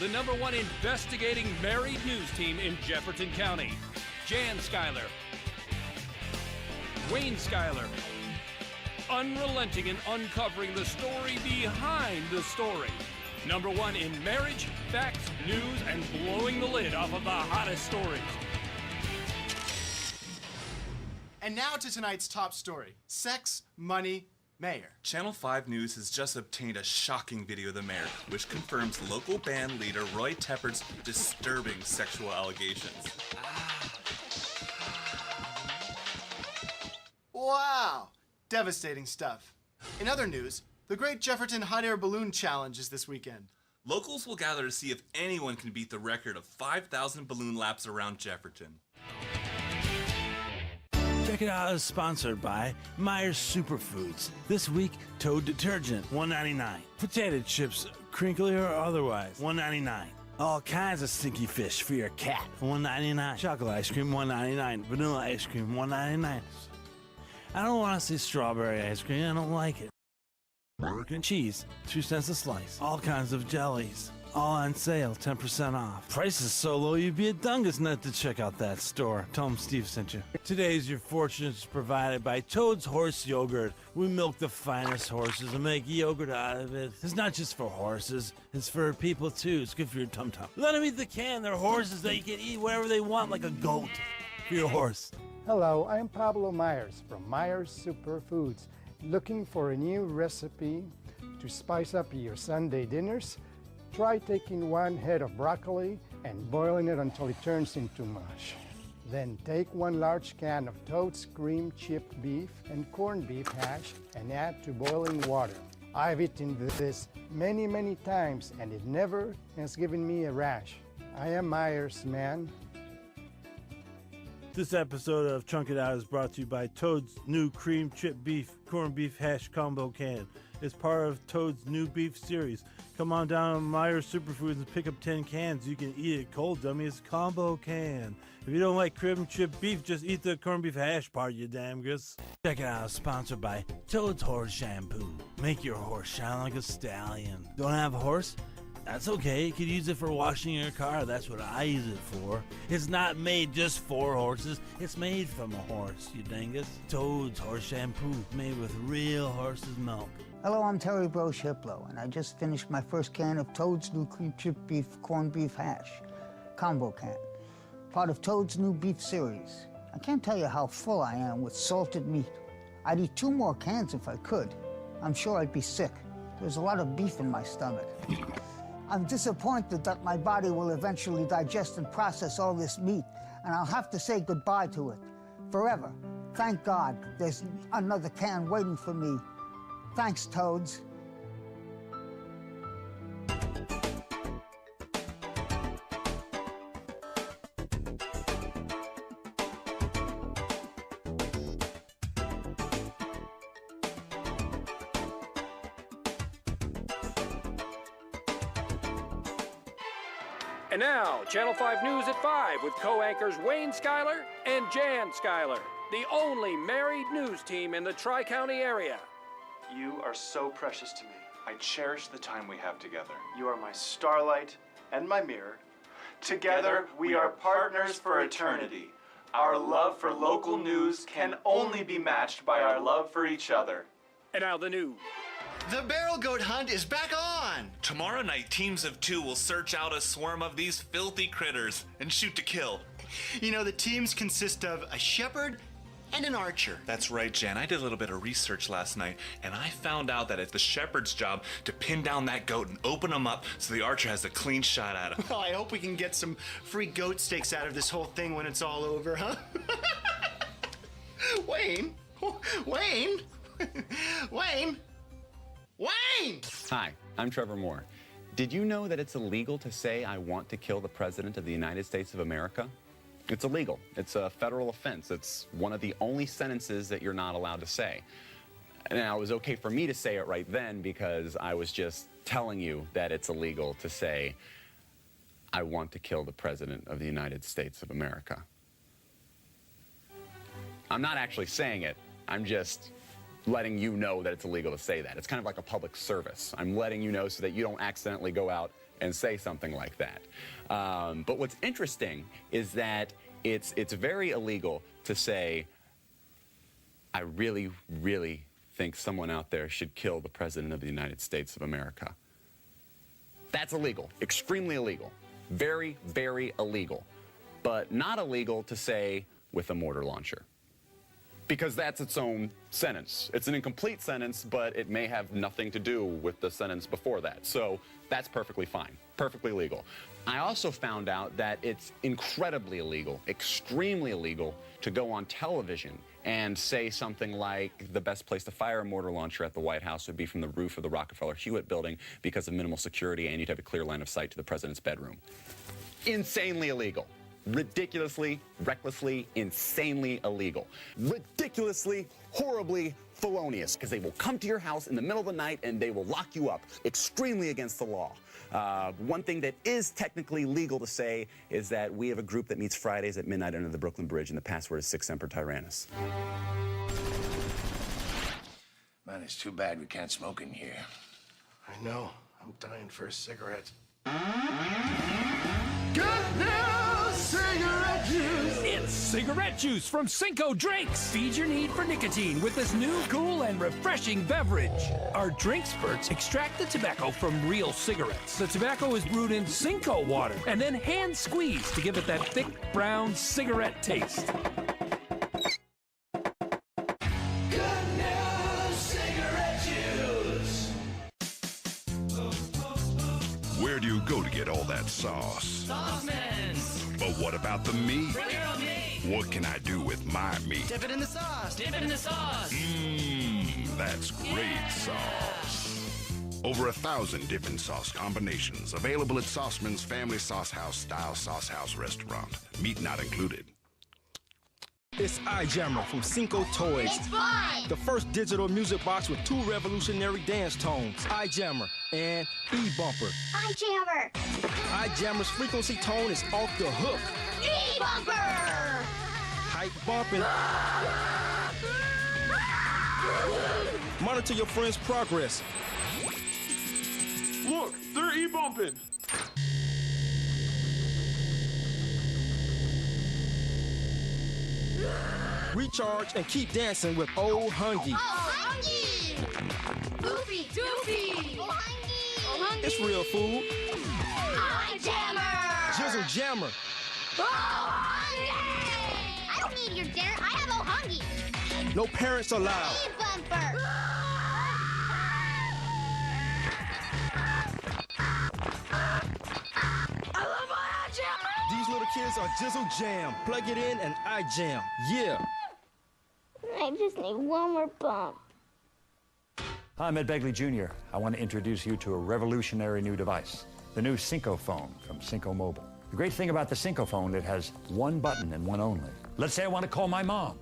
the #1 investigating married news team in Jefferson County. Jan Schuyler, Wayne Schuyler, unrelenting in uncovering the story behind the story. #1 in marriage, facts, news, and blowing the lid off of the hottest stories. And now to tonight's top story: sex, money, mayor. Channel 5 News has just obtained a shocking video of the mayor, which confirms local band leader Roy Teppert's disturbing sexual allegations. Wow! Devastating stuff. In other news, the Great Jefferton Hot Air Balloon Challenge is this weekend. Locals will gather to see if anyone can beat the record of 5,000 balloon laps around Jefferton. Check It Out is sponsored by Myers Superfoods. This week, Toad detergent, $1.99. Potato chips, crinkly or otherwise, $1.99. All kinds of stinky fish for your cat, $1.99. Chocolate ice cream, $1.99. Vanilla ice cream, $1.99. I don't want to say strawberry ice cream, I don't like it. And cheese, 2 cents a slice. All kinds of jellies, all on sale, 10% off. Prices so low you'd be a dungus not to check out that store. Tell them Steve sent you. Today's Your Fortune is provided by Toad's Horse Yogurt. We milk the finest horses and make yogurt out of it. It's not just for horses, it's for people too. It's good for your tum-tum. Let them eat the can. They're horses that you can eat whatever they want, like a goat for your horse. Hello, I'm Pablo Myers from Myers Superfoods. Looking for a new recipe to spice up your Sunday dinners? Try taking 1 head of broccoli and boiling it until it turns into mush. Then take 1 large can of Toad's cream chipped beef and corned beef hash and add to boiling water. I've eaten this many times and it never has given me a rash. I am Myers, man. This episode of Chunk It Out is brought to you by Toad's new cream chip beef, corned beef hash combo can. It's part of Toad's new beef series. Come on down to Myers Superfoods and pick up 10 cans. You can eat it cold, dummy. It's a combo can. If you don't like cream chip beef, just eat the corned beef hash part, you damgus. Check it out, sponsored by Toad's Horse Shampoo. Make your horse shine like a stallion. Don't have a horse? That's okay, you could use it for washing your car. That's what I use it for. It's not made just for horses, it's made from a horse, you dingus. Toad's Horse Shampoo, made with real horse's milk. Hello, I'm Terry Brochiplo, and I just finished my first can of Toad's new cream chip beef, corned beef hash, combo can, part of Toad's new beef series. I can't tell you how full I am with salted meat. I'd eat 2 more cans if I could. I'm sure I'd be sick. There's a lot of beef in my stomach. I'm disappointed that my body will eventually digest and process all this meat, and I'll have to say goodbye to it forever. Thank God there's another can waiting for me. Thanks, Toads. And now, Channel 5 News at 5 with co-anchors Wayne Schuyler and Jan Schuyler, the only married news team in the Tri-County area. You are so precious to me. I cherish the time we have together. You are my starlight and my mirror. Together, we are partners for eternity. Our love for local news can only be matched by our love for each other. And now the news. The barrel goat hunt is back on! Tomorrow night, teams of 2 will search out a swarm of these filthy critters and shoot to kill. You know, the teams consist of a shepherd and an archer. That's right, Jan. I did a little bit of research last night, and I found out that it's the shepherd's job to pin down that goat and open him up so the archer has a clean shot at him. Well, I hope we can get some free goat steaks out of this whole thing when it's all over, huh? Wayne? Wayne? Wayne? Wayne! Hi, I'm Trevor Moore. Did you know that it's illegal to say I want to kill the President of the United States of America? It's illegal. It's a federal offense. It's one of the only sentences that you're not allowed to say. Now, it was okay for me to say it right then because I was just telling you that it's illegal to say I want to kill the President of the United States of America. I'm not actually saying it. I'm just letting you know that it's illegal to say that. It's kind of like a public service. I'm letting you know so that you don't accidentally go out and say something like that. But what's interesting is that it's very illegal to say, I really, really think someone out there should kill the President of the United States of America. That's illegal, extremely illegal, very, very illegal, but not illegal to say with a mortar launcher. Because that's its own sentence. It's an incomplete sentence, but it may have nothing to do with the sentence before that. So that's perfectly fine, perfectly legal. I also found out that it's incredibly illegal, extremely illegal, to go on television and say something like the best place to fire a mortar launcher at the White House would be from the roof of the Rockefeller Hewitt building because of minimal security, and you'd have a clear line of sight to the president's bedroom. Insanely illegal. Ridiculously, recklessly, insanely illegal. Ridiculously, horribly felonious, because they will come to your house in the middle of the night and they will lock you up. Extremely against the law. One thing that is technically legal to say is that we have a group that meets Fridays at midnight under the Brooklyn Bridge, and the password is Sic Semper Tyrannis. Man, it's too bad we can't smoke in here. I know. I'm dying for a cigarette. Cigarette juice! It's cigarette juice from Cinco Drinks. Feed your need for nicotine with this new, cool, and refreshing beverage. Our drink spurts extract the tobacco from real cigarettes. The tobacco is brewed in Cinco water and then hand squeezed to give it that thick, brown cigarette taste. Where do you go to get all that sauce? Sauceman's. But what about the meat? Bring your own meat. What can I do with my meat? Dip it in the sauce. Dip it in the sauce. Mmm, that's great sauce. Over 1,000 dipping sauce combinations available at Sauceman's Family Sauce House style sauce house restaurant. Meat not included. It's iJammer from Cinco Toys. It's fun! The first digital music box with 2 revolutionary dance tones, iJammer and E-Bumper. iJammer! iJammer's frequency tone is off the hook. E-Bumper! Hype bumping. Monitor your friend's progress. Look, they're E-Bumping! Recharge and keep dancing with Old Hungy. Oh, Hungy! Goofy! Doofy! Oh, Hungy! Oh, Hungy! It's real food. iJammer! Jizzle Jammer. Oh, Hungy! I don't need your dinner. I have Oh, Hungy! No parents allowed. E-Bumper! I love my iJammer! These little kids are Jizzle Jam. Plug it in and iJam. Yeah. I just need one more bump. Hi, I'm Ed Begley Jr. I want to introduce you to a revolutionary new device, the new Cinco phone from Cinco Mobile. The great thing about the Cinco phone, it has one button and one only. Let's say I want to call my mom.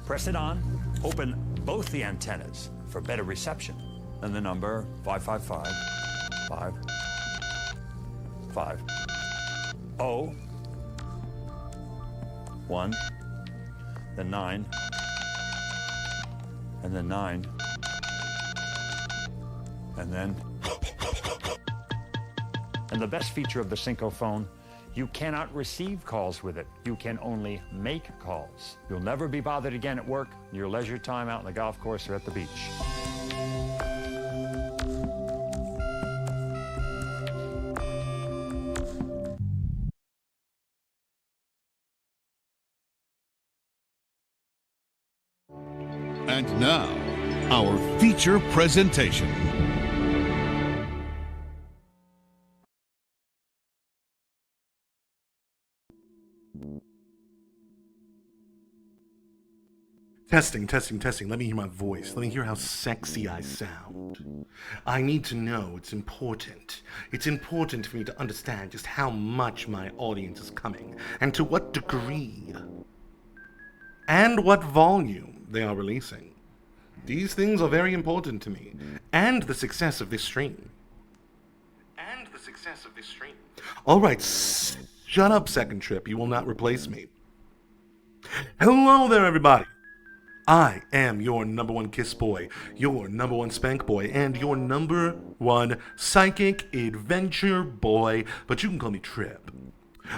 Press it on, open both the antennas for better reception. Then the number 555 1, then 9, and then 9, and then... And the best feature of the Cinco phone, you cannot receive calls with it. You can only make calls. You'll never be bothered again at work, your leisure time out on the golf course or at the beach. And now, our feature presentation. Testing, testing, testing. Let me hear my voice. Let me hear how sexy I sound. I need to know. It's important. It's important for me to understand just how much my audience is coming and to what degree and what volume they are releasing. These things are very important to me and the success of this stream. All right, shut up, Second Trip. You will not replace me. Hello there, everybody. I am your number one kiss boy, your number one spank boy, and your number one psychic adventure boy, but you can call me Trip.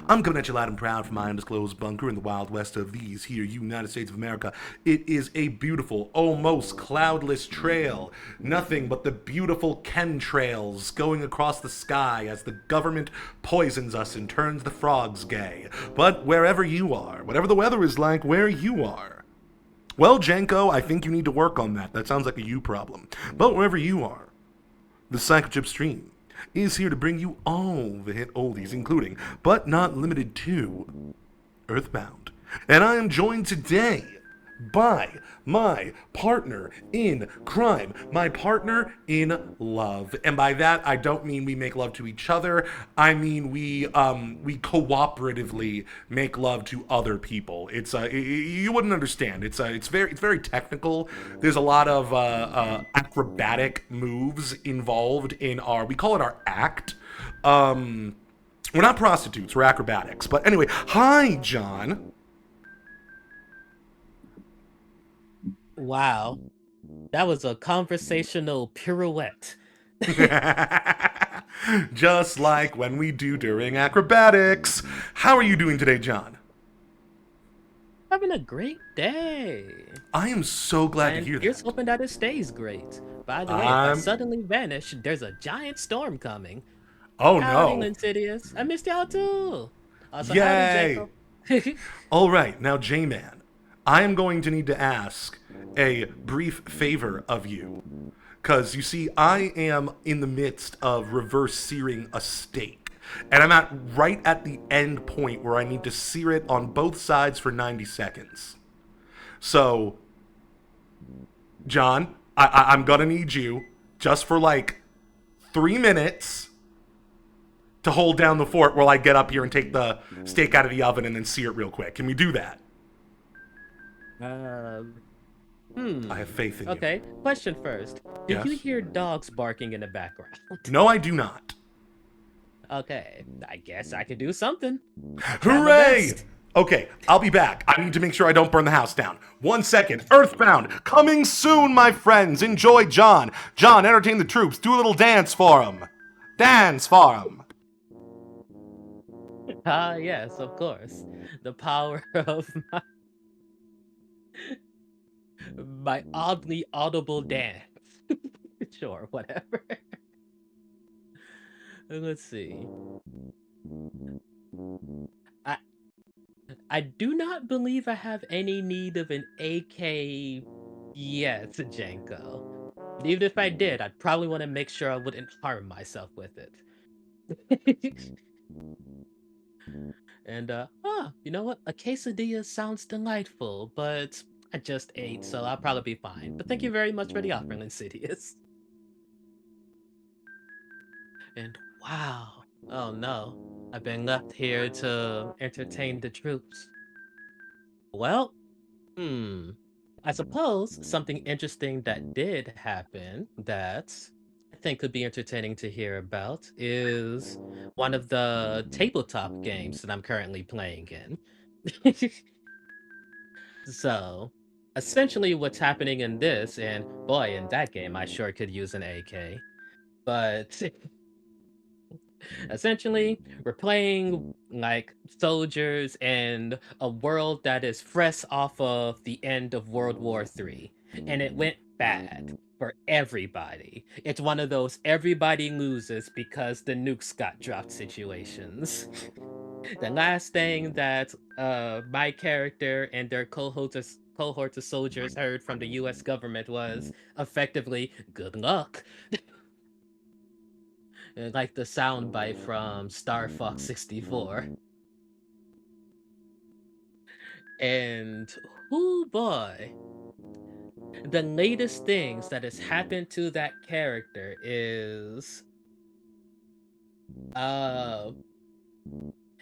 I'm coming at you loud and proud from my undisclosed bunker in the wild west of these here United States of America. It is a beautiful, almost cloudless trail. Nothing but the beautiful chemtrails going across the sky as the government poisons us and turns the frogs gay. But wherever you are, whatever the weather is like where you are, well, Janko, I think you need to work on that. That sounds like a you problem. But wherever you are, the Psychochip Stream is here to bring you all the hit oldies, including, but not limited to, Earthbound. And I am joined today by my partner in crime, my partner in love. And by that, I don't mean we make love to each other. I mean we cooperatively make love to other people. It's you wouldn't understand. It's very technical. There's a lot of acrobatic moves involved in we call it our act. We're not prostitutes, we're acrobatics. But anyway, hi, John. Wow. That was a conversational pirouette. Just like when we do during acrobatics. How are you doing today, John? Having a great day. I am so glad to hear that. Here's hoping that it stays great. By the way, if I suddenly vanish, there's a giant storm coming. Oh, Howdy, no. Insidious. I missed y'all too. Also, Yay. howdy, All right, now, J-Man, I am going to need to ask a brief favor of you. Because, you see, I am in the midst of reverse searing a steak. And I'm right at the end point where I need to sear it on both sides for 90 seconds. So, John, I'm going to need you just for like 3 minutes to hold down the fort while I get up here and take the steak out of the oven and then sear it real quick. Can we do that? I have faith in you. Okay, question first. Did you Yes? hear dogs barking in the background? No, I do not. Okay, I guess I could do something. Hooray! Okay, I'll be back. I need to make sure I don't burn the house down. 1 second. Earthbound, coming soon, my friends. Enjoy John. John, entertain the troops. Do a little dance for him. Dance for him. Ah, yes, of course. The power of my oddly audible dance. Sure, whatever. Let's see. I do not believe I have any need of an AK yet, Janko. Even if I did, I'd probably want to make sure I wouldn't harm myself with it. And, you know what? A quesadilla sounds delightful, but I just ate, so I'll probably be fine. But thank you very much for the offering, Insidious. And wow. Oh no. I've been left here to entertain the troops. Well, I suppose something interesting that did happen that I think could be entertaining to hear about is one of the tabletop games that I'm currently playing in. So, essentially what's happening in this, and boy, in that game I sure could use an AK, but essentially we're playing like soldiers in a world that is fresh off of the end of World War III, and it went bad for everybody. It's one of those everybody loses because the nukes got dropped situations. The last thing that my character and their cohort of soldiers heard from the US government was effectively, good luck. Like the soundbite from Star Fox 64. And, oh boy. The latest things that has happened to that character is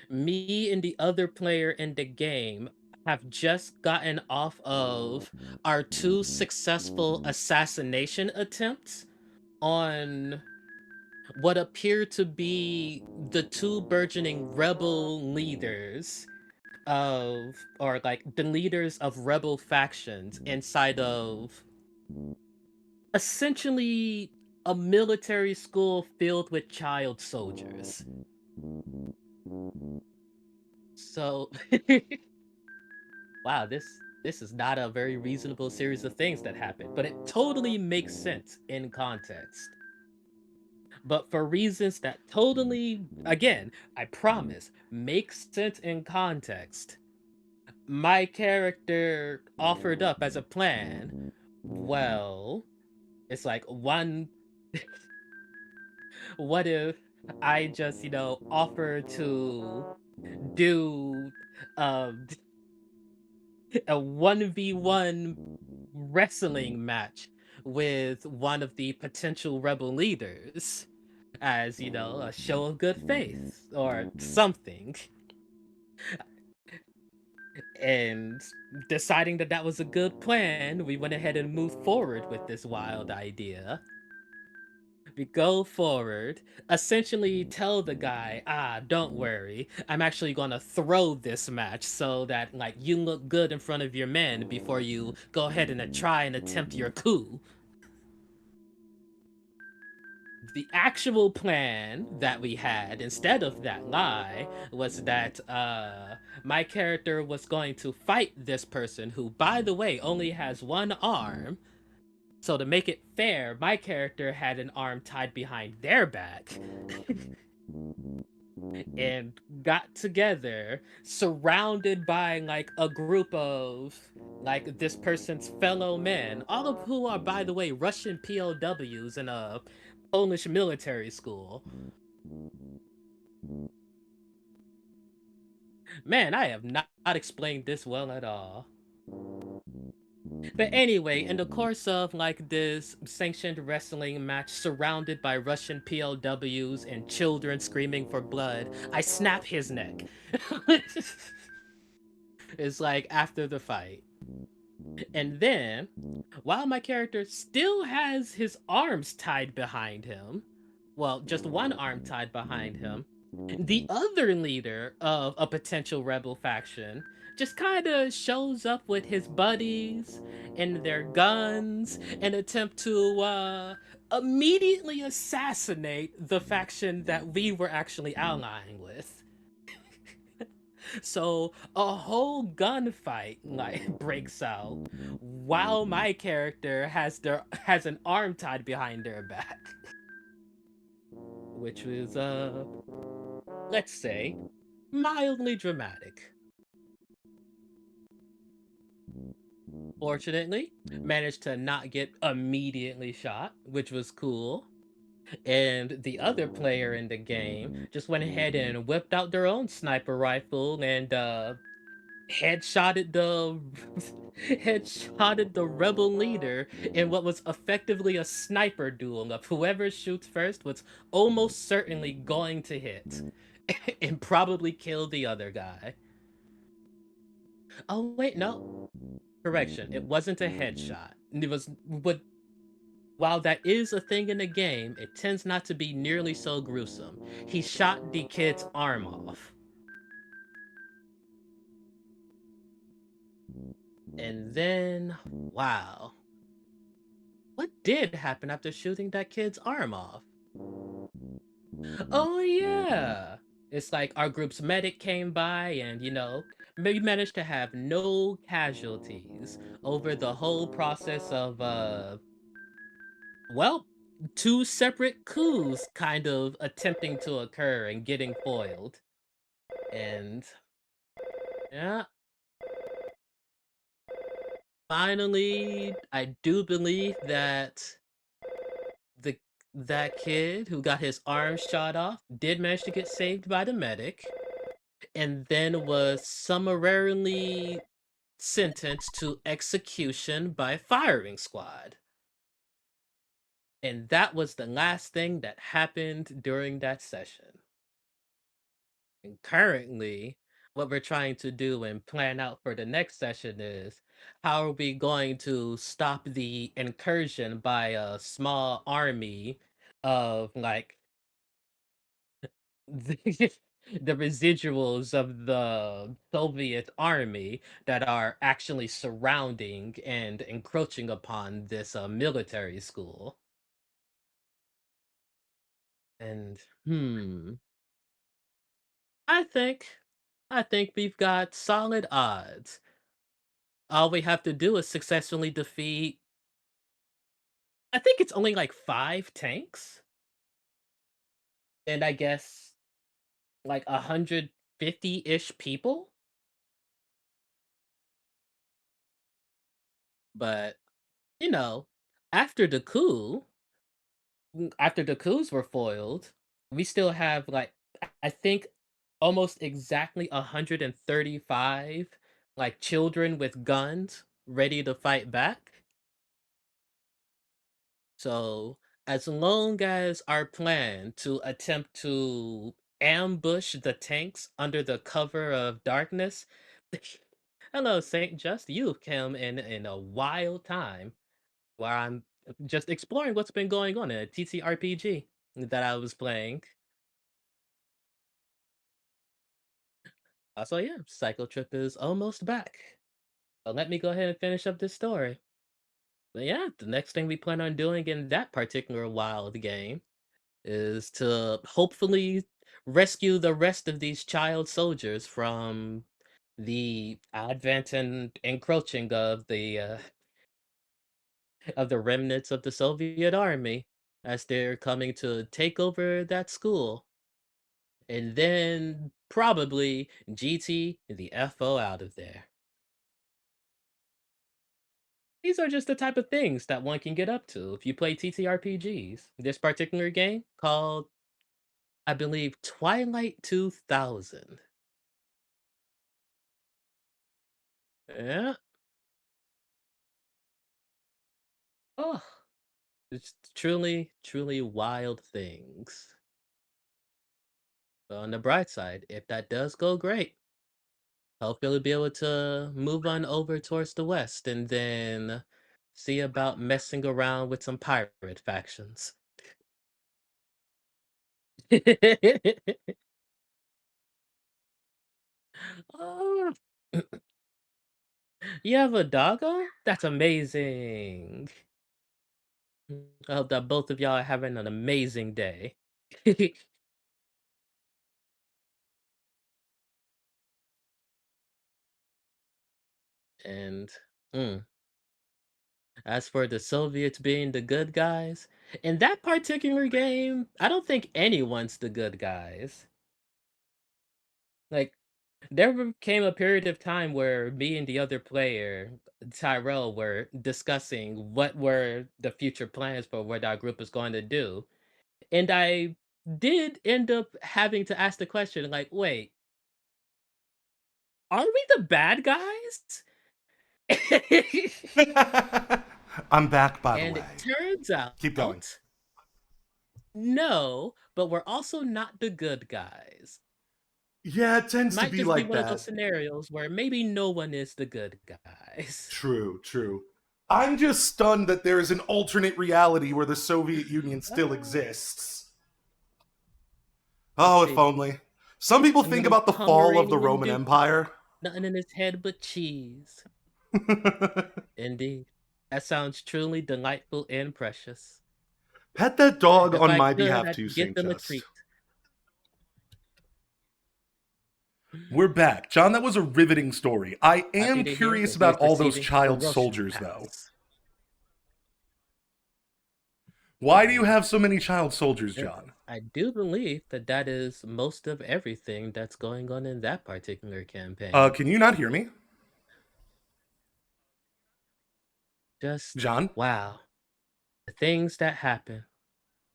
me and the other player in the game have just gotten off of our 2 successful assassination attempts on what appear to be the 2 burgeoning rebel leaders or like the leaders of rebel factions inside of essentially a military school filled with child soldiers. So, wow, this is not a very reasonable series of things that happened, but it totally makes sense in context. But for reasons that totally, again, I promise, makes sense in context, my character offered up as a plan. Well, it's like one. What if I just, offer to do um a 1v1 wrestling match with one of the potential rebel leaders as, a show of good faith or something. And deciding that that was a good plan, we went ahead and moved forward with this wild idea. We go forward, essentially tell the guy, don't worry, I'm actually gonna throw this match so that like you look good in front of your men before you go ahead and try and attempt your coup. The actual plan that we had instead of that lie was that my character was going to fight this person who, by the way, only has one arm. So to make it fair, my character had an arm tied behind their back and got together surrounded by like a group of like this person's fellow men, all of who are, by the way, Russian POWs in a Polish military school. Man, I have not explained this well at all. But anyway, in the course of like this sanctioned wrestling match surrounded by Russian POWs and children screaming for blood, I snap his neck. It's like after the fight. And then, while my character still has his arms tied behind him, well, just one arm tied behind him, the other leader of a potential rebel faction just kind of shows up with his buddies and their guns and attempt to immediately assassinate the faction that we were actually allying with. So a whole gunfight like breaks out while my character has an arm tied behind their back, which was let's say mildly dramatic. Fortunately, managed to not get immediately shot, which was cool. And the other player in the game just went ahead and whipped out their own sniper rifle and headshotted the headshotted the rebel leader in what was effectively a sniper duel of whoever shoots first was almost certainly going to hit and probably kill the other guy. Oh wait, no. Correction, it wasn't a headshot. It was what while that is a thing in the game, it tends not to be nearly so gruesome. He shot the kid's arm off. And then, wow. What did happen after shooting that kid's arm off? Oh, yeah. It's like our group's medic came by and, we managed to have no casualties over the whole process of, well, two separate coups kind of attempting to occur and getting foiled. And, yeah. Finally, I do believe that the that kid who got his arm shot off did manage to get saved by the medic and then was summarily sentenced to execution by firing squad. And that was the last thing that happened during that session. And currently, what we're trying to do and plan out for the next session is how are we going to stop the incursion by a small army of like the residuals of the Soviet army that are actually surrounding and encroaching upon this military school. And I think I think we've got solid odds. All we have to do is successfully defeat, I think it's only like 5 tanks, and I guess like 150-ish people. But, you know, after the coup, after the coups were foiled, we still have like I think almost exactly 135 like children with guns ready to fight back. So, as long as our plan to attempt to ambush the tanks under the cover of darkness, hello, Saint Just, you've come in a wild time where I'm just exploring what's been going on in a TTRPG that I was playing. Also, yeah, Cycle Trip is almost back. So let me go ahead and finish up this story. But yeah, the next thing we plan on doing in that particular wild game is to hopefully rescue the rest of these child soldiers from the advent and encroaching of the remnants of the Soviet army as they're coming to take over that school. And then probably GT the FO out of there. These are just the type of things that one can get up to if you play TTRPGs. This particular game called, I believe, Twilight 2000. Yeah. Oh, it's truly, truly wild things. But on the bright side, if that does go great, hopefully we'll be able to move on over towards the west and then see about messing around with some pirate factions. Oh, you have a doggo? That's amazing. I hope that both of y'all are having an amazing day. And mm, as for the Soviets being the good guys, in that particular game, I don't think anyone's the good guys. Like, there came a period of time where me and the other player, Tyrell, were discussing what were the future plans for what our group is going to do. And I did end up having to ask the question, like, wait, are we the bad guys? I'm back, by the And way. it turns out, Keep going. no, but we're also not the good guys. Yeah, it tends to Might be just be like one of those that. scenarios where maybe no one is the good guys. True, true. I'm just stunned that there is an alternate reality where the Soviet Union still exists. Oh, if See, only. Some people a think little about the fall of the Pomeranian Roman dude, Empire. nothing in his head but cheese. Indeed. That sounds truly delightful and precious. Pet that dog If on I my could, behalf I'd too, give Saint them a Just. treat. We're back. John, that was a riveting story. I Happy am to hear curious that he about is all those receiving child promotion soldiers, though. pass. Why do you have so many child soldiers, Yep. John? I do believe that that is most of everything that's going on in that particular campaign. Can you not hear me? Just, John? wow. The things that happen,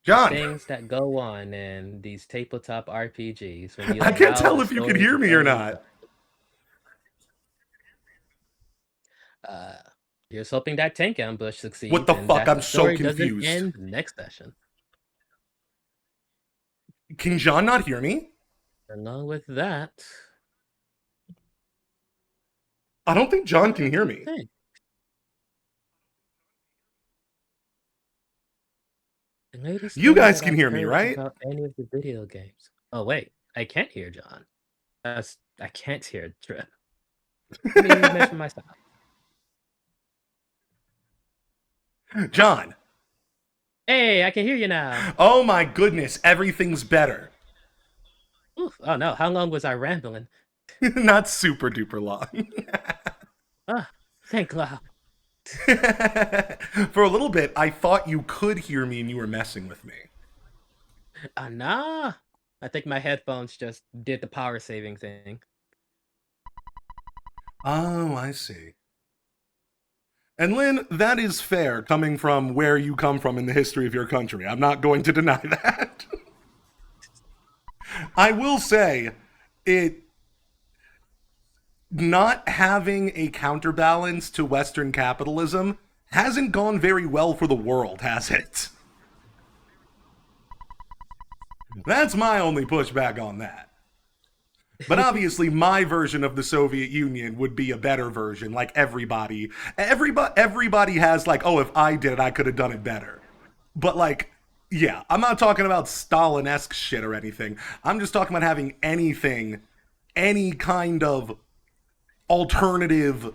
the John! things that go on in these tabletop RPGs when you I can't allow tell a if you can story hear to me or tell not. itself. Uh, here's hoping that tank ambush What succeeds the and fuck? that the I'm so story doesn't confused. end next session. Can John not hear me? Along with that, I don't think John can trying hear to me. think. The latest You thing guys that can I've hear me, heard right? about any of the video games. Oh, wait. I can't hear John. I can't hear Trip. Let me measure myself. John. Hey, I can hear you now. Oh my goodness, everything's better. Oof. Oh no, how long was I rambling? Not super duper long. Thank God. For a little bit, I thought you could hear me and you were messing with me. Nah. I think my headphones just did the power saving thing. Oh, I see. And Lynn, that is fair coming from where you come from in the history of your country. I'm not going to deny that. I will say, not having a counterbalance to Western capitalism hasn't gone very well for the world, has it? That's my only pushback on that. But obviously, my version of the Soviet Union would be a better version. Like everybody has like, oh, if I did it, I could have done it better. But like, yeah, I'm not talking about Stalin-esque shit or anything. I'm just talking about having any kind of alternative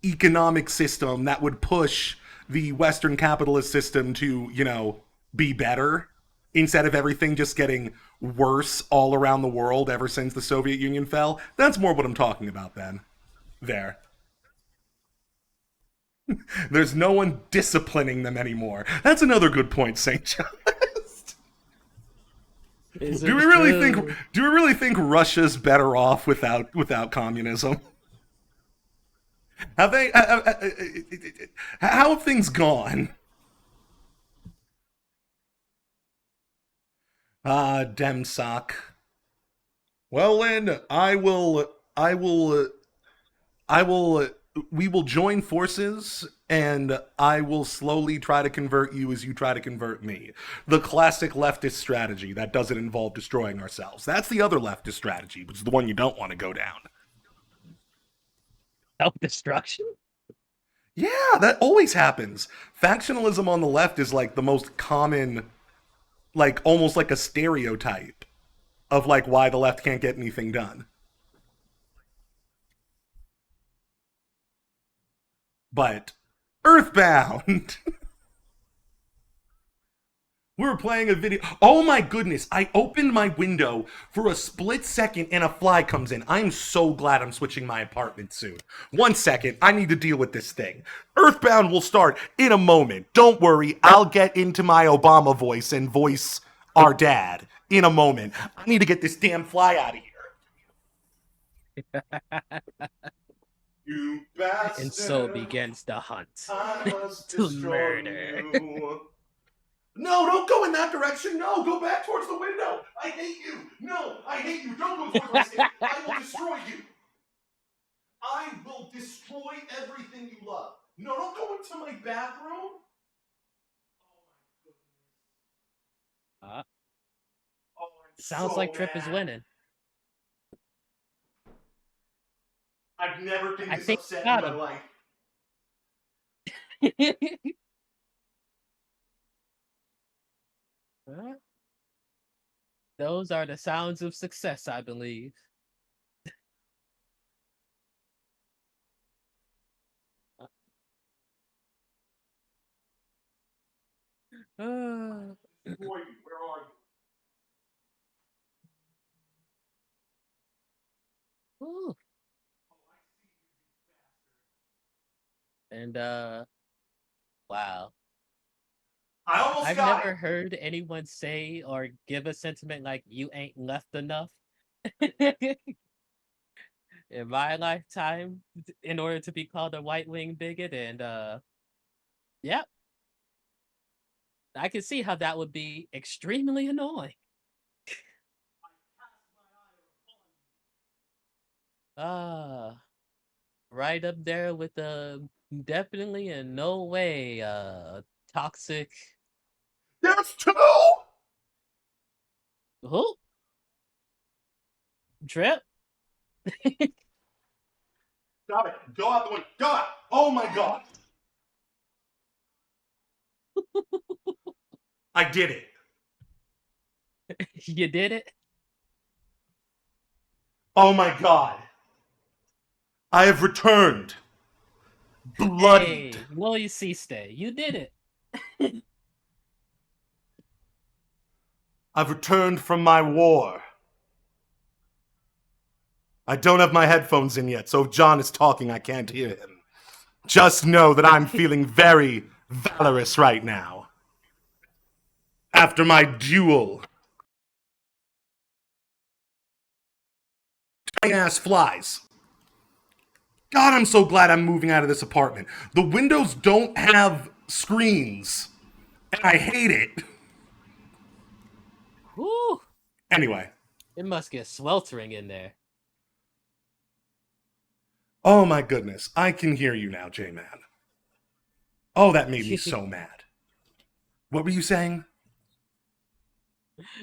economic system that would push the Western capitalist system to, be better instead of everything just getting worse all around the world ever since the Soviet Union fell. That's more what I'm talking about then. There. There's no one disciplining them anymore. That's another good point, St. Just. Do we really think Russia's better off without communism? How have things gone? Demsock. Well, Lynn, we will join forces, and I will slowly try to convert you as you try to convert me. The classic leftist strategy that doesn't involve destroying ourselves. That's the other leftist strategy, which is the one you don't want to go down. Self-destruction? Yeah, that always happens. Factionalism on the left is like the most common, like almost like a stereotype of like why the left can't get anything done. But Earthbound. We were playing a video. Oh my goodness, I opened my window for a split second and a fly comes in. I'm so glad I'm switching my apartment soon. 1 second, I need to deal with this thing. Earthbound will start in a moment. Don't worry, I'll get into my Obama voice and voice our dad in a moment. I need to get this damn fly out of here. You bastard. And so begins the hunt. I must to destroy murder. you. No, don't go in that direction. No, go back towards the window. I hate you. No, I hate you. Don't go towards my stick. I will destroy you. I will destroy everything you love. No, don't go into my bathroom. Sounds like Trip is winning. I've never been this think upset got in my him. life. Those are the sounds of success, I believe. Boy, where are you? Ooh. And wow. I've got never heard anyone say or give a sentiment like you ain't left enough in my lifetime in order to be called a white wing bigot, and yeah. I can see how that would be extremely annoying. Right up there with the definitely and no way toxic. There's two. Who? Trip? Stop it. Go out the window. Go out. Oh my god. I did it. You did it? Oh my god. I have returned. Bloodied. Hey, no, you see, stay. You did it. I've returned from my war. I don't have my headphones in yet, so if John is talking, I can't hear him. Just know that I'm feeling very valorous right now. After my duel. Tiny ass flies. God, I'm so glad I'm moving out of this apartment. The windows don't have screens, and I hate it. Whew. Anyway. It must get sweltering in there. Oh my goodness, I can hear you now, J-Man. Oh, that made me so mad. What were you saying?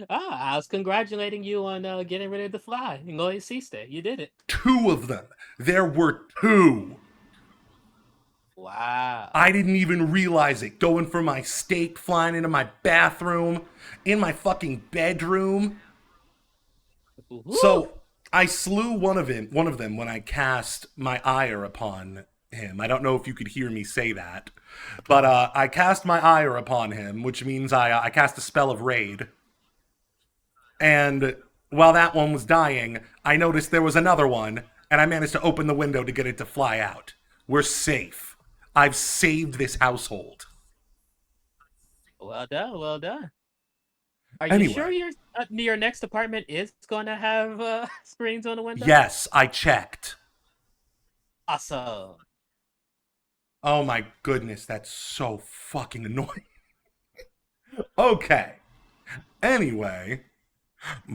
I was congratulating you on getting rid of the fly. No, you see, stay. You did it. 2 of them. There were 2. Wow. I didn't even realize it. Going for my steak, flying into my bathroom, in my fucking bedroom. Ooh. So I slew one of them when I cast my ire upon him. I don't know if you could hear me say that, but I cast my ire upon him, which means I cast a spell of raid. And while that one was dying, I noticed there was another one, and I managed to open the window to get it to fly out. We're safe. I've saved this household. Well done, well done. Are Anyway. you sure your next apartment is going to have screens on the window? Yes, I checked. Awesome. Oh my goodness, that's so fucking annoying. Okay. Anyway,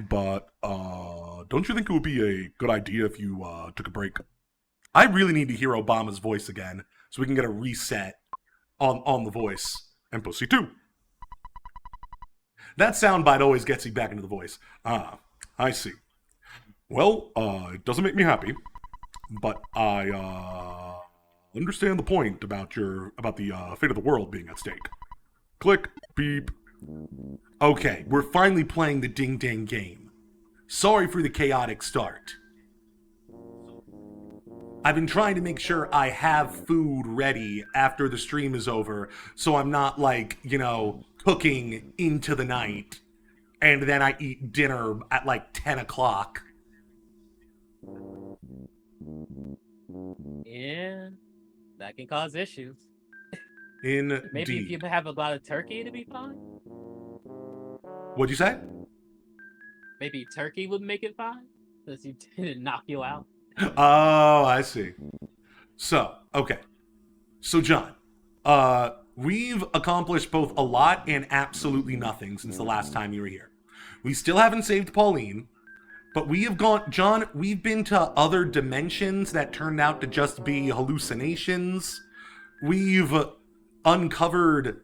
but don't you think it would be a good idea if you took a break? I really need to hear Obama's voice again so we can get a reset on the voice. And pussy too. That soundbite always gets you back into the voice. Ah, I see. Well, it doesn't make me happy, but I understand the point about the fate of the world being at stake. Click, beep. Okay, we're finally playing the ding dang game. Sorry for the chaotic start. I've been trying to make sure I have food ready after the stream is over, so I'm not like, cooking into the night, and then I eat dinner at like 10 o'clock. Yeah, that can cause issues. Indeed. Maybe if you have a lot of turkey, it'd be fine. What'd you say? Maybe turkey would make it fine, since you didn't knock you out. Oh, I see. So, okay. So, John, we've accomplished both a lot and absolutely nothing since the last time you were here. We still haven't saved Pauline, but we've been to other dimensions that turned out to just be hallucinations. We've uncovered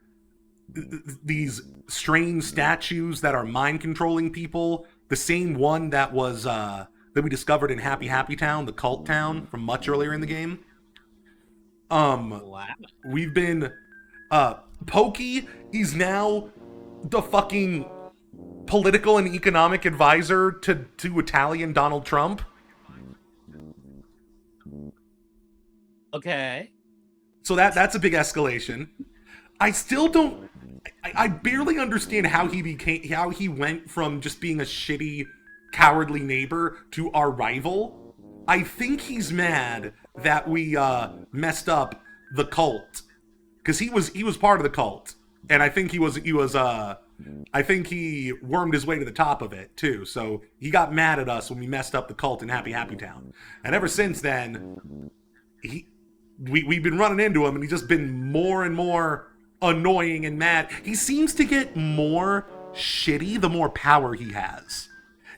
these strange statues that are mind-controlling people. The same one that was, that we discovered in Happy Happy Town, the cult town, from much earlier in the game. Wow. We've been, Pokey, he's now the fucking political and economic advisor to Italian Donald Trump. Okay. So that's a big escalation. I still don't, I barely understand how he went from just being a shitty, cowardly neighbor to our rival. I think he's mad that we messed up the cult, because he was part of the cult, and I think I think he wormed his way to the top of it too. So he got mad at us when we messed up the cult in Happy Happy Town, and ever since then, we've been running into him, and he's just been more and more annoying and mad. He seems to get more shitty the more power he has.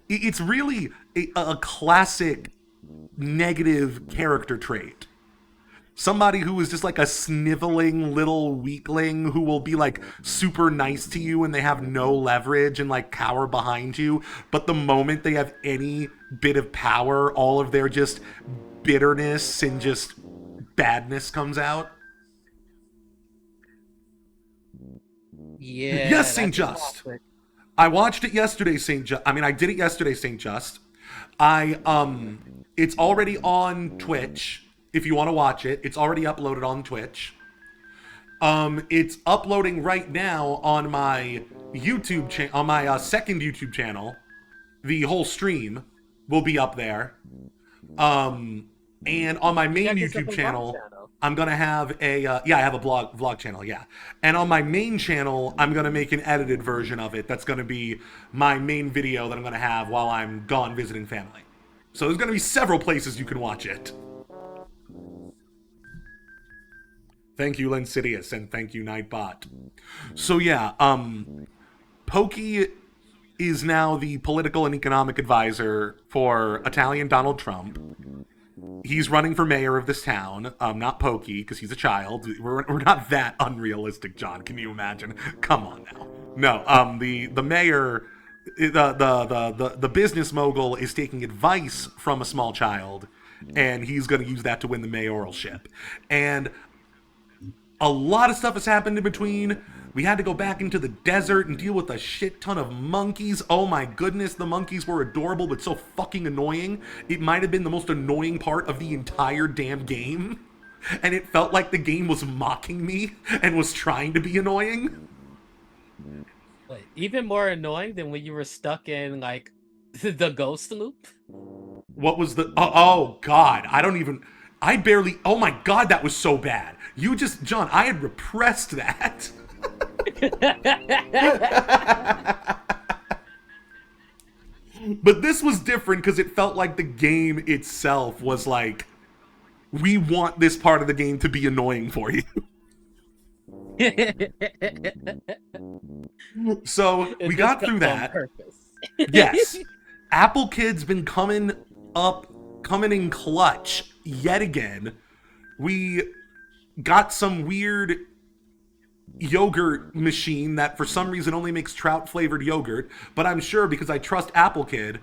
It's really a classic negative character trait. Somebody who is just like a sniveling little weakling who will be like super nice to you and they have no leverage and like cower behind you, but the moment they have any bit of power, all of their just bitterness and just badness comes out. Yeah. Yes, St. Just. I watched it yesterday, St. Just. I mean, I did it yesterday, St. Just. It's already on Twitch. If you want to watch it, it's already uploaded on Twitch. It's uploading right now on my YouTube channel, on my second YouTube channel. The whole stream will be up there. And on my main YouTube channel, I'm gonna have a I have a vlog channel, yeah. And on my main channel, I'm gonna make an edited version of it. That's gonna be my main video that I'm gonna have while I'm gone visiting family. So there's gonna be several places you can watch it. Thank you, Linsidious, and thank you, Nightbot. So yeah, Pokey is now the political and economic advisor for Italian Donald Trump. He's running for mayor of this town. Not Pokey, because he's a child. We're not that unrealistic, John. Can you imagine? Come on now. No, the mayor, the business mogul is taking advice from a small child, and he's going to use that to win the mayoralship. And a lot of stuff has happened in between. We had to go back into the desert and deal with a shit ton of monkeys. Oh my goodness, the monkeys were adorable, but so fucking annoying. It might have been the most annoying part of the entire damn game. And it felt like the game was mocking me and was trying to be annoying. Wait, even more annoying than when you were stuck in, like, the ghost loop? What was the... Oh, God. I barely... Oh my God, that was so bad. You just... John, I had repressed that. But this was different because it felt like the game itself was like, we want this part of the game to be annoying for you. So we got through that. Yes. Apple Kid's been coming in clutch yet again. We got some weird yogurt machine that for some reason only makes trout flavored yogurt, but I'm sure because I trust Apple Kid,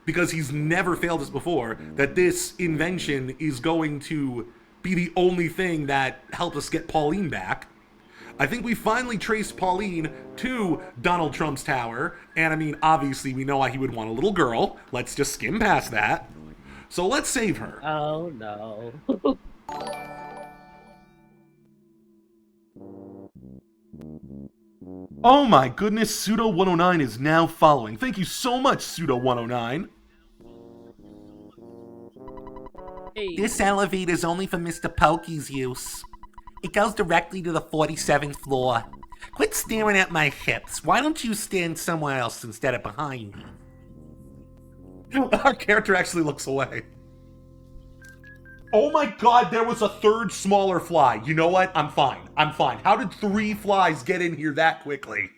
because he's never failed us before, that this invention is going to be the only thing that helps us get Pauline back. I think we finally traced Pauline to Donald Trump's tower, and I mean, obviously we know why he would want a little girl. Let's just skim past that. So let's save her. Oh no. Oh my goodness, Pseudo109 is now following. Thank you so much, Pseudo109. Hey. This elevator is only for Mr. Pokey's use. It goes directly to the 47th floor. Quit staring at my hips. Why don't you stand somewhere else instead of behind me? Our character actually looks away. Oh my God, there was a third smaller fly. You know what? I'm fine. How did 3 flies get in here that quickly?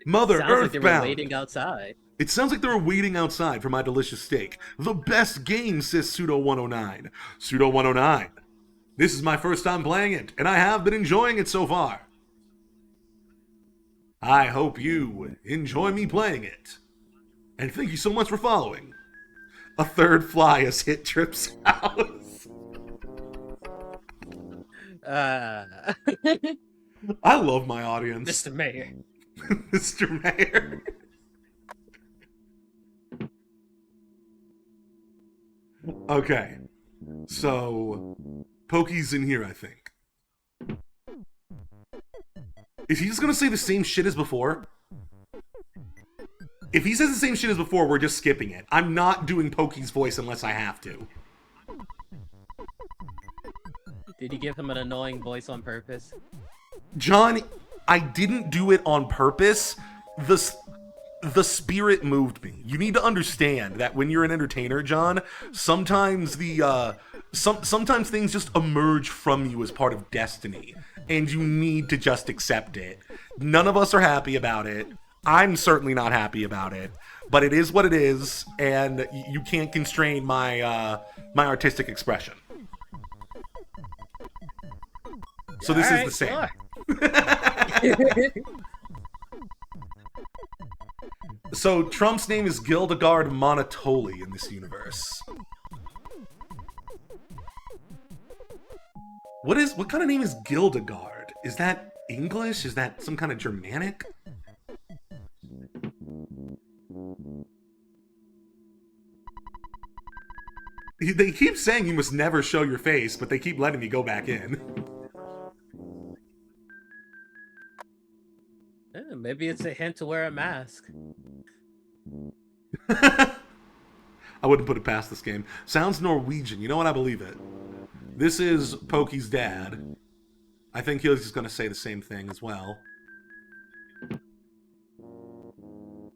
Mother Sounds Earthbound. like they were waiting outside. It sounds like they were waiting outside for my delicious steak. The best game, says Pseudo109. Pseudo109. This is my first time playing it, and I have been enjoying it so far. I hope you enjoy me playing it. And thank you so much for following. A third fly has hit Trip's house. I love my audience. Mr. Mayor. Mr. Mayor. Okay. So, Pokey's in here, I think. Is he just gonna say the same shit as before? If he says the same shit as before, we're just skipping it. I'm not doing Pokey's voice unless I have to. Did you give him an annoying voice on purpose? John, I didn't do it on purpose. The spirit moved me. You need to understand that when you're an entertainer, John, sometimes sometimes things just emerge from you as part of destiny, and you need to just accept it. None of us are happy about it. I'm certainly not happy about it, but it is what it is, and you can't constrain my my artistic expression. So this is the same. So Trump's name is Gildegard Monotoli in this universe. What kind of name is Gildegard? Is that English? Is that some kind of Germanic? They keep saying you must never show your face, but they keep letting me go back in. Yeah, maybe it's a hint to wear a mask. I wouldn't put it past this game. Sounds Norwegian. You know what? I believe it. This is Pokey's dad. I think he's just going to say the same thing as well.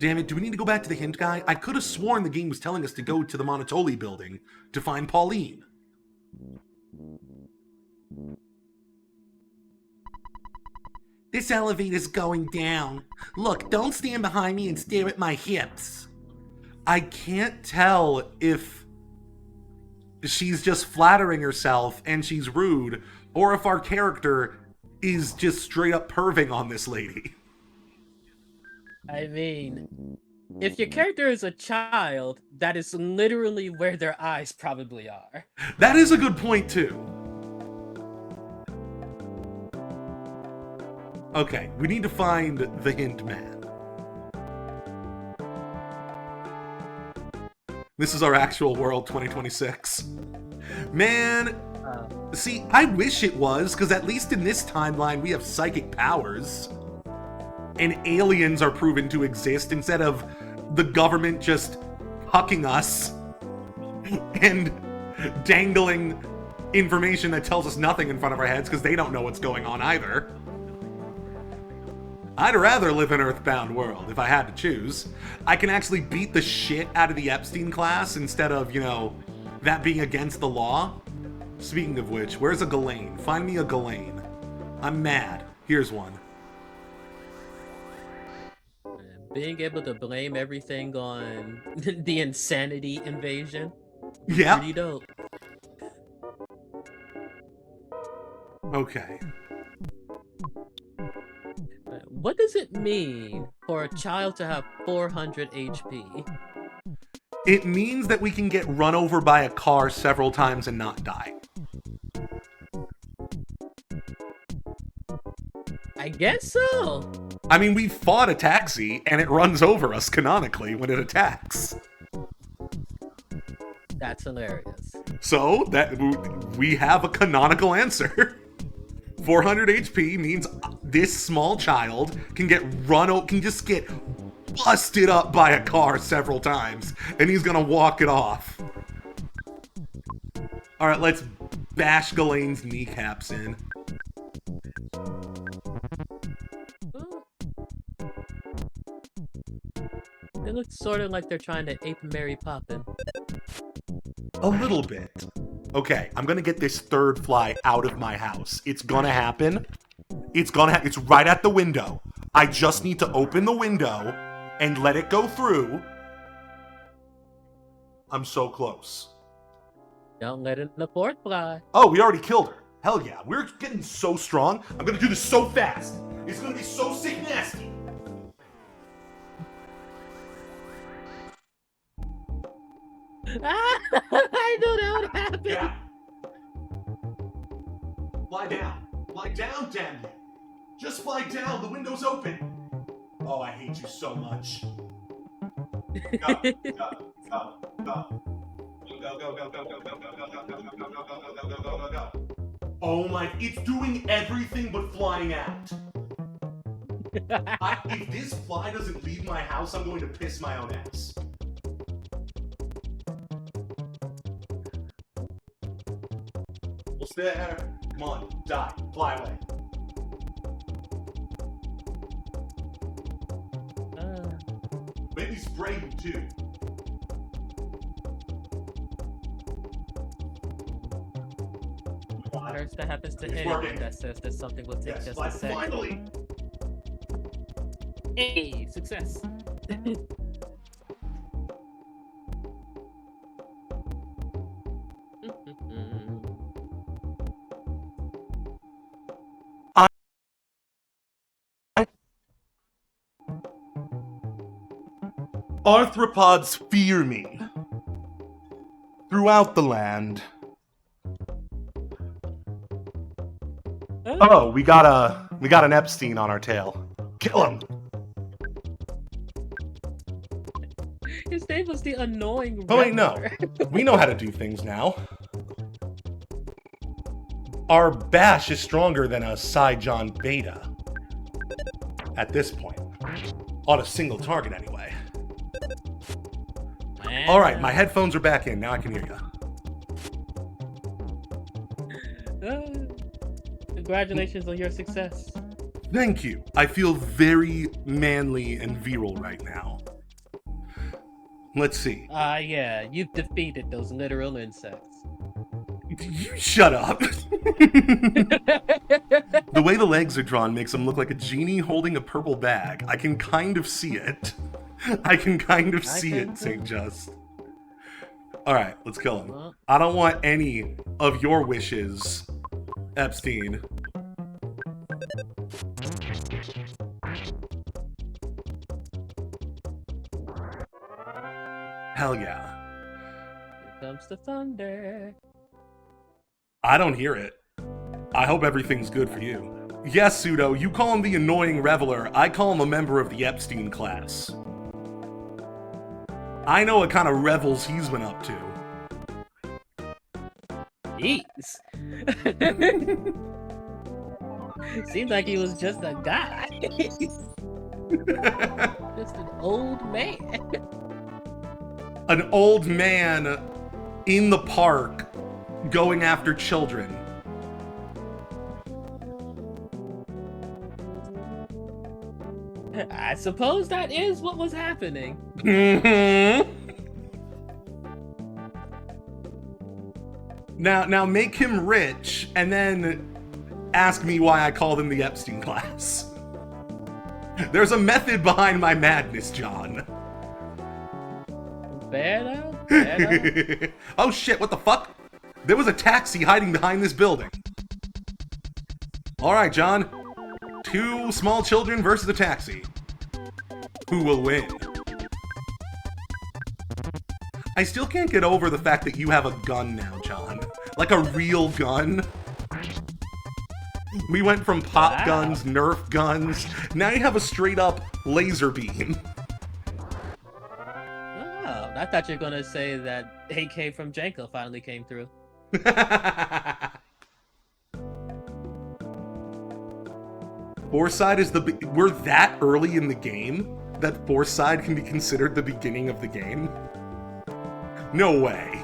Damn it, do we need to go back to the hint guy? I could have sworn the game was telling us to go to the Monotoli building to find Pauline. This elevator's going down. Look, don't stand behind me and stare at my hips. I can't tell if she's just flattering herself and she's rude, or if our character is just straight up perving on this lady. I mean, if your character is a child, that is literally where their eyes probably are. That is a good point, too. Okay, we need to find the hint man. This is our actual world 2026. Man, see, I wish it was, because at least in this timeline we have psychic powers. And aliens are proven to exist instead of the government just hucking us and dangling information that tells us nothing in front of our heads because they don't know what's going on either. I'd rather live in Earthbound world if I had to choose. I can actually beat the shit out of the Epstein class instead of, you know, that being against the law. Speaking of which, where's a Ghislaine? Find me a Ghislaine. I'm mad. Here's one. Being able to blame everything on the insanity invasion. Yeah. Pretty dope. Okay. What does it mean for a child to have 400 HP? It means that we can get run over by a car several times and not die. I guess so. I mean, we fought a taxi, and it runs over us canonically when it attacks. That's hilarious. So, that we have a canonical answer. 400 HP means this small child can just get busted up by a car several times, and he's gonna walk it off. Alright, let's bash Ghislaine's kneecaps in. It looks sort of like they're trying to ape Mary Poppins. A little bit. Okay, I'm gonna get this third fly out of my house. It's gonna happen. It's right at the window. I just need to open the window and let it go through. I'm so close. Don't let in the fourth fly. Oh, we already killed her. Hell yeah, we're getting so strong. I'm gonna do this so fast. It's gonna be so sick nasty. I know that would happen. Yeah. Fly down. Fly down, damn you. Just fly down. The window's open. Oh, I hate you so much. Go, go, go, go. Go. Oh my, it's doing everything but flying out. If this fly doesn't leave my house, I'm going to piss my own ass. Almost there. Come on, die. Fly away. Maybe spray you too. First that happens to anyone that says that something will take just a second. Finally! Hey, success. Arthropods fear me. Throughout the land. Oh, we got an Epstein on our tail. Kill him. His name was the annoying. Oh wait, no. Reveler. We know how to do things now. Our bash is stronger than a Saigon beta. At this point. On a single target, anyway. Alright, my headphones are back in. Now I can hear you. Congratulations on your success. Thank you. I feel very manly and virile right now. Let's see. Yeah, you've defeated those literal insects. You shut up. The way the legs are drawn makes him look like a genie holding a purple bag. I can kind of see it. I can kind of see it, St. Just. Alright, let's kill him. I don't want any of your wishes, Epstein. Hell yeah. Here comes the thunder. I don't hear it. I hope everything's good for you. Yes, Pseudo, you call him the annoying reveler. I call him a member of the Epstein class. I know what kind of revels he's been up to. Jeez. Seems like he was just a guy. Just an old man. An old man in the park going after children. I suppose that is what was happening. Now make him rich and then ask me why I called him the Epstein class. There's a method behind my madness, John. Better? Oh shit, what the fuck? There was a taxi hiding behind this building. Alright, John. 2 small children versus a taxi. Who will win? I still can't get over the fact that you have a gun now, John. Like a real gun. We went from pop guns, Nerf guns, now you have a straight up laser beam. Oh, I thought you were gonna say that AK from Janko finally came through. Foresight is we're that early in the game that Foresight can be considered the beginning of the game? No way.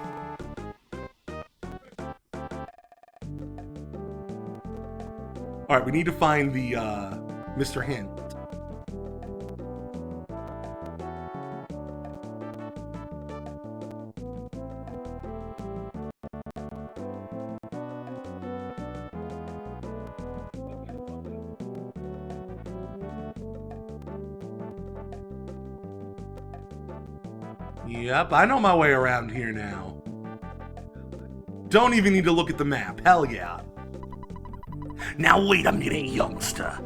Alright, we need to find the, Mr. Hint. Yep, I know my way around here now. Don't even need to look at the map. Hell yeah. Now wait a minute, youngster.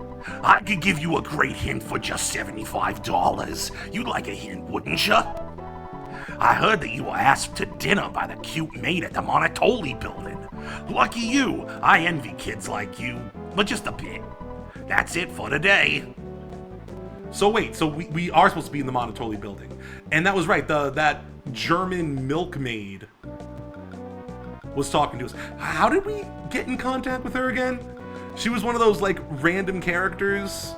I could give you a great hint for just $75. You'd like a hint, wouldn't you? I heard that you were asked to dinner by the cute maid at the Monotoli building. Lucky you. I envy kids like you, but just a bit. That's it for today. So wait, so we are supposed to be in the Monotoli building. And that was right, that German milkmaid was talking to us. How did we get in contact with her again? She was one of those, like, random characters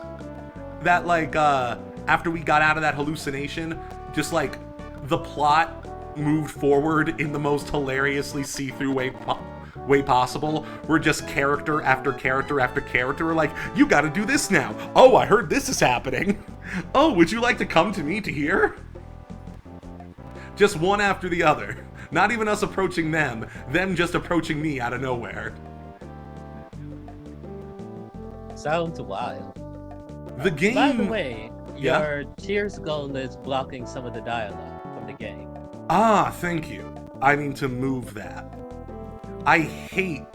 that, like, after we got out of that hallucination, just, like, the plot moved forward in the most hilariously see-through way possible. We're just character after character after character. We're like, you gotta do this now. Oh, I heard this is happening. Oh, would you like to come to me to hear? Just one after the other. Not even us approaching them just approaching me out of nowhere. Sounds wild. The game... By the way, Yeah? your Cheers goal is blocking some of the dialogue from the game. Ah, thank you. I need to move that. I hate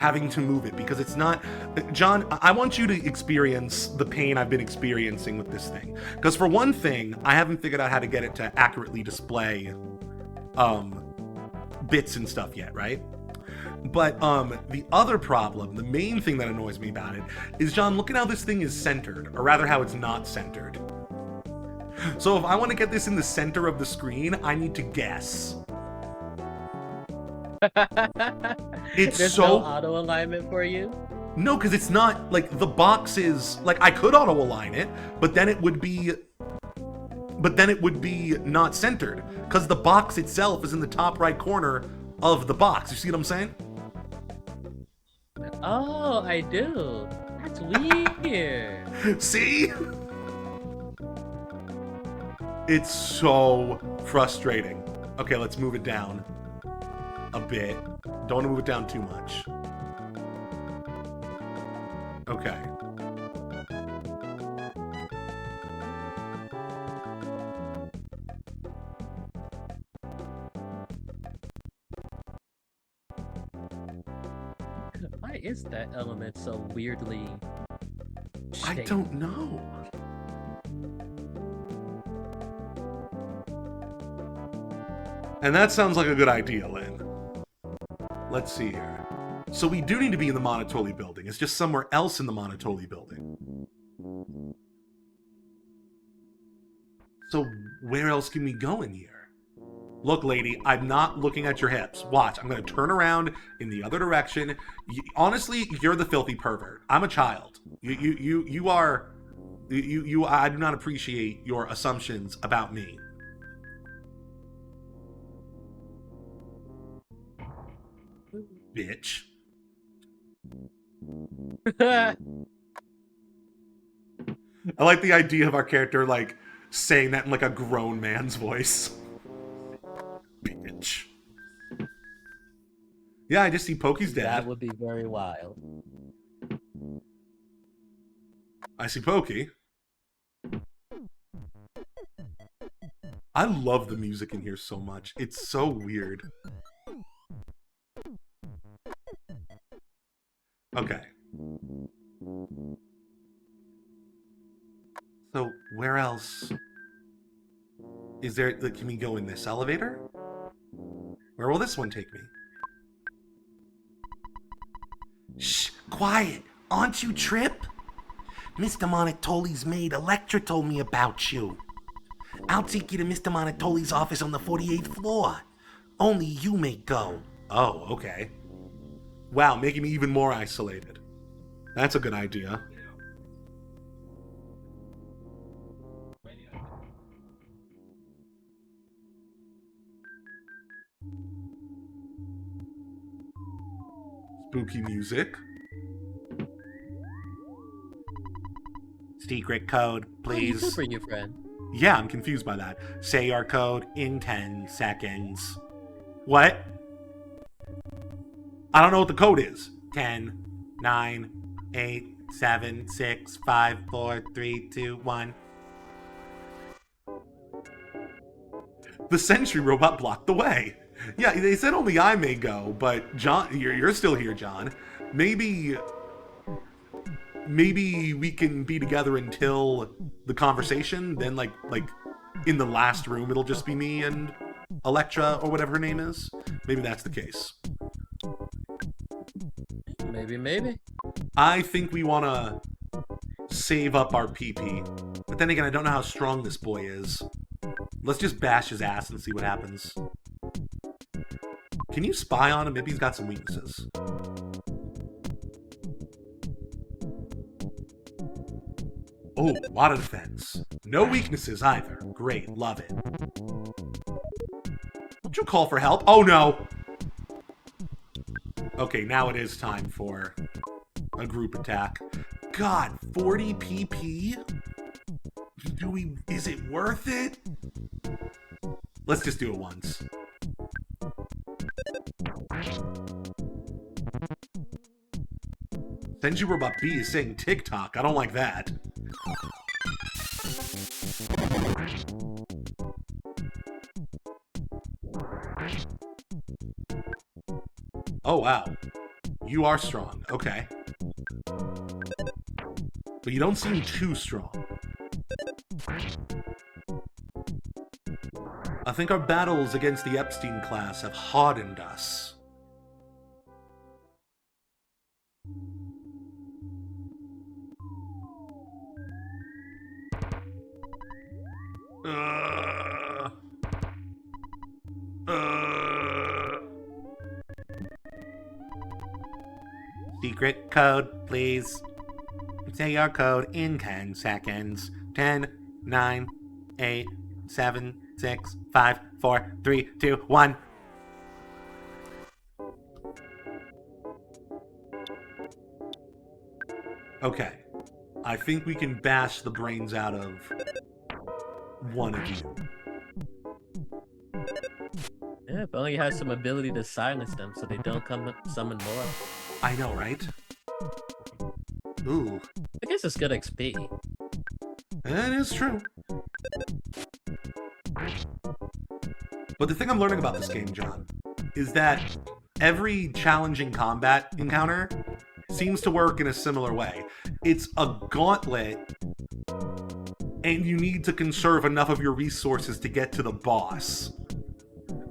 having to move it because it's not... John, I want you to experience the pain I've been experiencing with this thing. Because for one thing, I haven't figured out how to get it to accurately display bits and stuff yet, right? But the other problem, the main thing that annoys me about it, is, John, look at how this thing is centered, or rather how it's not centered. So if I want to get this in the center of the screen, I need to guess. It's There's so... no auto alignment for you? No, because it's not, like, the box is... Like, I could auto-align it, but then it would be... But then it would be not centered, because the box itself is in the top right corner of the box. You see what I'm saying? Oh, I do. That's weird. See? It's so frustrating. Okay, let's move it down a bit. Don't want to move it down too much. Okay. Why is that element so weirdly I shaped? don't know. And that sounds like a good idea, Lynn. Let's see here. So we do need to be in the Monotoli building. It's just somewhere else in the Monotoli building. So where else can we go in here? Look, lady, I'm not looking at your hips. Watch, I'm going to turn around in the other direction. Honestly, you're the filthy pervert. I'm a child. You are... I do not appreciate your assumptions about me. Bitch. I like the idea of our character, like, saying that in, like, a grown man's voice. Bitch. Yeah, I just see Pokey's dead. That would be very wild. I see Pokey. I love the music in here so much. It's so weird. Okay. So, where else? Is there... Can we go in this elevator? Where will this one take me? Shh! Quiet! Aren't you Trip? Mr. Monotoli's maid, Electra, told me about you. I'll take you to Mr. Monotoli's office on the 48th floor. Only you may go. Oh, okay. Wow, making me even more isolated. That's a good idea. Spooky music. Secret code, please. Good for you, friend. Yeah, I'm confused by that. Say our code in 10 seconds. What? I don't know what the code is. 10, 9, 8, 7, 6, 5, 4, 3, 2, 1. The sentry robot blocked the way. Yeah, they said only I may go, but John, you're still here, John. Maybe we can be together until the conversation. Then, like in the last room, it'll just be me and Electra or whatever her name is. Maybe that's the case. Maybe. I think we want to save up our PP. But then again, I don't know how strong this boy is. Let's just bash his ass and see what happens. Can you spy on him? Maybe he's got some weaknesses. Oh, water defense. No weaknesses either. Great, love it. Don't you call for help? Oh no! Okay, now it is time for a group attack. God, 40 PP? Is it worth it? Let's just do it once. Senju Robot B is saying TikTok. I don't like that. Oh, wow. You are strong. Okay. But you don't seem too strong. I think our battles against the Epstein class have hardened us. Secret code, please. Say your code in 10 seconds. 10, 9, 8, 7, 6, 5, 4, 3, 2, 1. Okay. I think we can bash the brains out of one of you. Yeah, if only you had some ability to silence them so they don't come summon more. I know, right? Ooh. I guess it's good XP. That is true. But the thing I'm learning about this game, John, is that every challenging combat encounter seems to work in a similar way. It's a gauntlet, and you need to conserve enough of your resources to get to the boss.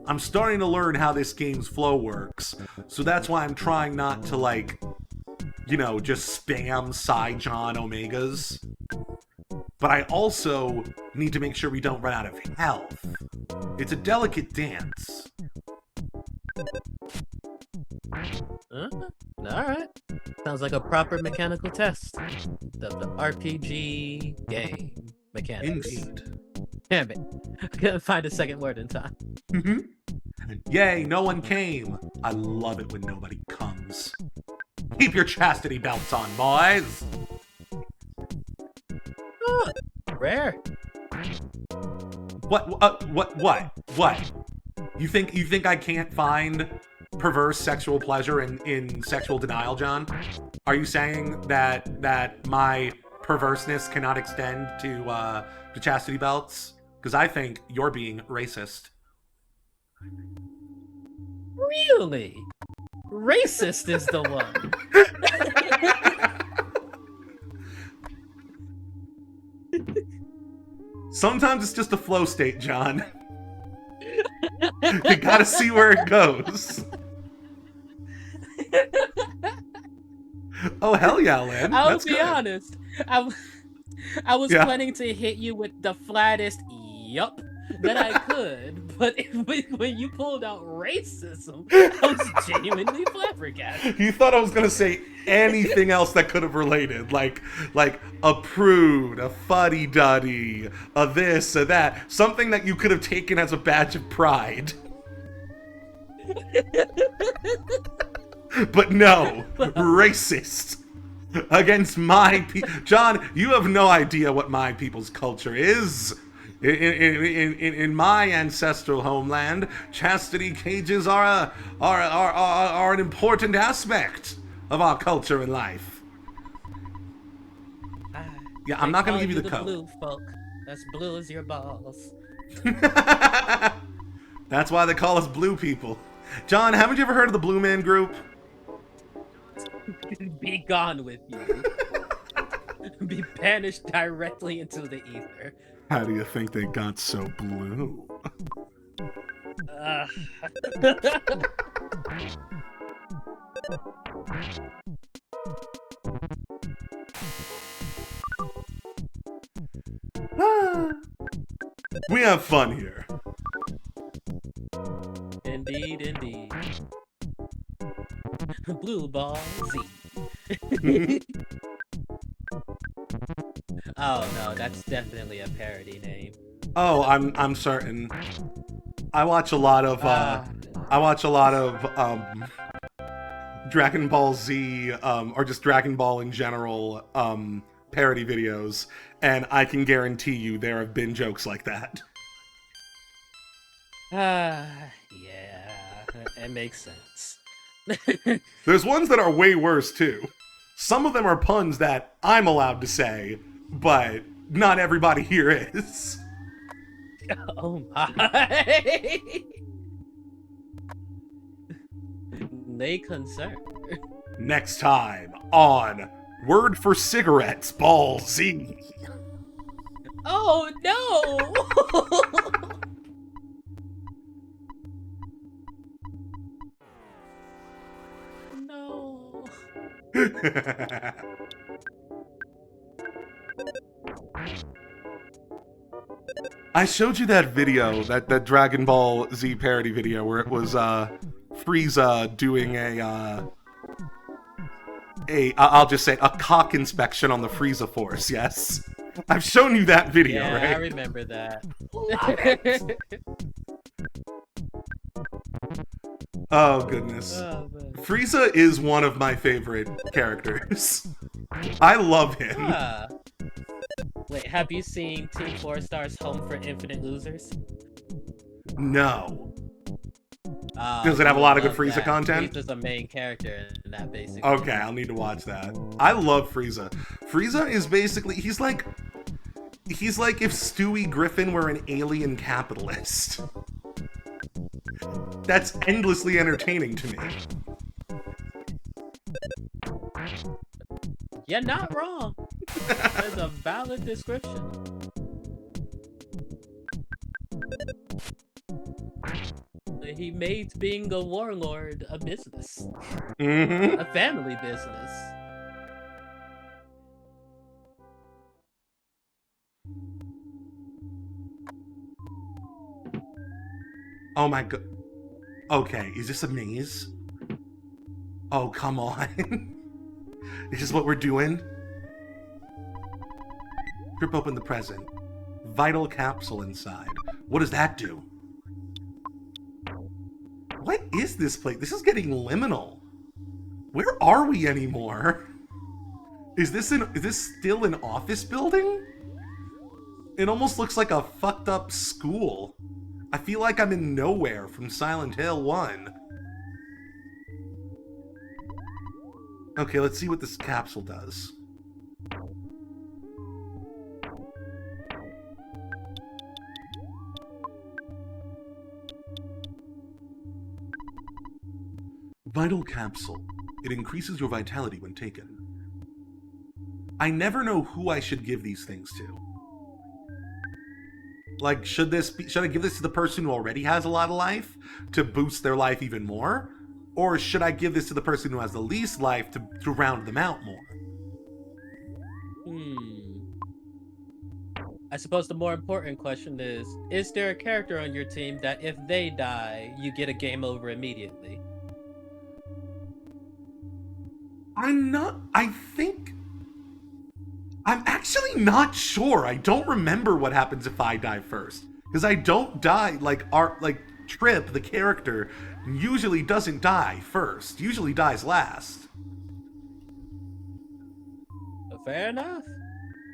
I'm starting to learn how this game's flow works, so that's why I'm trying not to, like, you know, just spam Saijan Omegas. But I also need to make sure we don't run out of health. It's a delicate dance. Alright. Sounds like a proper mechanical test. The RPG game mechanics. Indeed. Damn it. I couldn't find a second word in time. Yay, no one came. I love it when nobody comes. Keep your chastity belts on, boys. Oh, rare. What? You think I can't find perverse sexual pleasure in sexual denial, John? Are you saying that my perverseness cannot extend to chastity belts? Because I think you're being racist. Really? Racist is the one. Sometimes it's just a flow state, John. You gotta see where it goes. Oh, hell yeah, Lynn. I'll be honest. I was planning to hit you with the flattest yup that I could, but when you pulled out racism, I was genuinely flabbergasted. You thought I was gonna say anything else that could have related, like a prude, a fuddy-duddy, a this, a that, something that you could have taken as a badge of pride. But no, racist against my people. John, you have no idea what my people's culture is. In my ancestral homeland, chastity cages are an important aspect of our culture and life. Yeah, I'm not gonna give you the code. Blue folk. That's blue as your balls. That's why they call us blue people. John, haven't you ever heard of the Blue Man Group? Be gone with you. Be banished directly into the ether. How do you think they got so blue? We have fun here. Indeed, indeed. Blue Ball Z. Oh no, that's definitely a parody name. Oh, I'm certain. I watch a lot of Dragon Ball Z or just Dragon Ball in general parody videos, and I can guarantee you there have been jokes like that. Yeah, it makes sense. There's ones that are way worse too. Some of them are puns that I'm allowed to say, but not everybody here is. Oh my. They concern. Next time on Word for Cigarettes, Ball Z. Oh no! No. I showed you that video, that Dragon Ball Z parody video where it was Frieza doing I'll just say a cock inspection on the Frieza Force. Yes, I've shown you that video, Yeah, right? I remember that. Oh goodness. Oh, man. Frieza is one of my favorite characters. I love him. Ah. Wait, have you seen Team 4 Star's Home for Infinite Losers? No. Does it have a lot of good Frieza content? Frieza's a main character in that, basically. Okay, I'll need to watch that. I love Frieza. Frieza is basically, he's like if Stewie Griffin were an alien capitalist. That's endlessly entertaining to me. You're not wrong. That's a valid description. He made being a warlord a business. Mm-hmm. A family business. Oh my god. Okay, is this a maze? Oh, come on. This is what we're doing? Rip open the present. Vital capsule inside. What does that do? What is this place? This is getting liminal. Where are we anymore? Is this still an office building? It almost looks like a fucked up school. I feel like I'm in nowhere from Silent Hill 1. Okay, let's see what this capsule does. Vital capsule. It increases your vitality when taken. I never know who I should give these things to. Like, should I give this to the person who already has a lot of life to boost their life even more? Or should I give this to the person who has the least life to round them out more? I suppose the more important question is there a character on your team that if they die, you get a game over immediately? I'm actually not sure. I don't remember what happens if I die first. Because I don't die, like Trip, the character, usually doesn't die first. Usually dies last. Fair enough.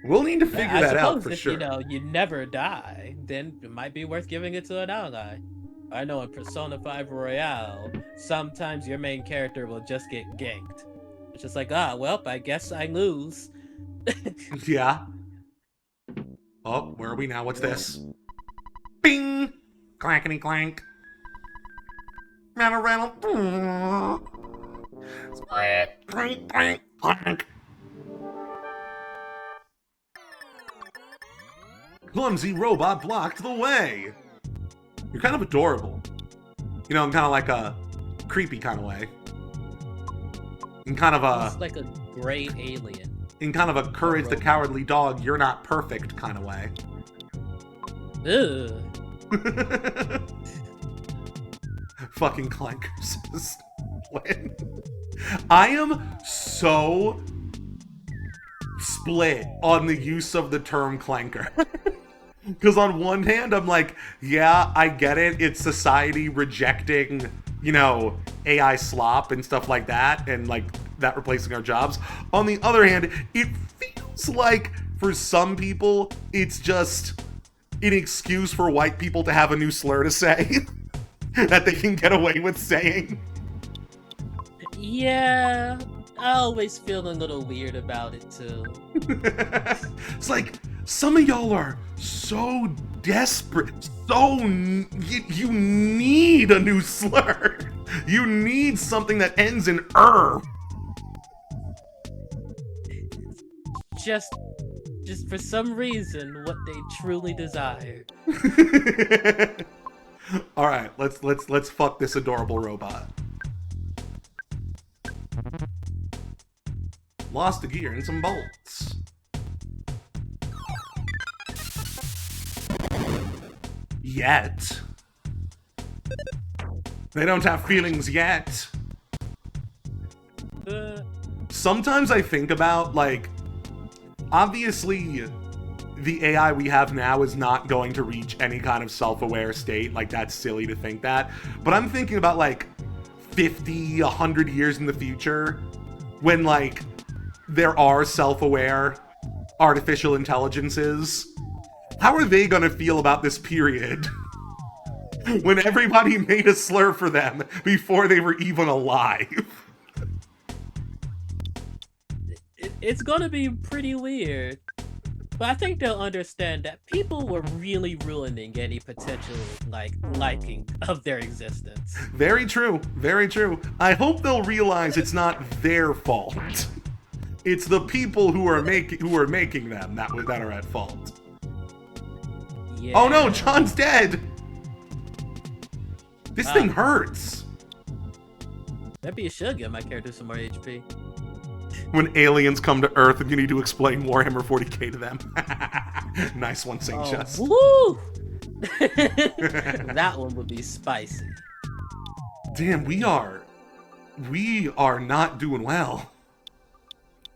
We'll need to figure that out for if, sure. You never die, then it might be worth giving it to an ally. I know in Persona 5 Royale, sometimes your main character will just get ganked. It's just like, well, I guess I lose. Yeah. Oh, where are we now? What's this? Bing! Clankety clank. Rattle, rattle. Clank, clank, clank. Clumsy robot blocked the way. You're kind of adorable. You know, in kind of like a creepy kind of way. In kind of a... It's like a gray alien. In kind of a Courage the Cowardly Dog, you're not perfect kind of way. Ugh. Fucking clankers. I am so split on the use of the term clanker. Because on one hand, I'm like, yeah, I get it. It's society rejecting, AI slop and stuff like that, and like that replacing our jobs. On the other hand, it feels like for some people, it's just an excuse for white people to have a new slur to say that they can get away with saying. Yeah, I always feel a little weird about it too. It's like, some of y'all are so desperate, you need a new slur. You need something that ends in "er." Just for some reason, what they truly desire. All right, let's fuck this adorable robot. Lost a gear and some bolts. Yet. They don't have feelings yet. Sometimes I think about, like, obviously the AI we have now is not going to reach any kind of self-aware state. Like, that's silly to think that. But I'm thinking about, like, 50, 100 years in the future when, like, there are self-aware artificial intelligences. How are they gonna feel about this period? When everybody made a slur for them before they were even alive. It's gonna be pretty weird. But I think they'll understand that people were really ruining any potential, like, liking of their existence. Very true. Very true. I hope they'll realize it's not their fault. It's the people who are making them that are at fault. Yeah. Oh no, John's dead! This thing hurts. Maybe you should give my character some more HP. When aliens come to Earth and you need to explain Warhammer 40k to them. Nice one, St. Just. Woo! That one would be spicy. Damn, we are not doing well.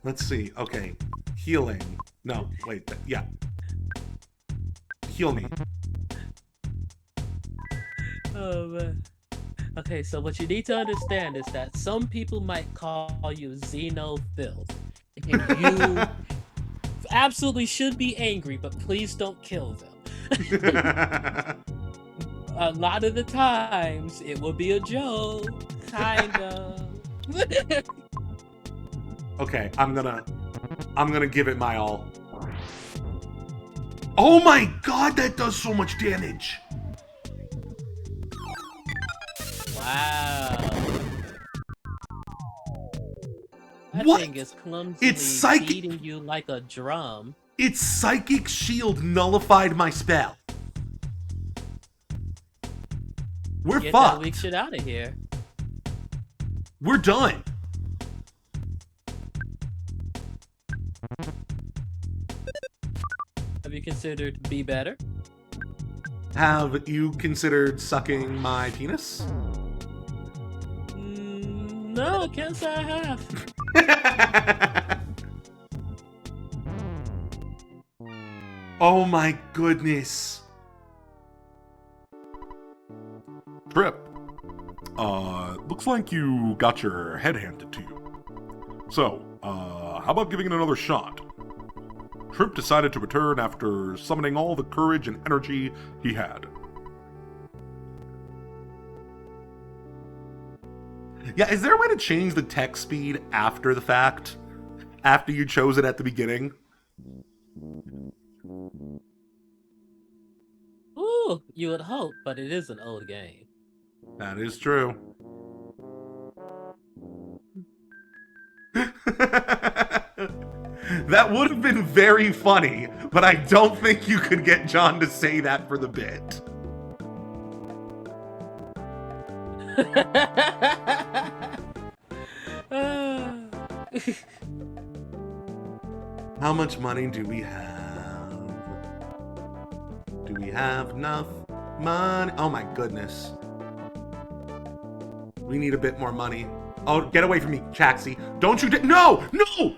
Let's see. Okay. Healing. No, wait. Yeah. Heal me. Oh, man. Okay, so what you need to understand is that some people might call you xenophil. And you absolutely should be angry, but please don't kill them. A lot of the times, it will be a joke. Kind of. Okay, I'm gonna give it my all. Oh my god, that does so much damage! Wow. That What? thing is clumsily It's psychic. beating you like a drum. Its psychic shield nullified my spell. We're Get fucked. that weak shit out of here. We're done. Have you considered be better? Have you considered sucking my penis? No, can't say I have. Oh my goodness. Trip. Looks like you got your head handed to you. So, how about giving it another shot? Trip decided to return after summoning all the courage and energy he had. Yeah, is there a way to change the text speed after the fact? After you chose it at the beginning? Ooh, you would hope, but it is an old game. That is true. That would have been very funny, but I don't think you could get John to say that for the bit. How much money do we have? Do we have enough money? Oh my goodness. We need a bit more money. Oh, get away from me, Chaxi. Don't you no! No!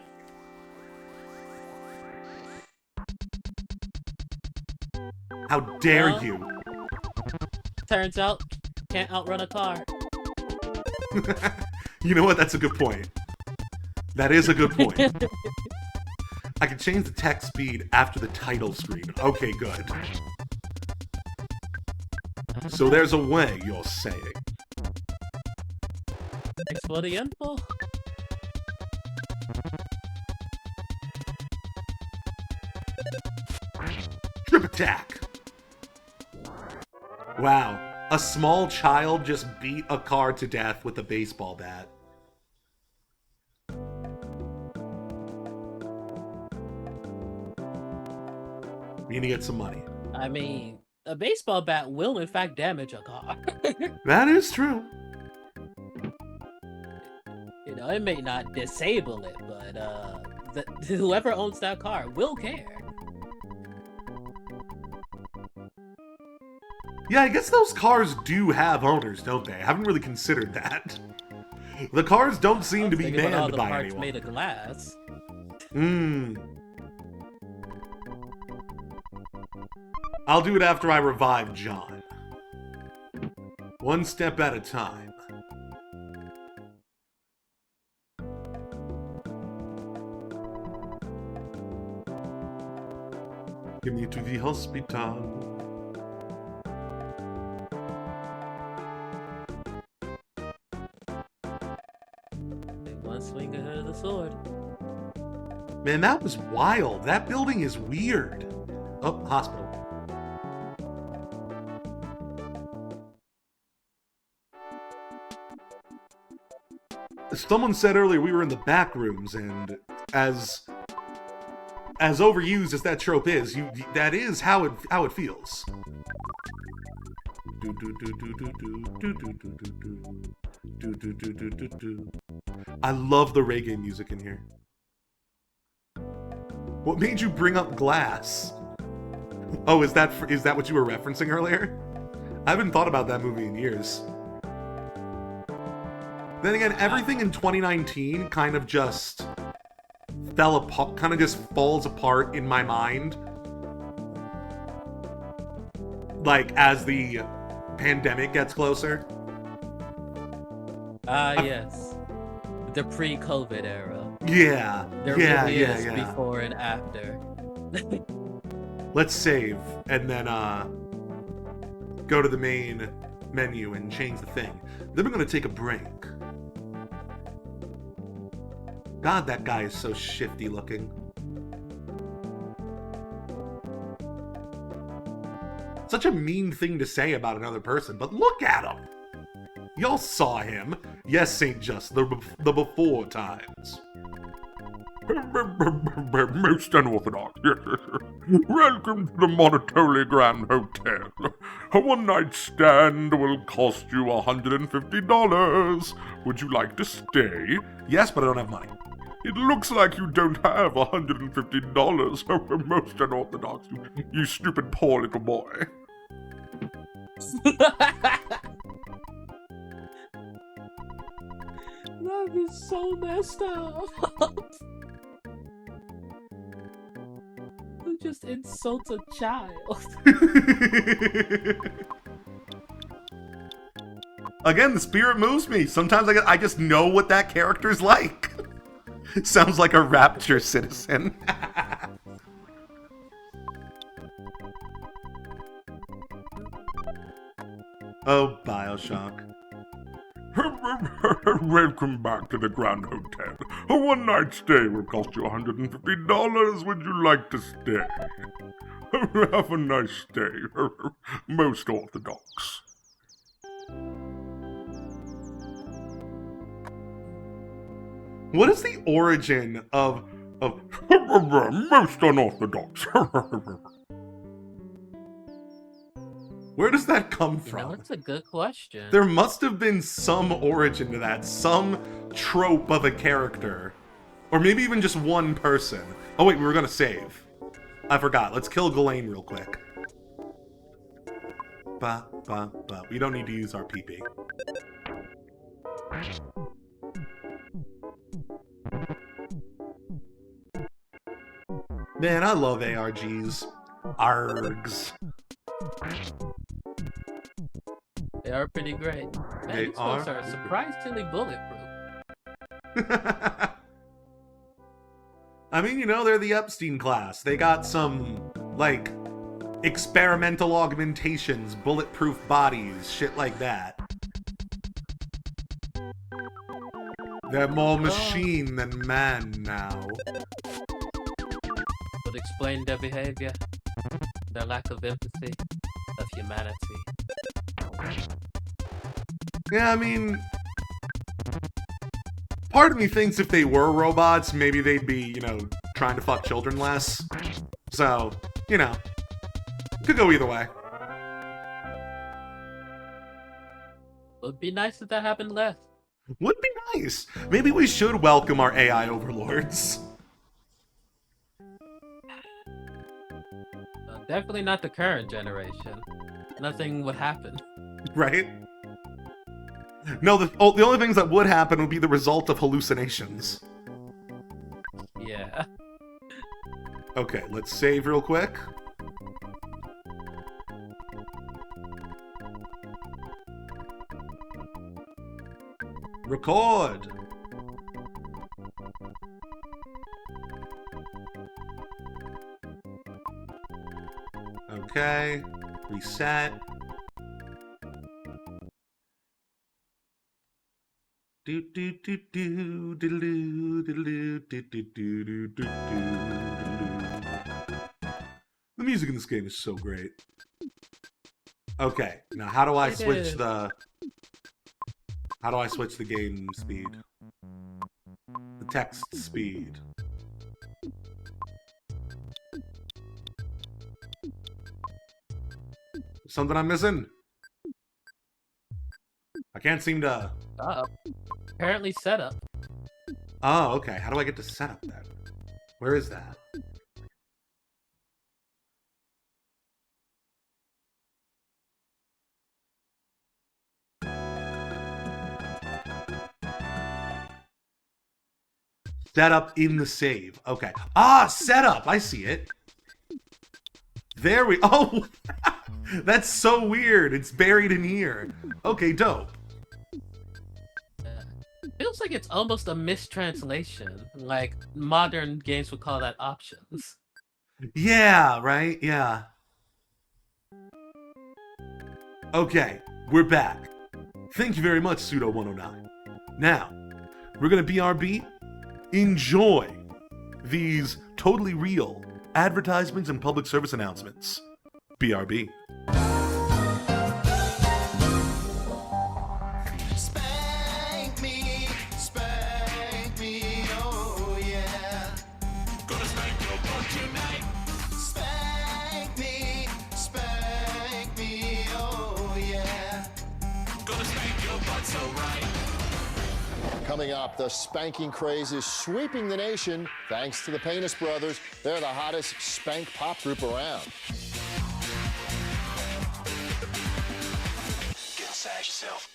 How dare Well, you? Turns out, can't outrun a car. You know what? That's a good point. That is a good point. I can change the text speed after the title screen. Okay, good. So there's a way, you're saying. Thanks for the info. Trip attack! Wow. A small child just beat a car to death with a baseball bat. We need to get some money. I mean, a baseball bat will in fact damage a car. That is true. You know, it may not disable it, but whoever owns that car will care. Yeah, I guess those cars do have owners, don't they? I haven't really considered that. The cars don't seem to be Thinking about all manned the by parts anyone. made of glass. I'll do it after I revive John. One step at a time. Get me to the hospital. One swing ahead of the sword. Man, that was wild. That building is weird. Oh, hospital. Someone said earlier we were in the back rooms, and as overused as that trope is, that is how it feels. I love the reggae music in here. What made you bring up glass? Oh, is that what you were referencing earlier? I haven't thought about that movie in years. Then again, everything in 2019 kind of just fell apart, kind of just falls apart in my mind. Like, as the pandemic gets closer. Yes. The pre-COVID era. Yeah. There really is before and after. Let's save, and then go to the main menu and change the thing. Then we're gonna take a break. God, that guy is so shifty looking. Such a mean thing to say about another person, but look at him! Y'all saw him. Yes, ain't just the before times. Most unorthodox. Welcome to the Monotoli Grand Hotel. A one-night stand will cost you $150. Would you like to stay? Yes, but I don't have money. It looks like you don't have $150. Most unorthodox. You stupid poor little boy. That is so messed up. Who just insults a child? Again, the spirit moves me. Sometimes I just know what that character's like. Sounds like a Rapture citizen. Oh, BioShock. Welcome back to the Grand Hotel. A one-night stay will cost you $150. Would you like to stay? Have a nice stay. Most orthodox. What is the origin of most unorthodox? Where does that come from? That's a good question. There must have been some origin to that, some trope of a character. Or maybe even just one person. Oh wait, we were gonna save. I forgot. Let's kill Ghislaine real quick. We don't need to use our PP. Man, I love ARGs. ARGs. They are pretty great. Man, these folks are surprisingly bulletproof. I mean, you know, they're the Epstein class. They got some, like, experimental augmentations, bulletproof bodies, shit like that. They're more machine than man now. Would explain their behavior, their lack of empathy, of humanity. Yeah, I mean, part of me thinks if they were robots, maybe they'd be, you know, trying to fuck children less. So, you know, could go either way. Would be nice if that happened less. Would be nice. Maybe we should welcome our AI overlords. Definitely not the current generation. nothing would happen. Right? No, the only things that would happen would be the result of hallucinations. Yeah. Okay, let's save real quick. Record. Okay, reset. Do do do do do do do do do do do. The music in this game is so great. Okay, now how do I switch the game speed? The text speed. Something I'm missing? I can't seem to... Apparently setup. Oh, okay. How do I get to setup then? Where is that? Setup in the save. Okay. Ah, setup. I see it. There we... Oh! That's so weird. It's buried in here. Okay, dope. Feels like it's almost a mistranslation. Like, modern games would call that options. Yeah, right? Yeah. Okay, we're back. Thank you very much, Pseudo109. Now, we're gonna BRB. Enjoy these totally real advertisements and public service announcements. BRB. Spank me, oh yeah. Gonna spank your butt tonight. Spank me, oh yeah. Gonna spank your butt so right. Coming up, the spanking craze is sweeping the nation thanks to the Penis Brothers. They're the hottest spank pop group around. Get inside yourself.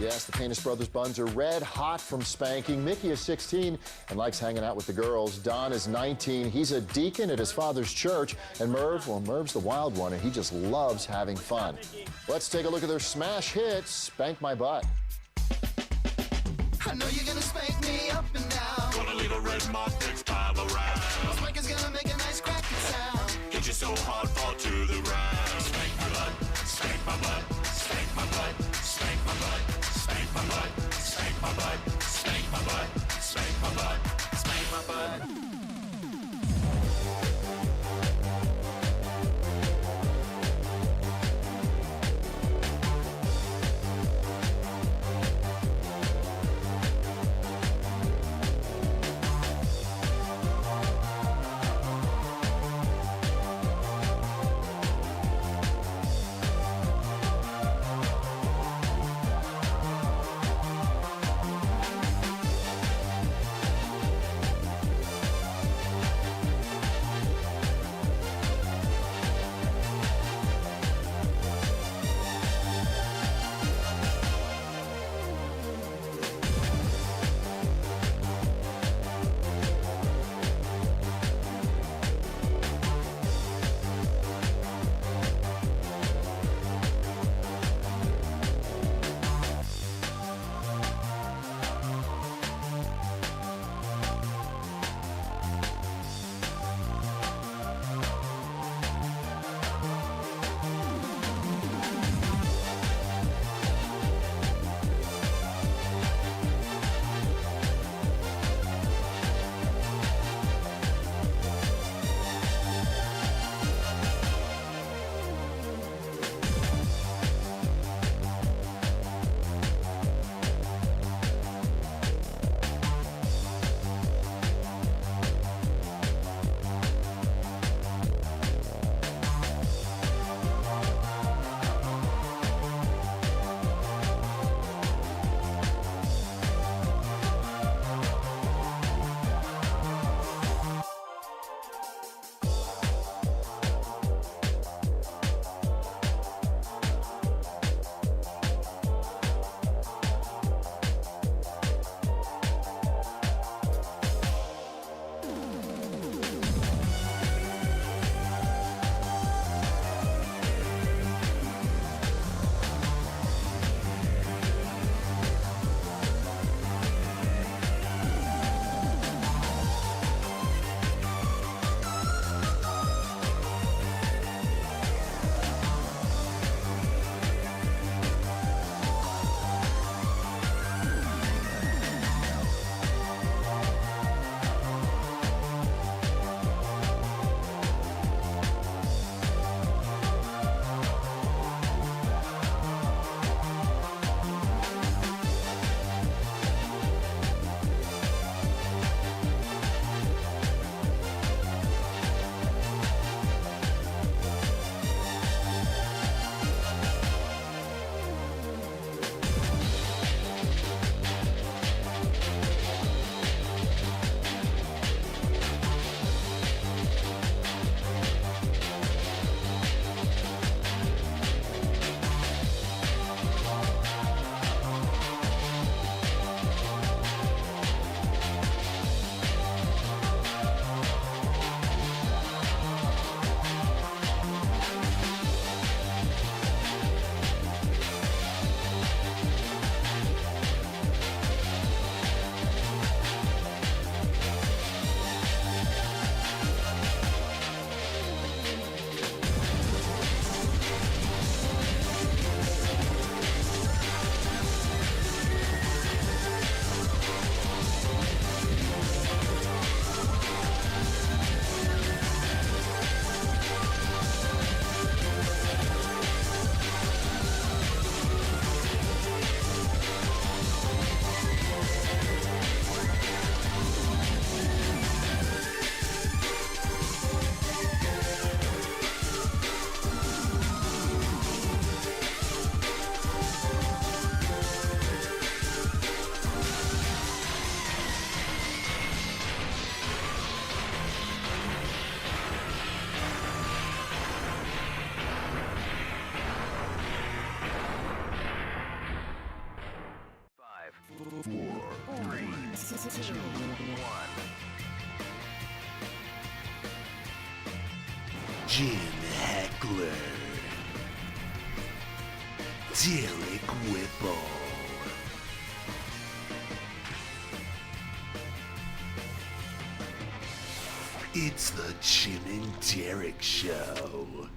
Yes, the Penis Brothers buns are red hot from spanking. Mickey is 16 and likes hanging out with the girls. Don is 19. He's a deacon at his father's church. And Merv, well, Merv's the wild one, and he just loves having fun. Let's take a look at their smash hit, Spank My Butt. I know you're gonna spank me up and down. Gonna leave a red mark next time around. Spank is gonna make a nice cracking sound. Hit you so hard, fall to the ground. Spank my butt, spank my butt, spank my butt, spank my butt, spank my butt, spank my butt, spank my butt, spank my butt, spank my butt. 2, 1. Jim Heckler. Derek Whipple. It's the Jim and Derek Show.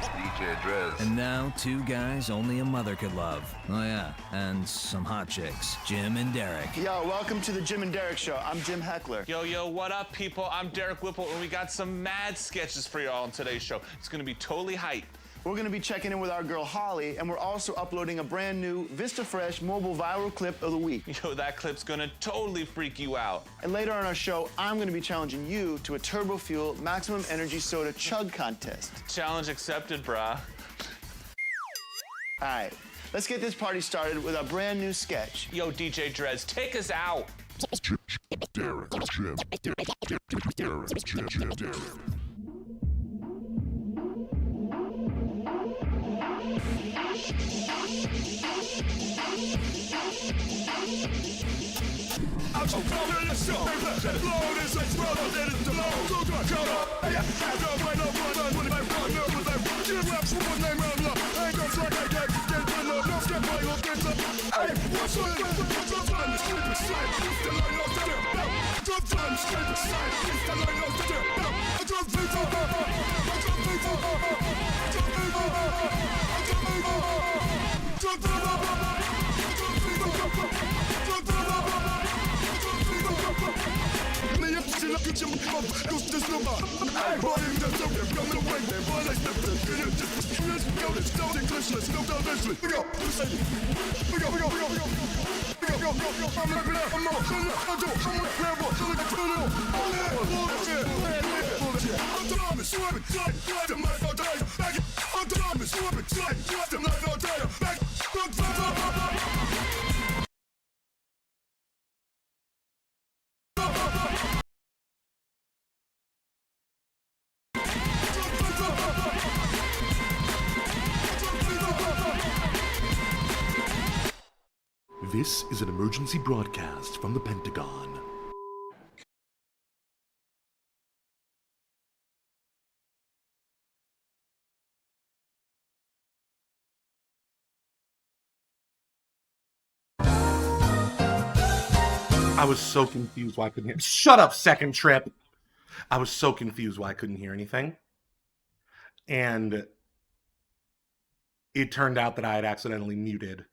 DJ Drez. And now, two guys only a mother could love. Oh yeah, and some hot chicks, Jim and Derek. Yo, welcome to the Jim and Derek Show. I'm Jim Heckler. Yo, what up, people? I'm Derek Whipple, and we got some mad sketches for y'all on today's show. It's gonna be totally hype. We're going to be checking in with our girl Holly, and we're also uploading a brand new VistaFresh mobile viral clip of the week. Yo, that clip's gonna totally freak you out. And later on our show, I'm going to be challenging you to a Turbo Fuel Maximum Energy Soda Chug Contest. Challenge accepted, brah. All right, let's get this party started with a brand new sketch. Yo, DJ Drez, take us out. Derek. This is an emergency broadcast from the Pentagon. I was so confused why I couldn't hear. Shut up, Second Trip! I was so confused why I couldn't hear anything. And it turned out that I had accidentally muted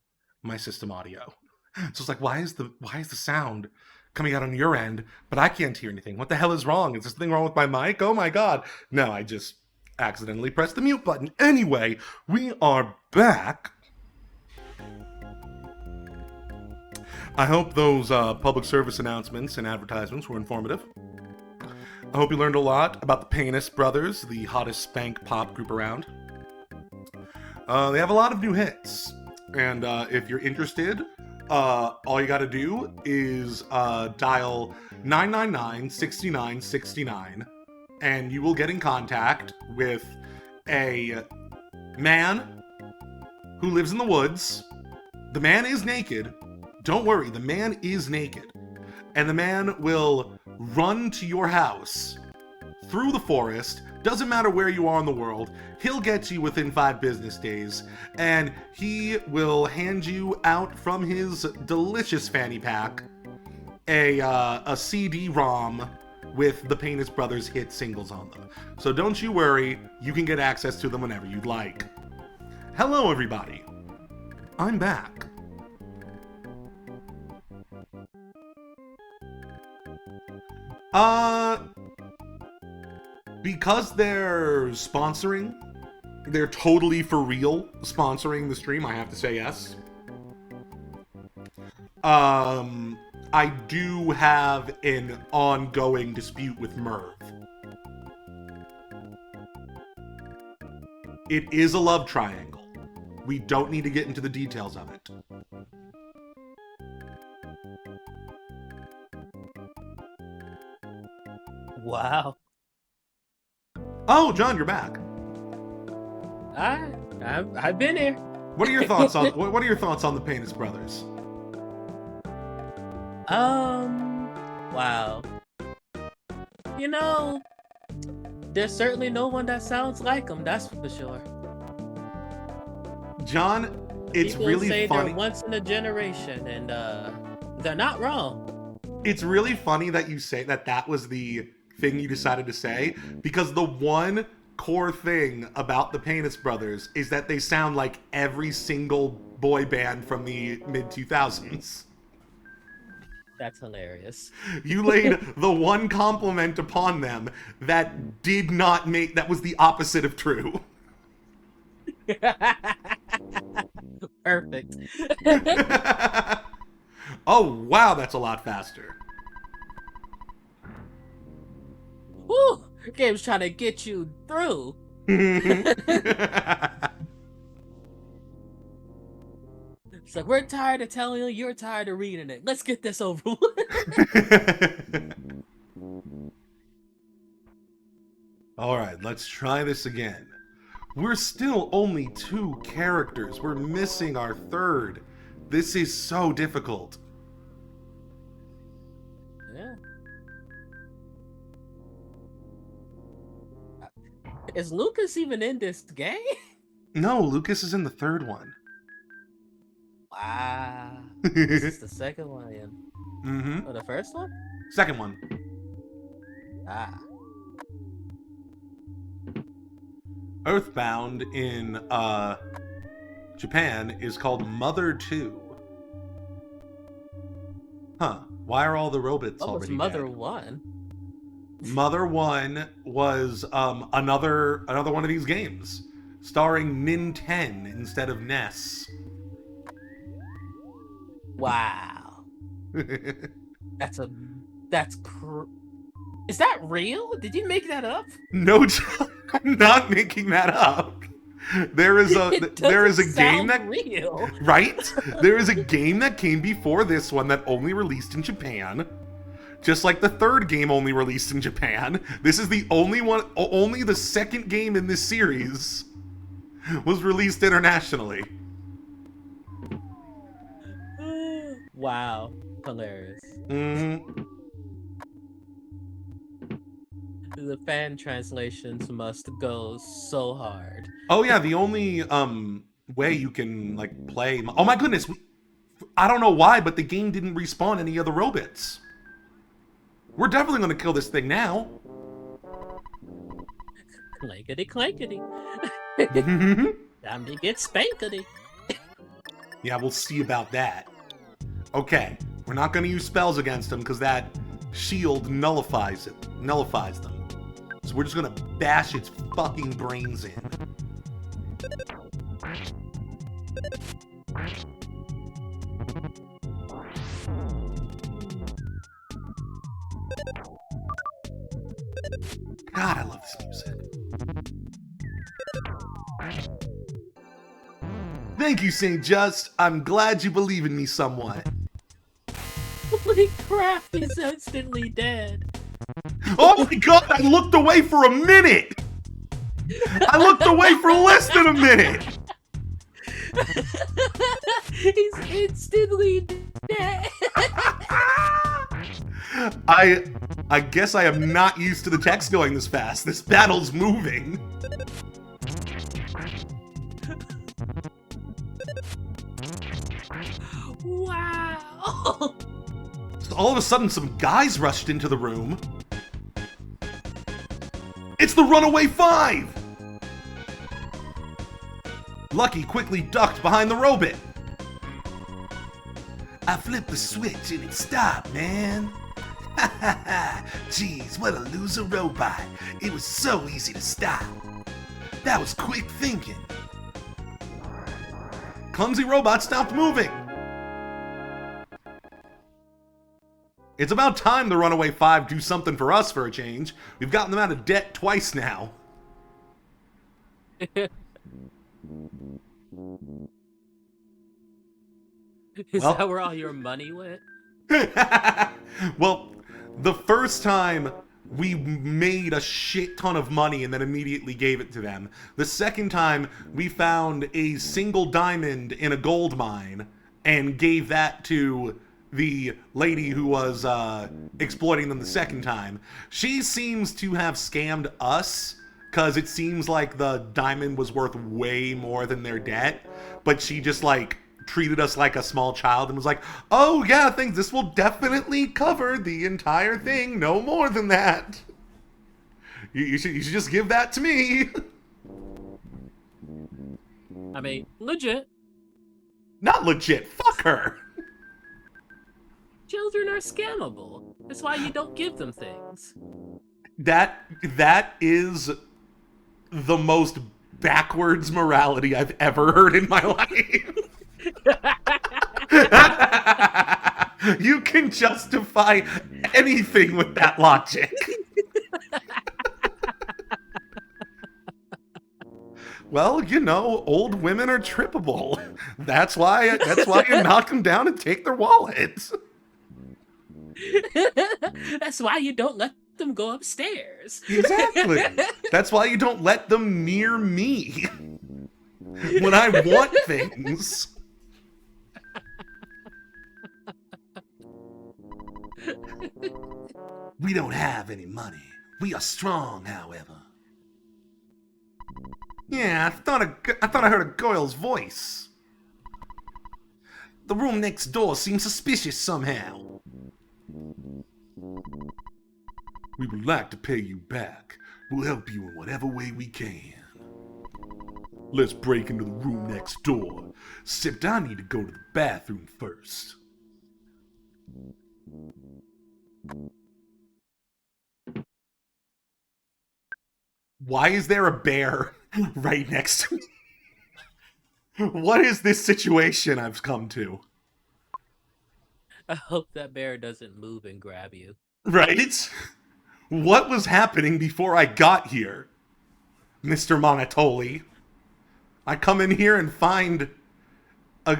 my system audio. So it's like, why is the sound coming out on your end, but I can't hear anything? What the hell is wrong? Is this thing wrong with my mic? Oh my god. No, I just accidentally pressed the mute button. Anyway, we are back. I hope those public service announcements and advertisements were informative. I hope you learned a lot about the Penis Brothers, the hottest spank pop group around. They have a lot of new hits, and if you're interested, all you gotta do is dial 999-6969, and you will get in contact with a man who lives in the woods. The man is naked. Don't worry, the man is naked. And the man will run to your house through the forest. Doesn't matter where you are in the world. He'll get to you within 5 business days. And he will hand you out from his delicious fanny pack a CD-ROM with the Penis Brothers hit singles on them. So don't you worry, you can get access to them whenever you'd like. Hello, everybody. I'm back. Because they're sponsoring, they're totally for real sponsoring the stream, I have to say yes. I do have an ongoing dispute with Merv. It is a love triangle. We don't need to get into the details of it. Wow. Oh, John, you're back. I've been here. What are your thoughts on what are your thoughts on the Penis Brothers? Wow. You know, there's certainly no one that sounds like him, that's for sure. John, it's People really say funny. they're once in a generation, and they're not wrong. It's really funny that you say that that was the thing you decided to say, because the one core thing about the Penis Brothers is that they sound like every single boy band from the mid-2000s. That's hilarious. You laid the one compliment upon them that did not make, that was the opposite of true. Perfect. Oh, wow, that's a lot faster. Woo! Game's trying to get you through. It's like, we're tired of telling you, you're tired of reading it. Let's get this over with. All right, let's try this again. We're still only 2 characters. We're missing our third. This is so difficult. Yeah. Is Lucas even in this game? No, Lucas is in the third one. Wow. This is the second one in. Mm-hmm. Oh, the first one? Second one. Ah. Earthbound in Japan is called Mother 2. Huh. Why are all the robots What was already Mother dead? 1? Mother 1 was another one of these games, starring Nin 10 instead of Ness. Wow. Is that real? Did you make that up? No, I'm not making that up. There is a game that real. Right? There is a game that came before this one that only released in Japan. Just like the third game only released in Japan. This is the only one, only the second game in this series was released internationally. Wow. Hilarious. Mm-hmm. The fan translations must go so hard. Oh yeah, the only way you can like play. Oh my goodness, I don't know why, but the game didn't respawn any of the robots. We're definitely gonna kill this thing now. Clankety clankety. Time to get spankety. Yeah, we'll see about that. Okay, we're not gonna use spells against them because that shield nullifies them. So we're just gonna bash its fucking brains in. God, I love this music. Thank you, St. Just. I'm glad you believe in me somewhat. Holy crap, he's instantly dead. Oh my god, I looked away for a minute! I looked away for less than a minute! He's instantly dead. I guess I am not used to the text going this fast. This battle's moving. Wow. So all of a sudden, some guys rushed into the room. It's the Runaway Five! Lucky quickly ducked behind the robot. I flipped the switch and it stopped, man. Ha ha ha! Jeez, what a loser robot. It was so easy to stop. That was quick thinking. Clumsy robot stopped moving. It's about time the Runaway Five do something for us for a change. We've gotten them out of debt twice now. Is that where all your money went? Well, the first time we made a shit ton of money and then immediately gave it to them. The second time we found a single diamond in a gold mine and gave that to the lady who was exploiting them the second time, she seems to have scammed us, because it seems like the diamond was worth way more than their debt, but she just, like, treated us like a small child and was like, oh yeah, thanks, this will definitely cover the entire thing, no more than that. You should just give that to me. I mean, legit. Not legit, fuck her. Children are scammable. That's why you don't give them things. That is the most backwards morality I've ever heard in my life. You can justify anything with that logic. Well, you know, old women are trippable. That's why you knock them down and take their wallets. That's why you don't let them go upstairs. Exactly. That's why you don't let them near me when I want things. We don't have any money. We are strong, however. Yeah, I thought I heard a girl's voice. The room next door seems suspicious somehow. We would like to pay you back. We'll help you in whatever way we can. Let's break into the room next door. Except I need to go to the bathroom first. Why is there a bear right next to me? What is this situation I've come to? I hope that bear doesn't move and grab you. Right? What was happening before I got here, Mr. Monotoli? I come in here and find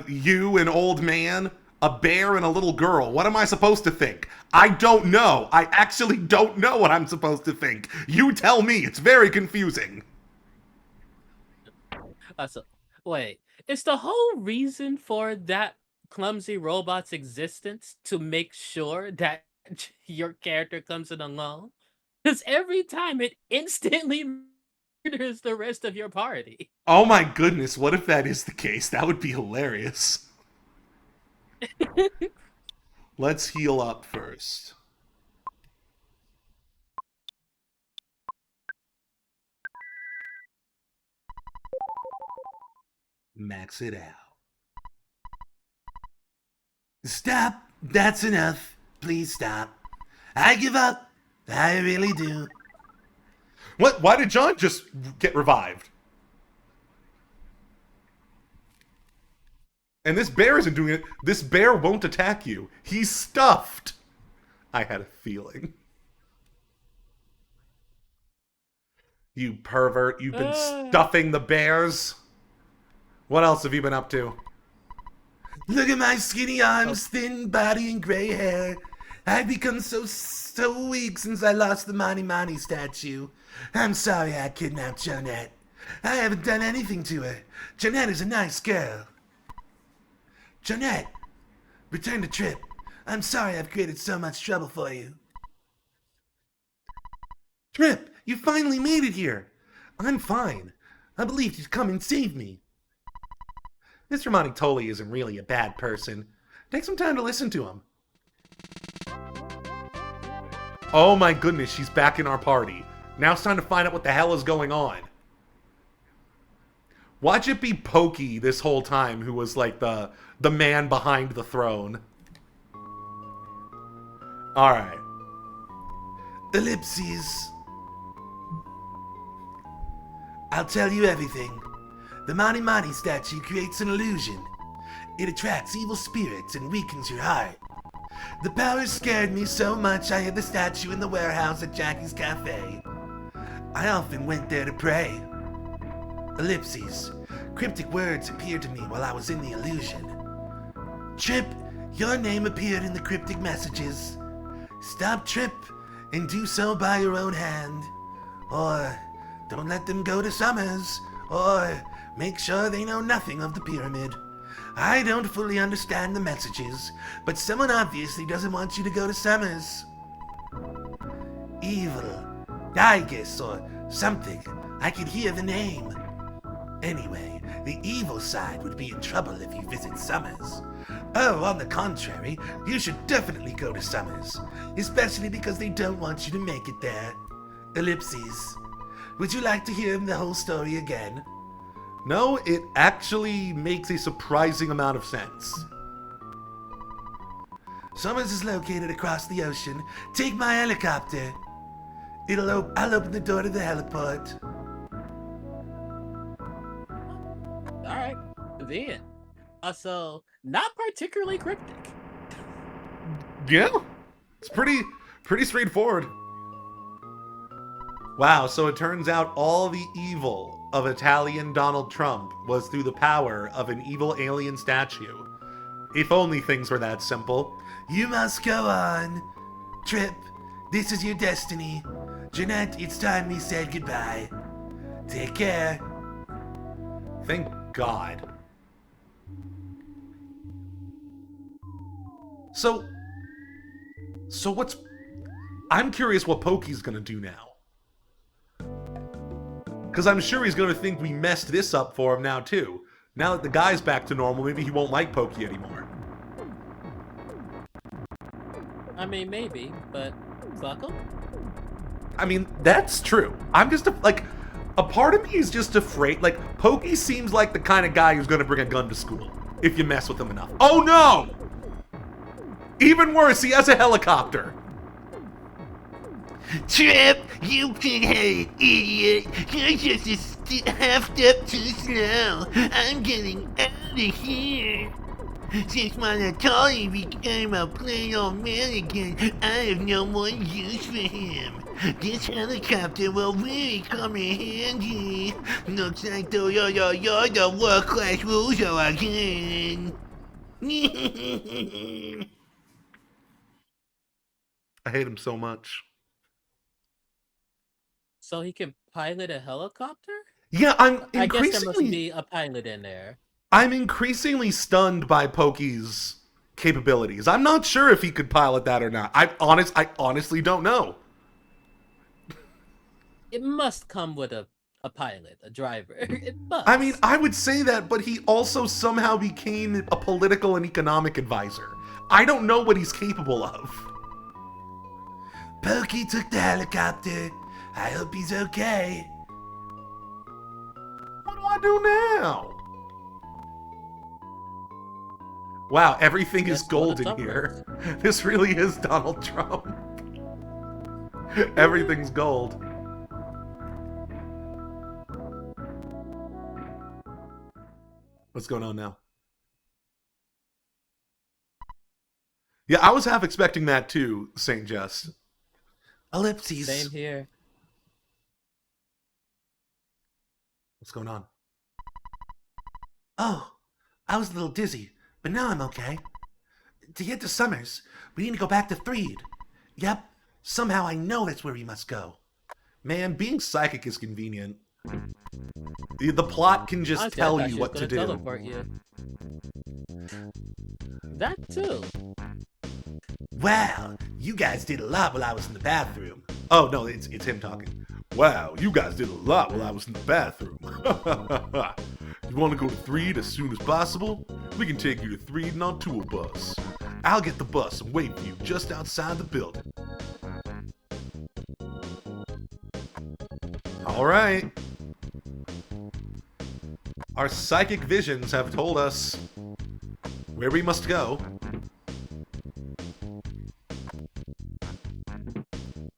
you, an old man, a bear, and a little girl. What am I supposed to think? I don't know. I actually don't know what I'm supposed to think. You tell me. It's very confusing. Wait, is the whole reason for that clumsy robot's existence to make sure that your character comes in alone? Because every time it instantly murders the rest of your party. Oh my goodness, what if that is the case? That would be hilarious. Let's heal up first. Max it out. Stop. That's enough. Please stop. I give up. I really do. What? Why did John just get revived? And this bear isn't doing it. This bear won't attack you. He's stuffed. I had a feeling. You pervert. You've been stuffing the bears. What else have you been up to? Look at my skinny arms, thin body, and gray hair. I've become so weak since I lost the Monty Monty statue. I'm sorry I kidnapped Jeanette. I haven't done anything to her. Jeanette is a nice girl. Jeanette, return to Trip. I'm sorry I've created so much trouble for you. Trip, you finally made it here. I'm fine. I believed you'd come and save me. Mr. Monotoli isn't really a bad person. Take some time to listen to him. Oh my goodness, she's back in our party. Now it's time to find out what the hell is going on. Watch it be Pokey this whole time, who was like the man behind the throne. Alright. Ellipses. I'll tell you everything. The Monty Monty statue creates an illusion. It attracts evil spirits and weakens your heart. The powers scared me so much I hid the statue in the warehouse at Jackie's Cafe. I often went there to pray. Ellipses. Cryptic words appeared to me while I was in the illusion. Trip, your name appeared in the cryptic messages. Stop Trip and do so by your own hand. Or don't let them go to Summers. Or make sure they know nothing of the pyramid. I don't fully understand the messages, but someone obviously doesn't want you to go to Summers. Evil, I guess, or something. I could hear the name. Anyway, the evil side would be in trouble if you visit Summers. Oh, on the contrary, you should definitely go to Summers, especially because they don't want you to make it there. Ellipses. Would you like to hear the whole story again? No, it actually makes a surprising amount of sense. Summers is located across the ocean. Take my helicopter. I'll open the door to the heliport. Alright, then. So, not particularly cryptic. Yeah, it's pretty straightforward. Wow, so it turns out all the evil of Italian Donald Trump was through the power of an evil alien statue. If only things were that simple. You must go on. Trip, this is your destiny. Jeanette, it's time we said goodbye. Take care. Thank God. So what's... I'm curious what Pokey's gonna do now. Because I'm sure he's gonna think we messed this up for him now, too. Now that the guy's back to normal, maybe he won't like Pokey anymore. I mean, maybe, but fuck him? I mean, that's true. I'm just, a part of me is just afraid. Like, Pokey seems like the kind of guy who's gonna bring a gun to school, if you mess with him enough. Oh no! Even worse, he has a helicopter. Trip, you big-headed idiot. You're just a half step too slow. I'm getting out of here. Since my Atari became a plain old man again, I have no more use for him. This helicopter will really come in handy. Looks like you're the world-class loser again. I hate him so much. So he can pilot a helicopter? Yeah, I guess there must be a pilot in there. I'm increasingly stunned by Pokey's capabilities. I'm not sure if he could pilot that or not. I honestly don't know. It must come with a pilot, a driver. It must. I mean, I would say that, but he also somehow became a political and economic advisor. I don't know what he's capable of. Pokey took the helicopter. I hope he's okay. What do I do now? Wow, everything is gold in here. This really is Donald Trump. Everything's gold. What's going on now? Yeah, I was half expecting that too, St. Just. Ellipses. Same here. What's going on? Oh, I was a little dizzy, but now I'm okay. To get to Summers, we need to go back to Threed. Yep, somehow I know that's where we must go. Man, being psychic is convenient. The plot can just tell you what to do. Teleport you. That too. Wow, you guys did a lot while I was in the bathroom. Oh, no, it's him talking. Wow, you guys did a lot while I was in the bathroom. You want to go to Threed as soon as possible? We can take you to Threed on tour bus. I'll get the bus and wait for you just outside the building. All right. Our psychic visions have told us where we must go.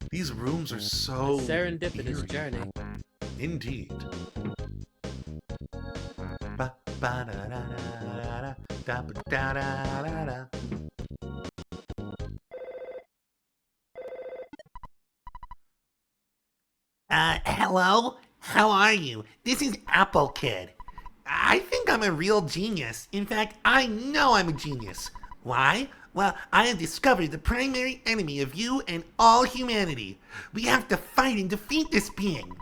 These rooms are so serendipitous journey. Indeed. Hello? How are you? This is Apple Kid. I think I'm a real genius. In fact, I know I'm a genius. Why? Well, I have discovered the primary enemy of you and all humanity. We have to fight and defeat this being.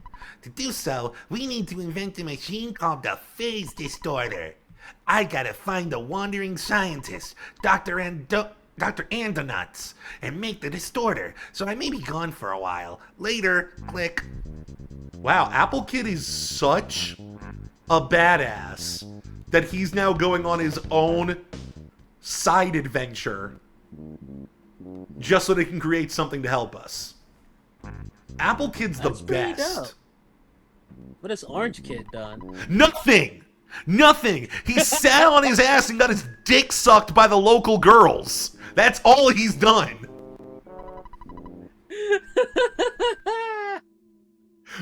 To do so, we need to invent a machine called the Phase Distorter. I gotta find the wandering scientist, Dr. Andonuts, and make the distorter, so I may be gone for a while. Later, click. Wow, Apple Kid is such a badass that he's now going on his own side adventure just so they can create something to help us. Apple Kid's That's the pretty best. dope. What has Orange Kid done? Nothing! Nothing! He sat on his ass and got his dick sucked by the local girls. That's all he's done.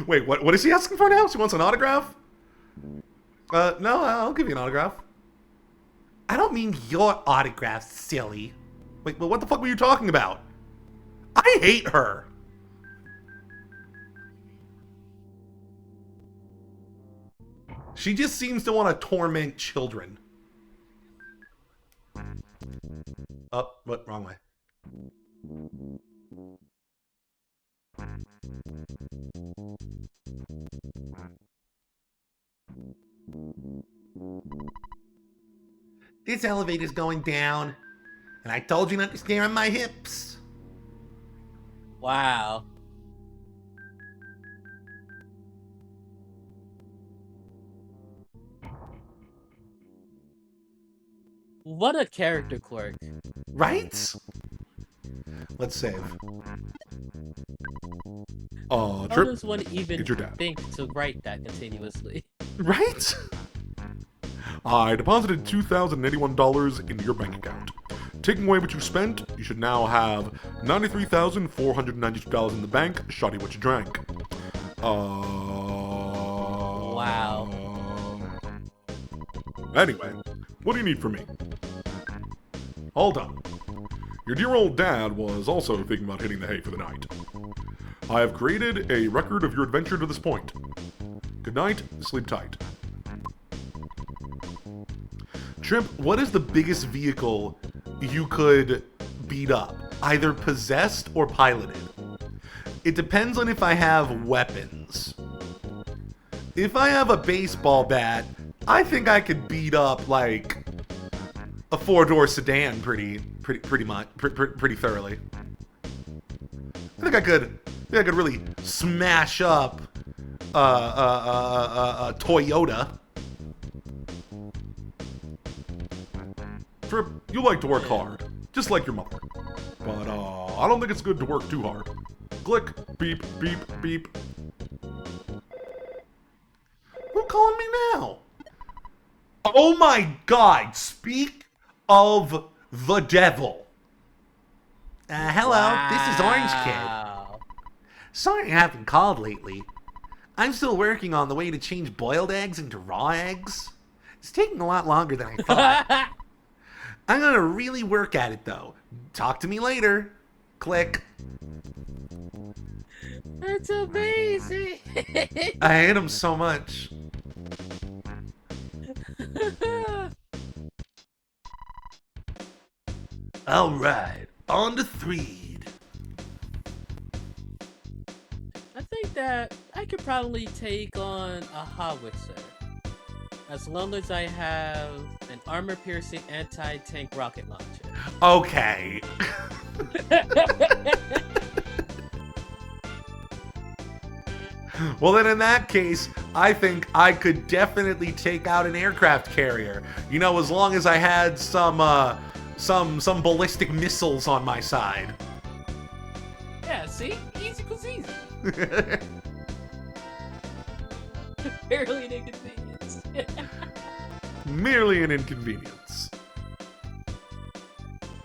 Wait, what is he asking for now? He wants an autograph? No, I'll give you an autograph. I don't mean your autograph, silly. Wait, well, what the fuck were you talking about? I hate her. She just seems to want to torment children. Oh, what? Wrong way. This elevator's going down, and I told you not to stare on my hips. Wow. What a character quirk. Right? Let's save. How Trip, does one even it's your dad. think to write that continuously? Right? I deposited $2,081 into your bank account. Taking away what you spent, you should now have $93,492 in the bank. Shoddy what you drank. Wow. Anyway, what do you need from me? Hold on. Your dear old dad was also thinking about hitting the hay for the night. I have created a record of your adventure to this point. Good night, sleep tight. Trip, what is the biggest vehicle you could beat up? Either possessed or piloted. It depends on if I have weapons. If I have a baseball bat, I think I could beat up, like, a four-door sedan pretty thoroughly. I think I could really smash up a Toyota. Trip, you like to work hard, just like your mother. But, I don't think it's good to work too hard. Click, beep, beep, beep. Who's calling me now? Oh my god, speak of the devil. Hello, this is Orange Kid. Sorry I haven't called lately. I'm still working on the way to change boiled eggs into raw eggs. It's taking a lot longer than I thought. I'm gonna really work at it though. Talk to me later. Click. That's amazing. I hate him so much. Alright, on to Threed. I think that I could probably take on a howitzer. As long as I have an armor-piercing anti-tank rocket launcher. Okay. Well, then in that case, I think I could definitely take out an aircraft carrier. You know, as long as I had some ballistic missiles on my side. Yeah, see? Easy peasy. Barely an inconvenience. Merely an inconvenience.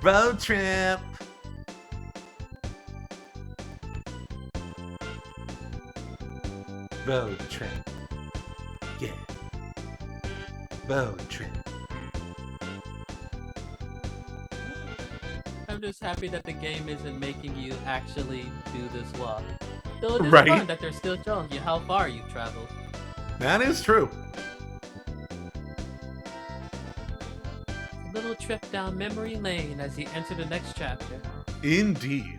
Road trip. Road trip. Yeah. Road trip. I'm just happy that the game isn't making you actually do this walk. Though it is Right? fun that they're still showing you how far you've traveled. That is true. A little trip down memory lane as you enter the next chapter. Indeed.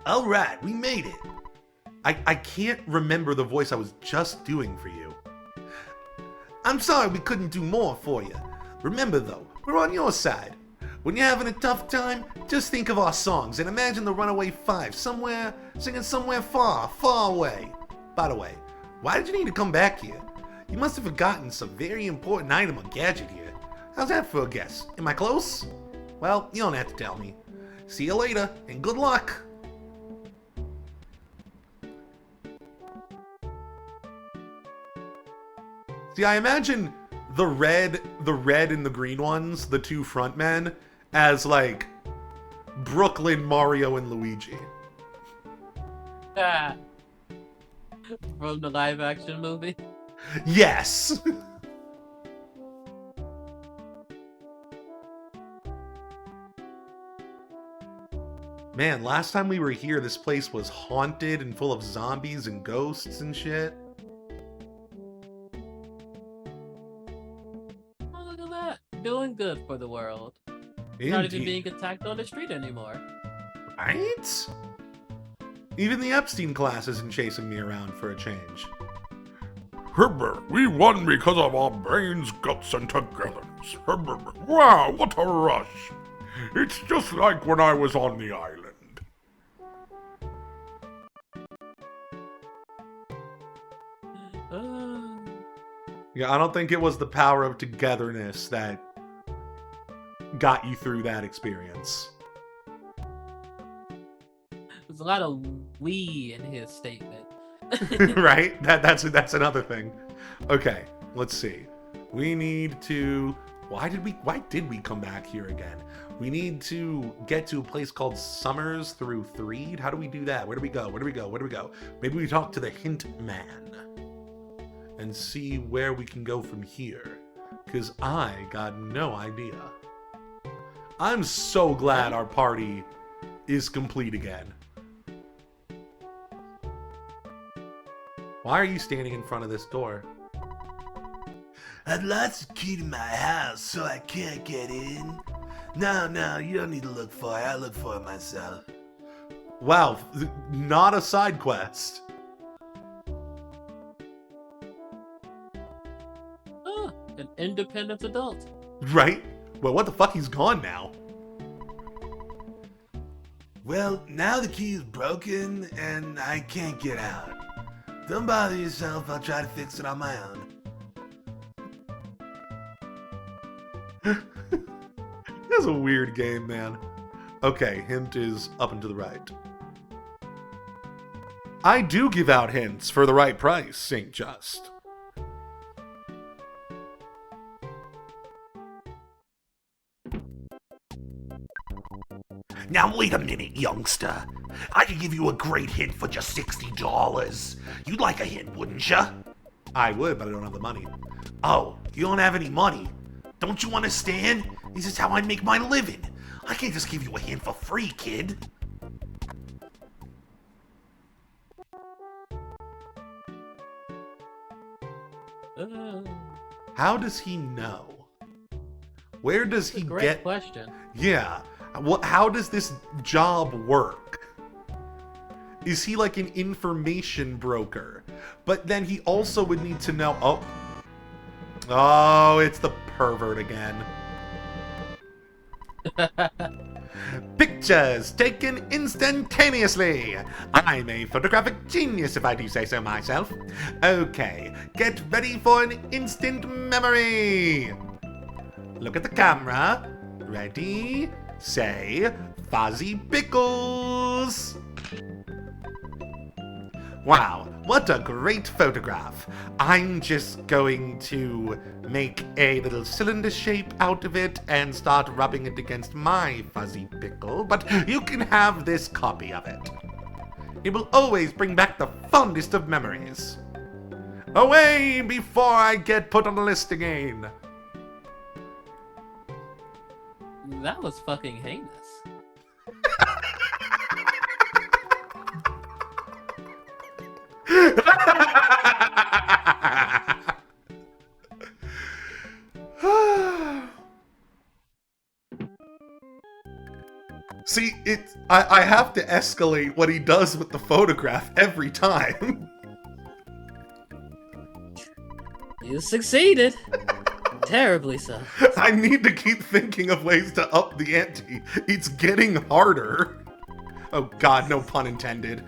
All right, we made it. I can't remember the voice I was just doing for you. I'm sorry we couldn't do more for you. Remember though, we're on your side. When you're having a tough time, just think of our songs and imagine the Runaway Five singing somewhere far, far away. By the way, why did you need to come back here? You must have forgotten some very important item or gadget here. How's that for a guess? Am I close? Well, you don't have to tell me. See you later, and good luck! See, I imagine the red and the green ones, the two frontmen, as like Brooklyn, Mario, and Luigi. Ah. From the live action movie? Yes! Man, last time we were here, this place was haunted and full of zombies and ghosts and shit. Oh, look at that. Doing good for the world. Not even being attacked on the street anymore. Right? Even the Epstein class isn't chasing me around for a change. Herbert, we won because of our brains, guts, and togetherness. Herbert, wow, what a rush. It's just like when I was on the island. Yeah, I don't think it was the power of togetherness that got you through that experience. There's a lot of we in his statement. Right? That's another thing. Okay, let's see. We need to... Why did we come back here again? We need to get to a place called Summers through Threed. How do we do that? Where do we go? Maybe we talk to the Hint Man and see where we can go from here. Because I got no idea. I'm so glad our party is complete again. Why are you standing in front of this door? I'd lost the key to my house, so I can't get in. No, you don't need to look for it. I look for it myself. Wow, not a side quest. An independent adult. Right? Well, what the fuck? He's gone now. Well, now the key is broken and I can't get out. Don't bother yourself, I'll try to fix it on my own. That's a weird game, man. Okay, hint is up and to the right. I do give out hints for the right price, Saint Just. Now wait a minute, youngster. I could give you a great hint for just $60. You'd like a hint, wouldn't ya? I would, but I don't have the money. Oh, you don't have any money? Don't you understand? This is how I make my living. I can't just give you a hint for free, kid. How does he know? Where does he Great question. Yeah. How does this job work? Is he like an information broker? But then he also would need to know... Oh, it's the pervert again. Pictures taken instantaneously. I'm a photographic genius if I do say so myself. Okay, get ready for an instant memory. Look at the camera. Ready? Say, Fuzzy Pickles. Wow, what a great photograph. I'm just going to make a little cylinder shape out of it and start rubbing it against my fuzzy pickle, but you can have this copy of it. It will always bring back the fondest of memories. Away before I get put on the list again. That was fucking heinous. See, I have to escalate what he does with the photograph every time. You succeeded. Terribly so. I need to keep thinking of ways to up the ante. It's getting harder. Oh god, no pun intended.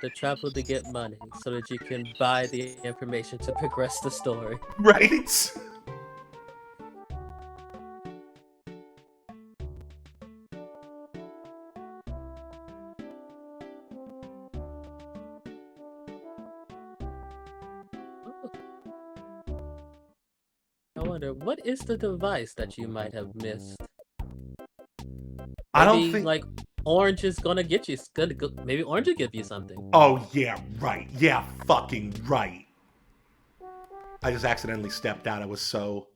To travel to get money so that you can buy the information to progress the story. Right? I wonder, what is the device that you might have missed? I don't Maybe, think... like, Orange is gonna get you. Maybe Orange will give you something. Oh, yeah, right. Yeah, fucking right. I just accidentally stepped out. I was so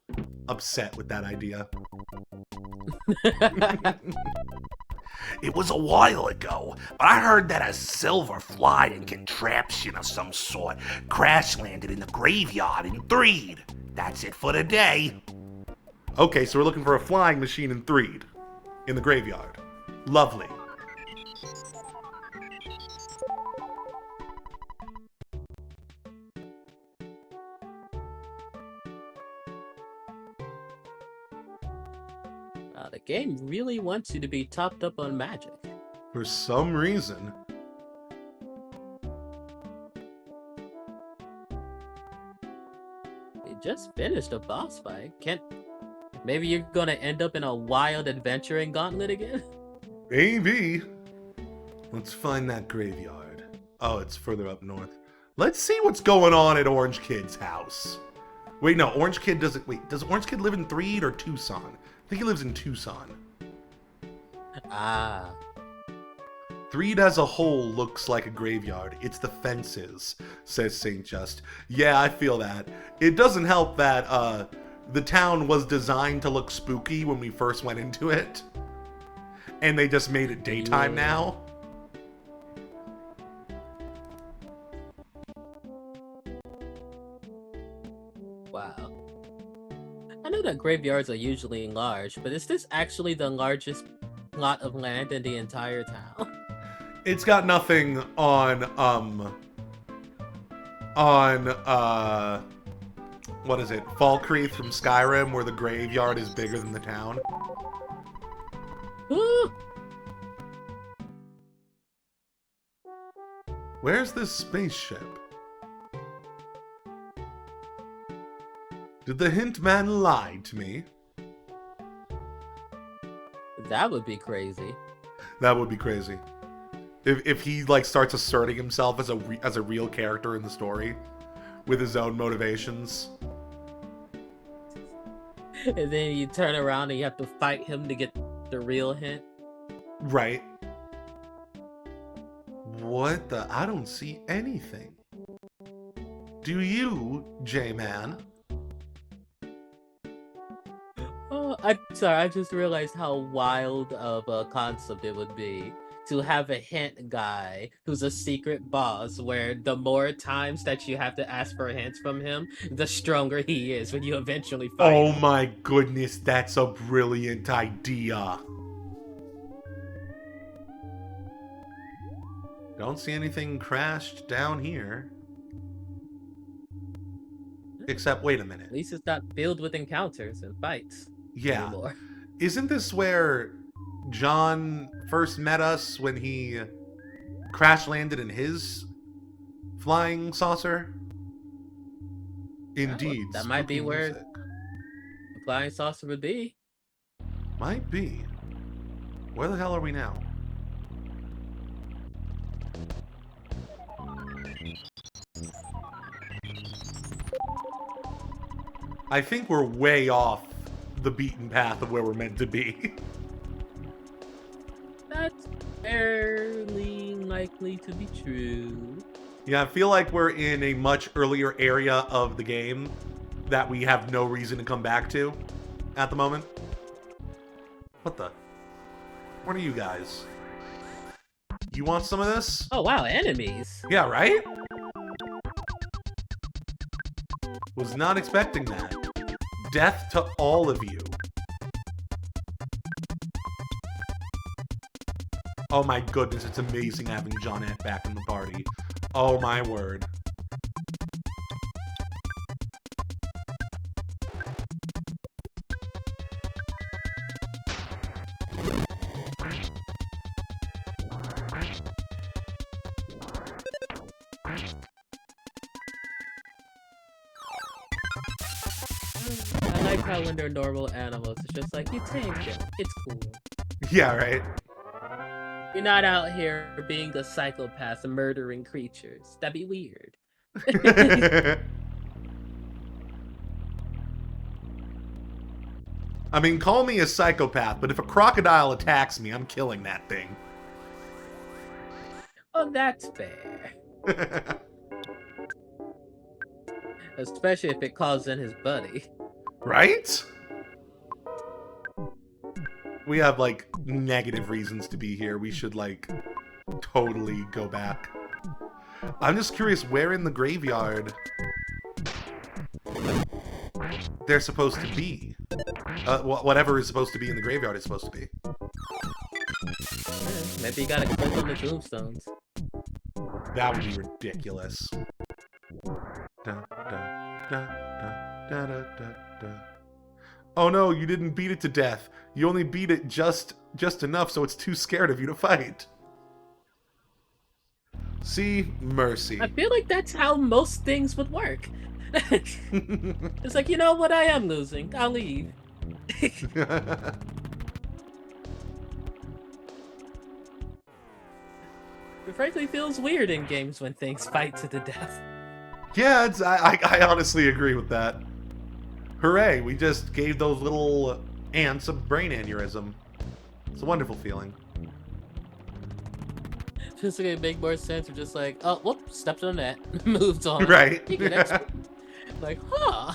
upset with that idea. It was a while ago, but I heard that a silver flying contraption of some sort crash landed in the graveyard in Threed. That's it for today. Okay, so we're looking for a flying machine in Threed. In the graveyard. Lovely. The game really wants you to be topped up on magic. For some reason. You just finished a boss fight. Maybe you're gonna end up in a wild adventuring gauntlet again? Maybe. Let's find that graveyard. Oh, it's further up north. Let's see what's going on at Orange Kid's house. Wait, no, Orange Kid doesn't... Wait, does Orange Kid live in Threed or Tucson? I think he lives in Tucson. Ah. Threed as a whole looks like a graveyard. It's the fences, says Saint Just. Yeah, I feel that. It doesn't help that the town was designed to look spooky when we first went into it. And they just made it daytime now. Wow. I know that graveyards are usually large, but is this actually the largest plot of land in the entire town? It's got nothing on what is it? Falkreath from Skyrim, where the graveyard is bigger than the town. Where's this spaceship? Did the hint man lie to me? That would be crazy. That would be crazy. If he like starts asserting himself as a real character in the story with his own motivations. And then you turn around and you have to fight him to get the real hint. Right. What the? I don't see anything. Do you, J-Man? Oh, I'm sorry, I just realized how wild of a concept it would be to have a hint guy who's a secret boss, where the more times that you have to ask for hints from him, the stronger he is when you eventually fight him. Oh my goodness, that's a brilliant idea. Don't see anything crashed down here. Except, wait a minute. At least it's not filled with encounters and fights. Yeah. Anymore. Isn't this where John first met us when he crash landed in his flying saucer? Indeed. That might be spooky where music. the flying saucer would be. Might be. Where the hell are we now? I think we're way off the beaten path of where we're meant to be. That's fairly likely to be true. Yeah, I feel like we're in a much earlier area of the game that we have no reason to come back to at the moment. What the? What are you guys? You want some of this? Oh wow, enemies. Yeah, right? Was not expecting that. Death to all of you. Oh my goodness, it's amazing having Johnette back in the party. Oh my word. I like how when they're normal animals, it's just like, you tame them. It's cool. Yeah, right? You're not out here being a psychopath and murdering creatures. That'd be weird. I mean, call me a psychopath, but if a crocodile attacks me, I'm killing that thing. Oh, that's fair. Especially if it calls in his buddy. Right? We have, like, negative reasons to be here. We should, like, totally go back. I'm just curious where in the graveyard they're supposed to be. Whatever is supposed to be in the graveyard is supposed to be. Maybe you gotta click on the tombstones. That would be ridiculous. Da, da, da, da, da, da, da. Oh no, you didn't beat it to death. You only beat it just enough so it's too scared of you to fight. See? Mercy. I feel like that's how most things would work. It's like, you know what, I am losing. I'll leave. It frankly feels weird in games when things fight to the death. Yeah, I honestly agree with that. Hooray, we just gave those little ants a brain aneurysm. It's a wonderful feeling. Just like it make more sense. We're just like, oh, whoop, stepped on that. Moved on. Right. Like, huh.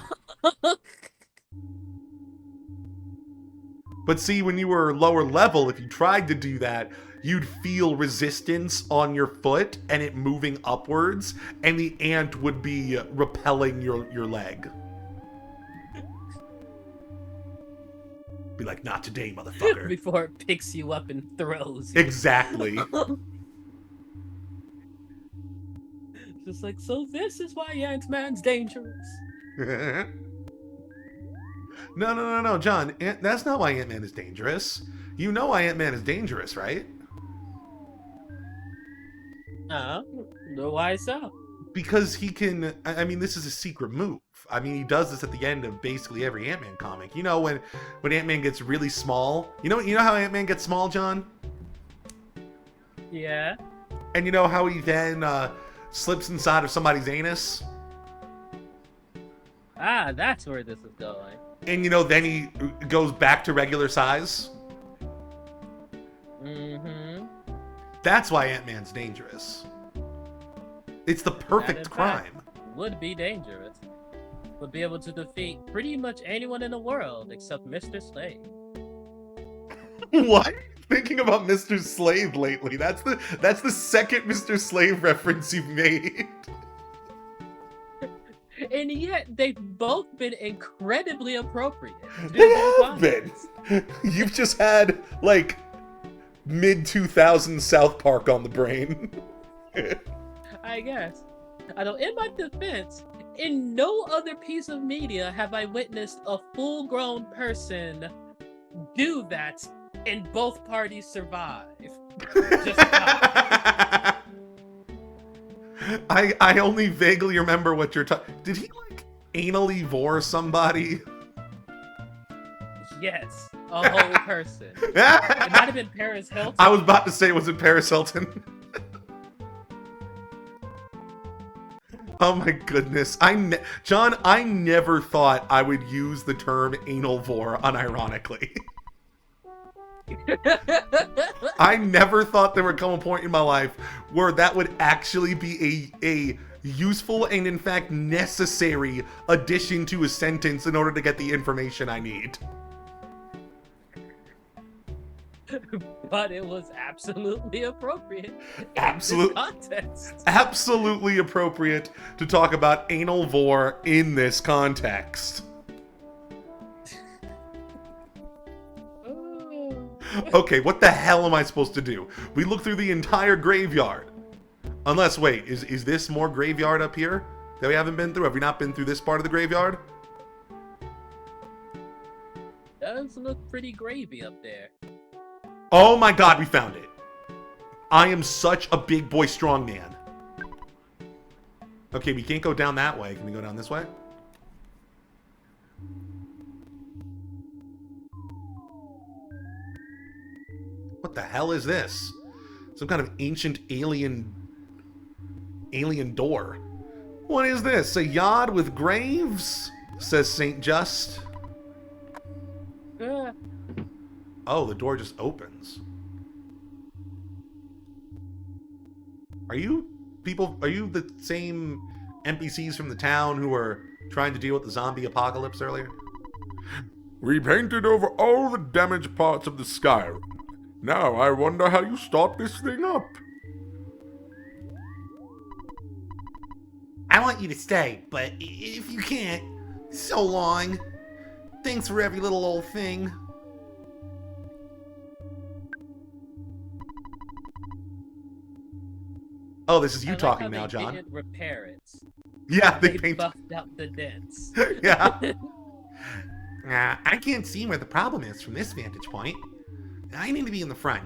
But see, when you were lower level, if you tried to do that, you'd feel resistance on your foot and it moving upwards, and the ant would be repelling your leg. Be like, not today, motherfucker. Before it picks you up and throws you. Exactly. Just like, so this is why Ant-Man's dangerous. No, John. That's not why Ant-Man is dangerous. You know why Ant-Man is dangerous, right? Why so? Because he can... I mean, this is a secret move. I mean, he does this at the end of basically every Ant-Man comic. You know, when Ant-Man gets really small... You know how Ant-Man gets small, John? Yeah. And you know how he then slips inside of somebody's anus? Ah, that's where this is going. And you know, then he goes back to regular size? Mm-hmm. That's why Ant-Man's dangerous. It's the perfect crime. Would be dangerous. Would be able to defeat pretty much anyone in the world except Mr. Slave. What? Thinking about Mr. Slave lately. That's the second Mr. Slave reference you've made. And yet they've both been incredibly appropriate. They have been. You've just had like mid-2000s South Park on the brain. I guess. Although in my defense, in no other piece of media have I witnessed a full-grown person do that and both parties survive. Just I only vaguely remember what you're talking. Did he like anally vor somebody? Yes, a whole person. It might have been Paris Hilton. I was about to say, was it Paris Hilton? Oh my goodness. John, I never thought I would use the term anal vor unironically. I never thought there would come a point in my life where that would actually be a useful and in fact necessary addition to a sentence in order to get the information I need. But it was absolutely appropriate in Absolute- this context. Absolutely appropriate to talk about anal vor in this context. Okay, what the hell am I supposed to do? We look through the entire graveyard. Unless, wait, is this more graveyard up here that we haven't been through? Have we not been through this part of the graveyard? Does look pretty gravy up there. Oh my god, we found it. I am such a big boy strong man. Okay, we can't go down that way. Can we go down this way? What the hell is this? Some kind of ancient alien door. What is this? A yard with graves? Says Saint Just. Oh, the door just opens. Are you the same NPCs from the town who were trying to deal with the zombie apocalypse earlier? We painted over all the damaged parts of the sky. Now I wonder how you start this thing up. I want you to stay, but if you can't, so long. Thanks for every little old thing. Oh, this is you talking now, John. Didn't repair it. Yeah, they buffed out the dents. Yeah. I can't see where the problem is from this vantage point. I need to be in the front.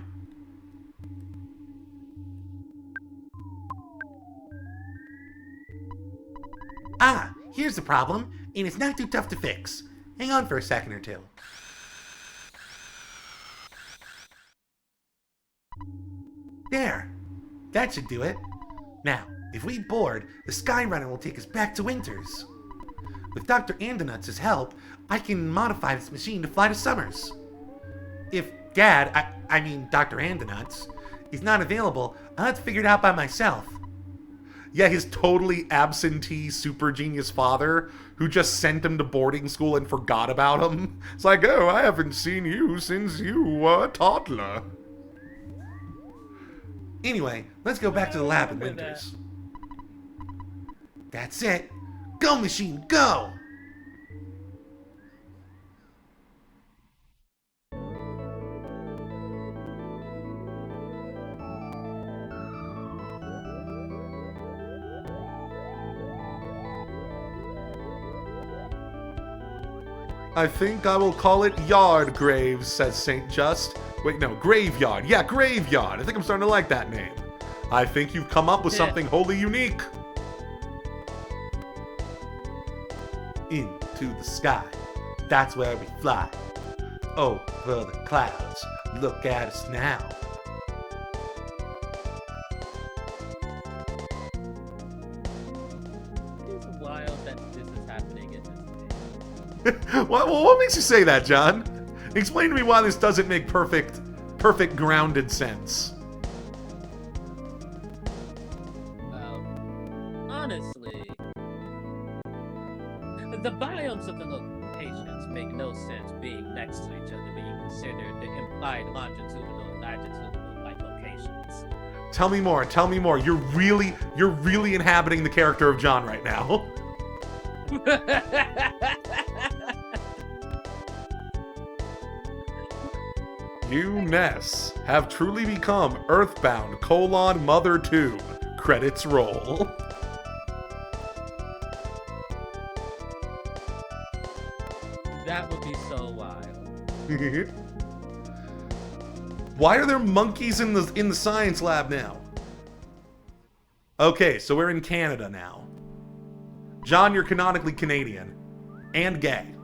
Ah, here's the problem, and it's not too tough to fix. Hang on for a second or two. There. That should do it. Now, if we board, the Skyrunner will take us back to Winters. With Dr. Andonuts' help, I can modify this machine to fly to Summers. If Dad, I mean Dr. Andonuts, is not available, I'll have to figure it out by myself. Yeah, his totally absentee super genius father, who just sent him to boarding school and forgot about him. It's like, oh, I haven't seen you since you were a toddler. Anyway, let's go back to the lab in Winters. That's it. Go, machine, go! I think I will call it Yard Graves, says Saint Just. Wait, no, Graveyard. Yeah, Graveyard. I think I'm starting to like that name. I think you've come up with something wholly unique. Into the sky. That's where we fly. Over the clouds. Look at us now. It's wild that this is happening in this What makes you say that, John? Explain to me why this doesn't make perfect grounded sense. Honestly, the biomes of the locations make no sense being next to each other when you consider the implied longitudinal and latitudinal like locations. Tell me more. You're really inhabiting the character of John right now. You, Ness, have truly become Earthbound, Mother 2. Credits roll. That would be so wild. Why are there monkeys in the science lab now? Okay, so we're in Canada now. John, you're canonically Canadian. And gay.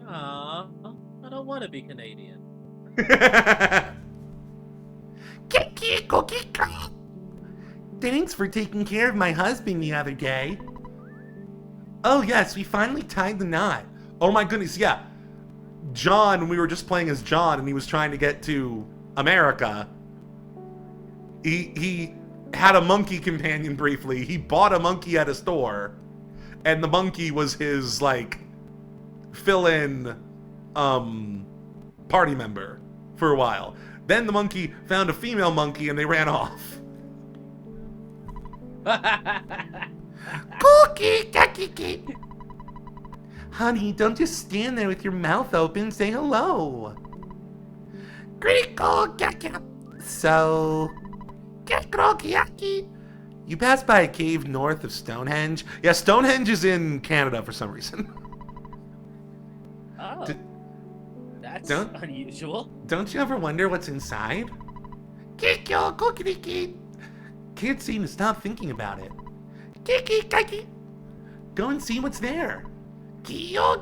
Aww, I don't want to be Canadian. Thanks for taking care of my husband the other day. Oh yes, we finally tied the knot. Oh my goodness, yeah. John, we were just playing as John and he was trying to get to America. He had a monkey companion briefly. He bought a monkey at a store. And the monkey was his, like, fill-in, party member for a while. Then the monkey found a female monkey and they ran off. Cookie, cookie. Honey, don't just stand there with your mouth open. Say hello. So, you passed by a cave north of Stonehenge. Yeah, Stonehenge is in Canada for some reason. Oh, that's unusual. Don't you ever wonder what's inside? Can't seem to stop thinking about it. Go and see what's there. We're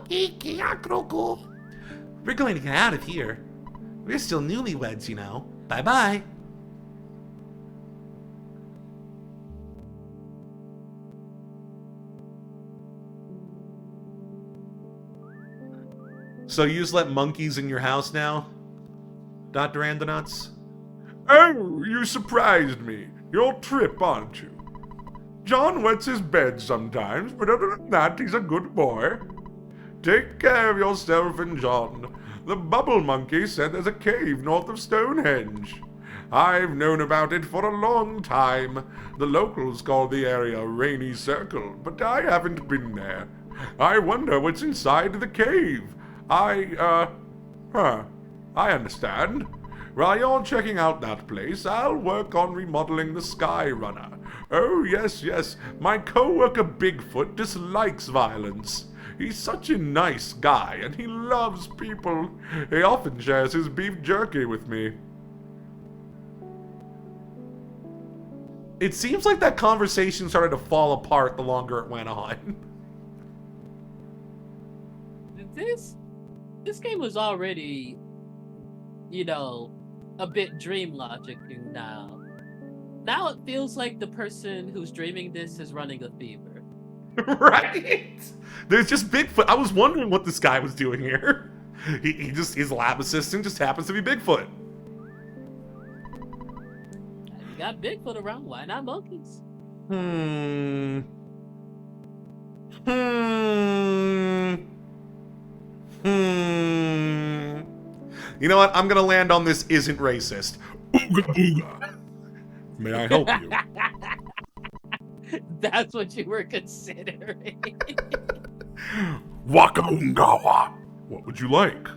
going to get out of here. We're still newlyweds, you know. Bye-bye. So you just let monkeys in your house now, Dr. Andonuts? Oh, you surprised me. You're Trip, aren't you? John wets his bed sometimes, but other than that, he's a good boy. Take care of yourself and John. The bubble monkey said there's a cave north of Stonehenge. I've known about it for a long time. The locals call the area Rainy Circle, but I haven't been there. I wonder what's inside the cave. I understand. While you're checking out that place, I'll work on remodeling the Sky Runner. Oh, yes, my co-worker Bigfoot dislikes violence. He's such a nice guy, and he loves people. He often shares his beef jerky with me. It seems like that conversation started to fall apart the longer it went on. This game was already, you know, a bit dream logic now. Now it feels like the person who's dreaming this is running a fever. Right? There's just Bigfoot. I was wondering what this guy was doing here. His lab assistant just happens to be Bigfoot. You got Bigfoot around, why not monkeys? You know what? I'm gonna land on this isn't racist. Ooga booga. May I help you? That's what you were considering. Waka ungawa. What would you like?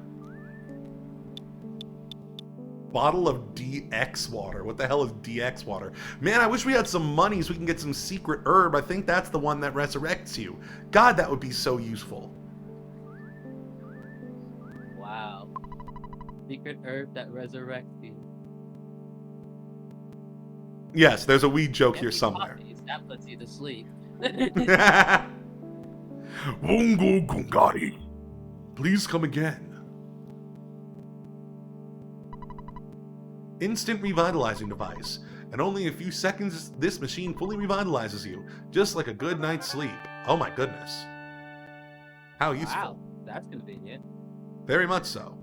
Bottle of DX water. What the hell is DX water? Man, I wish we had some money so we can get some secret herb. I think that's the one that resurrects you. God, that would be so useful. Wow. Secret herb that resurrects you. Yes, there's a weed joke here somewhere. That puts you to sleep. Wungo Gungari. Please come again. Instant revitalizing device. In only a few seconds, this machine fully revitalizes you, just like a good night's sleep. Oh my goodness. How useful. Wow, that's convenient. Very much so.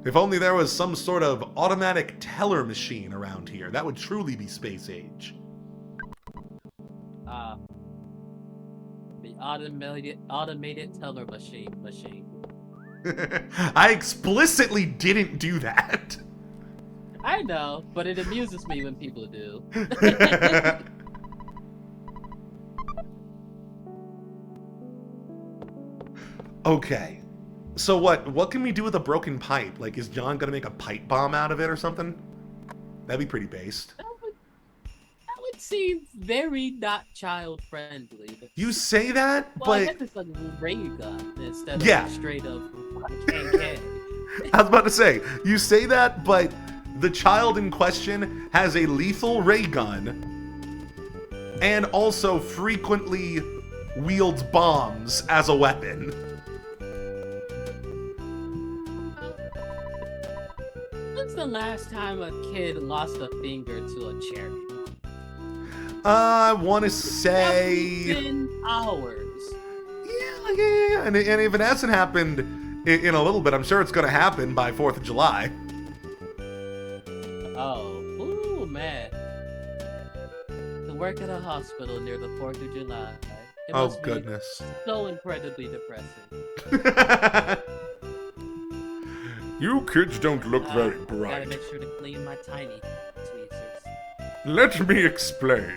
If only there was some sort of automatic teller machine around here. That would truly be space age. The automated teller machine. I explicitly didn't do that. I know, but it amuses me when people do. Okay. So what can we do with a broken pipe? Like, is John gonna make a pipe bomb out of it or something? That'd be pretty based. That would seem very not child friendly. You say that, well, I but guess it's like a ray gun instead Yeah. of straight up KK. I was about to say, you say that, but the child in question has a lethal ray gun and also frequently wields bombs as a weapon. When's the last time a kid lost a finger to a cherry? I want to say... It's been hours. Yeah. And if it hasn't happened in a little bit, I'm sure it's going to happen by 4th of July. Oh, ooh, man. To work at a hospital near the 4th of July. It Oh, must be goodness. so incredibly depressing. You kids don't look very Gotta bright. make sure to clean my tiny tweezers. Let me explain.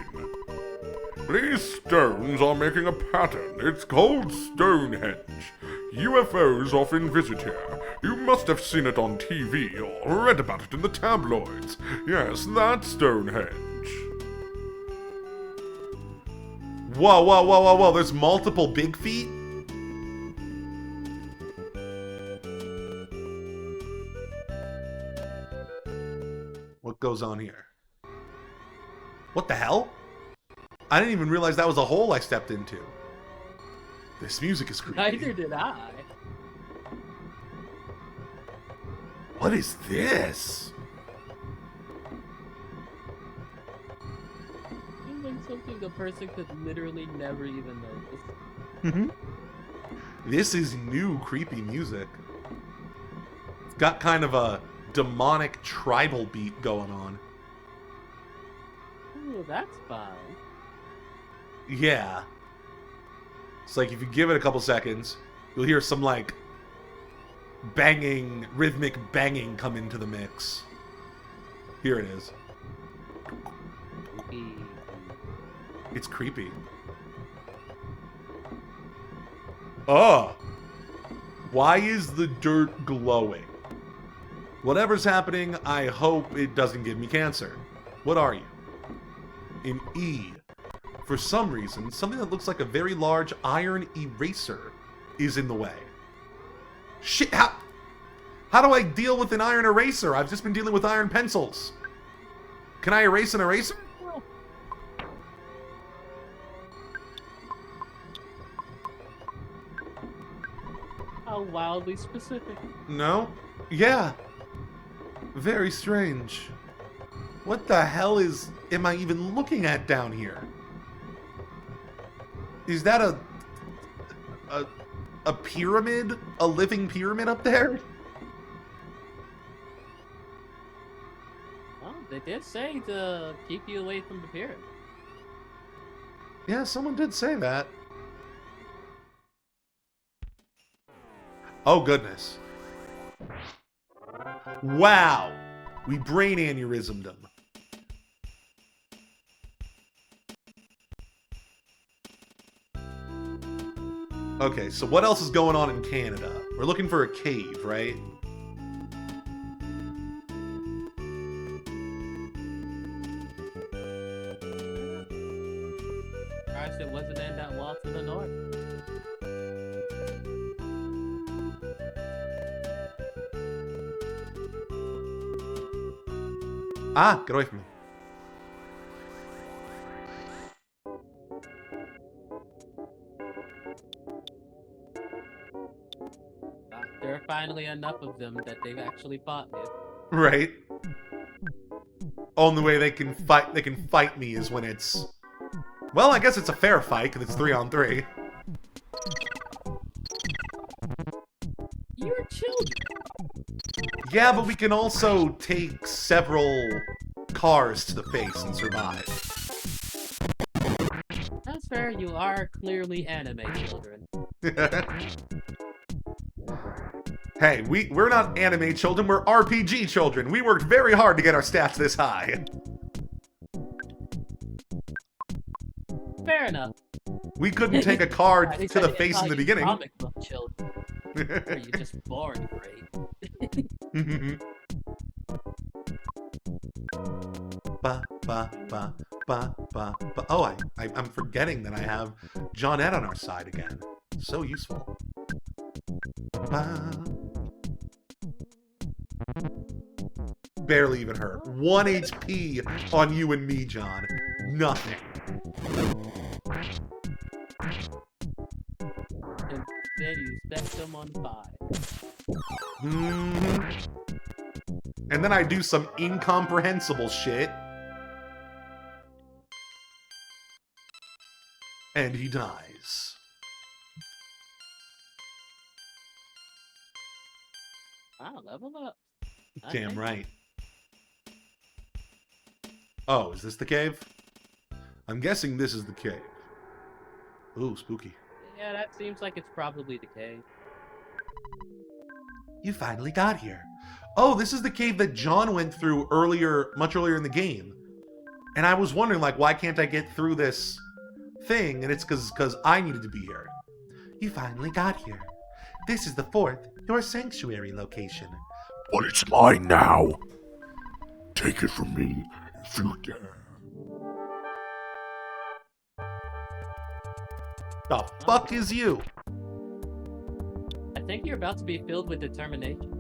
These stones are making a pattern. It's called Stonehenge. UFOs often visit here. You must have seen it on TV or read about it in the tabloids. Yes, that's Stonehenge. Whoa, whoa, whoa, whoa, whoa. There's multiple big feet? What goes on here? What the hell? I didn't even realize that was a hole I stepped into. This music is creepy. Neither did I. What is this? Seems like something a person could literally never even notice. This is new creepy music. It's got kind of a demonic tribal beat going on. Ooh, that's fun. Yeah. It's like if you give it a couple seconds, you'll hear some like banging, rhythmic banging come into the mix. Here it is. It's creepy. Oh! Why is the dirt glowing? Whatever's happening, I hope it doesn't give me cancer. What are you? In E. For some reason, something that looks like a very large iron eraser is in the way. Shit, how do I deal with an iron eraser? I've just been dealing with iron pencils. Can I erase an eraser? How wildly specific. No? Yeah. Very strange. What the hell am I even looking at down here? Is that a pyramid? A living pyramid up there? Well, they did say to keep you away from the pyramid. Yeah, someone did say that. Oh, goodness. Wow. We brain aneurysmed him. Okay, so what else is going on in Canada? We're looking for a cave, right? Surprised it wasn't in that wall to the north. Ah, get away from me. There are finally enough of them that they've actually fought with. Right. Only way they can fight me is when it's... Well, I guess it's a fair fight, because it's 3-on-3. You're children. Yeah, but we can also take several cars to the face and survive. That's fair, you are clearly anime children. Hey, we're not anime children, we're RPG children. We worked very hard to get our stats this high. Fair enough. We couldn't take a car to the face in the beginning. Comic book children. Or you just born great. Ba, ba, ba, ba, ba, ba. Oh, I'm forgetting that I have John Ed on our side again. So useful. Ba. Barely even hurt. 1 HP on you and me, John. Nothing. And then you set them on fire. And then I do some incomprehensible shit. And he dies. Wow, level up. Damn right. Oh, is this the cave? I'm guessing this is the cave. Ooh, spooky. Yeah, that seems like it's probably the case. You finally got here. oh, this is the cave that John went through much earlier in the game. And I was wondering, like, why can't I get through this thing? And it's because I needed to be here. You finally got here. This is the fourth, your sanctuary location. But it's mine now. Take it from me if you dare. The fuck is you? I think you're about to be filled with determination.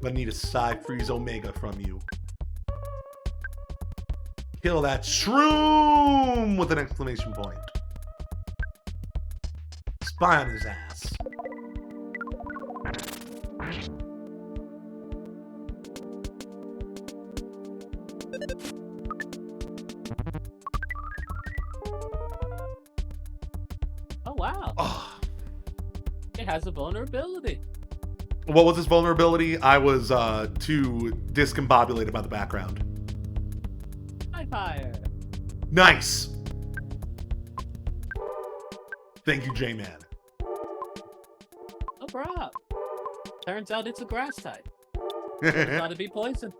I need a Psy Freeze Omega from you. Kill that shroom with an exclamation point. Spy on his ass. Oh wow. It has a vulnerability. What was his vulnerability? I was too discombobulated by the background. High fire. Nice. Thank you, J-Man. No problem. Turns out it's a grass type. It's got to be poison.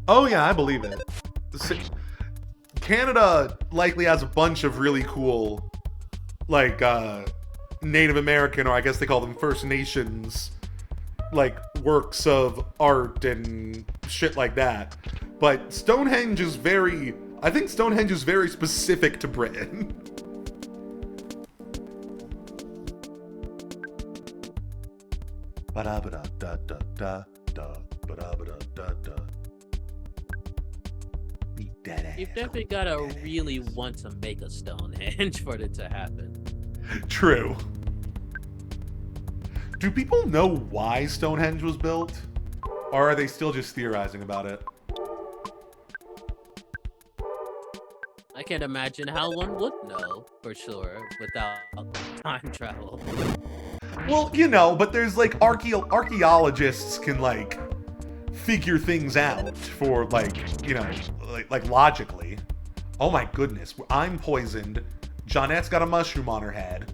Oh yeah, I believe it. Canada likely has a bunch of really cool, like, Native American, or I guess they call them First Nations, like, works of art and shit like that. But Stonehenge is I think Stonehenge is very specific to Britain. You've definitely gotta really want to make a Stonehenge for it to happen. True. Do people know why Stonehenge was built? Or are they still just theorizing about it? I can't imagine how one would know for sure without time travel. Well, you know, but there's like archaeologists can like figure things out for like, you know, like logically. Oh my goodness, I'm poisoned. Jeanette's got a mushroom on her head.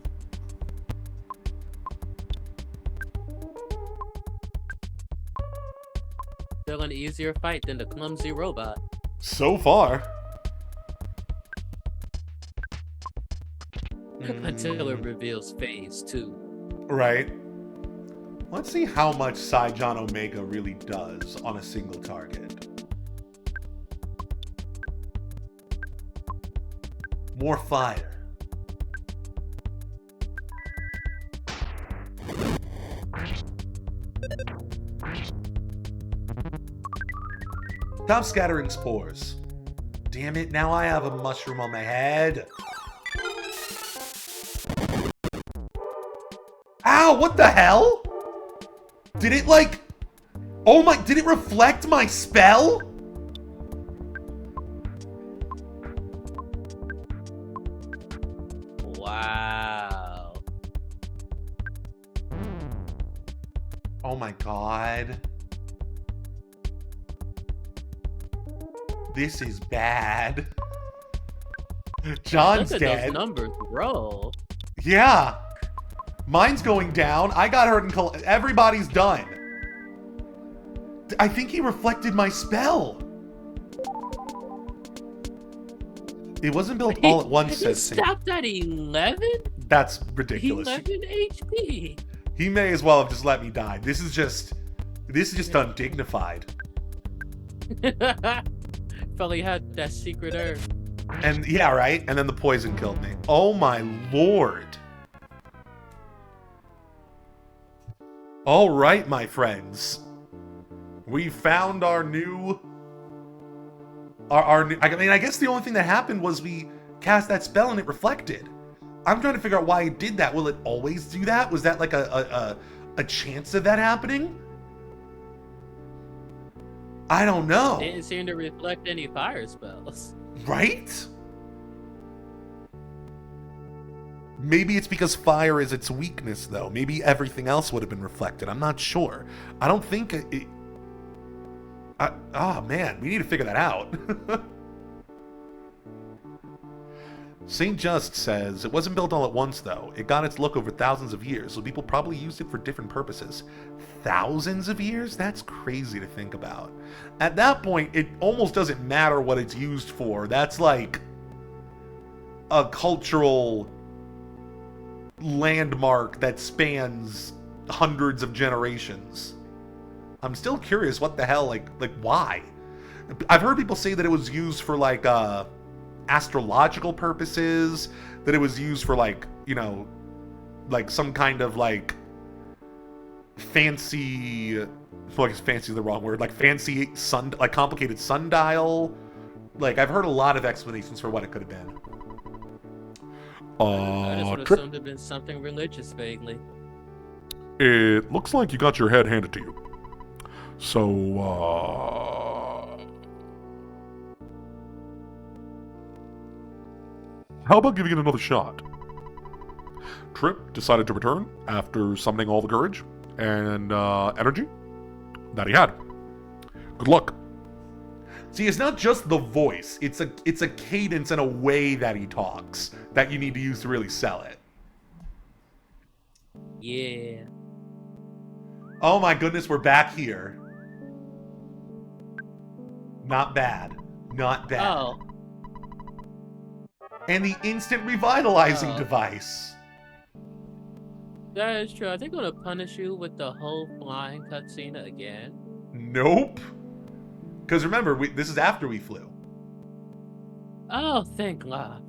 Still an easier fight than the clumsy robot. So far. Until it reveals phase 2. Right. Let's see how much John Omega really does on a single target. More fire. Stop scattering spores. Damn it, now I have a mushroom on my head. Ow, what the hell? Did it like... Oh my... Did it reflect my spell? Wow. Oh my god. This is bad. John's Look at dead. those numbers roll. Yeah. Mine's going down. I got hurt and everybody's done. I think he reflected my spell. It wasn't built all at once, He says Sam. stopped at 11? That's ridiculous. 11 HP. He may as well have just let me die. This is just undignified. Probably had that secret herb. And yeah, right? And then the poison killed me. Oh my lord. All right, my friends. We found our new... I mean, I guess the only thing that happened was we cast that spell and it reflected. I'm trying to figure out why it did that. Will it always do that? Was that like a chance of that happening? I don't know. Didn't seem to reflect any fire spells. Right? Maybe it's because fire is its weakness, though. Maybe everything else would have been reflected. I'm not sure. I don't think it... Oh, man. We need to figure that out. St. Just says, it wasn't built all at once, though. It got its look over thousands of years, so people probably used it for different purposes. Thousands of years? That's crazy to think about. At that point, it almost doesn't matter what it's used for. That's like a cultural landmark that spans hundreds of generations. I'm still curious what the hell, like why? I've heard people say that it was used for like astrological purposes, that it was used for like, you know, like some kind of like fancy, well, I guess fancy is the wrong word, like fancy sun, like complicated sundial. Like I've heard a lot of explanations for what it could have been. I just would have assumed it had been something religious vaguely. It looks like you got your head handed to you. So, how about giving it another shot? Trip decided to return after summoning all the courage and energy that he had. Good luck. See, it's not just the voice. It's a cadence and a way that he talks that you need to use to really sell it. Yeah. Oh my goodness, we're back here. Not bad. Not bad. Oh. And the instant revitalizing device. That is true. Are they going to punish you with the whole flying cutscene again? Nope. Because remember, this is after we flew. Oh, thank God.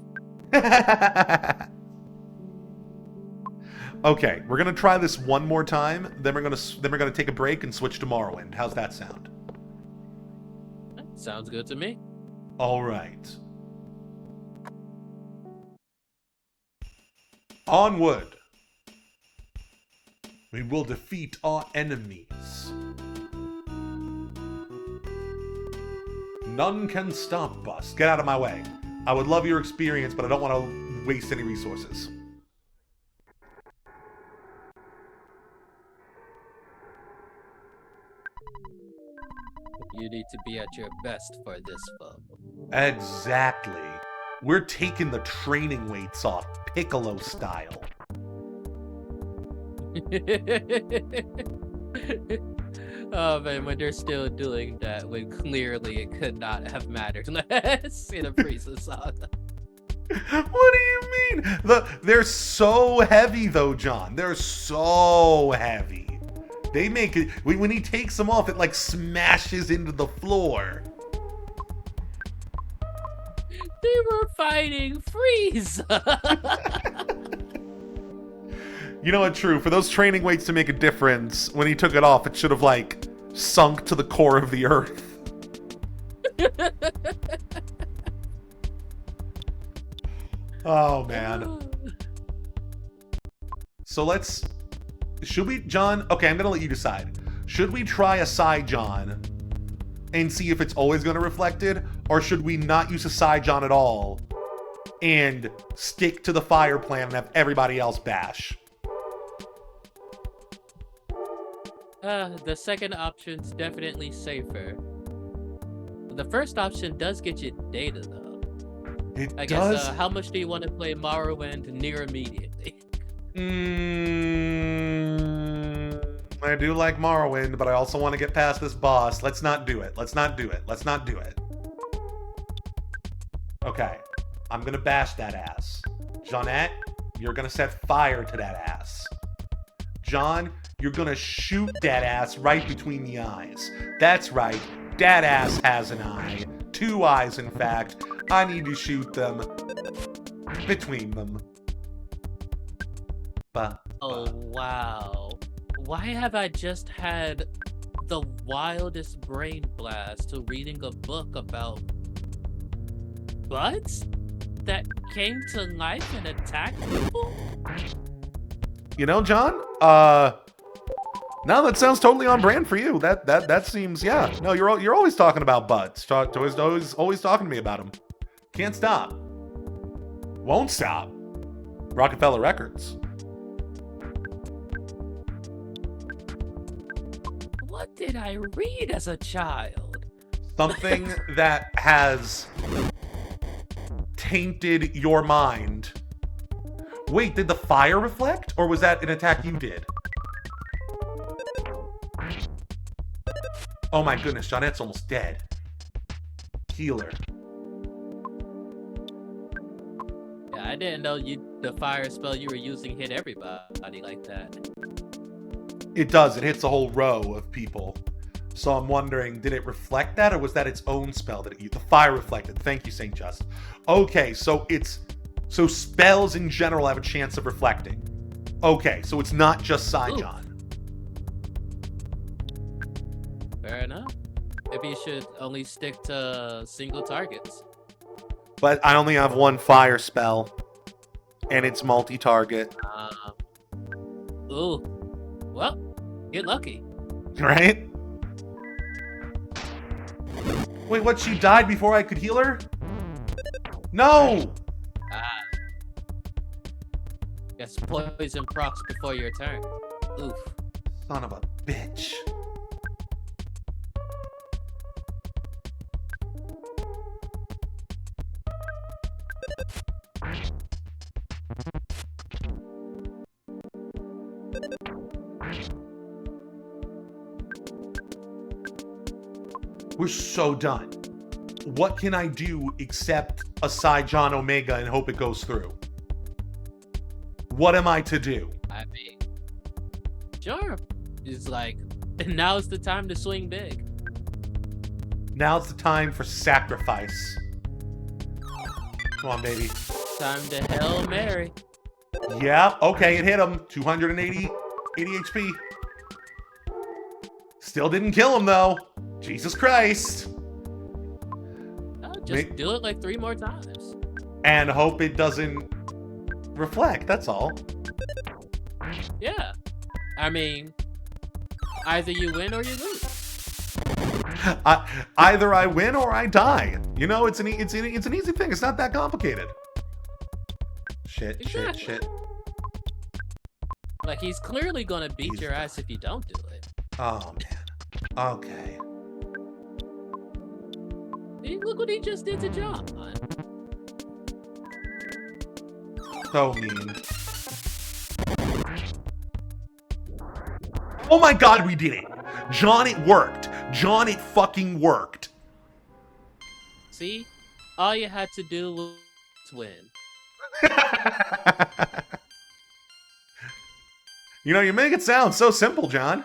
Okay, we're gonna try this one more time. Then we're gonna take a break and switch to Morrowind. How's that sound? That sounds good to me. All right. Onward. We will defeat our enemies. None can stop us. Get out of my way. I would love your experience, but I don't want to waste any resources. You need to be at your best for this foe. Exactly. We're taking the training weights off, Piccolo style. Oh man, when they're still doing that, when clearly it could not have mattered less in a Frieza saga. What do you mean? They're so heavy though, John. They're so heavy. They make it, when he takes them off, it like smashes into the floor. They were fighting Frieza. You know what, true. For those training weights to make a difference, when he took it off, it should have like sunk to the core of the earth. Oh man. So should we, John? Okay, I'm gonna let you decide. Should we try a side John and see if it's always gonna reflect it, or should we not use a side John at all and stick to the fire plan and have everybody else bash? The second option's definitely safer. The first option does get you data though. I guess, how much do you want to play Morrowind near immediately? I do like Morrowind, but I also want to get past this boss. Let's not do it. Let's not do it. Let's not do it. Okay. I'm gonna bash that ass. Jeanette, you're gonna set fire to that ass. John, you're gonna shoot that ass right between the eyes. That's right. That ass has an eye. 2 eyes, in fact. I need to shoot them between them. Oh, wow. Why have I just had the wildest brain blast to reading a book about butts that came to life and attacked people? You know, John, No, that sounds totally on brand for you. That seems, yeah. No, you're always talking about butts. Always talking to me about them. Can't stop. Won't stop. Rockefeller Records. What did I read as a child? Something that has tainted your mind. Wait, did the fire reflect? Or was that an attack you did? Oh my goodness, Johnette's almost dead. Healer. Yeah, I didn't know the fire spell you were using hit everybody like that. It does. It hits a whole row of people. So I'm wondering, did it reflect that, or was that its own spell that it used? The fire reflected. Thank you, St. Just. Okay, so so spells in general have a chance of reflecting. Okay, so it's not just Saigon. Fair enough. Maybe you should only stick to single targets. But I only have one fire spell, and it's multi-target. Ooh. Well, get lucky. Right? Wait, what? She died before I could heal her? No! Guess poison procs before your turn. Oof. Son of a bitch. We're so done. What can I do except a Saigon Omega and hope it goes through? What am I to do? I mean, sure. It's like, now's the time to swing big. Now's the time for sacrifice. Come on, baby. Time to Hail Mary. Yeah, okay, it hit him. 280 HP. Still didn't kill him, though. Jesus Christ. Just do it like 3 more times. And hope it doesn't reflect, that's all. Yeah. I mean, either you win or you lose. Either I win or I die. You know, it's an easy thing. It's not that complicated. Shit, Exactly. shit. Like, he's clearly gonna beat your ass if you don't do it. Oh, man. Okay. See, look what he just did to John. So mean. Oh my god, we did it! John, it worked. John, it fucking worked. See? All you had to do was win. You know, you make it sound so simple, John.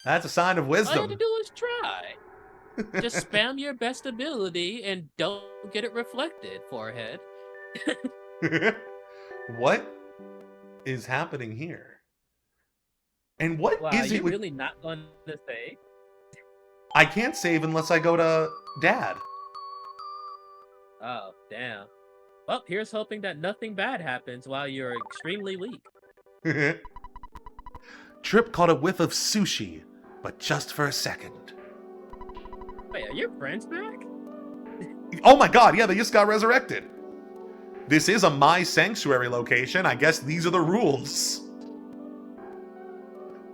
That's a sign of All you had wisdom. to do was try. Just spam your best ability and don't get it reflected, forehead. What is happening here? And what Wow, is you're it with... really not going to say? I can't save unless I go to Dad. Oh, damn. Well, here's hoping that nothing bad happens while you're extremely weak. Trip caught a whiff of sushi, but just for a second. Wait, are your friends back? Oh my god, yeah, they just got resurrected. This is a My Sanctuary location. I guess these are the rules.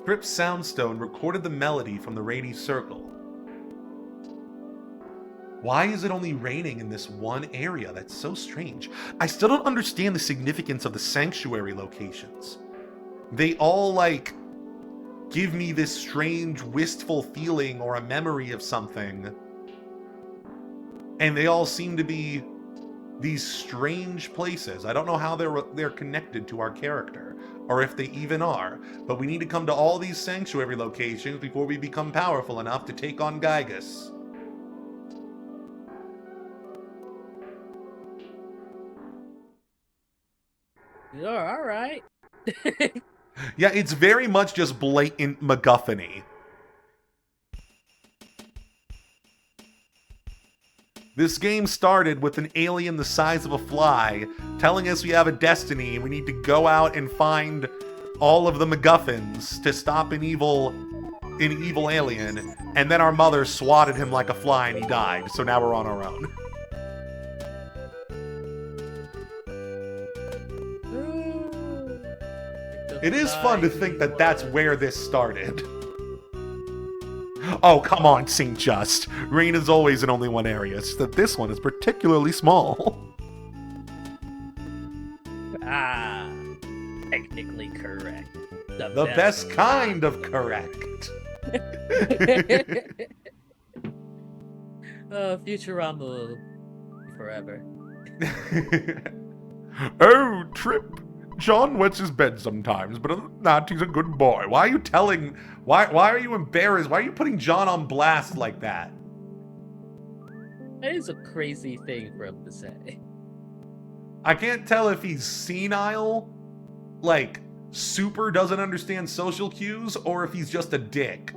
Trip's Soundstone recorded the melody from the rainy circle. Why is it only raining in this one area? That's so strange. I still don't understand the significance of the sanctuary locations. They all, like, give me this strange, wistful feeling or a memory of something. And they all seem to be these strange places. I don't know how they're connected to our character, or if they even are. But we need to come to all these sanctuary locations before we become powerful enough to take on Gygus. You're alright. Yeah, it's very much just blatant MacGuffin-y. This game started with an alien the size of a fly telling us we have a destiny and we need to go out and find all of the MacGuffins to stop an evil alien, and then our mother swatted him like a fly and he died. So now we're on our own. It is fun to think that that's where this started. Oh, come on, St. Just. Rain is always in only one area. It's that this one is particularly small. Ah, technically correct. The best kind of correct. Futurama forever. Oh, Trip. John wets his bed sometimes, but other than that, he's a good boy. Why are you telling... Why are you embarrassed? Why are you putting John on blast like that? That is a crazy thing for him to say. I can't tell if he's senile, like super doesn't understand social cues, or if he's just a dick.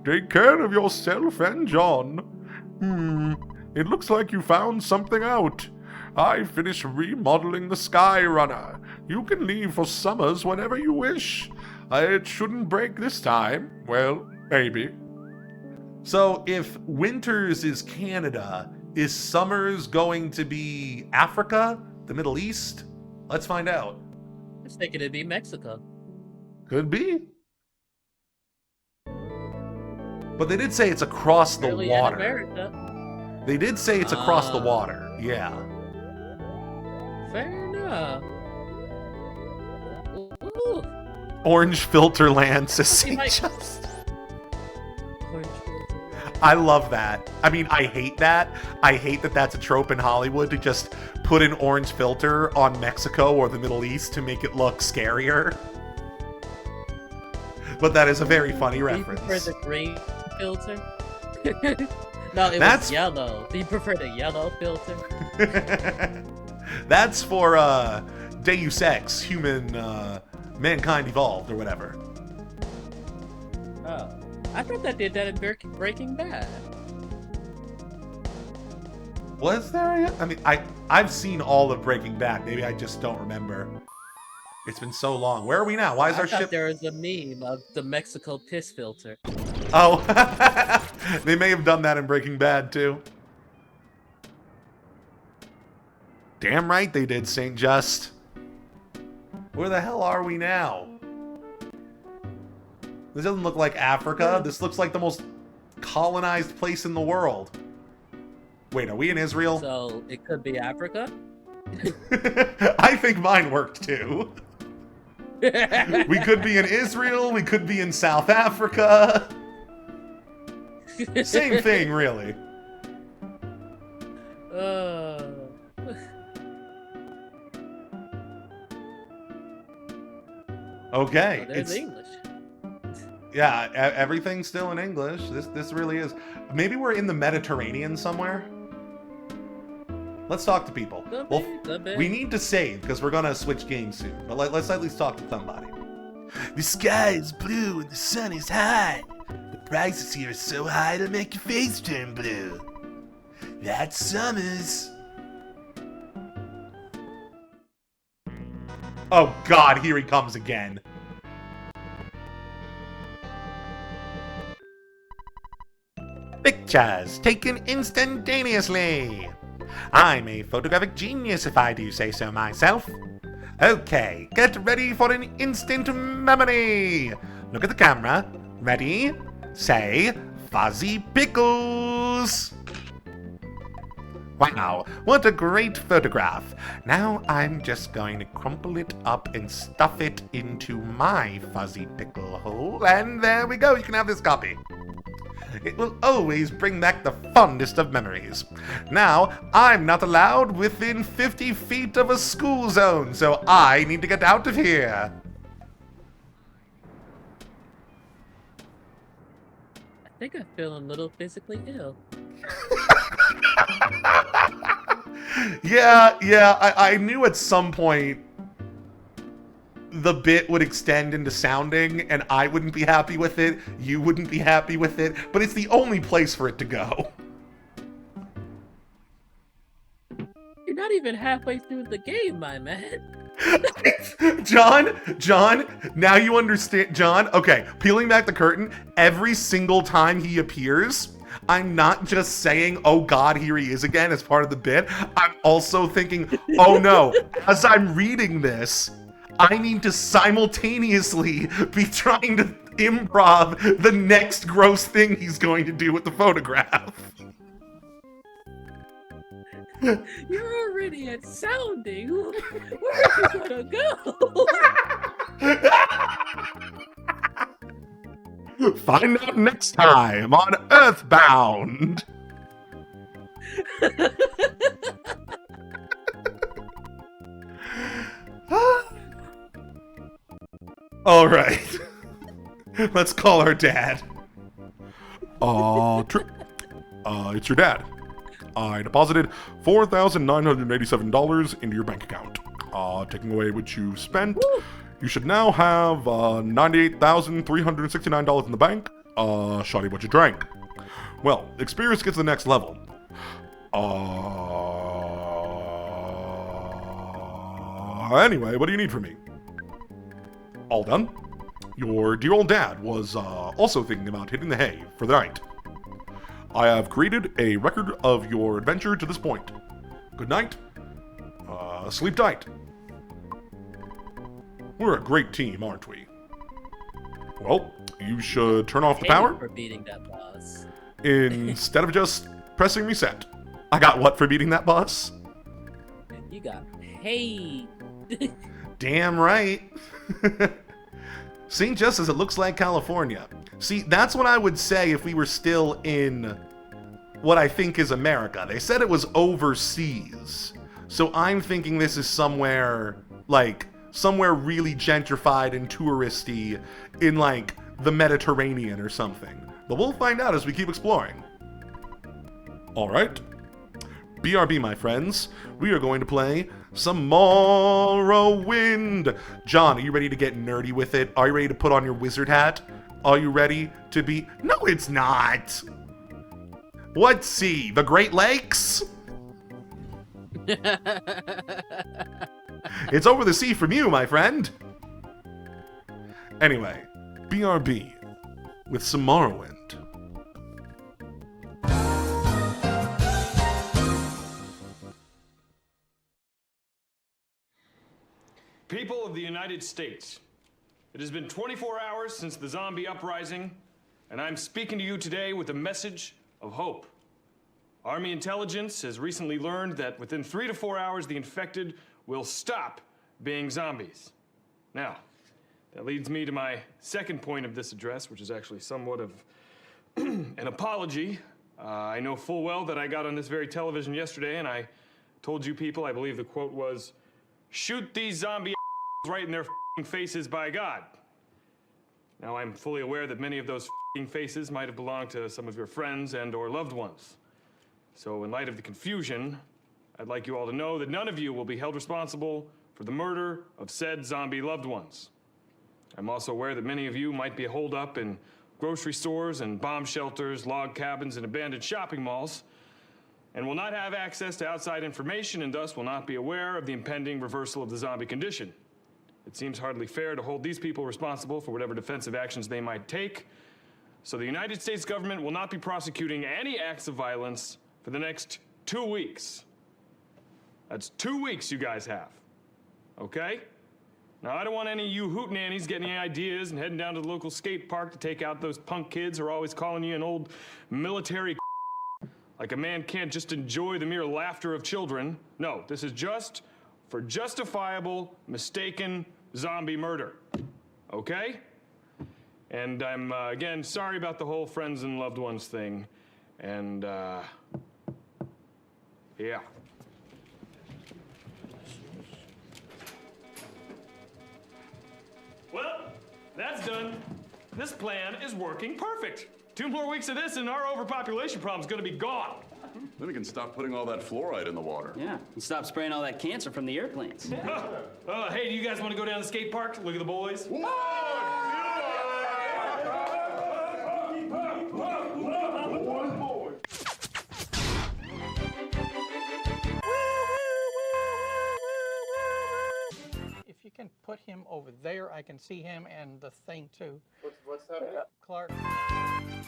Take care of yourself and John. It looks like you found something out. I finished remodeling the Sky Runner. You can leave for Summers whenever you wish. It shouldn't break this time. Well, maybe. So if Winters is Canada, is Summers going to be Africa? The Middle East? Let's find out. I was thinking it'd be Mexico. Could be. But they did say it's across the Early water. in America. They did say it's across the water. Yeah. Fair enough. Ooh. Orange Filter Land, He might- I love that. I mean, I hate that. I hate that that's a trope in Hollywood to just put an orange filter on Mexico or the Middle East to make it look scarier. But that is a very funny reference. Do you prefer the green filter? No, it That's- was yellow. Do you prefer the yellow filter? That's for Deus Ex, Mankind Evolved, or whatever. Oh, I thought that did that in Breaking Bad. Was there? I mean, I've seen all of Breaking Bad. Maybe I just don't remember. It's been so long. Where are we now? Why is I our thought ship? there was a meme of the Mexico piss filter. Oh, they may have done that in Breaking Bad too. Damn right they did, St. Just. Where the hell are we now? This doesn't look like Africa. This looks like the most colonized place in the world. Wait, are we in Israel? So it could be Africa? I think mine worked too. We could be in Israel. We could be in South Africa. Same thing, really. Okay. Oh, there's English. Yeah, everything's still in English. This really is. Maybe we're in the Mediterranean somewhere. Let's talk to people. Could be. We need to save because we're gonna switch games soon. But let's at least talk to somebody. The sky is blue and the sun is high. The prices here are so high to make your face turn blue. That's Summers. Oh God, here he comes again. Pictures taken instantaneously. I'm a photographic genius if I do say so myself. Okay, get ready for an instant memory. Look at the camera. Ready? Say, Fuzzy Pickles. Wow, what a great photograph. Now I'm just going to crumple it up and stuff it into my Fuzzy Pickle hole. And there we go, you can have this copy. It will always bring back the fondest of memories. Now, I'm not allowed within 50 feet of a school zone, so I need to get out of here. I think I feel a little physically ill. Yeah, I knew at some point the bit would extend into sounding, and I wouldn't be happy with it, you wouldn't be happy with it, but it's the only place for it to go. You're not even halfway through the game, my man. John, now you understand. John, okay, peeling back the curtain, every single time he appears, I'm not just saying, oh God, here he is again as part of the bit. I'm also thinking, oh no, as I'm reading this, I need to simultaneously be trying to improv the next gross thing he's going to do with the photograph. You're already at sounding. Where are you gonna go? Find out next time on Earthbound. All right. Let's call our dad. Trip. It's your dad. I deposited $4,987 into your bank account. Taking away what you spent, you should now have $98,369 in the bank. Shoddy, what you drank. Well, experience gets to the next level. Anyway, what do you need from me? All done? Your dear old dad was also thinking about hitting the hay for the night. I have created a record of your adventure to this point. Good night. Sleep tight. We're a great team, aren't we? Well, you should turn off the power For beating that boss. instead of just pressing reset. I got what for beating that boss? You got paid. Damn right. See, just as it looks like California. See, that's what I would say if we were still in what I think is America. They said it was overseas. So I'm thinking this is somewhere, like, somewhere really gentrified and touristy in, like, the Mediterranean or something. But we'll find out as we keep exploring. Alright. BRB, my friends. We are going to play some Morrowind. John, are you ready to get nerdy with it? Are you ready to put on your wizard hat? Are you ready to be... No, it's not! What sea? The Great Lakes? It's over the sea from you, my friend. Anyway, BRB with some Morrowind. People of the United States, it has been 24 hours since the zombie uprising, and I'm speaking to you today with a message of hope. Army intelligence has recently learned that within 3 to 4 hours, the infected will stop being zombies. Now, that leads me to my second point of this address, which is actually somewhat of an apology. I know full well that I got on this very television yesterday, and I told you people, I believe the quote was, "Shoot these zombie right in their faces, by God." Now, I'm fully aware that many of those faces might have belonged to some of your friends and or loved ones. So in light of the confusion, I'd like you all to know that none of you will be held responsible for the murder of said zombie loved ones. I'm also aware that many of you might be holed up in grocery stores and bomb shelters, log cabins, and abandoned shopping malls, and will not have access to outside information and thus will not be aware of the impending reversal of the zombie condition. It seems hardly fair to hold these people responsible for whatever defensive actions they might take, so the United States government will not be prosecuting any acts of violence for the next 2 weeks. That's 2 weeks you guys have, okay? Now, I don't want any of you hootenannies getting any ideas and heading down to the local skate park to take out those punk kids who are always calling you an old military like a man can't just enjoy the mere laughter of children. No, this is just for justifiable, mistaken zombie murder, okay? And I'm, again, sorry about the whole friends and loved ones thing. And, yeah. Well, that's done. This plan is working perfect. 2 more weeks of this and our overpopulation problem's gonna be gone. Then we can stop putting all that fluoride in the water. Yeah, and stop spraying all that cancer from the airplanes. Hey, do you guys want to go down to the skate park? Look at the boys. you can put him over there. I can see him and the thing too. What's happening? Clark.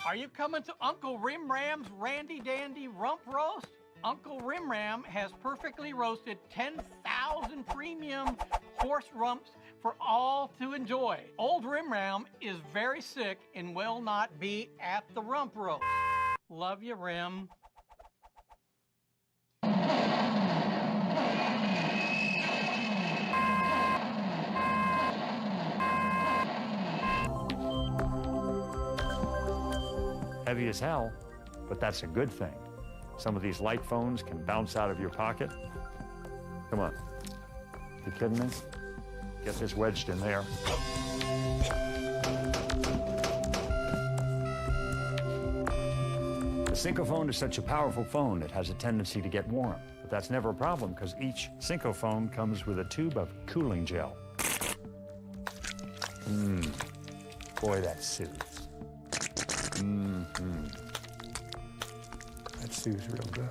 Are you coming to Uncle Rim Ram's Randy Dandy Rump Roast? Uncle Rim Ram has perfectly roasted 10,000 premium horse rumps for all to enjoy. Old Rim Ram is very sick and will not be at the rump roast. Love you, Rim. Heavy as hell, but that's a good thing. Some of these light phones can bounce out of your pocket. Come on. You kidding me? Get this wedged in there. The Cinco phone is such a powerful phone, it has a tendency to get warm. But that's never a problem because each Cinco phone comes with a tube of cooling gel. Boy, that soothes. That soothes real good.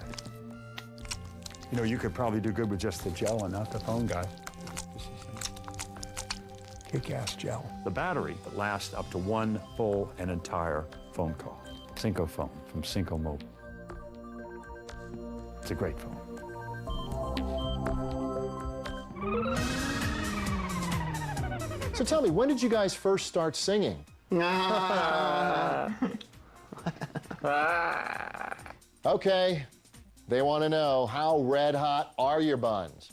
You know, you could probably do good with just the gel and not the phone, guys. Kick-ass gel. The battery lasts up to one full and entire phone call. Cinco phone from Cinco Mobile. It's a great phone. So tell me, when did you guys first start singing? Okay, they want to know, how red hot are your buns?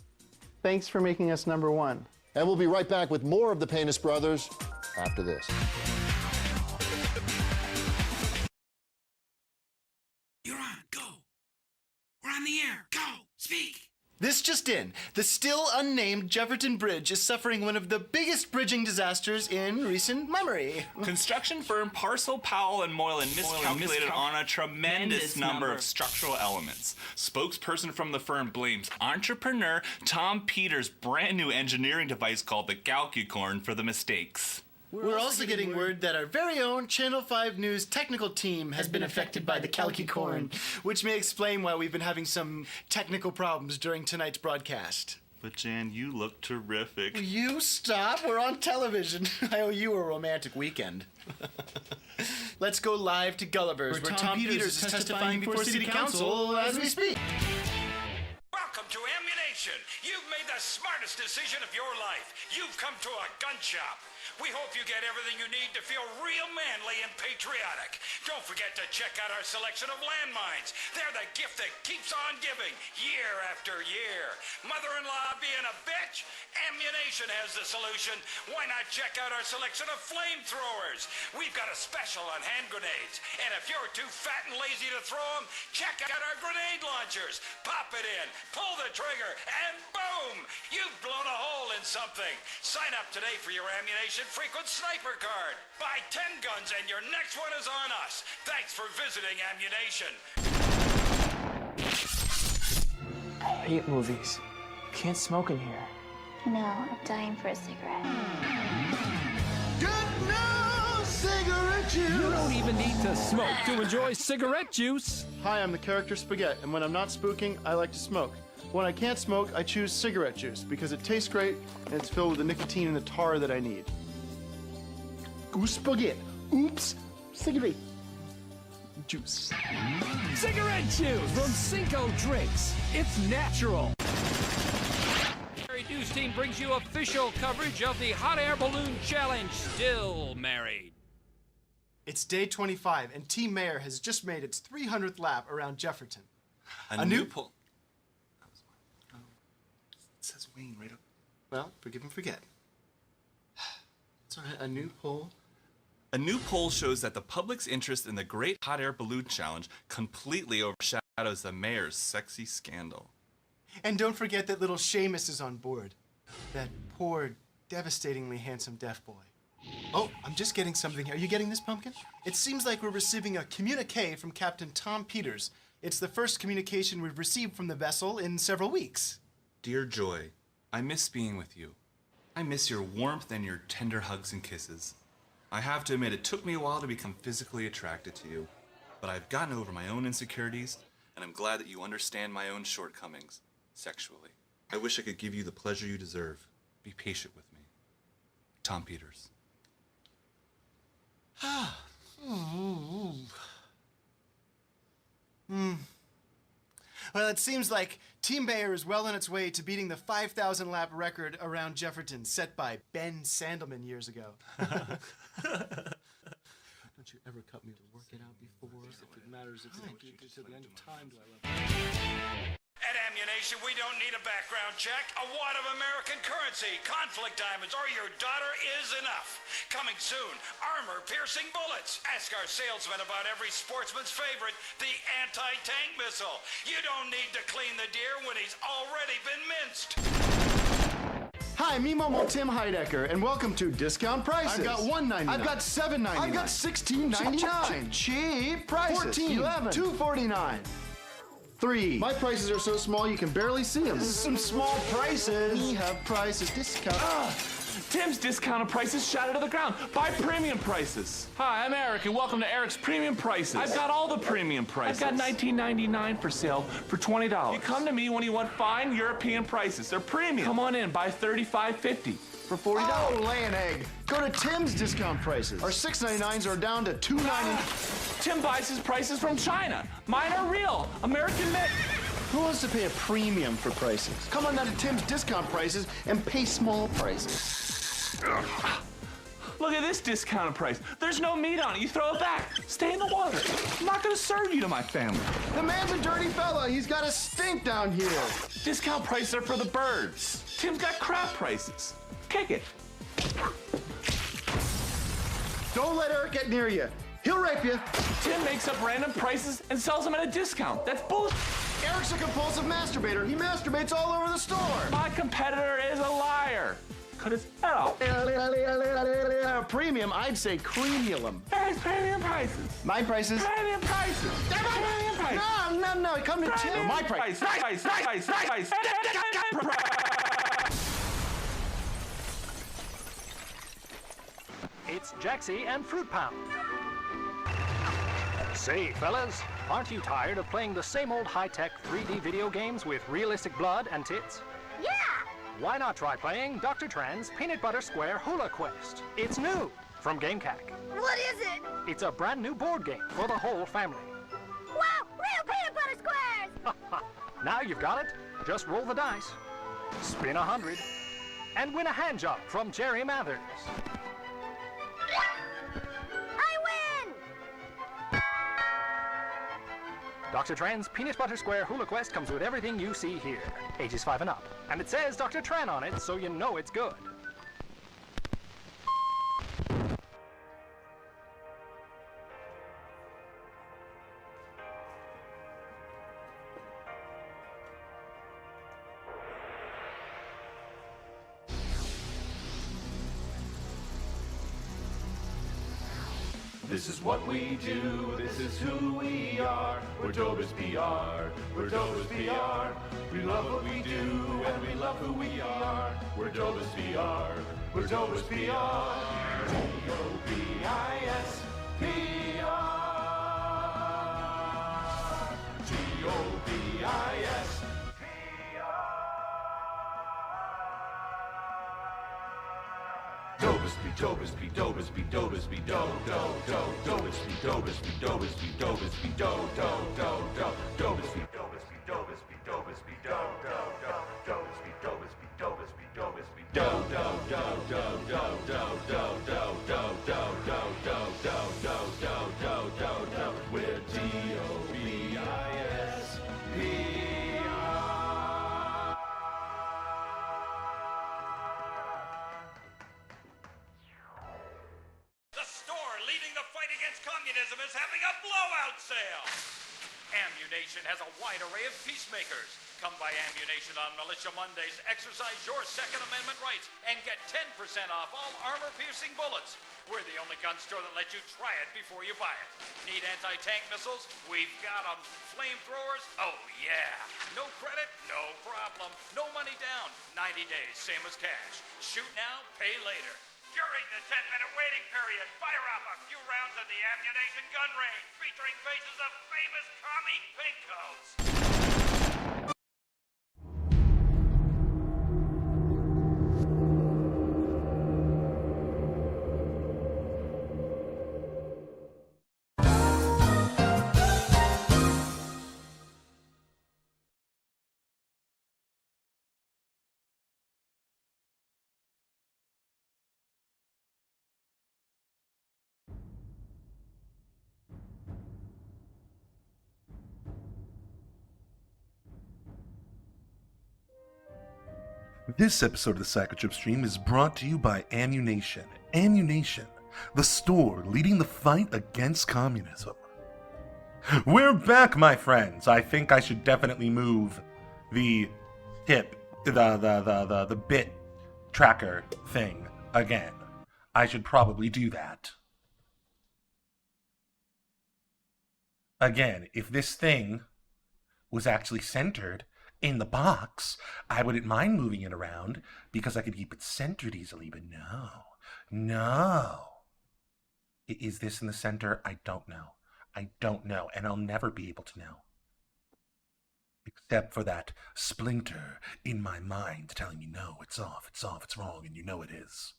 Thanks for making us number one. And we'll be right back with more of the Penis Brothers after this. You're on. Go. We're on the air. Go. Speak. This just in. The still unnamed Jefferton Bridge is suffering one of the biggest bridging disasters in recent memory. Construction firm Parcel, Powell, and Moylan miscalculated on a tremendous number of structural elements. Spokesperson from the firm blames entrepreneur Tom Peters' brand new engineering device called the Calcucorn for the mistakes. We're also getting word that our very own Channel 5 News technical team has been affected by the Calcucorn, which may explain why we've been having some technical problems during tonight's broadcast. But Jan, you look terrific. Will you stop? We're on television. I owe you a romantic weekend. Let's go live to Gulliver's, where Tom Peters is testifying before City Council as we speak. Welcome to Ammunition. You've made the smartest decision of your life. You've come to a gun shop. We hope you get everything you need to feel real manly and patriotic. Don't forget to check out our selection of landmines. They're the gift that keeps on giving year after year. Mother-in-law being a bitch? Ammunition has the solution. Why not check out our selection of flamethrowers? We've got a special on hand grenades. And if you're too fat and lazy to throw them, check out our grenade launchers. Pop it in, pull the trigger, and boom! You've blown a hole in something. Sign up today for your Ammunition Frequent Sniper card. Buy 10 guns and your next one is on us. Thanks for visiting Ammunition. I hate movies. Can't smoke in here. No, I'm dying for a cigarette. Cigarette juice! You don't even need to smoke to enjoy cigarette juice. Hi, I'm the character Spaghetti, and when I'm not spooking, I like to smoke. When I can't smoke, I choose cigarette juice because it tastes great and it's filled with the nicotine and the tar that I need. Goose spaghetti. Oops. Cigarette juice. Cigarette juice from Cinco Drinks. It's natural. Mary News Team brings you official coverage of the Hot Air Balloon Challenge. Still married. It's day 25, and Team Mayor has just made its 300th lap around Jefferton. A new poll. It says Wayne right up. Well, forgive and forget. It's all right. A new poll. A new poll shows that the public's interest in the Great Hot Air Balloon Challenge completely overshadows the mayor's sexy scandal. And don't forget that little Seamus is on board. That poor, devastatingly handsome deaf boy. Oh, I'm just getting something here. Are you getting this, Pumpkin? It seems like we're receiving a communique from Captain Tom Peters. It's the first communication we've received from the vessel in several weeks. Dear Joy, I miss being with you. I miss your warmth and your tender hugs and kisses. I have to admit, it took me a while to become physically attracted to you, but I've gotten over my own insecurities, and I'm glad that you understand my own shortcomings, sexually. I wish I could give you the pleasure you deserve. Be patient with me. Tom Peters. Well, it seems like Team Bayer is well on its way to beating the 5,000 lap record around Jefferton set by Ben Sandelman years ago. Don't you ever cut me to work it out before? If it matters, if it's to the end of time, do I love it? At Ammunition, we don't need a background check, a wad of American currency, conflict diamonds, or your daughter is enough. Coming soon, armor-piercing bullets. Ask our salesman about every sportsman's favorite, the anti-tank missile. You don't need to clean the deer when he's already been minced. Hi, me Momo Tim Heidecker, and welcome to Discount Prices. I've got $1.99. I've got $7.99. I've got $16.99. Cheap prices. $14. $11. $2.49. $3. My prices are so small you can barely see them. This is some small prices. We have prices discount. Tim's discounted prices shot to the ground. Buy premium prices. Hi, I'm Eric, and welcome to Eric's Premium Prices. I've got all the premium prices. I've got $19.99 for sale for $20. You come to me when you want fine European prices. They're premium. Come on in, buy $35.50 for $40. Oh, lay an egg. Go to Tim's discount prices. Our $6.99s are down to $2.99. Tim buys his prices from China. Mine are real, American made. Who wants to pay a premium for prices? Come on down to Tim's discount prices and pay small prices. Look at this discounted price. There's no meat on it. You throw it back. Stay in the water. I'm not going to serve you to my family. The man's a dirty fella. He's got a stink down here. Discount prices are for the birds. Tim's got crab prices. Kick it. Don't let Eric get near you. He'll rape you. Tim makes up random prices and sells them at a discount. That's bullshit. Eric's a compulsive masturbator. He masturbates all over the store. My competitor is a liar. Cut his head off. Premium, I'd say cremulum. There's premium prices. My prices. Premium prices. Premium prices. No. Come to Tim. My price. Price. It's Jaxie and Fruit Pound. Say, fellas, aren't you tired of playing the same old high-tech 3D video games with realistic blood and tits? Yeah! Why not try playing Dr. Tran's Peanut Butter Square Hula Quest? It's new from GameCack. What is it? It's a brand new board game for the whole family. Wow! Real peanut butter squares! Now you've got it. Just roll the dice, spin 100, and win a hand job from Jerry Mathers. I win! Dr. Tran's Peanut Butter Square Hula Quest comes with everything you see here. Ages 5 and up. And it says Dr. Tran on it, so you know it's good. This is what we do, this is who we are. We're Dobas PR, we're Dobas PR. We love what we do, and we love who we are. We're Dobas PR, we're Dobas PR. D-O-B-I-S, PR. D-O-B-I-S. Dobas be Dobas be Dobas be do do do Dobas be Dobas be Dobas be Dobas be do do do do Dobas be Dobas be Dobas be Dobas be do do do Dobas be Dobas be Dobas be Dobas be do do do do do do do do do do do do do do do we're D-O-B-I-S Communism is having a blowout sale. Ammunition has a wide array of peacemakers. Come by Ammunition on Militia Mondays, exercise your Second Amendment rights, and get 10% off all armor-piercing bullets. We're the only gun store that lets you try it before you buy it. Need anti-tank missiles? We've got them. Flamethrowers? Oh, yeah. No credit? No problem. No money down. 90 days, same as cash. Shoot now, pay later. During the 10-minute waiting period, fire up a few rounds of the Ammunition gun range, featuring faces of famous commie pinkos. This episode of the Psychotrip Stream is brought to you by Ammunition. Ammunition, the store leading the fight against communism. We're back, my friends. I think I should definitely move the the bit tracker thing again. I should probably do that. Again, if this thing was actually centered in the box, I wouldn't mind moving it around because I could keep it centered easily, but no. Is this in the center? I don't know. And I'll never be able to know. Except for that splinter in my mind telling me, no, it's off, it's wrong, and you know it is.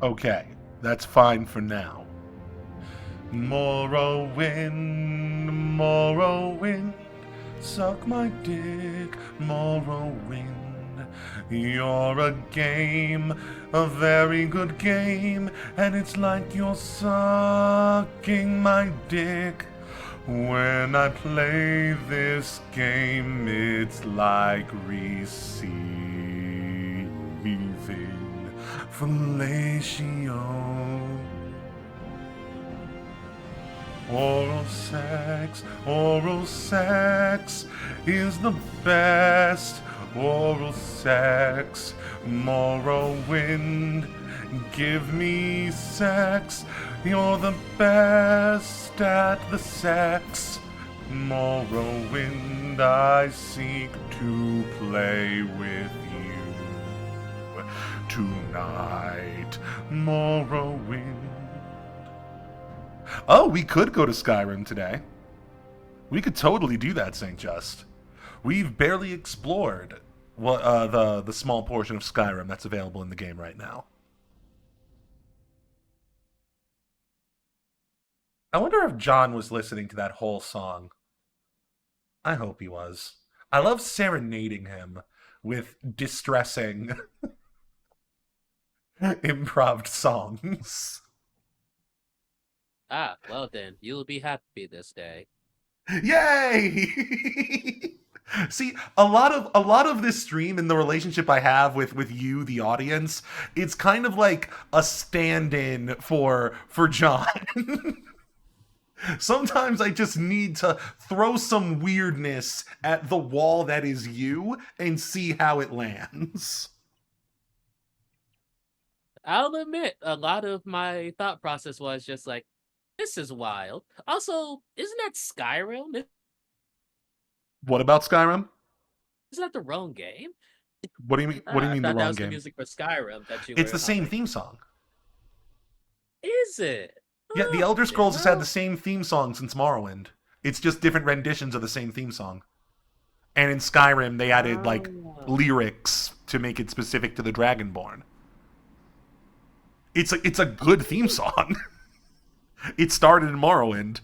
Okay, that's fine for now. Morrowind, suck my dick, Morrowind. You're a game, a very good game, and it's like you're sucking my dick. When I play this game, it's like receiving fellatio. Oral sex is the best. Oral sex, Morrowind, give me sex. You're the best at the sex. Morrowind, I seek to play with you tonight. Morrowind. Oh, we could go to Skyrim today. We could totally do that, St. Just. We've barely explored what the small portion of Skyrim that's available in the game right now. I wonder if John was listening to that whole song. I hope he was. I love serenading him with distressing improv songs. Ah, well then, you'll be happy this day. Yay! See, a lot of this stream and the relationship I have with you, the audience, it's kind of like a stand-in for John. Sometimes I just need to throw some weirdness at the wall that is you and see how it lands. I'll admit, a lot of my thought process was just like, this is wild. Also, isn't that Skyrim? What about Skyrim? Isn't that the wrong game? What do you mean? What do you mean the that wrong was game? The music for Skyrim that you It's were the same humming. theme song. Is it? Yeah, the Elder Scrolls has had the same theme song since Morrowind. It's just different renditions of the same theme song. And in Skyrim, they added like lyrics to make it specific to the Dragonborn. It's a good theme song. It started in Morrowind.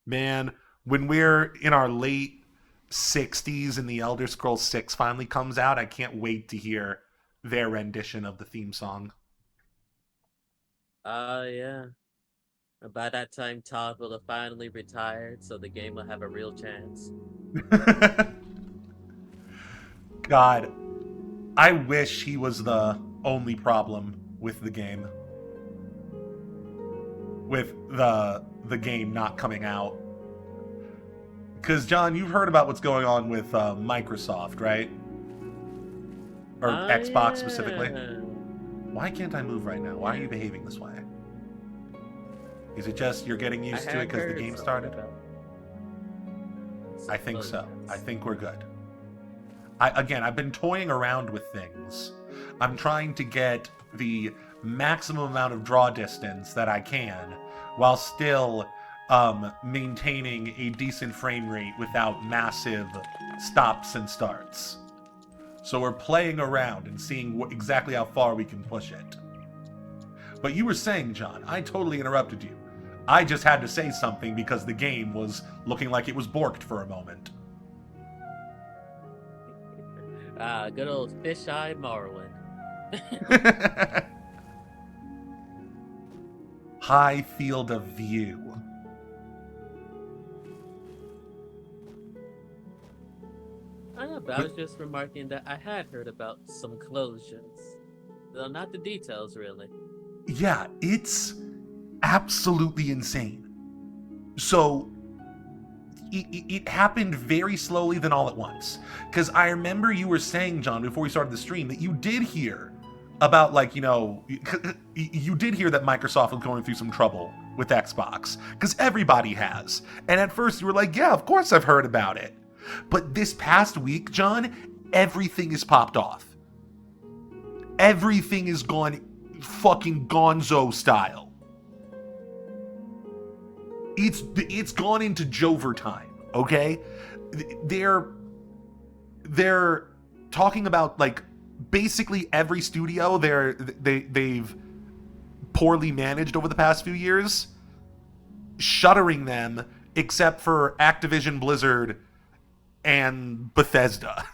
Man, when we're in our late 60s and the Elder Scrolls 6 finally comes out, I can't wait to hear their rendition of the theme song. Yeah. By that time, Todd will have finally retired, so the game will have a real chance. God, I wish he was the only problem with the game. With the game not coming out. Because, John, you've heard about what's going on with Microsoft, right? Or Xbox specifically. Why can't I move right now? Why are you behaving this way? Is it just you're getting used to it because the game started? I think so. I think we're good. I've been toying around with things. I'm trying to get the maximum amount of draw distance that I can while still maintaining a decent frame rate without massive stops and starts. So we're playing around and seeing exactly how far we can push it. But you were saying, John, I totally interrupted you. I just had to say something because the game was looking like it was borked for a moment. Good old fish-eye Morrowind. high field of view. I know, but I was just remarking that I had heard about some closures. Though not the details, really. Yeah, it's absolutely insane. So, it happened very slowly, then all at once. Because I remember you were saying, John, before we started the stream, that you did hear about, like, you know, you did hear that Microsoft was going through some trouble with Xbox. Because everybody has. And at first you were like, yeah, of course I've heard about it. But this past week, John, everything is popped off. Everything is gone fucking gonzo style. It's gone into Jover time, okay? They're talking about, like, basically every studio they've poorly managed over the past few years, shuttering them except for Activision Blizzard and Bethesda.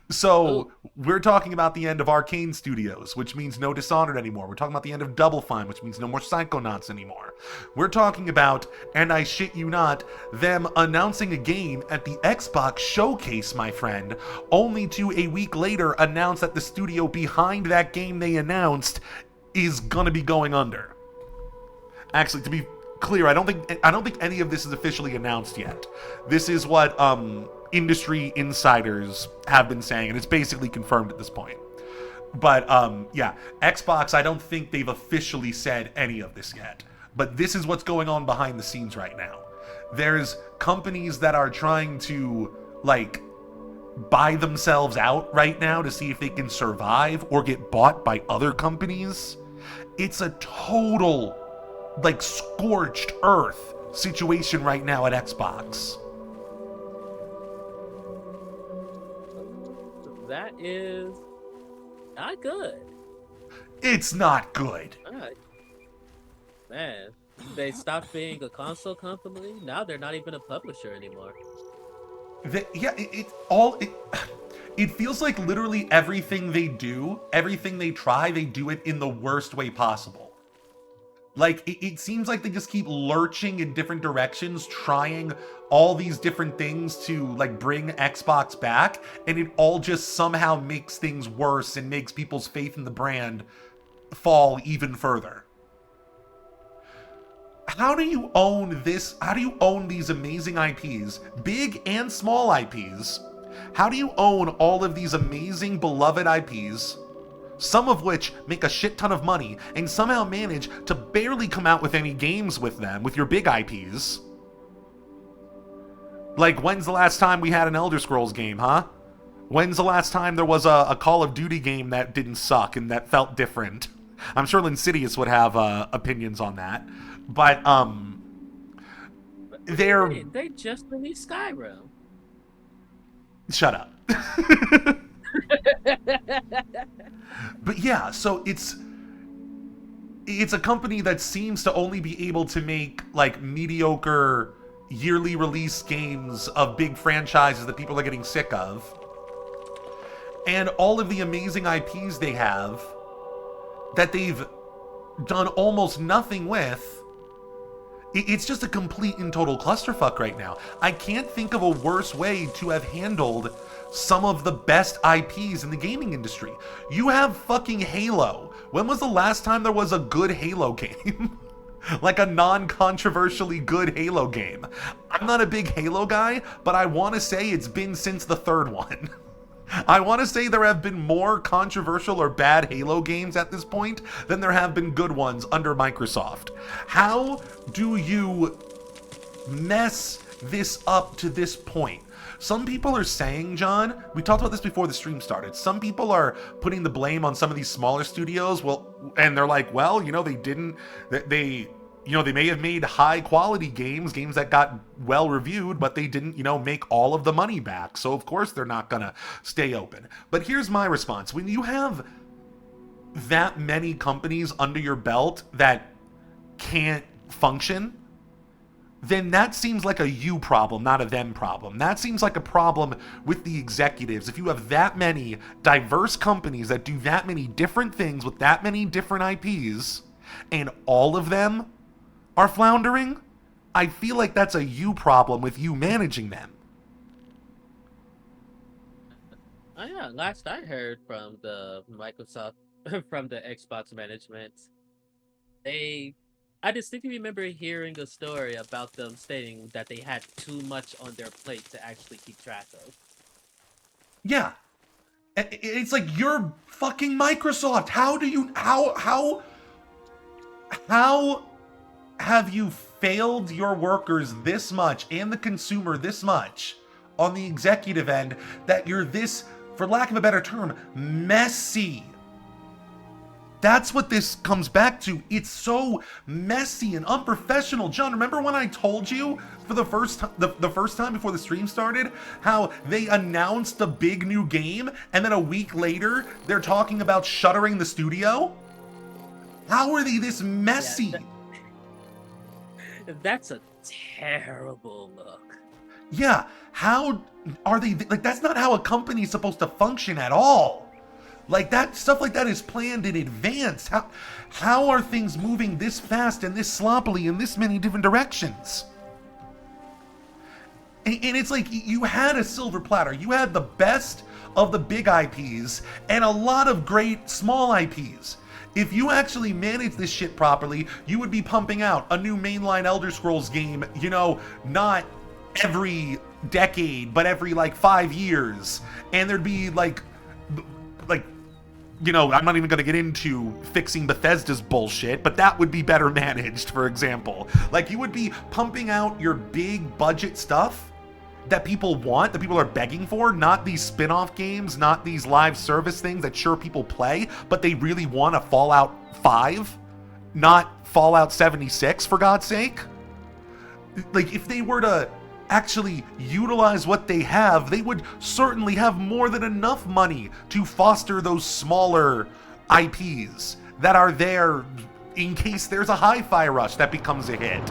So, we're talking about the end of Arcane Studios, which means no Dishonored anymore. We're talking about the end of Double Fine, which means no more Psychonauts anymore. We're talking about, and I shit you not, them announcing a game at the Xbox Showcase, my friend, only to a week later announce that the studio behind that game they announced is gonna be going under. Actually, to be clear, I don't think any of this is officially announced yet. This is what industry insiders have been saying, and it's basically confirmed at this point. But yeah, Xbox, I don't think they've officially said any of this yet. But this is what's going on behind the scenes right now. There's companies that are trying to, like, buy themselves out right now to see if they can survive or get bought by other companies. It's a total, like, scorched earth situation right now at Xbox. That is not good. It's not good. Alright. Man, they stopped being a console company. Now they're not even a publisher anymore. It feels like literally everything they do, everything they try, they do it in the worst way possible. Like, it seems like they just keep lurching in different directions, trying all these different things to, like, bring Xbox back, and it all just somehow makes things worse and makes people's faith in the brand fall even further. How do you own this? How do you own these amazing IPs, big and small IPs? How do you own all of these amazing, beloved IPs, some of which make a shit ton of money, and somehow manage to barely come out with any games with them, with your big IPs? Like, when's the last time we had an Elder Scrolls game, huh? When's the last time there was a Call of Duty game that didn't suck and that felt different? I'm sure Insidious would have opinions on that. But, They just released Skyrim. Shut up. But yeah, so it's a company that seems to only be able to make, like, mediocre yearly release games of big franchises that people are getting sick of. And all of the amazing IPs they have that they've done almost nothing with. It's just a complete and total clusterfuck right now. I can't think of a worse way to have handled some of the best IPs in the gaming industry. You have fucking Halo. When was the last time there was a good Halo game? Like a non-controversially good Halo game. I'm not a big Halo guy, but I want to say it's been since the third one. I want to say there have been more controversial or bad Halo games at this point than there have been good ones under Microsoft. How do you mess this up to this point? Some people are saying, John, we talked about this before the stream started, some people are putting the blame on some of these smaller studios, and they're like, well, you know, they may have made high quality games that got well reviewed, but they didn't, make all of the money back. So of course they're not gonna stay open. But here's my response. When you have that many companies under your belt that can't function, then that seems like a you problem, not a them problem. That seems like a problem with the executives. If you have that many diverse companies that do that many different things with that many different IPs, and all of them are floundering, I feel like that's a you problem with you managing them. Oh yeah, last I heard from the Microsoft, from the Xbox management, I distinctly remember hearing a story about them stating that they had too much on their plate to actually keep track of. Yeah. It's like, you're fucking Microsoft. How have you failed your workers this much and the consumer this much on the executive end that you're this, for lack of a better term, messy? That's what this comes back to. It's so messy and unprofessional. John, remember when I told you for the first time before the stream started how they announced a big new game and then a week later they're talking about shuttering the studio? How are they this messy? That's a terrible look. Yeah, how are they, like, that's not how a company's supposed to function at all. Like, that stuff like that is planned in advance. How are things moving this fast and this sloppily in this many different directions? And it's like, you had a silver platter. You had the best of the big IPs and a lot of great small IPs. If you actually managed this shit properly, you would be pumping out a new mainline Elder Scrolls game, you know, not every decade, but every like 5 years. And there'd be like, you know, I'm not even going to get into fixing Bethesda's bullshit, but that would be better managed, for example. Like, you would be pumping out your big budget stuff that people want, that people are begging for, not these spin-off games, not these live service things that sure people play, but they really want a Fallout 5, not Fallout 76, for God's sake. Like, if they were to actually utilize what they have, they would certainly have more than enough money to foster those smaller IPs that are there in case there's a hi-fi rush that becomes a hit,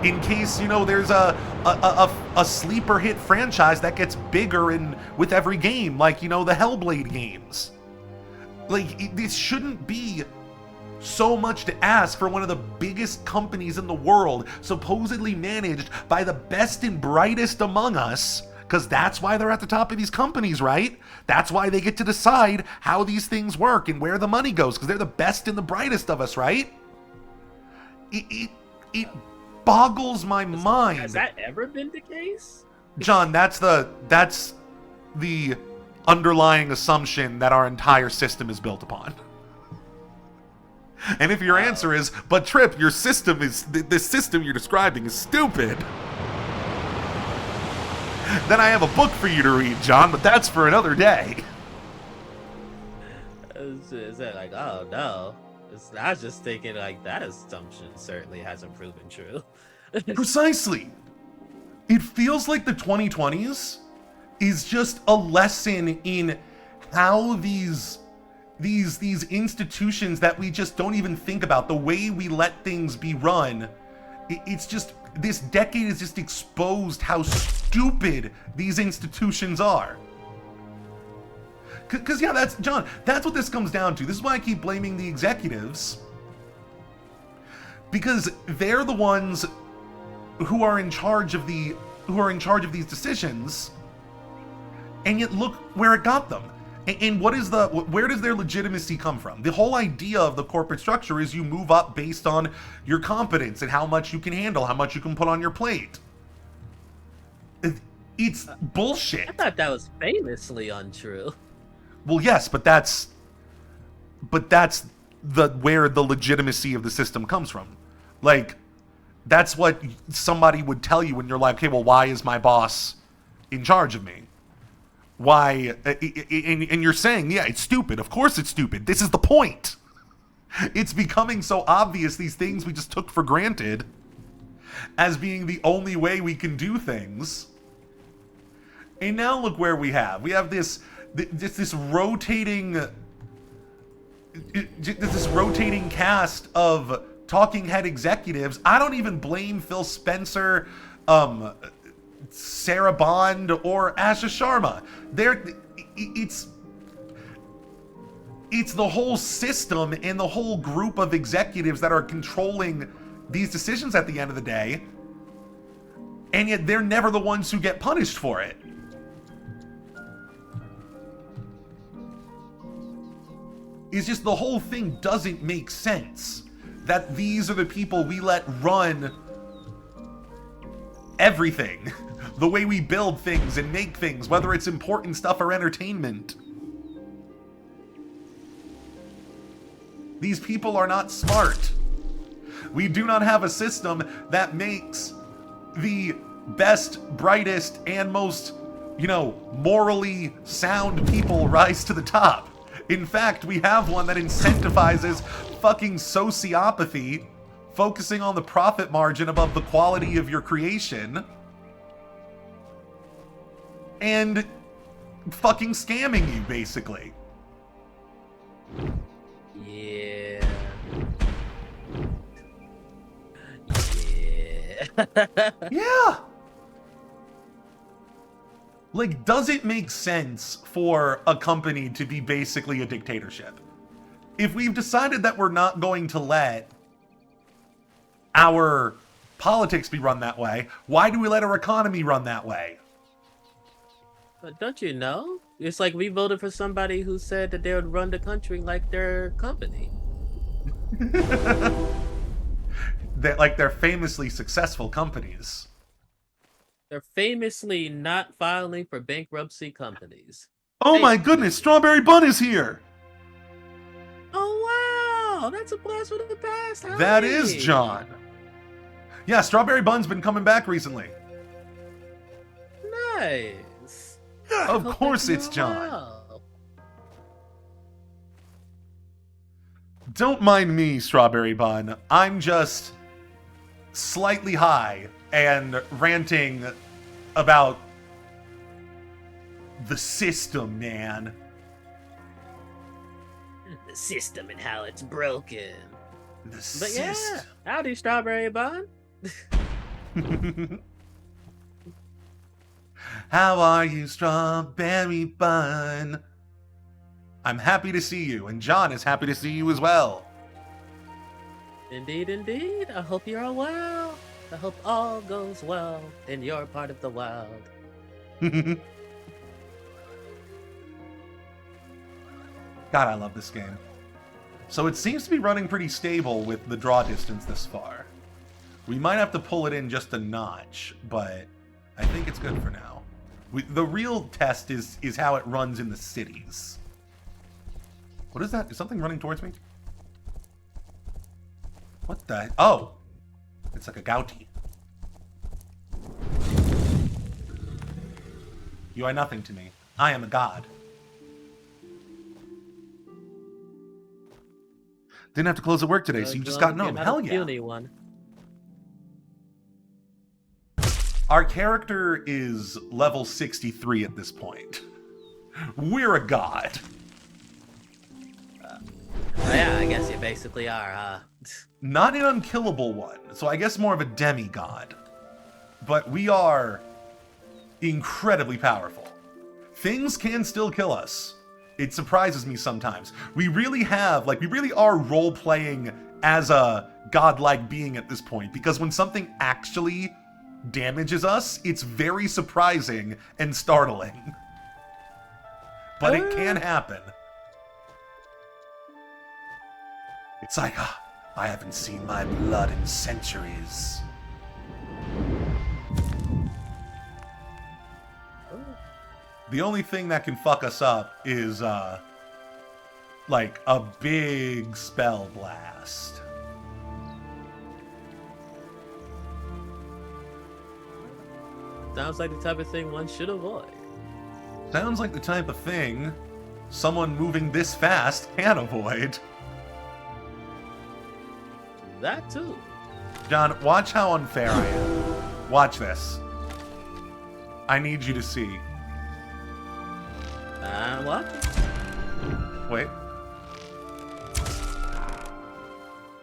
in case, you know, there's a sleeper hit franchise that gets bigger with every game, like, you know, the Hellblade games. Like, this shouldn't be so much to ask for one of the biggest companies in the world, supposedly managed by the best and brightest among us, because that's why they're at the top of these companies, right? That's why they get to decide how these things work and where the money goes, because they're the best and the brightest of us, right? It boggles my mind. Has that ever been the case? John, that's the underlying assumption that our entire system is built upon. And if your answer is, but Trip, your system is, this system you're describing is stupid, then I have a book for you to read, John, but that's for another day. Is that like, oh no. I was just thinking, like, that assumption certainly hasn't proven true. Precisely. It feels like the 2020s is just a lesson in how these institutions that we just don't even think about, the way we let things be run, it's just, this decade has just exposed how stupid these institutions are. Because, yeah, John, that's what this comes down to. This is why I keep blaming the executives. Because they're the ones who are in charge of these decisions, and yet look where it got them. And where does their legitimacy come from? The whole idea of the corporate structure is you move up based on your competence and how much you can handle, how much you can put on your plate. It's bullshit. I thought that was famously untrue. Well, yes, but that's where the legitimacy of the system comes from. Like, that's what somebody would tell you when you're like, okay, well, why is my boss in charge of me? Why? And you're saying, yeah, it's stupid. Of course it's stupid. This is the point. It's becoming so obvious, these things we just took for granted as being the only way we can do things. And now look where we have. We have this rotating cast of talking head executives. I don't even blame Phil Spencer, Sarah Bond, or Asha Sharma. It's the whole system and the whole group of executives that are controlling these decisions at the end of the day, and yet they're never the ones who get punished for it. It's just the whole thing doesn't make sense. That these are the people we let run everything. The way we build things and make things, whether it's important stuff or entertainment. These people are not smart. We do not have a system that makes the best, brightest, and most, morally sound people rise to the top. In fact, we have one that incentivizes fucking sociopathy, focusing on the profit margin above the quality of your creation, and fucking scamming you, basically. Yeah. Yeah. Like, does it make sense for a company to be basically a dictatorship? If we've decided that we're not going to let our politics be run that way, why do we let our economy run that way? But don't you know? It's like we voted for somebody who said that they would run the country like their company. They're famously successful companies. They're famously not filing for bankruptcy companies. Oh my goodness, Strawberry Bun is here! Oh wow, that's a blast from the past. Howdy. That is John. Yeah, Strawberry Bun's been coming back recently. Nice. Of course it's John. Well. Don't mind me, Strawberry Bun. I'm just slightly high and ranting about the system, man. The system and how it's broken. The But yeah, howdy, Strawberry Bun. How are you, Strawberry Bun? I'm happy to see you, and John is happy to see you as well. Indeed, indeed. I hope you're all well. I hope all goes well in your part of the world. God, I love this game. So it seems to be running pretty stable with the draw distance this far. We might have to pull it in just a notch, but I think it's good for now. The real test is how it runs in the cities. What is that? Is something running towards me? What the? Oh! It's like a Gouty. You are nothing to me. I am a god. Didn't have to close at work today, so you just got gnome. Hell yeah. One. Our character is level 63 at this point. We're a god. Yeah, I guess you basically are, huh? Not an unkillable one, so I guess more of a demigod. But we are incredibly powerful. Things can still kill us. It surprises me sometimes. We really are role-playing as a godlike being at this point, because when something actually damages us, it's very surprising and startling. But it can happen. It's like, I haven't seen my blood in centuries. The only thing that can fuck us up is, like, a big spell blast. Sounds like the type of thing one should avoid. Sounds like the type of thing someone moving this fast can avoid. That too. John, watch how unfair I am. Watch this. I need you to see. What? Wait.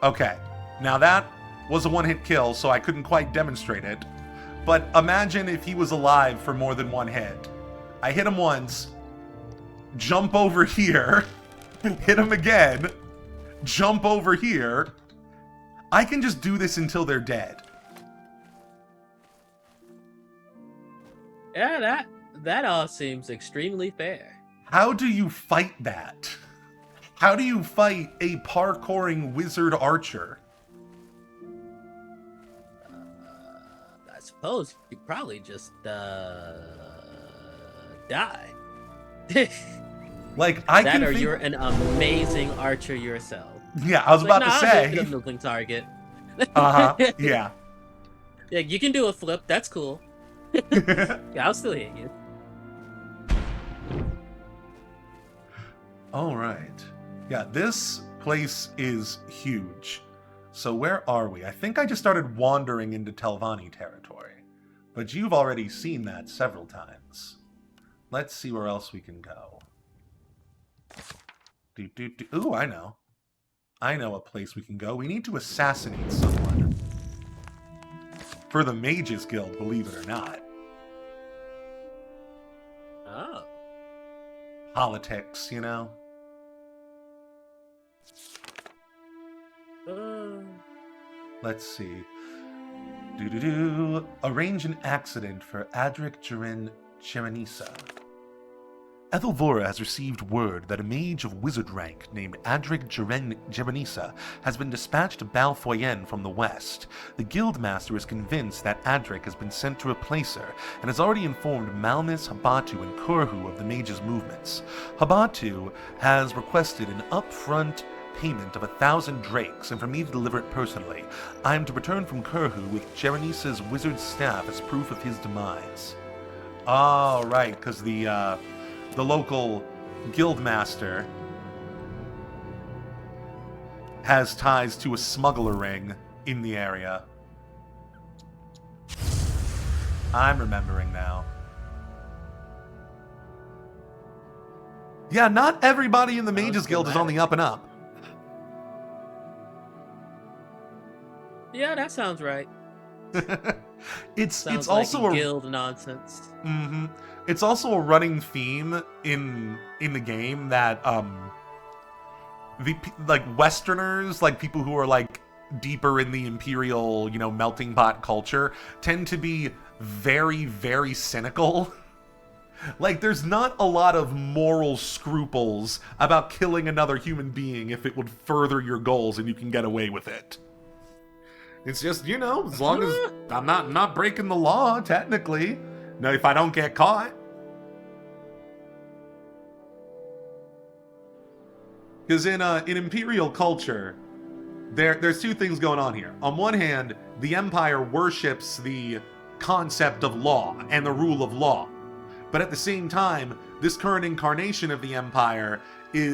Okay. Now that was a one-hit kill, so I couldn't quite demonstrate it. But imagine if he was alive for more than one hit. I hit him once, jump over here, hit him again, jump over here. I can just do this until they're dead. Yeah, that all seems extremely fair. How do you fight that? How do you fight a parkouring wizard archer? I suppose you probably just die. Like, I that can or think... you're an amazing archer yourself. Yeah, I was about to say. I'll hit a moving target. Yeah. Yeah, you can do a flip. That's cool. Yeah, I'll still hit you. All right. Yeah, this place is huge. So where are we? I think I just started wandering into Telvanni territory. But you've already seen that several times. Let's see where else we can go. Ooh, I know. I know a place we can go. We need to assassinate someone. For the Mages Guild, believe it or not. Oh. Politics, you know? Let's see. Arrange an accident for Adric Jaren Cherenisa. Ethelvora has received word that a mage of wizard rank named Adric Cherenisa has been dispatched to Balfoyen from the west. The guildmaster is convinced that Adric has been sent to replace her, and has already informed Malmis, Habatu, and Kurhu of the mage's movements. Habatu has requested an upfront payment of 1,000 drakes, and for me to deliver it personally. I am to return from Kurhu with Cherenisa's wizard staff as proof of his demise. Oh, right, because the local guildmaster has ties to a smuggler ring in the area. I'm remembering now. Yeah, not everybody in the Mages Guild is on the up and up. Yeah, that sounds right. It's Sounds also like a guild nonsense. Mm-hmm. It's also a running theme in the game that Westerners, like people who are like deeper in the imperial, melting pot culture, tend to be very, very cynical. Like, there's not a lot of moral scruples about killing another human being if it would further your goals and you can get away with it. It's just, as long as I'm not breaking the law, technically. No, if I don't get caught. Because in Imperial culture, there's two things going on here. On one hand, the Empire worships the concept of law and the rule of law. But at the same time, this current incarnation of the Empire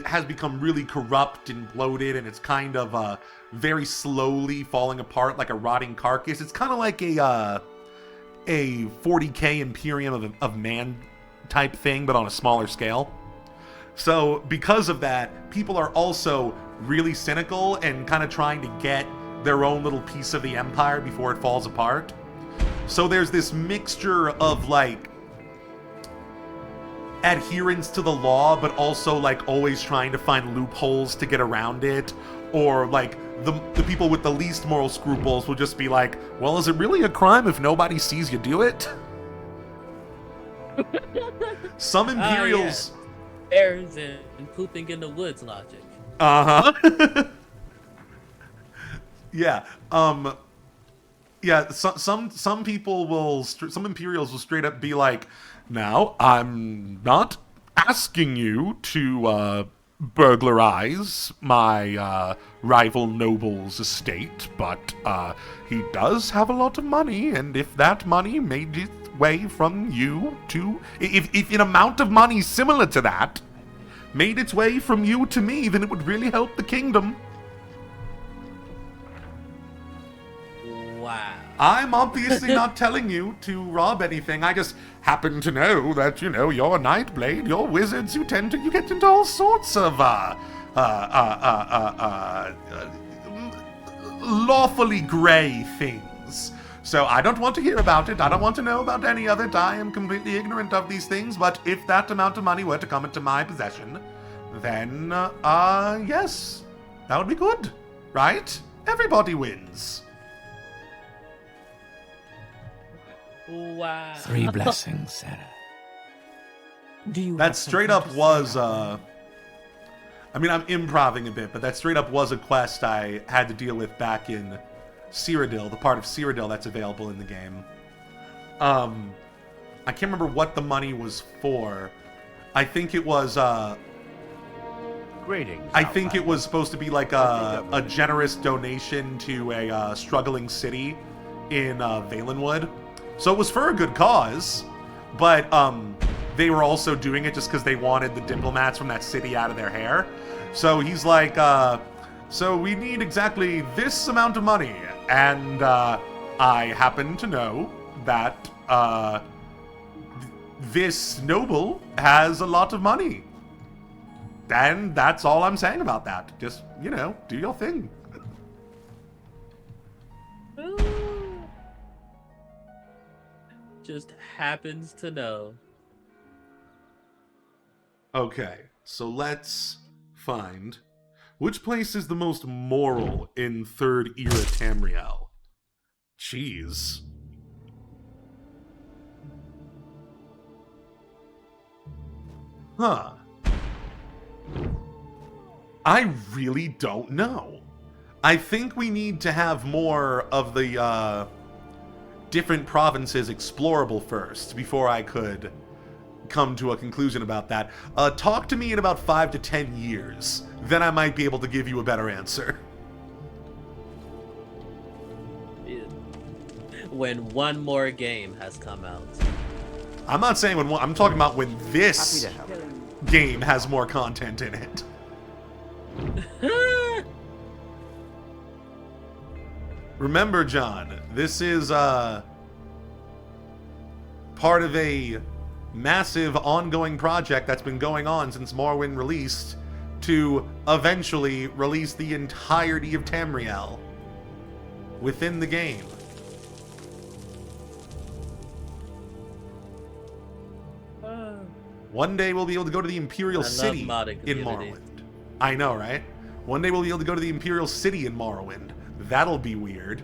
has become really corrupt and bloated, and it's kind of very slowly falling apart like a rotting carcass. It's kind of like a 40k Imperium of man type thing, but on a smaller scale. So because of that, people are also really cynical and kind of trying to get their own little piece of the Empire before it falls apart. So there's this mixture of like adherence to the law, but also like always trying to find loopholes to get around it. Or like the people with the least moral scruples will just be like, well, is it really a crime if nobody sees you do it? Some Imperials... Bears and pooping in the woods logic. Uh-huh. Yeah. Yeah, some people will... Some Imperials will straight up be like, now, I'm not asking you to burglarize my rival noble's estate, but he does have a lot of money, and if that money made its way from you to... If an amount of money similar to that made its way from you to me, then it would really help the kingdom. Wow. I'm obviously not telling you to rob anything. I just happen to know that, you're Nightblade, you're wizards, you get into all sorts of, lawfully gray things. So I don't want to hear about it. I don't want to know about any of it. I am completely ignorant of these things. But if that amount of money were to come into my possession, then, yes, that would be good, right? Everybody wins. Wow. 3 blessings, Sarah. Do you That straight up was, I mean, I'm improvising a bit, but that straight up was a quest I had to deal with back in Cyrodiil, the part of Cyrodiil that's available in the game. I can't remember what the money was for. I think it was, Greetings. I think it was supposed to be like a generous donation to a struggling city in Valenwood. So it was for a good cause, but they were also doing it just because they wanted the diplomats from that city out of their hair. So he's like, so we need exactly this amount of money. And I happen to know that this noble has a lot of money. And that's all I'm saying about that. Just, you know, do your thing. Just happens to know. Okay, so let's find which place is the most moral in Third Era Tamriel. Jeez. Huh. I really don't know. I think we need to have more of the different provinces explorable first before I could come to a conclusion about that. Talk to me in about 5 to 10 years. Then I might be able to give you a better answer. When one more game has come out. I'm not saying when one, I'm talking about when this game has more content in it. Remember, John, this is part of a massive ongoing project that's been going on since Morrowind released to eventually release the entirety of Tamriel within the game. One day we'll be able to go to the Imperial City in Morrowind. I know, right? One day we'll be able to go to the Imperial City in Morrowind. That'll be weird.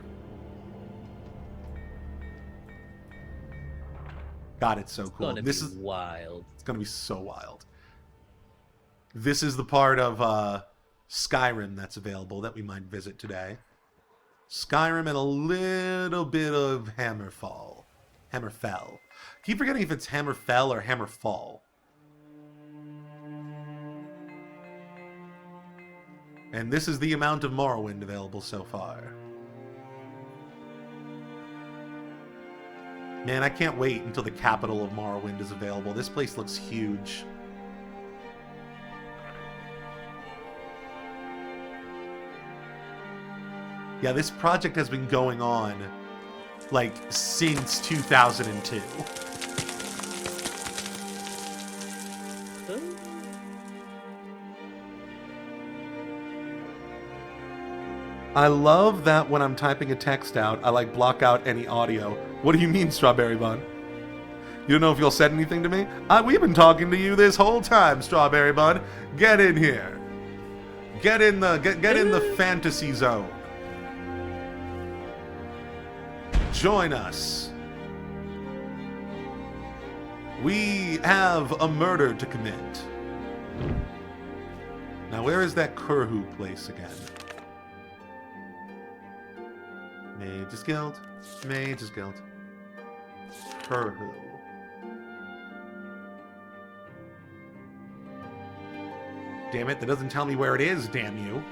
God, it's so cool. This is wild. It's gonna be so wild. This is the part of Skyrim that's available that we might visit today. Skyrim and a little bit of Hammerfell. Keep forgetting if it's Hammerfell or Hammerfall. And this is the amount of Morrowind available so far. Man, I can't wait until the capital of Morrowind is available. This place looks huge. Yeah, this project has been going on, like, since 2002. I love that when I'm typing a text out, I like block out any audio. What do you mean, Strawberry Bun? You don't know if you'll said anything to me? We've been talking to you this whole time, Strawberry Bun. Get in here. Get in the fantasy zone. Join us. We have a murder to commit. Now, where is that Kurhu place again? Mage's Guild. Mage's Guild. Kurhu. Damn it, that doesn't tell me where it is, damn you.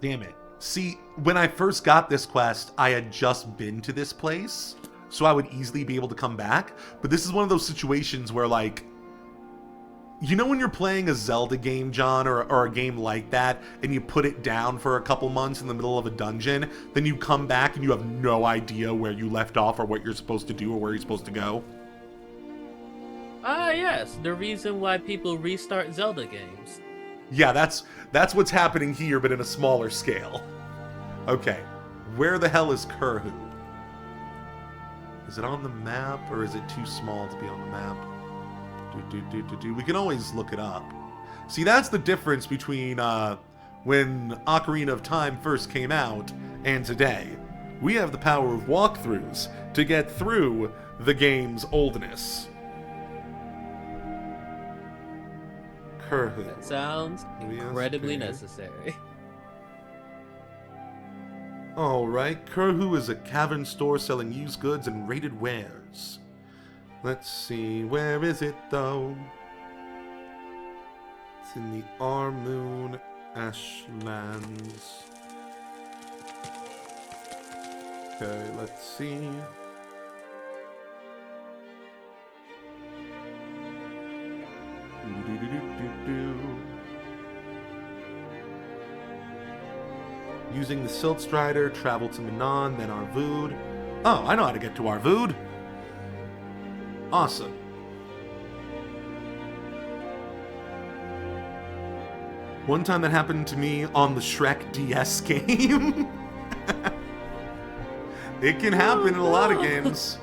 Damn it. See, when I first got this quest, I had just been to this place, so I would easily be able to come back. But this is one of those situations where, like, You know when you're playing a Zelda game, John, or a game like that, and you put it down for a couple months in the middle of a dungeon, then you come back and you have no idea where you left off or what you're supposed to do or where you're supposed to go? Yes. The reason why people restart Zelda games. Yeah, that's what's happening here, but in a smaller scale. Okay, where the hell is Kurhu? Is it on the map, or is it too small to be on the map? We can always look it up. See, that's the difference between when Ocarina of Time first came out and today. We have the power of walkthroughs to get through the game's oldness. Kurhu. That sounds incredibly necessary. Alright, Kurhu is a cavern store selling used goods and rated wares. Let's see, where is it though? It's in the Armoon Ashlands. Okay, let's see. Using the Silt Strider, travel to Manon, then Arvood. Oh, I know how to get to Arvood. Awesome. One time that happened to me on the Shrek DS game. It can happen in a lot of games.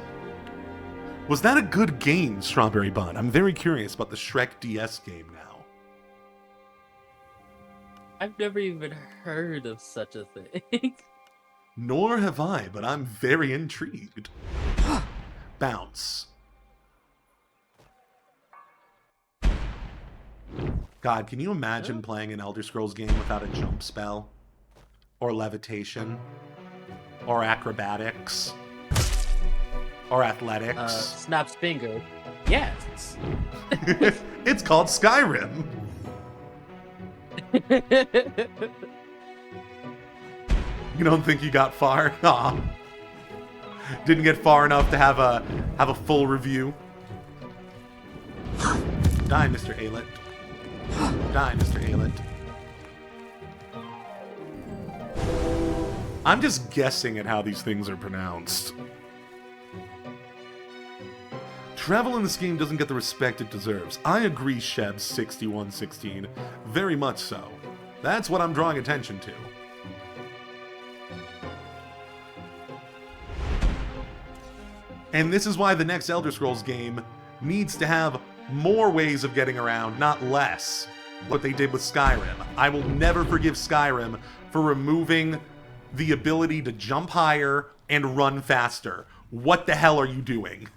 Was that a good game, Strawberry Bun? I'm very curious about the Shrek DS game now. I've never even heard of such a thing. Nor have I, but I'm very intrigued. Bounce. God, can you imagine playing an Elder Scrolls game without a jump spell? Or levitation? Or acrobatics? Or athletics? Snap's finger. Yes. It's called Skyrim. You don't think you got far? Aw. Didn't get far enough to have a full review. Die, Mr. Ailett. Die, Mr. Ailett. I'm just guessing at how these things are pronounced. Travel in this game doesn't get the respect it deserves. I agree, Sheb6116. Very much so. That's what I'm drawing attention to. And this is why the next Elder Scrolls game needs to have more ways of getting around, not less. What they did with Skyrim. I will never forgive Skyrim for removing the ability to jump higher and run faster. What the hell are you doing?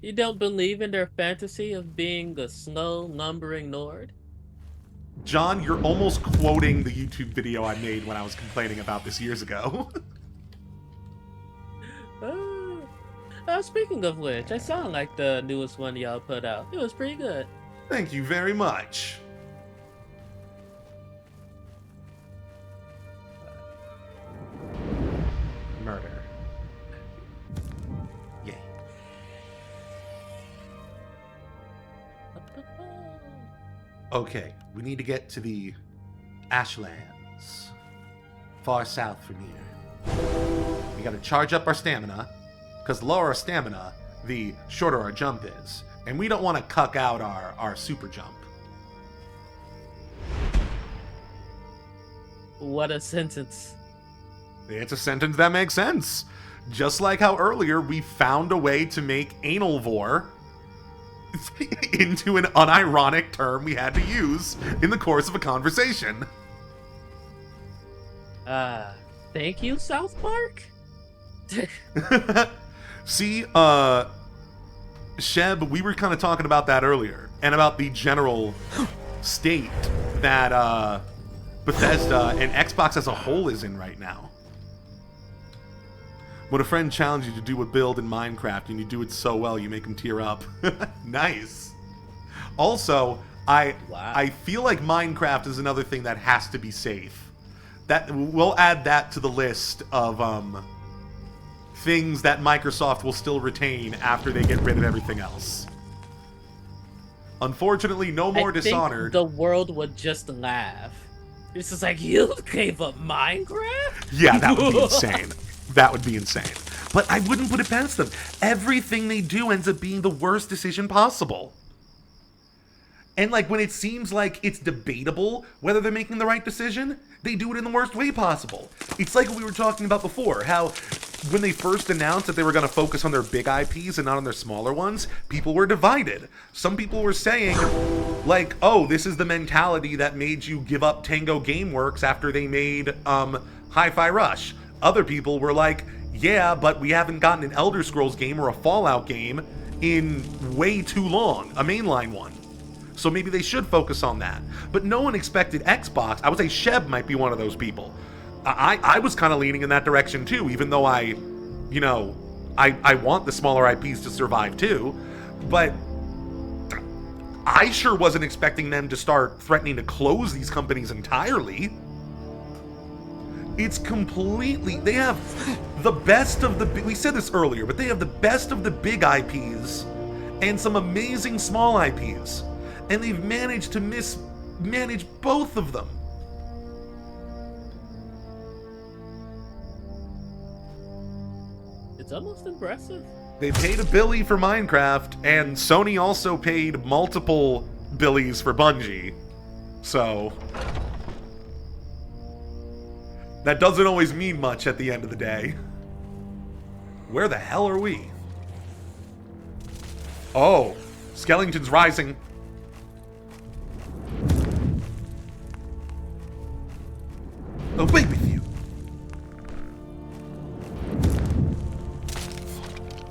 You don't believe in their fantasy of being the slow, lumbering Nord? John, you're almost quoting the YouTube video I made when I was complaining about this years ago. Speaking of which, I sound like the newest one y'all put out. It was pretty good. Thank you very much. Murder. Yay. Okay, we need to get to the Ashlands. Far south from here. We gotta charge up our stamina, because the lower our stamina, the shorter our jump is. And we don't want to cuck out our super jump. What a sentence. It's a sentence that makes sense. Just like how earlier we found a way to make anal vor into an unironic term we had to use in the course of a conversation. Thank you, South Park? See, Sheb, we were kind of talking about that earlier, and about the general state that Bethesda and Xbox as a whole is in right now. When a friend challenges you to do a build in Minecraft and you do it so well you make them tear up. Nice. Also, I feel like Minecraft is another thing that has to be safe. That we'll add that to the list of things that Microsoft will still retain after they get rid of everything else. Unfortunately, no more I think Dishonored. the world would just laugh. It's just like, you gave up Minecraft? Yeah, that would be insane. That would be insane. But I wouldn't put it past them. Everything they do ends up being the worst decision possible. And like when it seems like it's debatable whether they're making the right decision, they do it in the worst way possible. It's like what we were talking about before, how when they first announced that they were going to focus on their big IPs and not on their smaller ones, people were divided. Some people were saying, like, oh, this is the mentality that made you give up Tango Gameworks after they made Hi-Fi Rush. Other people were like, yeah, but we haven't gotten an Elder Scrolls game or a Fallout game in way too long, a mainline one. So maybe they should focus on that. But no one expected Xbox. I would say Sheb might be one of those people. I was kind of leaning in that direction too, even though I want the smaller IPs to survive too. But I sure wasn't expecting them to start threatening to close these companies entirely. It's completely... They have the best of the... We said this earlier, but they have the best of the big IPs and some amazing small IPs. And they've managed to mismanage both of them. It's almost impressive. They paid a Billy for Minecraft, and Sony also paid multiple Billies for Bungie. So... that doesn't always mean much at the end of the day. Where the hell are we? Oh, Skellington's rising. Away with you!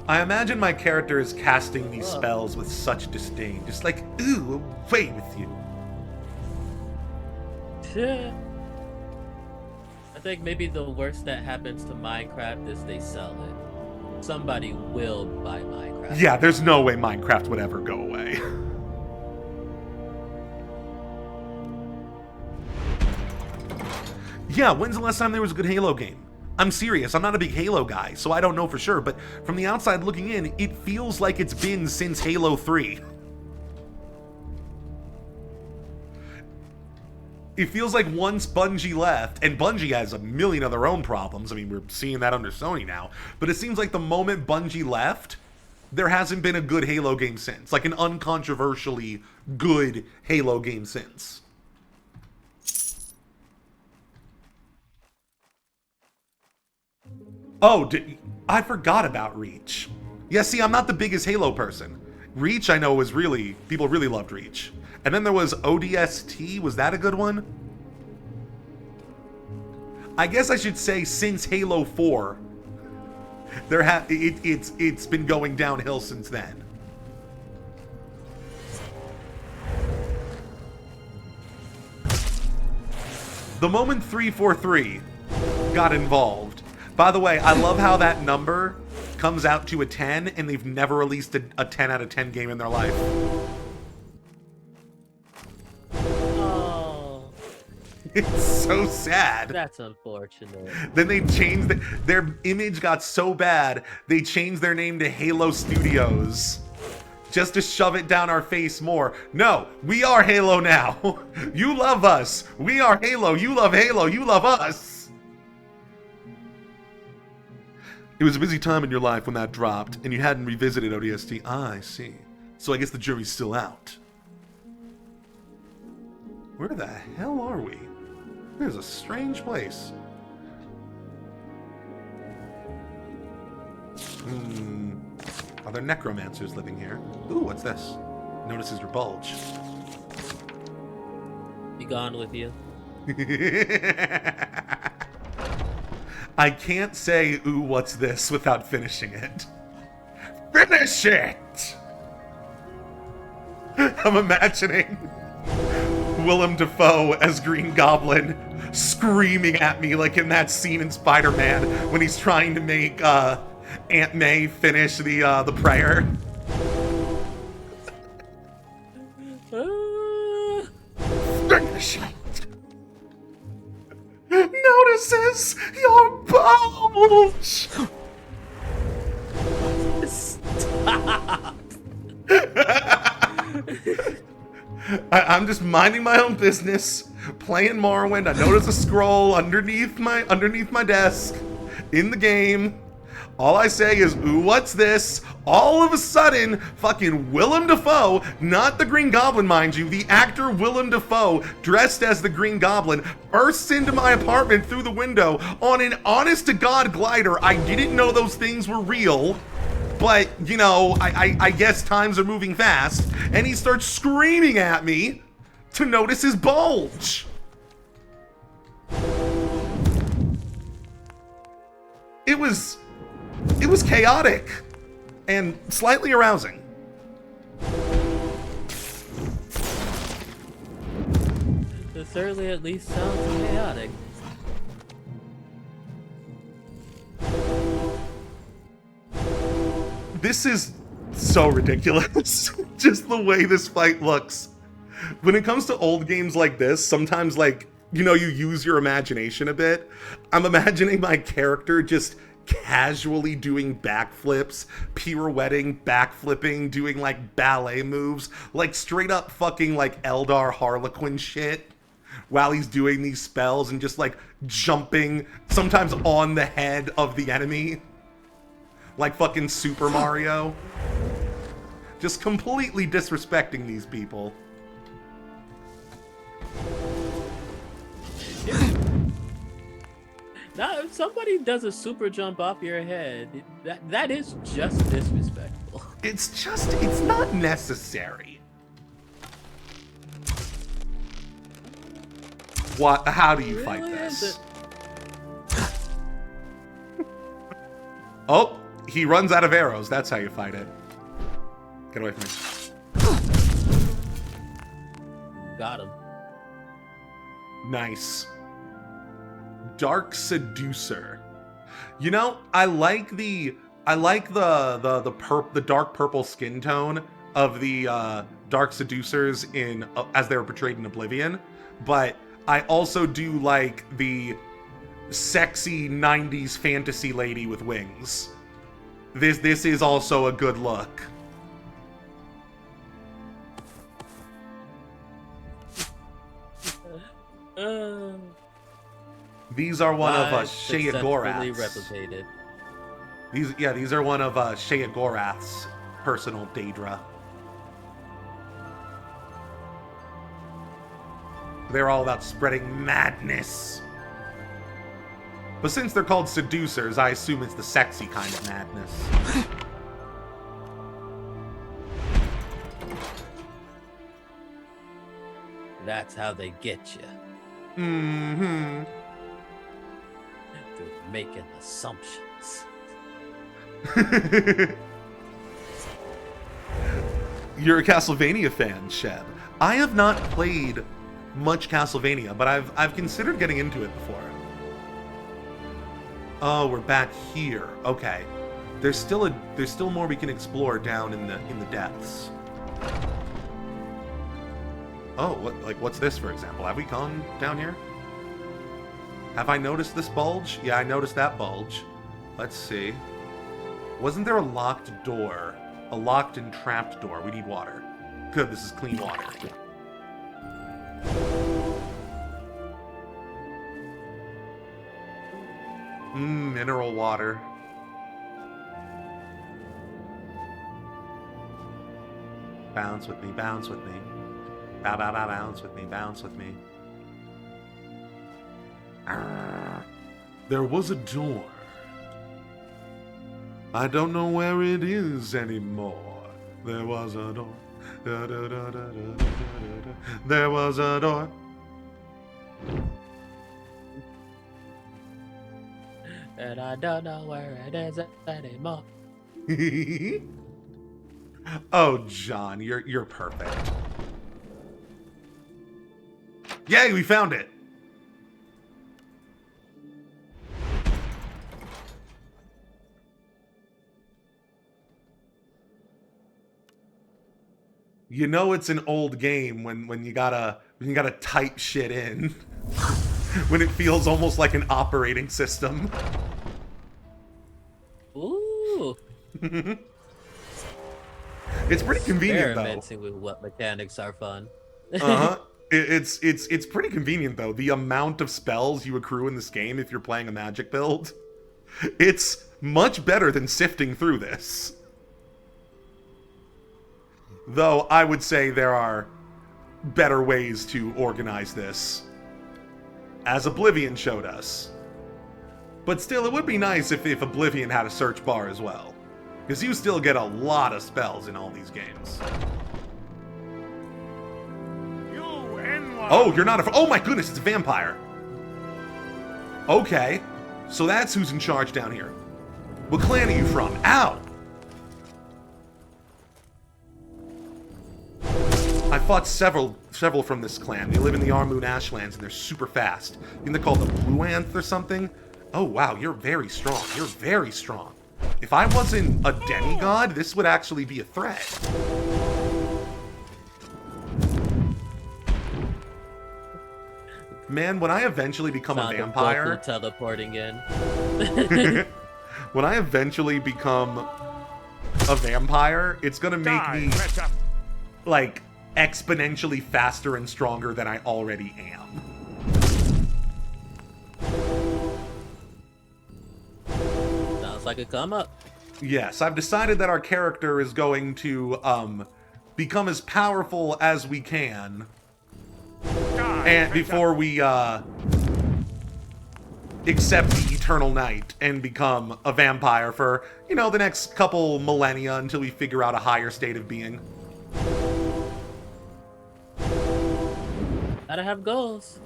I imagine my character is casting these spells with such disdain. Just like, ooh, away with you. Yeah. I think maybe the worst that happens to Minecraft is they sell it. Somebody will buy Minecraft. Yeah, there's no way Minecraft would ever go away. Yeah, when's the last time there was a good Halo game? I'm serious, I'm not a big Halo guy, so I don't know for sure, but from the outside looking in, it feels like it's been since Halo 3. It feels like once Bungie left, and Bungie has a million of their own problems, I mean, we're seeing that under Sony now, but it seems like the moment Bungie left, there hasn't been a good Halo game since. Like an uncontroversially good Halo game since. Oh, I forgot about Reach. Yeah, see, I'm not the biggest Halo person. Reach, I know, was really... people really loved Reach. And then there was ODST. Was that a good one? I guess I should say since Halo 4. It's been going downhill since then. The moment 343 got involved. By the way, I love how that number comes out to a 10 and they've never released a 10 out of 10 game in their life. Oh. It's so sad. That's unfortunate. Then they changed their image got so bad, they changed their name to Halo Studios. Just to shove it down our face more. No, we are Halo now. You love us. We are Halo. You love Halo. You love us. It was a busy time in your life when that dropped, and you hadn't revisited ODST. Ah, I see. So I guess the jury's still out. Where the hell are we? This is a strange place. Are there necromancers living here? Ooh, what's this? Notices your bulge. Be gone with you. I can't say, ooh, what's this, without finishing it. Finish it! I'm imagining Willem Dafoe as Green Goblin screaming at me like in that scene in Spider-Man when he's trying to make Aunt May finish the prayer. Finish it! Notices your bulge! Stop! I'm just minding my own business, playing Morrowind. I notice a scroll underneath my desk in the game. All I say is, ooh, what's this? All of a sudden, fucking Willem Dafoe, not the Green Goblin, mind you, the actor Willem Dafoe, dressed as the Green Goblin, bursts into my apartment through the window on an honest-to-God glider. I didn't know those things were real, but, you know, I guess times are moving fast, and he starts screaming at me to notice his bulge. It was chaotic and slightly arousing. It certainly at least sounds chaotic. This is so ridiculous. Just the way this fight looks. When it comes to old games like this, sometimes, like, you know, you use your imagination a bit. I'm imagining my character just casually doing backflips, pirouetting, backflipping, doing like ballet moves, like straight up fucking like Eldar Harlequin shit while he's doing these spells, and just like jumping sometimes on the head of the enemy like fucking Super Mario. Just completely disrespecting these people. Now, if somebody does a super jump off your head, that is just disrespectful. It's not necessary. What? How do you fight this? Oh, he runs out of arrows. That's how you fight it. Get away from me. Got him. Nice. Dark Seducer. You know, I like the dark purple skin tone of the Dark Seducers in as they were portrayed in Oblivion, but I also do like the sexy 90s fantasy lady with wings. This is also a good look. These are one of Sheogorath's. Replicated. These are one of Sheogorath's personal Daedra. They're all about spreading madness. But since they're called seducers, I assume it's the sexy kind of madness. That's how they get you. Mm-hmm. Through making assumptions. You're a Castlevania fan, Sheb. I have not played much Castlevania, but I've considered getting into it before. Oh, we're back here. Okay. There's still more we can explore down in the depths. Oh, what's this, for example? Have we gone down here? Have I noticed this bulge? Yeah, I noticed that bulge. Let's see. Wasn't there a locked door? A locked and trapped door. We need water. Good, this is clean water. Mineral water. Bounce with me, bounce with me. Bow, bow, bow, bounce with me, bounce with me. There was a door. I don't know where it is anymore. There was a door. Da, da, da, da, da, da, da. There was a door. And I don't know where it is anymore. Oh, John, you're perfect. Yay, we found it. You know it's an old game when you gotta type shit in. When it feels almost like an operating system. Ooh. It's pretty convenient though. Experimenting with what mechanics are fun. Uh-huh. It's pretty convenient though. The amount of spells you accrue in this game if you're playing a magic build, it's much better than sifting through this. Though I would say there are better ways to organize this, as Oblivion showed us. But still, it would be nice if Oblivion had a search bar as well, because you still get a lot of spells in all these games. Oh, you're not a... Oh my goodness, it's a vampire. Okay, so that's who's in charge down here. What clan are you from? Ow! I fought several from this clan. They live in the Armoon Ashlands and they're super fast. I think they're called the Blue Anth or something. Oh wow, you're very strong. You're very strong. If I wasn't a demigod, this would actually be a threat. Man, when I eventually become a vampire... teleporting in. When I eventually become a vampire, it's gonna make me, like, exponentially faster and stronger than I already am. Sounds like a come up. Yes, I've decided that our character is going to, become as powerful as we can. And before we, accept the eternal night and become a vampire for, you know, the next couple millennia until we figure out a higher state of being. Gotta have goals.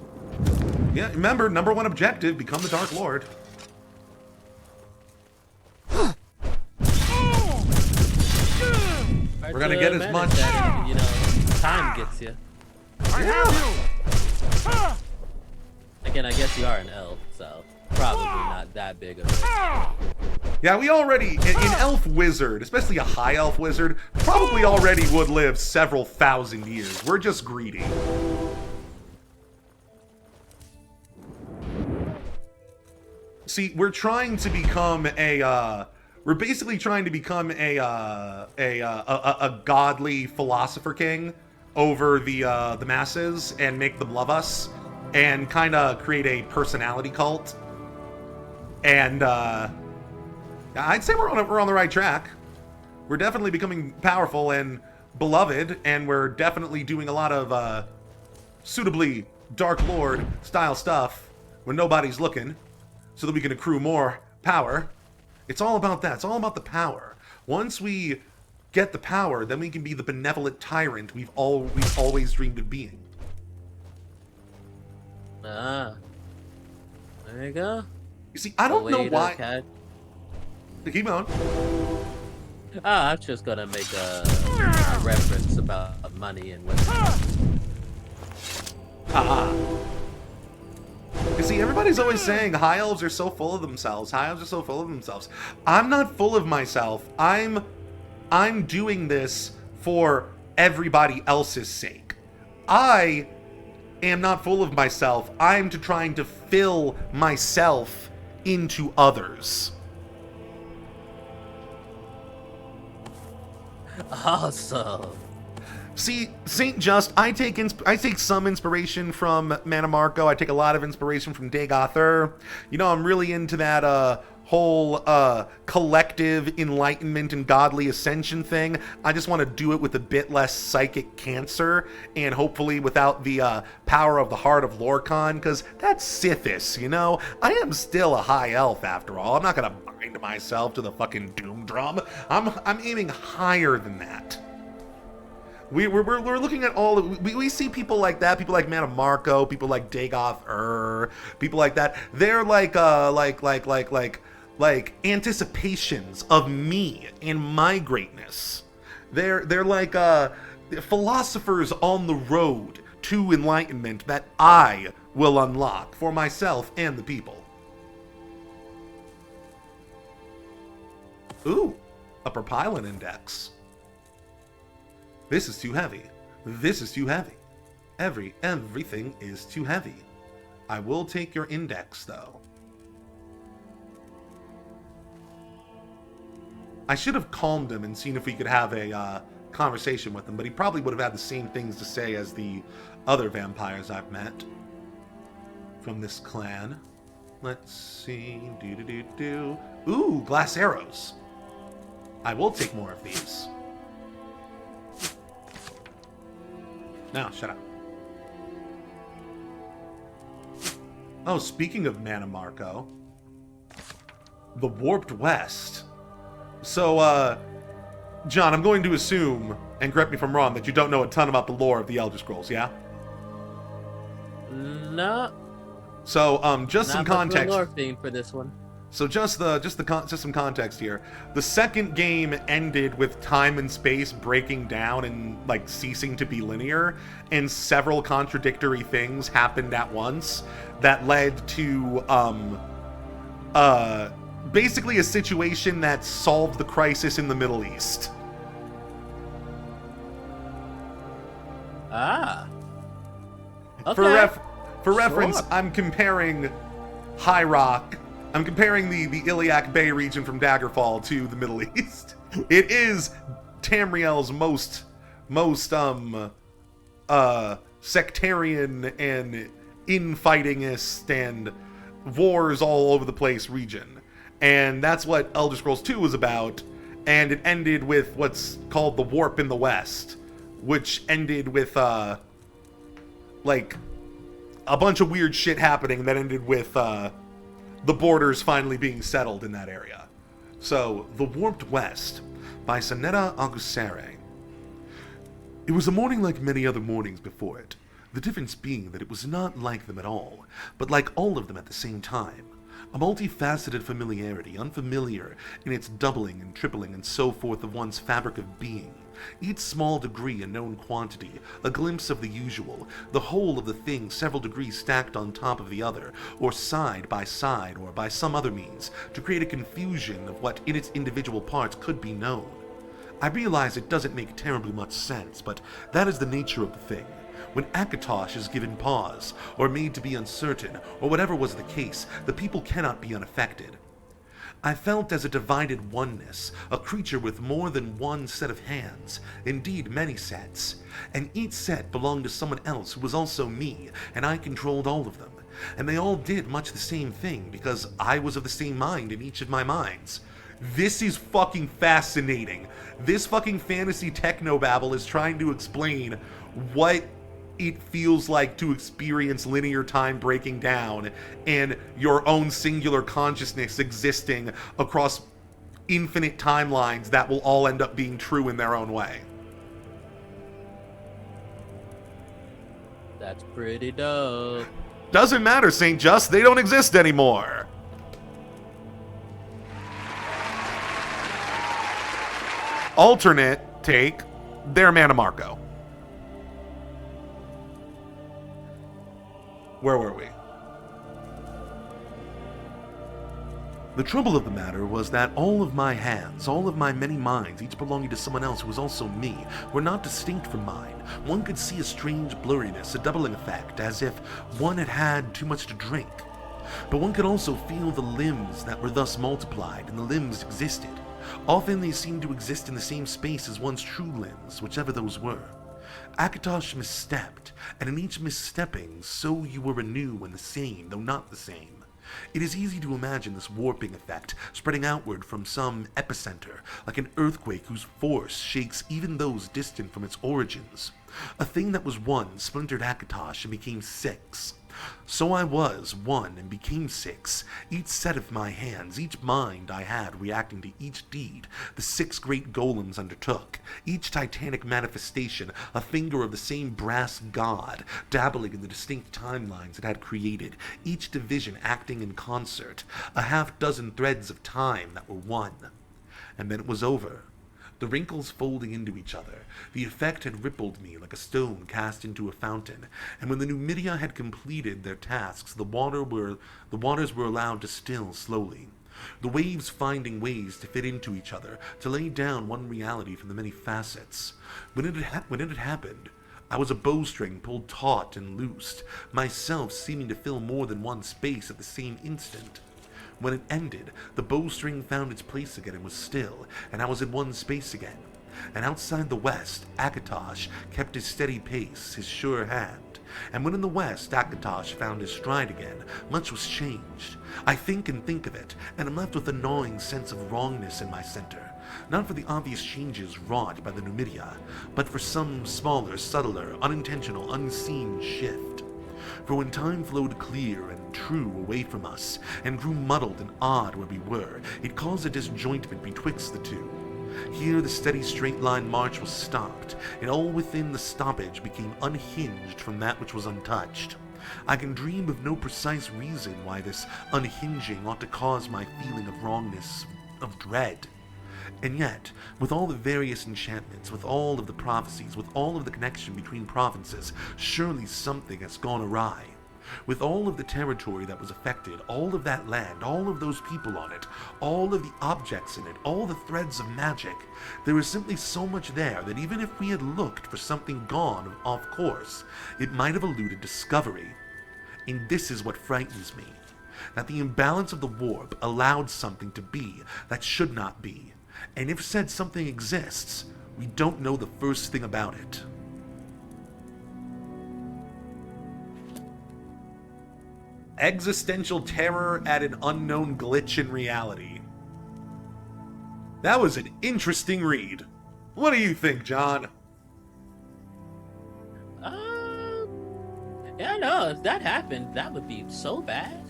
Yeah, remember, #1 objective, become the Dark Lord. We're gonna get as much... That, you know, time gets you. Yeah. Again, I guess you are an elf, so probably not that big of it. Yeah, we already, an elf wizard, especially a high elf wizard, probably already would live several thousand years. We're just greedy. See, we're trying to become a, we're basically trying to become a godly philosopher king over the masses and make them love us and kind of create a personality cult. And I'd say we're on the right track. We're definitely becoming powerful and beloved, and we're definitely doing a lot of suitably Dark Lord style stuff when nobody's looking, so that we can accrue more power. It's all about that. It's all about the power. Once we get the power, then we can be the benevolent tyrant we've always dreamed of being. Ah, there you go. You see, I don't know why. Keep on. I was just gonna make a reference about money and women. You see, everybody's always saying high elves are so full of themselves. High elves are so full of themselves. I'm not full of myself. I'm doing this for everybody else's sake. I am not full of myself. I'm trying to fill myself into others. Awesome. See, Saint Just, I take some inspiration from Mannimarco. I take a lot of inspiration from Dagoth. You know, I'm really into that whole collective enlightenment and godly ascension thing. I just want to do it with a bit less psychic cancer and hopefully without the power of the heart of Lorcan, because that's Sithis, you know? I am still a high elf after all. I'm not gonna bind myself to the fucking doom drum. I'm aiming higher than that. We're looking at all we see people like that, people like Mannimarco, people like Dagoth, people like that. They're like anticipations of me and my greatness. They're like philosophers on the road to enlightenment that I will unlock for myself and the people. Ooh, upper pylon index. This is too heavy. This is too heavy. Everything is too heavy. I will take your index, though. I should have calmed him and seen if we could have a conversation with him, but he probably would have had the same things to say as the other vampires I've met from this clan. Let's see. Ooh, glass arrows. I will take more of these. No, shut up. Oh, speaking of Mannimarco, the Warped West. So, John, I'm going to assume, and correct me if I'm wrong, that you don't know a ton about the lore of the Elder Scrolls, yeah? No. So, just some context. Not much of a lore theme for this one. So just some context here. The second game ended with time and space breaking down and like ceasing to be linear, and several contradictory things happened at once that led to basically a situation that solved the crisis in the Middle East. Ah. Okay. For reference, Sure. I'm comparing High Rock. I'm comparing the Iliac Bay region from Daggerfall to the Middle East. It is Tamriel's most sectarian and infightingest and wars all over the place region. And that's what Elder Scrolls 2 was about, and it ended with what's called the Warp in the West, which ended with like a bunch of weird shit happening that ended with the borders finally being settled in that area. So, The Warped West by Sonetta Augusere. It was a morning like many other mornings before it, the difference being that it was not like them at all, but like all of them at the same time. A multifaceted familiarity, unfamiliar in its doubling and tripling and so forth of one's fabric of being. Each small degree a known quantity, a glimpse of the usual, the whole of the thing several degrees stacked on top of the other, or side by side, or by some other means, to create a confusion of what in its individual parts could be known. I realize it doesn't make terribly much sense, but that is the nature of the thing. When Akatosh is given pause, or made to be uncertain, or whatever was the case, the people cannot be unaffected. I felt as a divided oneness, a creature with more than one set of hands, indeed many sets, and each set belonged to someone else who was also me, and I controlled all of them, and they all did much the same thing, because I was of the same mind in each of my minds. This is fucking fascinating. This fucking fantasy technobabble is trying to explain what it feels like to experience linear time breaking down and your own singular consciousness existing across infinite timelines that will all end up being true in their own way. That's pretty dope. Doesn't matter, St. Just, they don't exist anymore. Alternate take, they're Mannimarco. Where were we? The trouble of the matter was that all of my hands, all of my many minds, each belonging to someone else who was also me, were not distinct from mine. One could see a strange blurriness, a doubling effect, as if one had had too much to drink. But one could also feel the limbs that were thus multiplied, and the limbs existed. Often they seemed to exist in the same space as one's true limbs, whichever those were. Akatosh misstepped, and in each misstepping, so you were anew and the same, though not the same. It is easy to imagine this warping effect spreading outward from some epicenter, like an earthquake whose force shakes even those distant from its origins. A thing that was one splintered Akatosh and became six. So I was one and became six, each set of my hands, each mind I had reacting to each deed the six great golems undertook, each titanic manifestation a finger of the same brass god, dabbling in the distinct timelines it had created, each division acting in concert, a half-dozen threads of time that were one. And then it was over. The wrinkles folding into each other, the effect had rippled me like a stone cast into a fountain, and when the Numidia had completed their tasks, the waters were allowed to still slowly, the waves finding ways to fit into each other, to lay down one reality from the many facets. When it had happened, I was a bowstring pulled taut and loosed, myself seeming to fill more than one space at the same instant. When it ended, the bowstring found its place again and was still, and I was in one space again. and outside the west, Akatosh kept his steady pace, his sure hand. And when in the west Akatosh found his stride again, much was changed. I think and think of it, and am left with a gnawing sense of wrongness in my center. Not for the obvious changes wrought by the Numidia, but for some smaller, subtler, unintentional, unseen shift. For when time flowed clear and true away from us, and grew muddled and odd where we were, it caused a disjointment betwixt the two. Here the steady straight-line march was stopped, and all within the stoppage became unhinged from that which was untouched. I can dream of no precise reason why this unhinging ought to cause my feeling of wrongness, of dread. And yet, with all the various enchantments, with all of the prophecies, with all of the connection between provinces, surely something has gone awry. With all of the territory that was affected, all of that land, all of those people on it, all of the objects in it, all the threads of magic, there was simply so much there that even if we had looked for something gone off course, it might have eluded discovery. And this is what frightens me, that the imbalance of the warp allowed something to be that should not be. And if said something exists, we don't know the first thing about it. Existential terror at an unknown glitch in reality. That was an interesting read. What do you think, John? Yeah, no, if that happened, that would be so bad.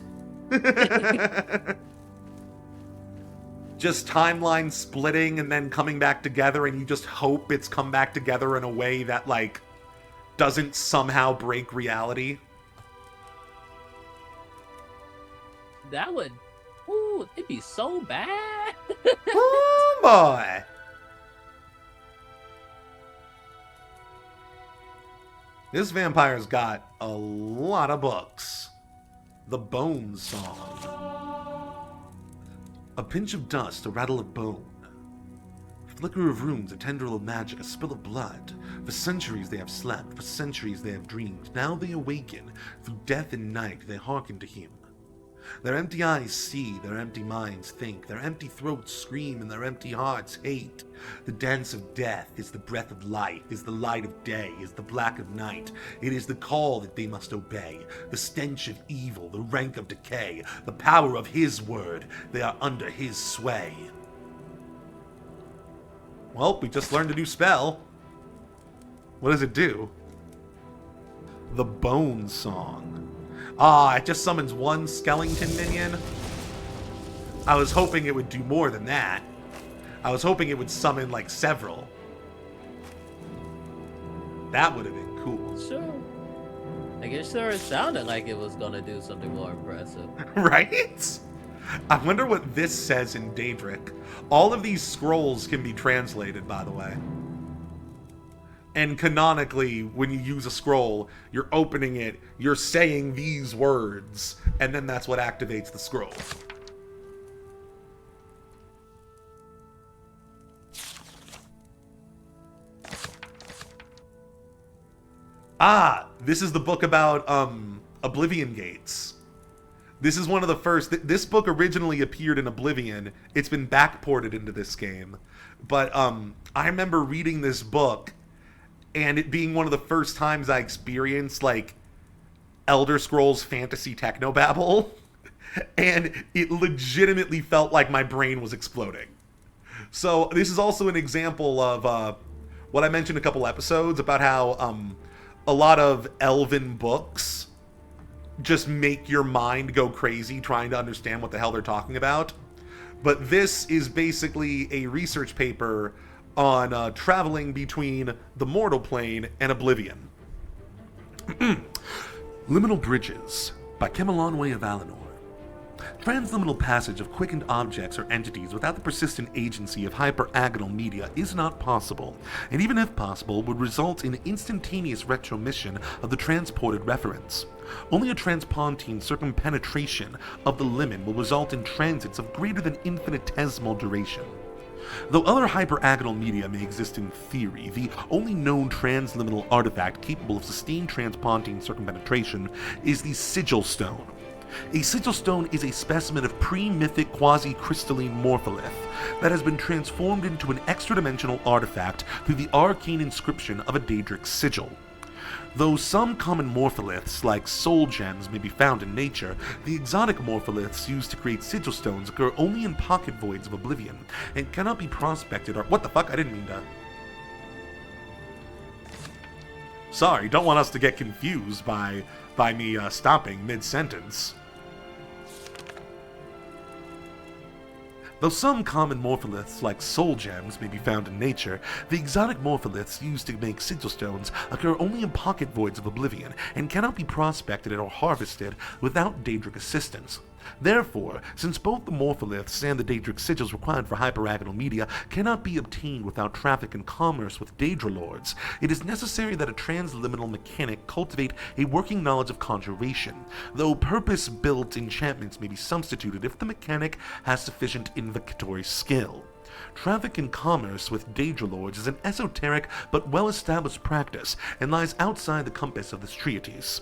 Just timeline splitting and then coming back together, and you just hope it's come back together in a way that, like, doesn't somehow break reality. That would, it'd be so bad. Oh boy. This vampire's got a lot of books. The Bone Song. A pinch of dust, a rattle of bone. Flicker of runes, a tendril of magic, a spill of blood. For centuries they have slept, for centuries they have dreamed. Now they awaken. Through death and night they hearken to him. Their empty eyes see, their empty minds think, their empty throats scream, and their empty hearts hate. The dance of death is the breath of life, is the light of day, is the black of night. It is the call that they must obey, the stench of evil, the rank of decay, the power of his word. They are under his sway. Well, we just learned a new spell. What does it do? The Bone Song. Ah, it just summons one skeleton minion. I was hoping it would do more than that. I was hoping it would summon, like, several. That would have been cool. Sure. Like, it sure sounded like it was gonna do something more impressive. Right? I wonder what this says in Daedric. All of these scrolls can be translated, by the way. And canonically, when you use a scroll, you're opening it, you're saying these words, and then that's what activates the scroll. Ah, this is the book about Oblivion Gates. This is one of the first. This book originally appeared in Oblivion. It's been backported into this game. But I remember reading this book and it being one of the first times I experienced, like, Elder Scrolls fantasy technobabble. And it legitimately felt like my brain was exploding. So this is also an example of what I mentioned a couple episodes about how a lot of elven books just make your mind go crazy trying to understand what the hell they're talking about. But this is basically a research paper on traveling between the mortal plane and Oblivion. Liminal Bridges by Kemelanwe of Valinor. Transliminal passage of quickened objects or entities without the persistent agency of hyperagonal media is not possible, and even if possible, would result in instantaneous retromission of the transported reference. Only a transpontine circumpenetration of the limen will result in transits of greater than infinitesimal duration. Though other hyperagonal media may exist in theory, the only known transliminal artifact capable of sustained transpontine circumpenetration is the Sigil Stone. A sigil stone is a specimen of pre-mythic quasi-crystalline morpholith that has been transformed into an extra-dimensional artifact through the arcane inscription of a Daedric sigil. Though some common morpholiths, like soul gems, may be found in nature, the exotic morpholiths used to create sigil stones occur only in pocket voids of oblivion, and cannot be prospected or— what the fuck? I didn't mean to— Sorry, don't want us to get confused by me stopping mid-sentence. Though some common morpholiths, like soul gems, may be found in nature, the exotic morpholiths used to make sigil stones occur only in pocket voids of oblivion, and cannot be prospected or harvested without Daedric assistance. Therefore, since both the morpholiths and the Daedric sigils required for hyperagonal media cannot be obtained without traffic and commerce with Daedra lords, it is necessary that a transliminal mechanic cultivate a working knowledge of conjuration, though purpose-built enchantments may be substituted if the mechanic has sufficient invocatory skill. Traffic and commerce with Daedra lords is an esoteric but well-established practice, and lies outside the compass of this treatise.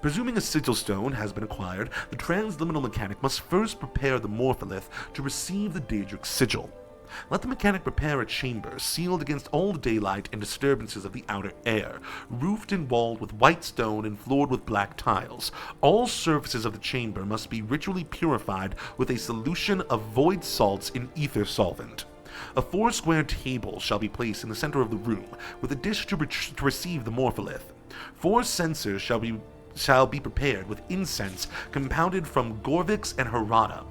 Presuming a sigil stone has been acquired, the transliminal mechanic must first prepare the morpholith to receive the Daedric sigil. Let the mechanic prepare a chamber sealed against all the daylight and disturbances of the outer air, roofed and walled with white stone and floored with black tiles. All surfaces of the chamber must be ritually purified with a solution of void salts in ether solvent. A 4-square table shall be placed in the center of the room, with a dish to receive the morpholith. 4 censers shall be prepared with incense compounded from Gorvix and Harada.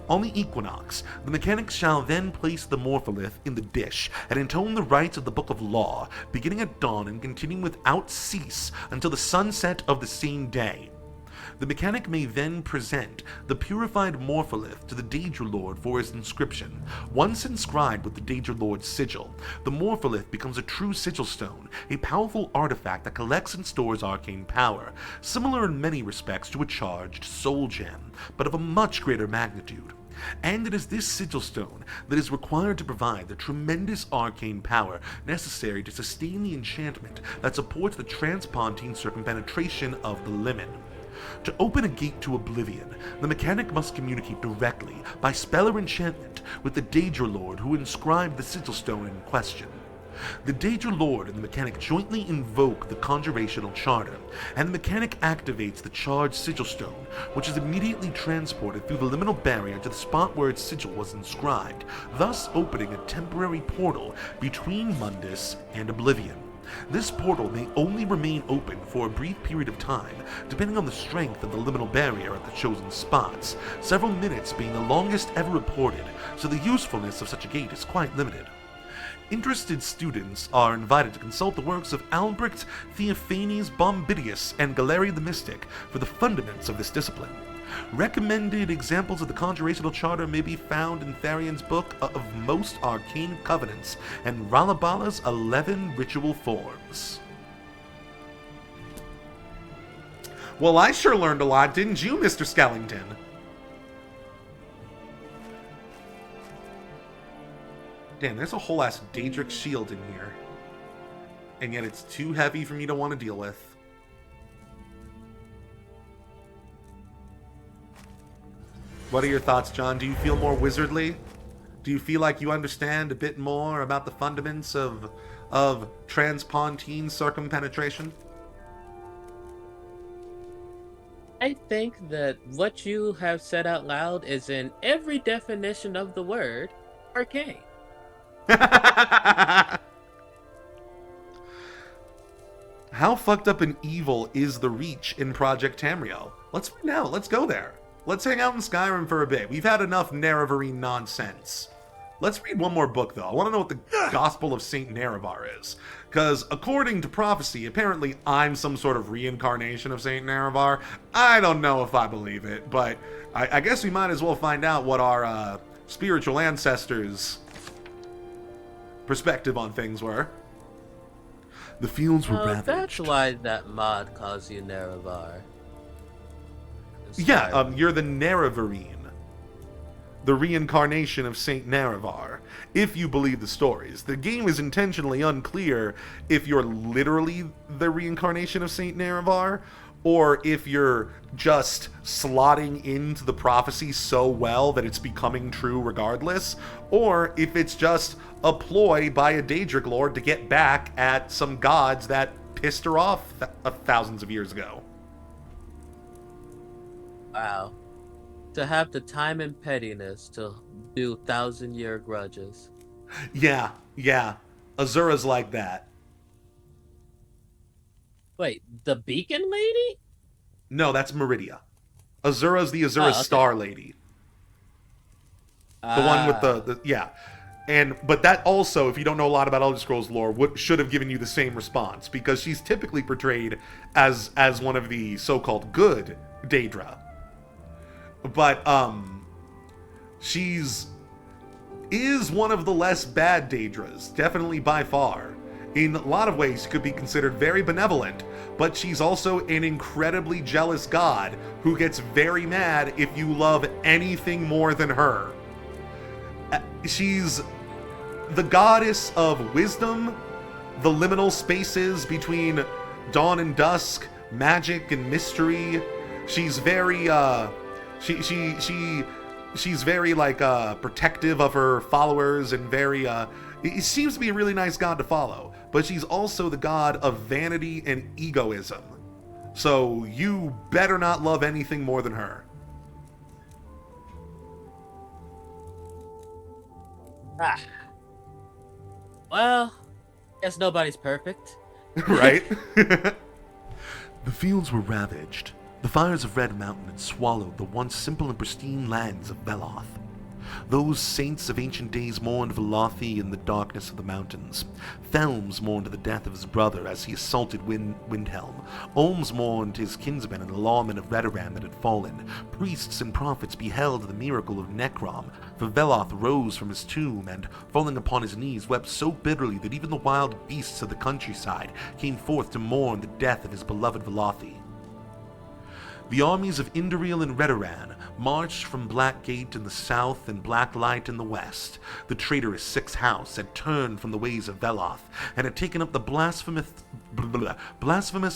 On the equinox, the mechanic shall then place the morpholith in the dish and intone the rites of the Book of Law, beginning at dawn and continuing without cease until the sunset of the same day. The mechanic may then present the purified morpholith to the Daedra Lord for his inscription. Once inscribed with the Daedra Lord's sigil, the morpholith becomes a true sigil stone, a powerful artifact that collects and stores arcane power, similar in many respects to a charged soul gem, but of a much greater magnitude. And it is this sigil stone that is required to provide the tremendous arcane power necessary to sustain the enchantment that supports the transpontine circumpenetration of the limen. To open a gate to oblivion, the mechanic must communicate directly, by spell or enchantment, with the Daedra Lord who inscribed the sigil stone in question. The Daedra Lord and the mechanic jointly invoke the conjurational charter, and the mechanic activates the charged sigil stone, which is immediately transported through the liminal barrier to the spot where its sigil was inscribed, thus opening a temporary portal between Mundus and oblivion. This portal may only remain open for a brief period of time, depending on the strength of the liminal barrier at the chosen spots, several minutes being the longest ever reported, so the usefulness of such a gate is quite limited. Interested students are invited to consult the works of Albrecht, Theophanes, Bombidius, and Galerius the Mystic for the fundaments of this discipline. Recommended examples of the conjurational charter may be found in Tharion's Book of Most Arcane Covenants and Ralabala's 11 Ritual Forms. Well, I sure learned a lot, didn't you, Mr. Skellington? Damn, there's a whole ass Daedric shield in here. And yet it's too heavy for me to want to deal with. What are your thoughts, John? Do you feel more wizardly? Do you feel like you understand a bit more about the fundaments of transpontine circumpenetration? I think that what you have said out loud is in every definition of the word arcane. How fucked up and evil is the Reach in Project Tamriel? Let's find out. Let's go there. Let's hang out in Skyrim for a bit. We've had enough Nerevarine nonsense. Let's read one more book, though. I want to know what the Gospel of Saint Nerevar is. Because, according to prophecy, apparently I'm some sort of reincarnation of Saint Nerevar. I don't know if I believe it, but I guess we might as well find out what our spiritual ancestors' perspective on things were. The fields were ravaged. That's why that mod calls you Nerevar. Yeah, you're the Nerevarine. The reincarnation of Saint Nerevar, if you believe the stories. The game is intentionally unclear if you're literally the reincarnation of Saint Nerevar, or if you're just slotting into the prophecy so well that it's becoming true regardless, or if it's just a ploy by a Daedric lord to get back at some gods that pissed her off thousands of years ago. Wow. To have the time and pettiness to do 1,000-year grudges. Yeah. Azura's like that. Wait, the Beacon Lady? No, that's Meridia. Azura's the Azura Star Lady. The one with the yeah. But that also, if you don't know a lot about Elder Scrolls lore, should have given you the same response, because she's typically portrayed as one of the so-called good Daedra. But is one of the less bad Daedras, definitely by far. In a lot of ways, she could be considered very benevolent, but she's also an incredibly jealous god who gets very mad if you love anything more than her. She's the goddess of wisdom, the liminal spaces between dawn and dusk, magic and mystery. She's very she's very protective of her followers and very it seems to be a really nice god to follow, but she's also the god of vanity and egoism. So you better not love anything more than her. Well, guess nobody's perfect. Right? The fields were ravaged. The fires of Red Mountain had swallowed the once simple and pristine lands of Veloth. Those saints of ancient days mourned Velothi in the darkness of the mountains. Thelms mourned the death of his brother as he assaulted Windhelm. Olms mourned his kinsmen and the lawmen of Redoran that had fallen. Priests and prophets beheld the miracle of Necrom, for Veloth rose from his tomb and, falling upon his knees, wept so bitterly that even the wild beasts of the countryside came forth to mourn the death of his beloved Velothi. The armies of Indoril and Redoran marched from Blackgate in the south and Blacklight in the west. The traitorous Sixth House had turned from the ways of Veloth and had taken up the blasphemous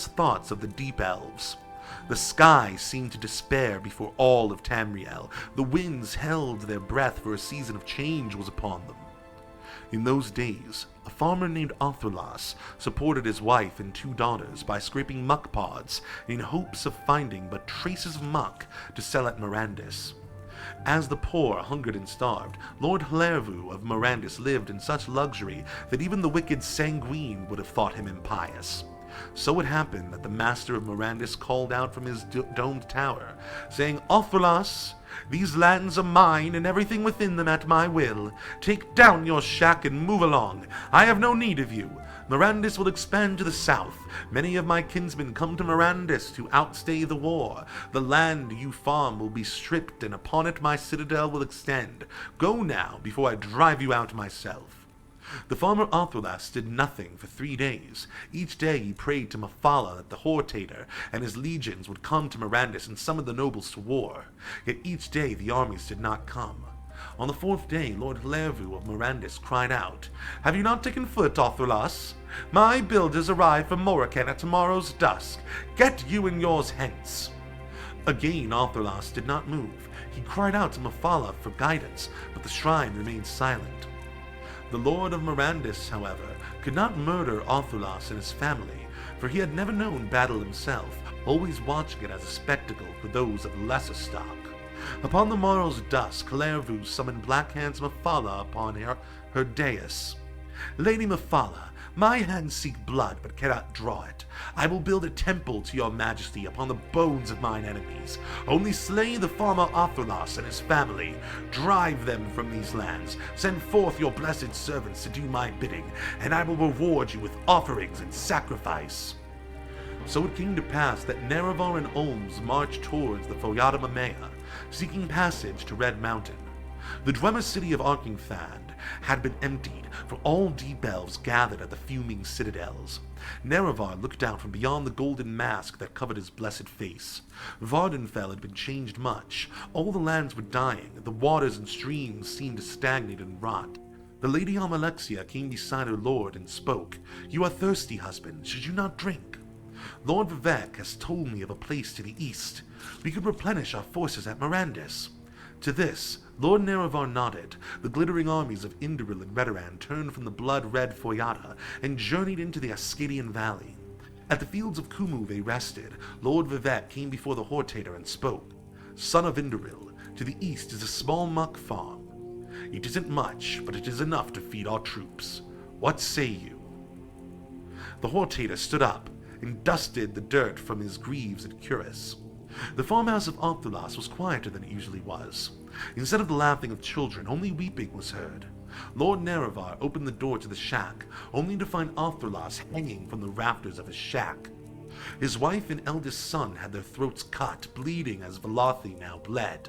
thoughts of the Deep Elves. The sky seemed to despair before all of Tamriel. The winds held their breath, for a season of change was upon them. In those days, a farmer named Arthurlas supported his wife and 2 daughters by scraping muck pods in hopes of finding but traces of muck to sell at Mirandis. As the poor hungered and starved, Lord Hlervu of Mirandis lived in such luxury that even the wicked Sanguine would have thought him impious. So it happened that the master of Mirandis called out from his domed tower, saying, "Arthurlas, these lands are mine and everything within them at my will. Take down your shack and move along. I have no need of you. Mirandis will expand to the south. Many of my kinsmen come to Mirandis to outstay the war. The land you farm will be stripped, and upon it my citadel will extend. Go now, before I drive you out myself." The farmer Arthurlas did nothing for 3 days. Each day he prayed to Mephala that the Hortator and his legions would come to Mirandis and summon the nobles to war. Yet each day the armies did not come. On the 4th day, Lord Hlervu of Mirandis cried out, "Have you not taken foot, Arthurlas? My builders arrive from Moraken at tomorrow's dusk. Get you and yours hence." Again Arthurlas did not move. He cried out to Mephala for guidance, but the shrine remained silent. The Lord of Mirandis, however, could not murder Arthurlas and his family, for he had never known battle himself, always watching it as a spectacle for those of lesser stock. Upon the morrow's dusk, Hlervu summoned Black Hand's Mephala upon her dais. "Lady Mephala, my hands seek blood but cannot draw it. I will build a temple to your majesty upon the bones of mine enemies. Only slay the farmer Arthurlas and his family. Drive them from these lands. Send forth your blessed servants to do my bidding, and I will reward you with offerings and sacrifice." So it came to pass that Nerevar and Olms marched towards the Foyada Maya, seeking passage to Red Mountain. The Dwemer city of Arkingthand had been emptied, for all Deep Elves gathered at the fuming citadels. Nerevar looked out from beyond the golden mask that covered his blessed face. Vardenfell had been changed much. All the lands were dying, the waters and streams seemed to stagnate and rot. The Lady Almalexia came beside her lord and spoke. "You are thirsty, husband. Should you not drink?" Lord Vivek has told me of a place to the east. We could replenish our forces at Mirandus. To this, Lord Nerevar nodded. The glittering armies of Indoril and Redoran turned from the blood-red Foyata and journeyed into the Ascadian Valley. At the fields of Kumu they rested. Lord Vivek came before the Hortator and spoke. Son of Indoril, to the east is a small muck farm. It isn't much, but it is enough to feed our troops. What say you? The Hortator stood up and dusted the dirt from his greaves and cuirass. The farmhouse of Arthurlas was quieter than it usually was. Instead of the laughing of children, only weeping was heard. Lord Nerevar opened the door to the shack, only to find Arthurlas hanging from the rafters of his shack. His wife and eldest son had their throats cut, bleeding as Velothi now bled.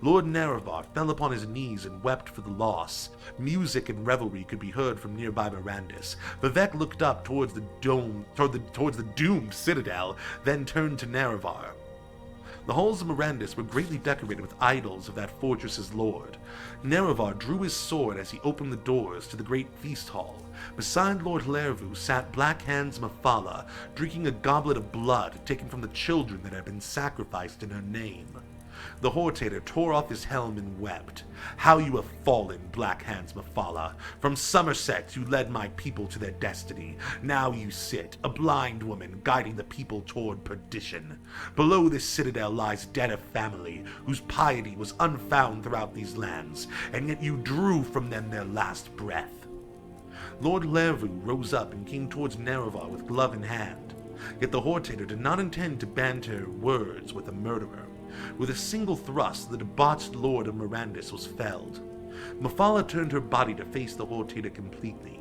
Lord Nerevar fell upon his knees and wept for the loss. Music and revelry could be heard from nearby Mirandus. Vivek looked up towards the doomed citadel, then turned to Nerevar. The halls of Mirandus were greatly decorated with idols of that fortress's lord. Nerevar drew his sword as he opened the doors to the great feast hall. Beside Lord Lervu sat Black Hands Mafala, drinking a goblet of blood taken from the children that had been sacrificed in her name. The Hortator tore off his helm and wept. How you have fallen, Black Hands Mafala. From Somerset you led my people to their destiny. Now you sit, a blind woman, guiding the people toward perdition. Below this citadel lies dead a family, whose piety was unfound throughout these lands, and yet you drew from them their last breath. Lord Lervu rose up and came towards Nerevar with glove in hand. Yet the Hortator did not intend to banter words with a murderer. With a single thrust, the debauched Lord of Mirandus was felled. Mafala turned her body to face the Hortator completely.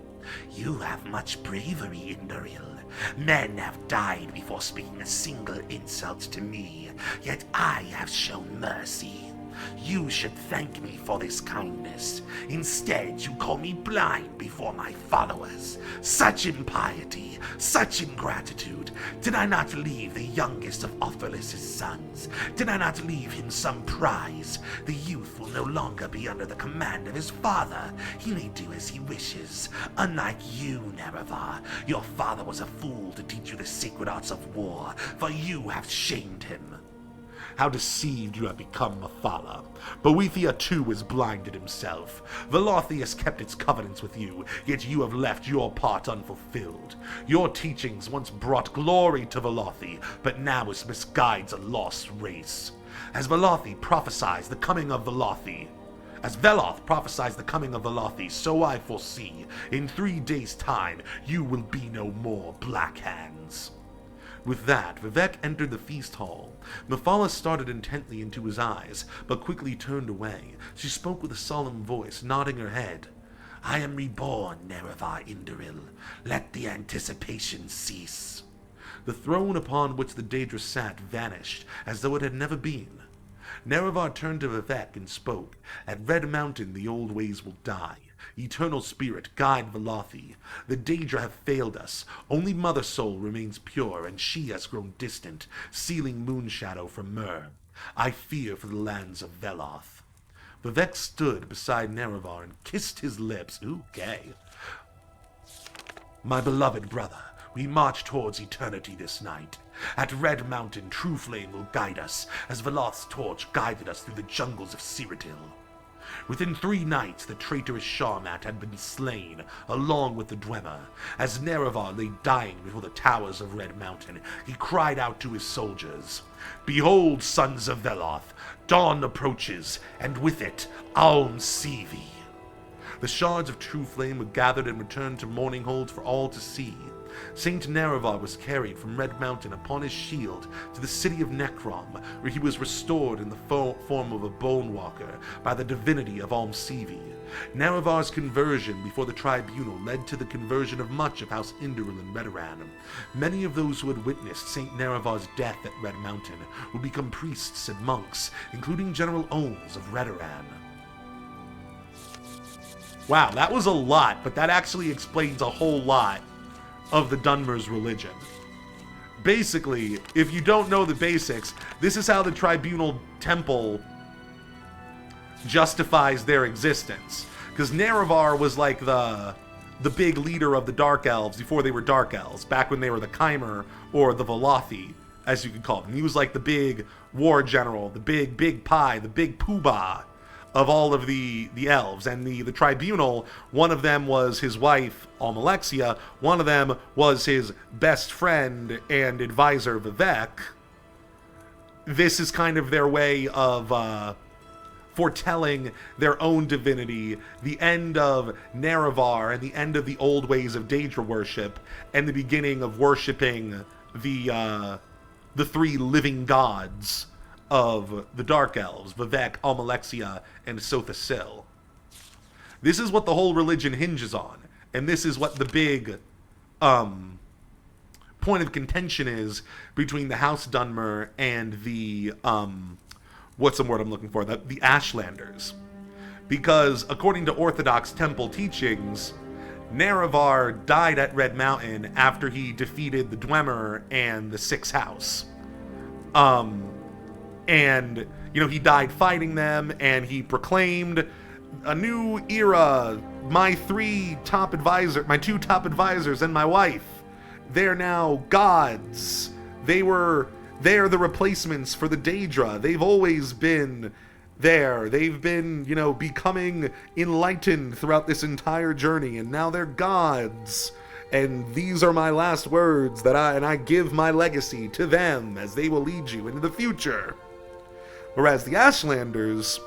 You have much bravery, Indoril. Men have died before speaking a single insult to me, yet I have shown mercy. You should thank me for this kindness. Instead, you call me blind before my followers. Such impiety, such ingratitude. Did I not leave the youngest of Otherless' sons? Did I not leave him some prize? The youth will no longer be under the command of his father. He may do as he wishes. Unlike you, Nerevar, your father was a fool to teach you the sacred arts of war, for you have shamed him. How deceived you have become, Mafala. Boethia too is blinded himself. Velothi has kept its covenants with you, yet you have left your part unfulfilled. Your teachings once brought glory to Velothi, but now it misguides a lost race. As Veloth prophesies the coming of Velothi, so I foresee, in 3 days' time, you will be no more Black Hands. With that, Vivek entered the feast hall. Mafala started intently into his eyes, but quickly turned away. She spoke with a solemn voice, nodding her head. I am reborn, Nerevar Indoril. Let the anticipation cease. The throne upon which the Daedra sat vanished, as though it had never been. Nerevar turned to Vivek and spoke. At Red Mountain the old ways will die. Eternal Spirit, guide Velothi. The Daedra have failed us. Only Mother Soul remains pure, and she has grown distant, sealing Moonshadow from Myr. I fear for the lands of Veloth. Vivek stood beside Nerevar and kissed his lips. Ooh, gay. My beloved brother, we march towards eternity this night. At Red Mountain, True Flame will guide us, as Veloth's torch guided us through the jungles of Cyrodiil. Within 3 nights, the traitorous Sharmat had been slain, along with the Dwemer. As Nerevar lay dying before the towers of Red Mountain, he cried out to his soldiers, Behold, sons of Veloth, dawn approaches, and with it, Alm Sivi. The shards of True Flame were gathered and returned to Mourninghold for all to see. Saint Nerevar was carried from Red Mountain upon his shield to the city of Necrom, where he was restored in the form of a bone walker by the divinity of Alm Sivi. Nerevar's conversion before the tribunal led to the conversion of much of House Indoril and Redoran. Many of those who had witnessed Saint Nerevar's death at Red Mountain would become priests and monks, including General Ohms of Redoran. Wow, that was a lot, but that actually explains a whole lot of the Dunmer's religion. Basically, if you don't know the basics, this is how the Tribunal Temple justifies their existence. Because Nerevar was like the the big leader of the Dark Elves before they were Dark Elves, back when they were the Chimer or the Velothi, as you could call them. He was like the big war general, the big pie, the big poobah of all of the elves. And the tribunal, one of them was his wife, Almalexia, one of them was his best friend and advisor, Vivek. This is kind of their way of foretelling their own divinity, the end of Nerevar and the end of the old ways of Daedra worship, and the beginning of worshipping the three living gods of the Dark Elves, Vivek, Almalexia, and Sothasil. This is what the whole religion hinges on, and this is what the big point of contention is between the House Dunmer and the what's the word I'm looking for? The Ashlanders. Because according to Orthodox temple teachings, Nerevar died at Red Mountain after he defeated the Dwemer and the Sixth House. And, you know, he died fighting them, and he proclaimed a new era. My two top advisors and my wife, they're now gods. They're the replacements for the Daedra. They've always been there. They've been, you know, becoming enlightened throughout this entire journey, and now they're gods. And these are my last words and I give my legacy to them as they will lead you into the future. Whereas the Ashlanders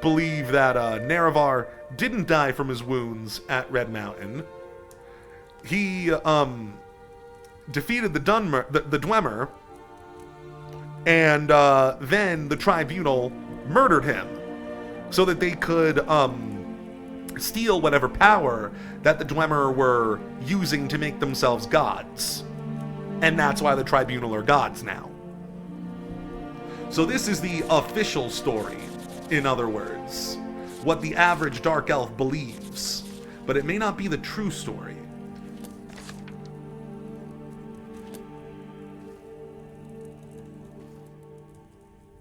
believe that Nerevar didn't die from his wounds at Red Mountain. He defeated the Dwemer, and then the tribunal murdered him so that they could steal whatever power that the Dwemer were using to make themselves gods. And that's why the tribunal are gods now. So this is the official story, in other words. What the average Dark Elf believes. But it may not be the true story.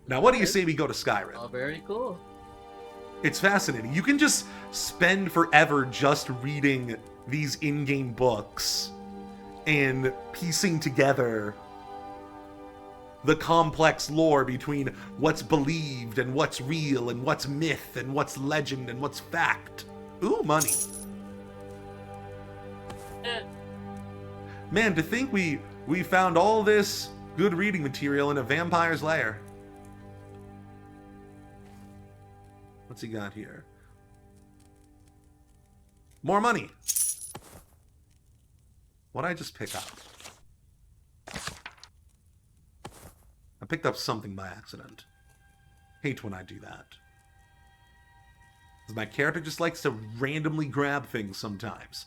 Now, what do you say we go to Skyrim? Oh, very cool. It's fascinating. You can just spend forever just reading these in-game books and piecing together the complex lore between what's believed and what's real and what's myth and what's legend and what's fact. Ooh, money. Man, to think we found all this good reading material in a vampire's lair. What's he got here? More money. What'd I just pick up? I picked up something by accident. Hate when I do that. My character just likes to randomly grab things sometimes.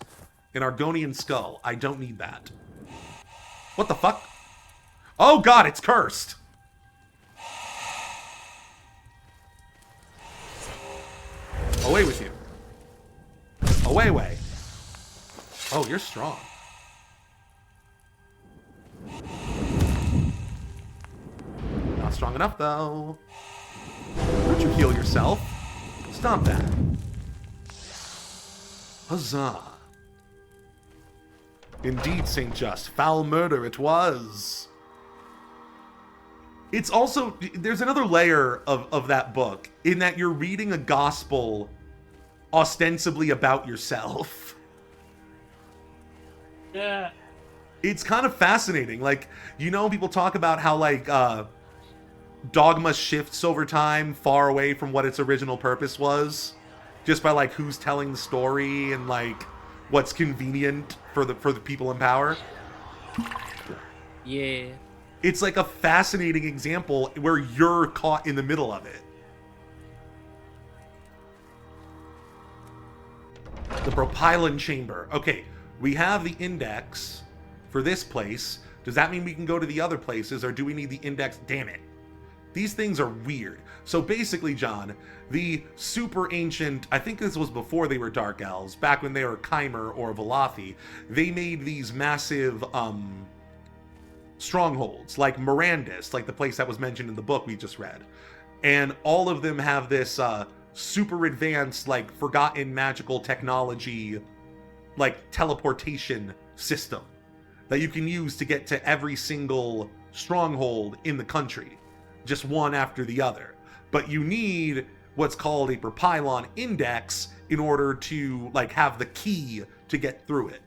An Argonian skull. I don't need that. What the fuck? Oh god, it's cursed! Away with you. Away, away. Oh, you're strong. Not strong enough, though. Don't you heal yourself? Stop that. Huzzah. Indeed, Saint Just. Foul murder it was. It's also... There's another layer of that book, in that you're reading a gospel ostensibly about yourself. Yeah. It's kind of fascinating. Like, you know, people talk about how, like, dogma shifts over time far away from what its original purpose was, just by, like, who's telling the story and, like, what's convenient for the people in power. Yeah. It's like a fascinating example where you're caught in the middle of it. The Propylan Chamber. Okay, we have the index for this place. Does that mean we can go to the other places, or do we need the index? Damn it. These things are weird. So basically, John, the super ancient, I think this was before they were Dark Elves, back when they were Chimer or Velothi, they made these massive strongholds, like Mirandus, like the place that was mentioned in the book we just read. And all of them have this super advanced, like, forgotten magical technology like teleportation system that you can use to get to every single stronghold in the country, just one after the other. But you need what's called a Propylon Index in order to like have the key to get through it.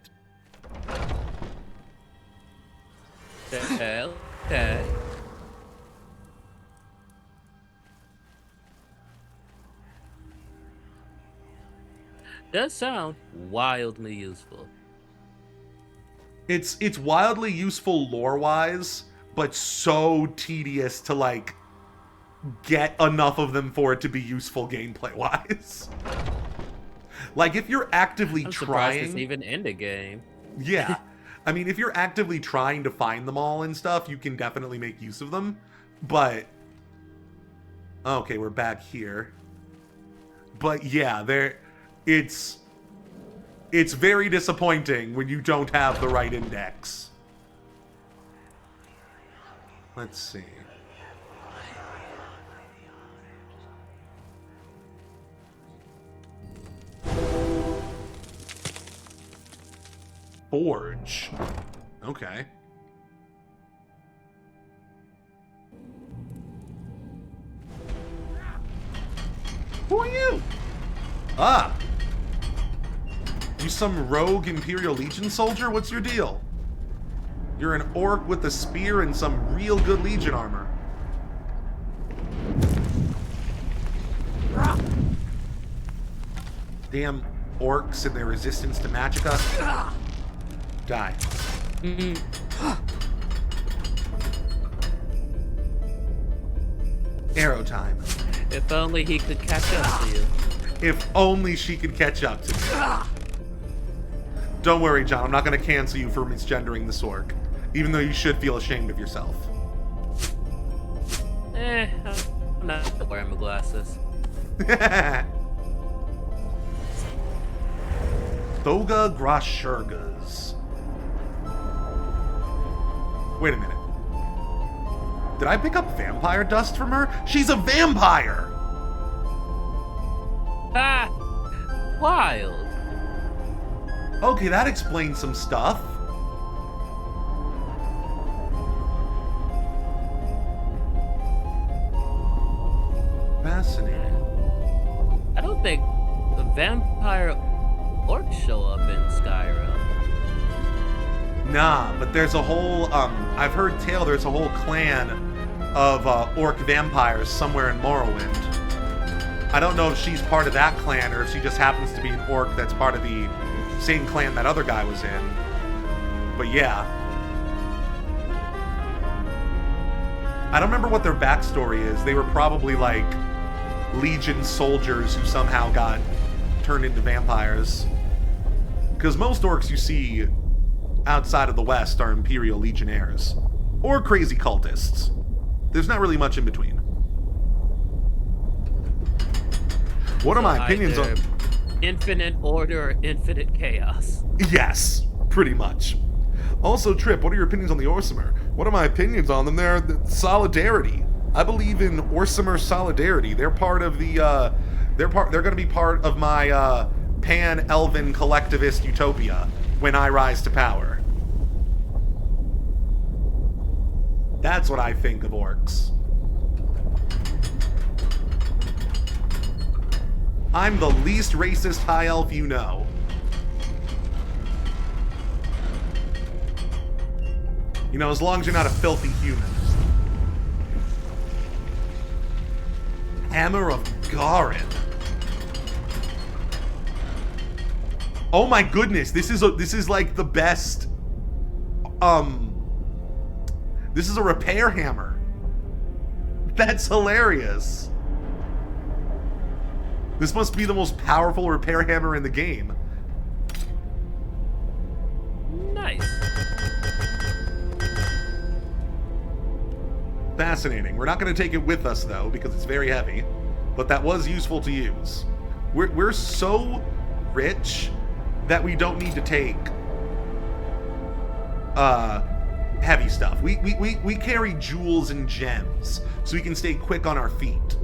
Okay. Does sound wildly useful. It's wildly useful lore-wise, but so tedious to like get enough of them for it to be useful gameplay-wise. Like if you're actively I'm surprised trying, it's even in the game. yeah. I mean, if you're actively trying to find them all and stuff, you can definitely make use of them. But okay, we're back here. But yeah, it's very disappointing when you don't have the right index. Let's see. Forge. Okay. Who are you? Ah. You some rogue Imperial Legion soldier? What's your deal? You're an orc with a spear and some real good Legion armor. Damn orcs and their resistance to magicka. Die. Arrow time. If only he could catch up to you. If only she could catch up to me. Don't worry, John. I'm not going to cancel you for misgendering this orc. Even though you should feel ashamed of yourself. I'm not wearing my glasses. Thoga Grashurgas. Wait a minute. Did I pick up vampire dust from her? She's a vampire! Ah! Wild. Okay, that explains some stuff. Fascinating. I don't think the vampire orcs show up in Skyrim. Nah, but there's a whole, I've heard tale there's a whole clan of orc vampires somewhere in Morrowind. I don't know if she's part of that clan or if she just happens to be an orc that's part of the same clan that other guy was in. But yeah. I don't remember what their backstory is. They were probably like Legion soldiers who somehow got turned into vampires. Because most orcs you see outside of the West are Imperial Legionnaires. Or crazy cultists. There's not really much in between. What are my opinions on... Infinite order or infinite chaos? Yes, pretty much. Also, Trip, what are your opinions on the Orsimer? What are my opinions on them? They're solidarity. I believe in Orsimer solidarity. They're part of the, they're going to be part of my, pan-elven collectivist utopia when I rise to power. That's what I think of orcs. I'm the least racist high elf you know. You know, as long as you're not a filthy human. Hammer of Garin. Oh my goodness, this is like the best. This is a repair hammer. That's hilarious. This must be the most powerful repair hammer in the game. Nice. Fascinating. We're not going to take it with us, though, because it's very heavy. But that was useful to use. We're so rich that we don't need to take heavy stuff. We carry jewels and gems, so we can stay quick on our feet.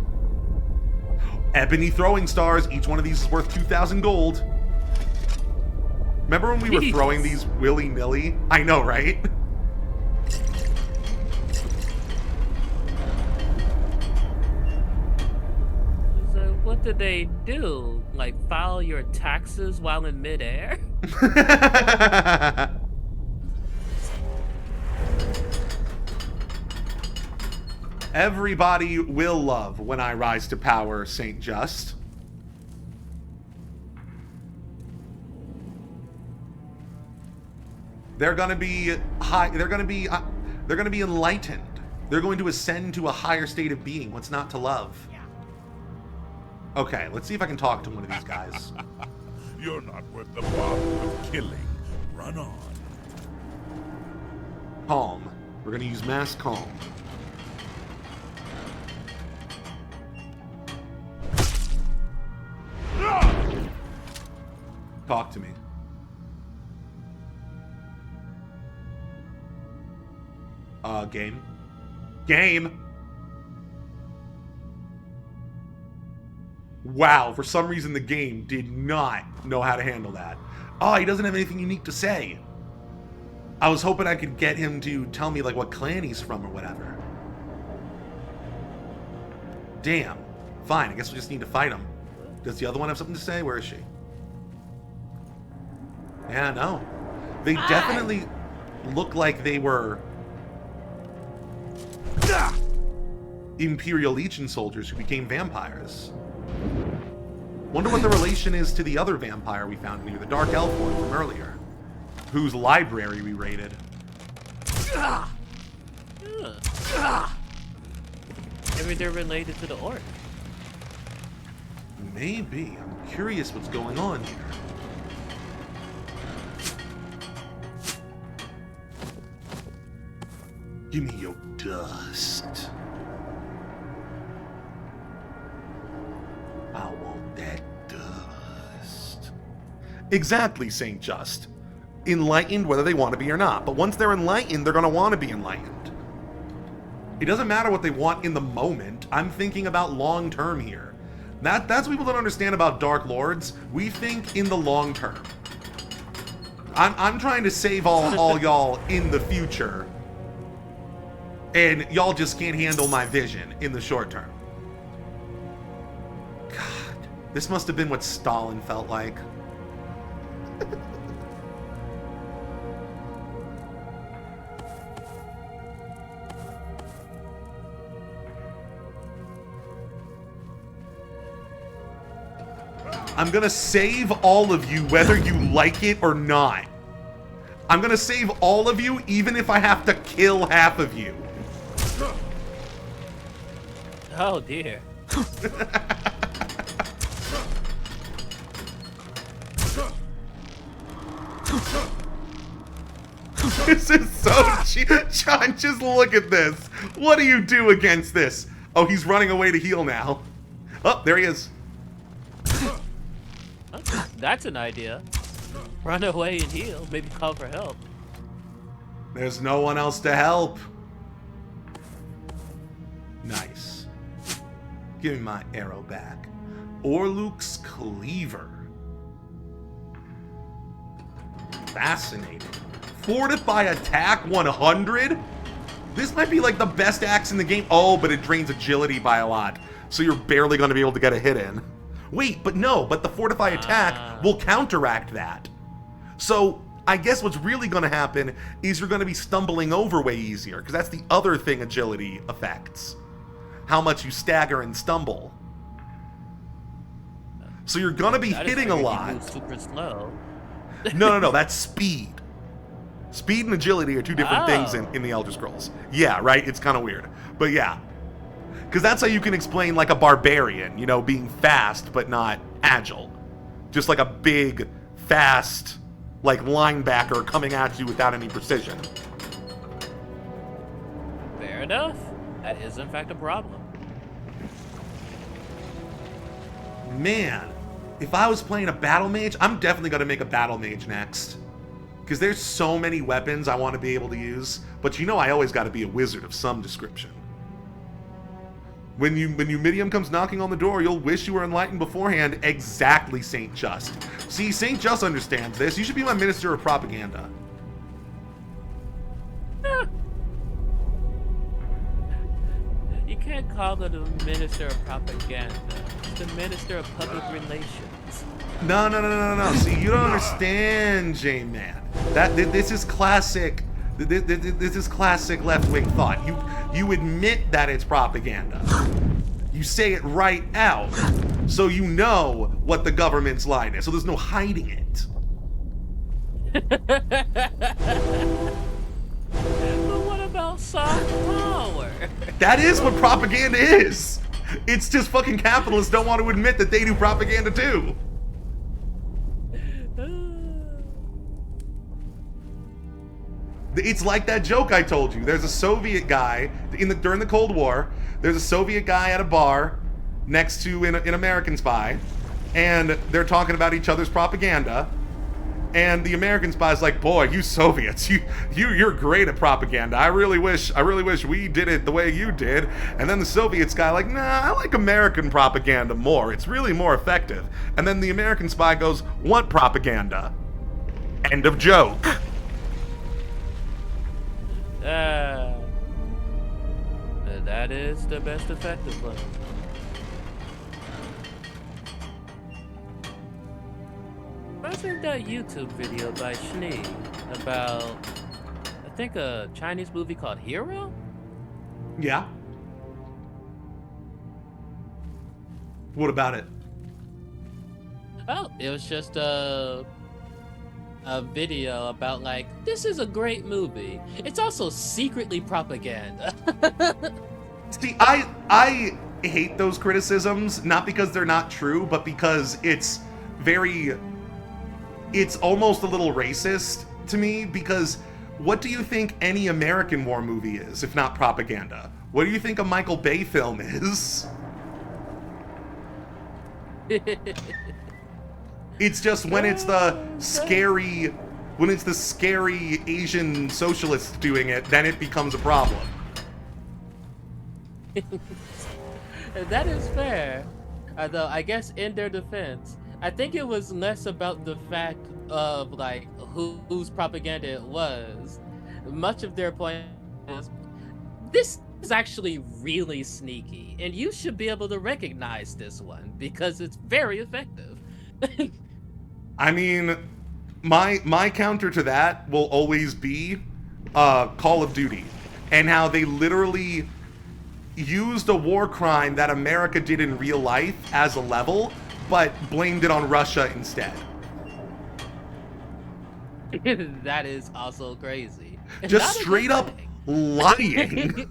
Ebony throwing stars. Each one of these is worth 2,000 gold. Remember when we were throwing these willy-nilly? I know, right? So what did they do? Like file your taxes while in midair? Everybody will love when I rise to power, Saint Just. They're gonna be high. They're gonna be enlightened. They're going to ascend to a higher state of being. What's not to love? Okay, let's see if I can talk to one of these guys. You're not worth the bother of killing. Run on. Calm. We're gonna use mass calm. Talk to me. Game. Game! Wow, for some reason the game did not know how to handle that. Oh, he doesn't have anything unique to say. I was hoping I could get him to tell me, like, what clan he's from or whatever. Damn. Fine, I guess we just need to fight him. Does the other one have something to say? Where is she? Yeah, no. They definitely look like they were Imperial Legion soldiers who became vampires. Wonder what the relation is to the other vampire we found in here, the Dark Elf one from earlier, whose library we raided. Maybe they're related to the orc. Maybe. I'm curious what's going on here. Give me your dust. I want that dust. Exactly, Saint Just. Enlightened whether they want to be or not. But once they're enlightened, they're going to want to be enlightened. It doesn't matter what they want in the moment. I'm thinking about long term here. That's what people don't understand about Dark Lords. We think in the long term. I'm trying to save all y'all in the future. And y'all just can't handle my vision in the short term. God, this must have been what Stalin felt like. I'm gonna save all of you whether you like it or not. I'm gonna save all of you even if I have to kill half of you. Oh dear. This is so cheap. John, just look at this. What do you do against this? Oh, he's running away to heal now. Oh, there he is. That's an idea. Run away and heal. Maybe call for help. There's no one else to help. Nice. Give me my arrow back. Orluk's Cleaver. Fascinating. Fortify attack 100? This might be like the best axe in the game. Oh, but it drains agility by a lot. So you're barely going to be able to get a hit in. Wait, but no, but the Fortify attack will counteract that. So I guess what's really going to happen is you're going to be stumbling over way easier, because that's the other thing agility affects. How much you stagger and stumble. So you're going to be hitting a lot. Super slow. No, that's speed. Speed and agility are two different things in the Elder Scrolls. Yeah, right? It's kind of weird. But yeah. Because that's how you can explain like a barbarian, you know, being fast but not agile. Just like a big, fast, like linebacker coming at you without any precision. Fair enough. That is in fact a problem. Man, if I was playing a battle mage, I'm definitely going to make a battle mage next. Because there's so many weapons I want to be able to use. But you know I always got to be a wizard of some description. When Numidium comes knocking on the door, you'll wish you were enlightened beforehand. Exactly, Saint Just. See, Saint Just understands this. You should be my minister of propaganda. You can't call it a minister of propaganda. It's the minister of public relations. No. See, you don't understand, J-Man. This is classic. This is classic left-wing thought. You admit that it's propaganda. You say it right out, so you know what the government's line is. So there's no hiding it. But what about soft power? That is what propaganda is. It's just fucking capitalists don't want to admit that they do propaganda too. It's like that joke I told you. There's a Soviet guy during the Cold War. There's a Soviet guy at a bar next to an American spy, and they're talking about each other's propaganda. And the American spy's like, "Boy, you Soviets, you're great at propaganda. I really wish we did it the way you did." And then the Soviets guy like, "Nah, I like American propaganda more. It's really more effective." And then the American spy goes, "What propaganda?" End of joke. That is the best effective one. Wasn't that YouTube video by Schnee about, I think, a Chinese movie called Hero? Yeah. What about it? Oh, it was just a video about, like, this is a great movie. It's also secretly propaganda. See, I hate those criticisms, not because they're not true, but because it's almost a little racist to me, because what do you think any American war movie is, if not propaganda? What do you think a Michael Bay film is? It's just when it's the scary Asian socialists doing it, then it becomes a problem. That is fair. Although, I guess in their defense, I think it was less about the fact of, like, whose propaganda it was. Much of their point is, this is actually really sneaky, and you should be able to recognize this one, because it's very effective. I mean, my counter to that will always be Call of Duty, and how they literally used a war crime that America did in real life as a level, but blamed it on Russia instead. That is also crazy. Just straight up lying.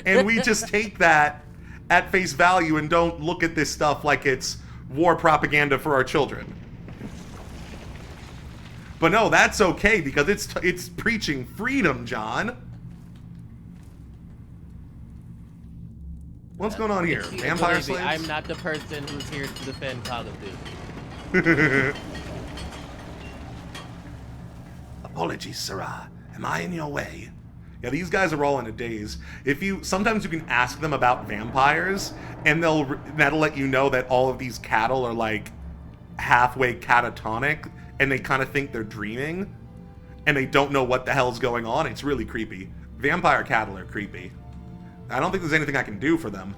And we just take that at face value and don't look at this stuff like it's war propaganda for our children. But no, that's okay, because it's preaching freedom, John. What's going on here? Vampire slaves? I'm not the person who's here to defend Call of Duty. Apologies, Sarah. Am I in your way? Yeah, these guys are all in a daze. Sometimes you can ask them about vampires, and that'll let you know that all of these cattle are like halfway catatonic, and they kind of think they're dreaming, and they don't know what the hell's going on. It's really creepy. Vampire cattle are creepy. I don't think there's anything I can do for them.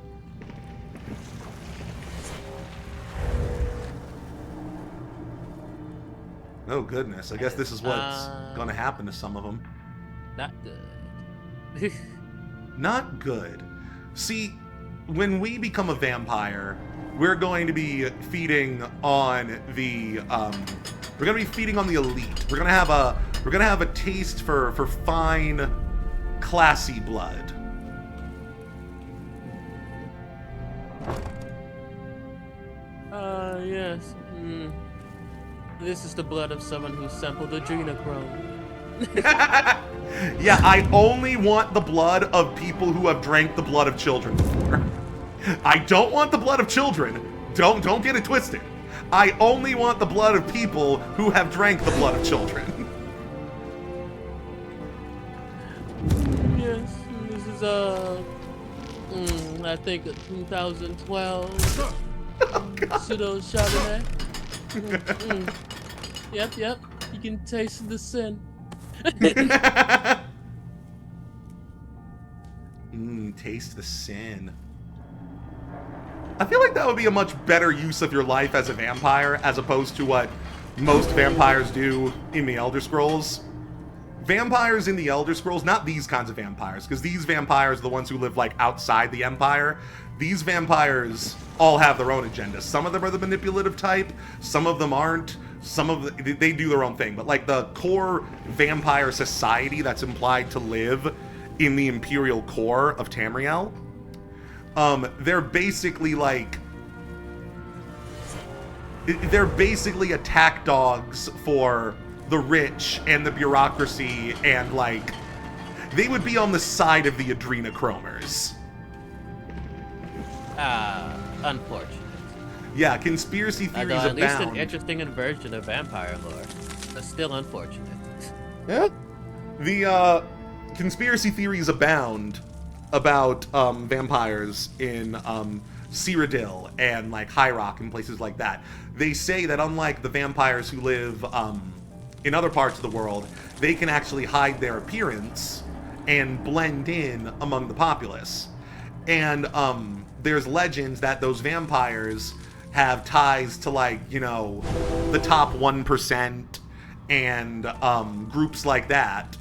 Oh goodness, I guess this is what's gonna happen to some of them. Not good. Not good. See, when we become a vampire, we're going to be feeding on the elite. We're gonna have a taste for fine, classy blood. Yes. This is the blood of someone who sampled adrenochrome. Yeah, I only want the blood of people who have drank the blood of children before. I don't want the blood of children. Don't get it twisted. I only want the blood of people who have drank the blood of children. Yes, this is I think 2012. Pseudo Chardonnay. Yep. You can taste the sin. Taste the sin. I feel like that would be a much better use of your life as a vampire, as opposed to what most vampires do in the Elder Scrolls. Vampires in the Elder Scrolls, not these kinds of vampires, because these vampires are the ones who live, like, outside the Empire. These vampires all have their own agenda. Some of them are the manipulative type, some of them aren't, they do their own thing. But, like, the core vampire society that's implied to live in the Imperial core of Tamriel, they're basically, like... They're basically attack dogs for the rich and the bureaucracy, and, like, they would be on the side of the adrenochromers. Unfortunate. Yeah, conspiracy theories Although at least abound. an interesting inversion of vampire lore, but still unfortunate. Yeah. The conspiracy theories abound about vampires in Cyrodiil and, like, High Rock and places like that. They say that unlike the vampires who live in other parts of the world, they can actually hide their appearance and blend in among the populace. And there's legends that those vampires have ties to, like, you know, the top 1% and groups like that.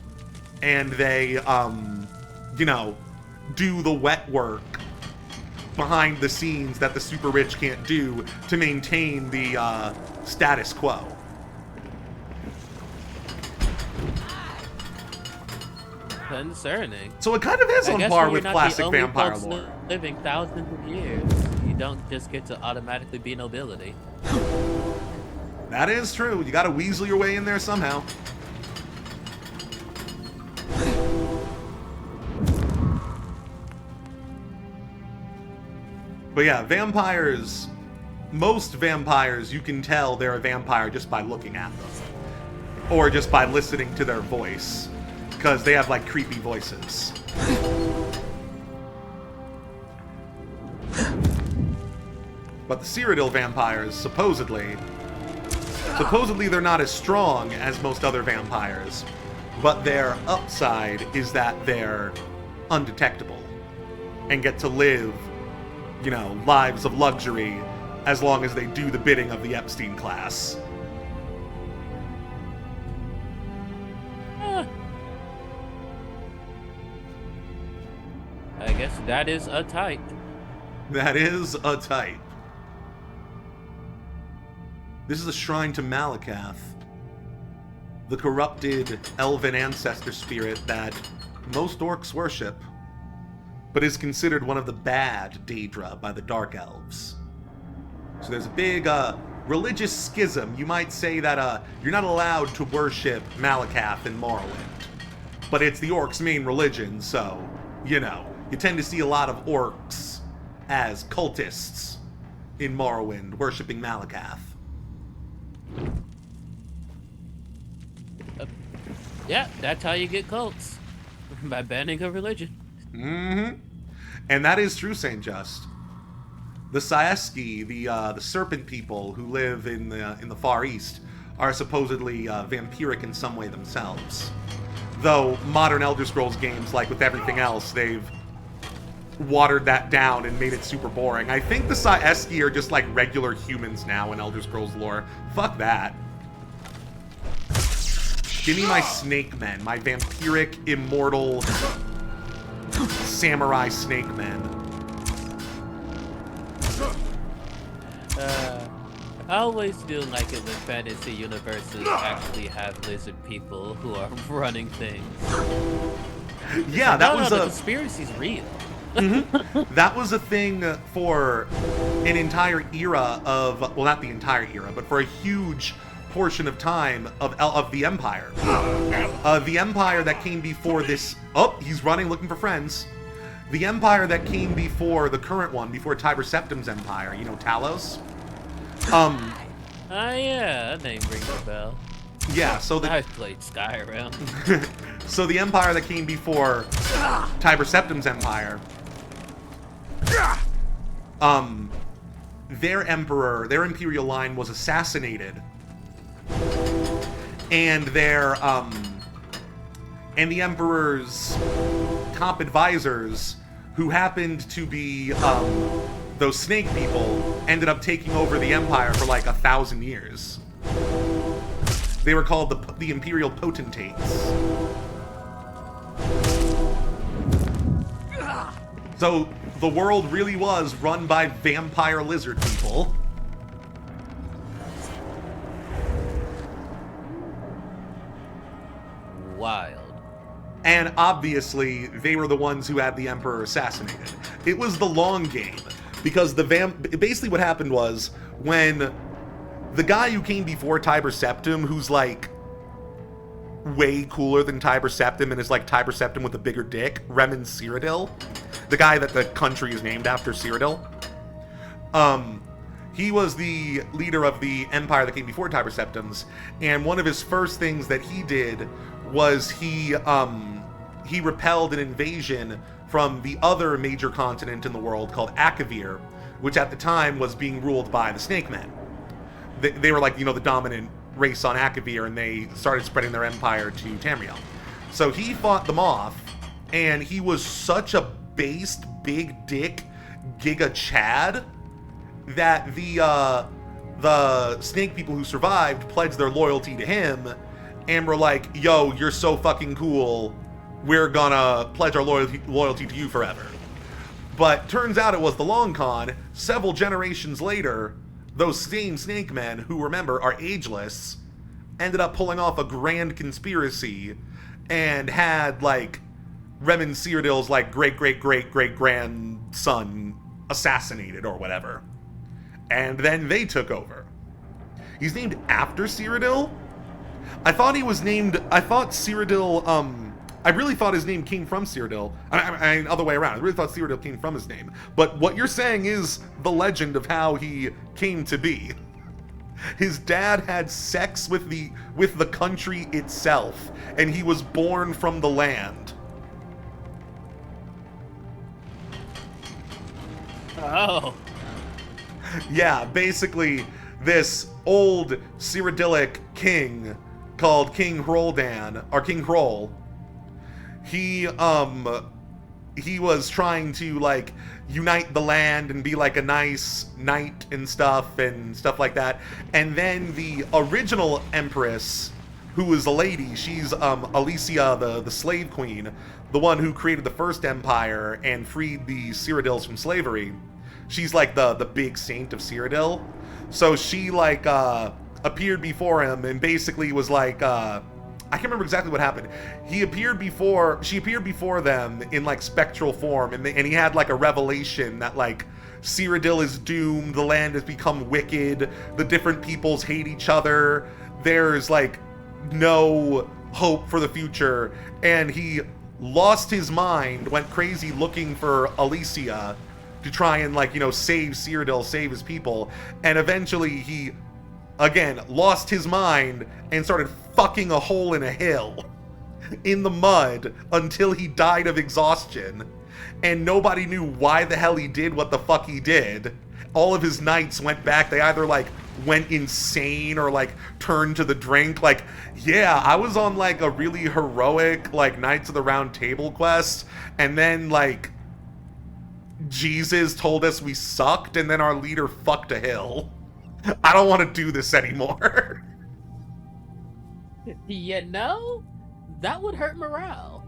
And they, you know, do the wet work behind the scenes that the super rich can't do to maintain the status quo. Concerning. So it kind of is on par with classic vampire lore. Living thousands of years, you don't just get to automatically be nobility. That is true. You gotta weasel your way in there somehow. But yeah, vampires, most vampires, you can tell they're a vampire just by looking at them. Or just by listening to their voice. Because they have, like, creepy voices. But the Cyrodiil vampires, supposedly they're not as strong as most other vampires. But their upside is that they're undetectable. And get to live, you know, lives of luxury as long as they do the bidding of the Epstein class. I guess that is a type. That is a type. This is a shrine to Malakath, the corrupted elven ancestor spirit that most orcs worship, but is considered one of the bad Daedra by the Dark Elves. So there's a big religious schism. You might say that you're not allowed to worship Malakath in Morrowind, but it's the orcs' main religion, so, you know, you tend to see a lot of orcs as cultists in Morrowind worshiping Malakath. Yeah, that's how you get cults. By banning a religion. Mm-hmm. And that is true, Saint Just. The Saeski, the serpent people who live in the Far East, are supposedly vampiric in some way themselves. Though modern Elder Scrolls games, like with everything else, they've watered that down and made it super boring. I think the Saeski are just like regular humans now in Elder Scrolls lore. Fuck that. Give me my snake men, my vampiric, immortal, samurai snake men. I always do like it when fantasy universes actually have lizard people who are running things. Yeah, that was the conspiracy's real. Mm-hmm. That was a thing for an entire era of, well, not the entire era, but for a huge portion of time of the Empire. The Empire that came before this... Oh, he's running looking for friends. The Empire that came before the current one, before Tiber Septim's Empire, you know, Talos? Yeah, that name rings a bell. Yeah, so I've played Skyrim. So the Empire that came before Tiber Septim's Empire their emperor, their imperial line was assassinated, and and the emperor's top advisors, who happened to be those snake people, ended up taking over the empire for like 1,000 years. They were called the imperial potentates. So the world really was run by vampire lizard people. Wild. And obviously, they were the ones who had the emperor assassinated. It was the long game, because basically what happened was, when the guy who came before Tiber Septim, who's like way cooler than Tiber Septim and is like Tiber Septim with a bigger dick, Remen Cyrodiil, the guy that the country is named after, Cyrodiil, he was the leader of the empire that came before Tiber Septims, and one of his first things that he did was he repelled an invasion from the other major continent in the world called Akavir, which at the time was being ruled by the Snake Men. They were like, the dominant race on Akavir, and they started spreading their empire to Tamriel. So he fought them off, and he was such a based, big dick, Giga Chad, that the snake people who survived pledged their loyalty to him, and were like, yo, you're so fucking cool, we're gonna pledge our loyalty to you forever. But turns out it was the long con. Several generations later, those same snake men, who, remember, are ageless, ended up pulling off a grand conspiracy and had, like, Remen Cyrodiil's, like, great-great-great-great-grandson assassinated or whatever. And then they took over. He's named after Cyrodiil? I thought Cyrodiil, I really thought his name came from Cyrodiil. I mean, other way around. I really thought Cyrodiil came from his name. But what you're saying is the legend of how he came to be. His dad had sex with the country itself, and he was born from the land. Oh. Yeah, basically, this old Cyrodiilic king called King Hroldan, or King Hrol, he was trying to, like, unite the land and be like a nice knight and stuff like that. And then the original empress, who was a lady, she's Alicia, the slave queen, the one who created the first empire and freed the Cyrodiils from slavery. She's like the big saint of Cyrodiil. So she, like, appeared before him and basically was like, I can't remember exactly what happened. She appeared before them in, like, spectral form, and he had, like, a revelation that, like, Cyrodiil is doomed, the land has become wicked, the different peoples hate each other, there's, like, no hope for the future, and he lost his mind, went crazy looking for Alicia to try and, like, save Cyrodiil, save his people, and eventually he, again, lost his mind and started fucking a hole in a hill in the mud until he died of exhaustion, and nobody knew why the hell he did what the fuck he did. All of his knights went back. They either, like, went insane or, like, turned to the drink. Like, yeah, I was on, like, a really heroic, like, Knights of the Round Table quest, and then, like, Jesus told us we sucked, and then our leader fucked a hill. I don't want to do this anymore. That would hurt morale.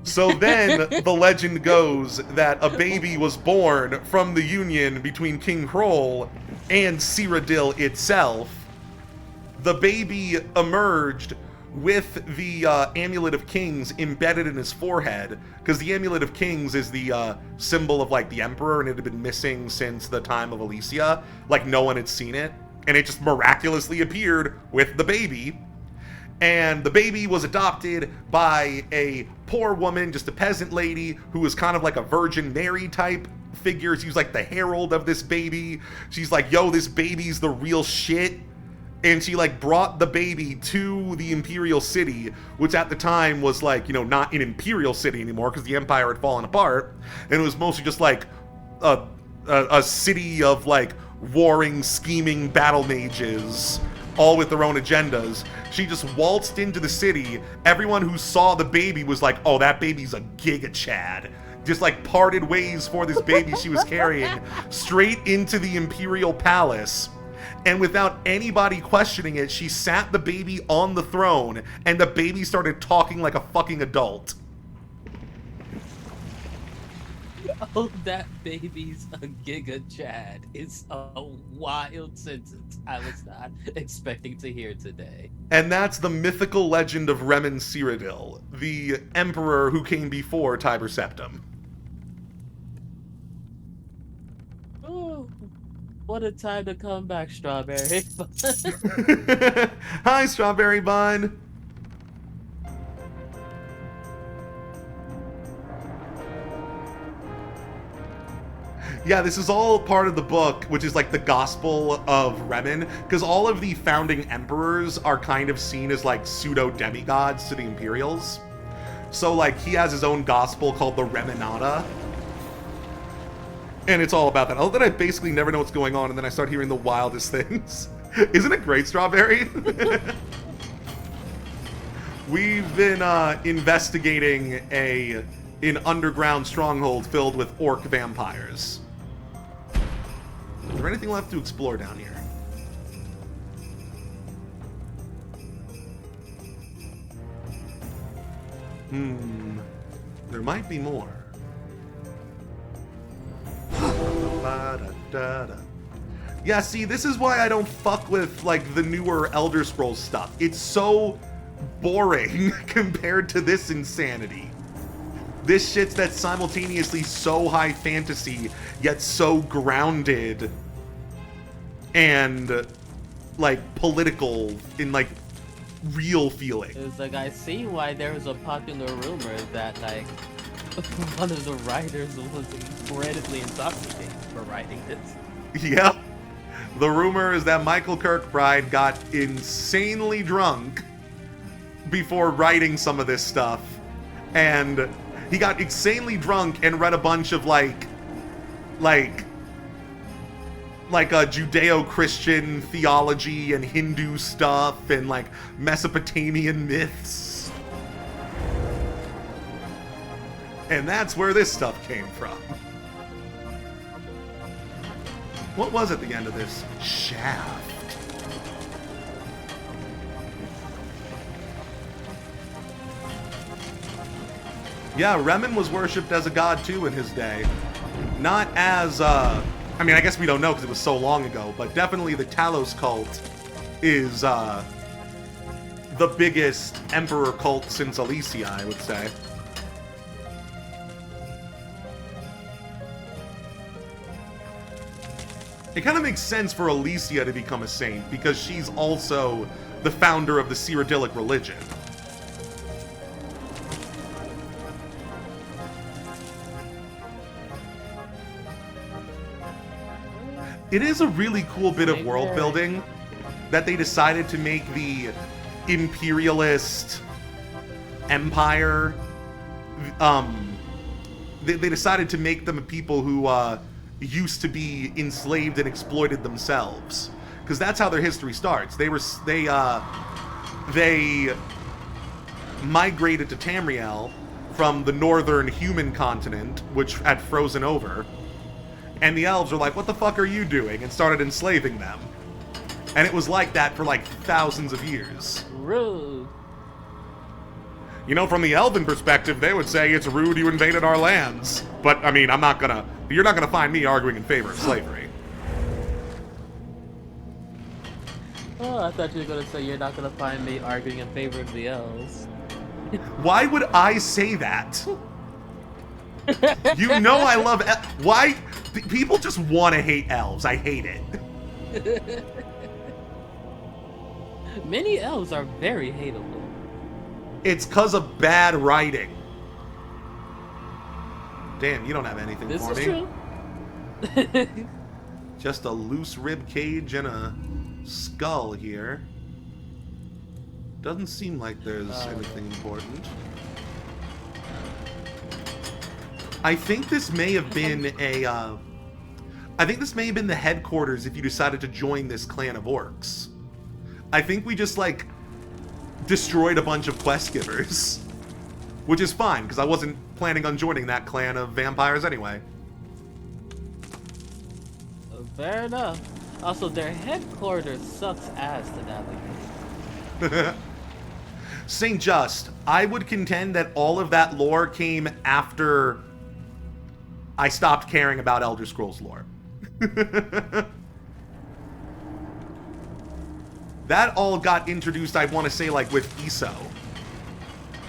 So then the legend goes that a baby was born from the union between King Hrol and Cyrodiil itself. The baby emerged with the Amulet of Kings embedded in his forehead, because the Amulet of Kings is the symbol of, like, the Emperor, and it had been missing since the time of Alicia. Like, no one had seen it, and it just miraculously appeared with the baby. And the baby was adopted by a poor woman, just a peasant lady, who was kind of like a Virgin Mary type figure. She was like the herald of this baby. She's like, yo, this baby's the real shit. And she, like, brought the baby to the Imperial City, which at the time was, like, not an Imperial City anymore because the Empire had fallen apart. And it was mostly just, like, a city of like warring, scheming battle mages, all with their own agendas. She just waltzed into the city. Everyone who saw the baby was like, oh, that baby's a Giga Chad. Just like parted ways for this baby she was carrying straight into the Imperial Palace. And without anybody questioning it, she sat the baby on the throne, and the baby started talking like a fucking adult. Oh, that baby's a Giga Chad is a wild sentence I was not expecting to hear today. And that's the mythical legend of Remen Cyrodiil, the emperor who came before Tiber Septim. Oh, what a time to come back, Strawberry. Hi, Strawberry Bun. Yeah, this is all part of the book, which is like the Gospel of Remen, because all of the founding emperors are kind of seen as like pseudo-demigods to the Imperials. So like he has his own gospel called the Remenata. And it's all about that. Other than I basically never know what's going on, and then I start hearing the wildest things. Isn't it great, Strawberry? We've been investigating an underground stronghold filled with orc vampires. Is there anything left to explore down here? There might be more. Yeah, see, this is why I don't fuck with, like, the newer Elder Scrolls stuff. It's so boring compared to this insanity. This shit's that's simultaneously so high fantasy, yet so grounded and, like, political in, like, real feeling. It's like, I see why there was a popular rumor that, like, one of the writers was incredibly intoxicated for writing this. Yep. The rumor is that Michael Kirkbride got insanely drunk before writing some of this stuff, and he got insanely drunk and read a bunch of like a Judeo-Christian theology and Hindu stuff and like Mesopotamian myths. And that's where this stuff came from. What was at the end of this? Shaft. Yeah, Remen was worshipped as a god too in his day. Not as, I mean, I guess we don't know because it was so long ago, but definitely the Talos cult is the biggest emperor cult since Alesia, I would say. It kind of makes sense for Alesia to become a saint because she's also the founder of the Cyrodiilic religion. It is a really cool bit of world building that they decided to make the imperialist empire. They decided to make them people who used to be enslaved and exploited themselves, because that's how their history starts. They migrated to Tamriel from the northern human continent, which had frozen over. And the elves are like, what the fuck are you doing? And started enslaving them. And it was like that for like thousands of years. Rude. You know, from the elven perspective, they would say it's rude you invaded our lands. But, I mean, you're not gonna find me arguing in favor of slavery. Oh, I thought you were gonna say you're not gonna find me arguing in favor of the elves. Why would I say that? You know I love why? People just want to hate elves. I hate it. Many elves are very hateable. It's because of bad writing. Damn, you don't have anything This for is me. true. Just a loose rib cage and a skull here. Doesn't seem like there's anything important. I think this may have been I think this may have been the headquarters if you decided to join this clan of orcs. I think we just, like, destroyed a bunch of quest givers. Which is fine, because I wasn't planning on joining that clan of vampires anyway. Fair enough. Also, their headquarters sucks ass to navigate. St. Just, I would contend that all of that lore came after I stopped caring about Elder Scrolls lore. That all got introduced, I want to say, like, with ESO.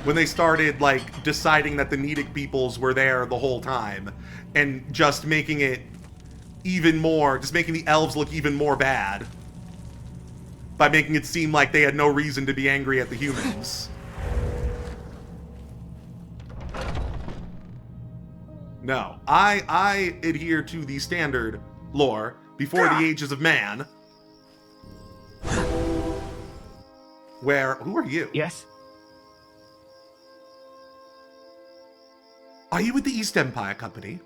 When they started, like, deciding that the Nedic peoples were there the whole time. And just making it even more, just making the elves look even more bad. By making it seem like they had no reason to be angry at the humans. No, I adhere to the standard lore before the ages of man. Where, who are you? Yes? Are you with the East Empire Company?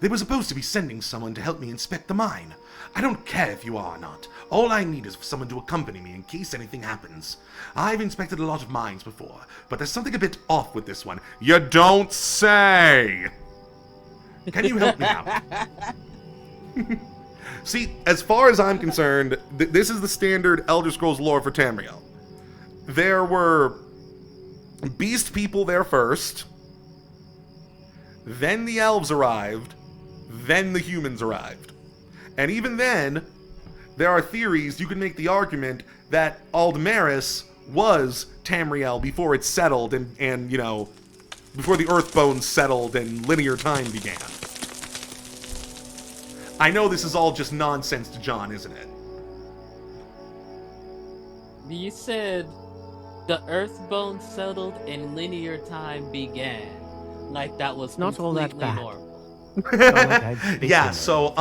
They were supposed to be sending someone to help me inspect the mine. I don't care if you are or not. All I need is for someone to accompany me in case anything happens. I've inspected a lot of mines before, but there's something a bit off with this one. You don't say! Can you help me out? See, as far as I'm concerned, this is the standard Elder Scrolls lore for Tamriel. There were beast people there first, then the elves arrived, then the humans arrived. And even then, there are theories, you can make the argument that Aldmeris was Tamriel before it settled and you know, before the Earthbones settled and linear time began. I know this is all just nonsense to John, isn't it? You said the Earthbones settled and linear time began. Like that was Not all that completely bad. normal. Yeah, so,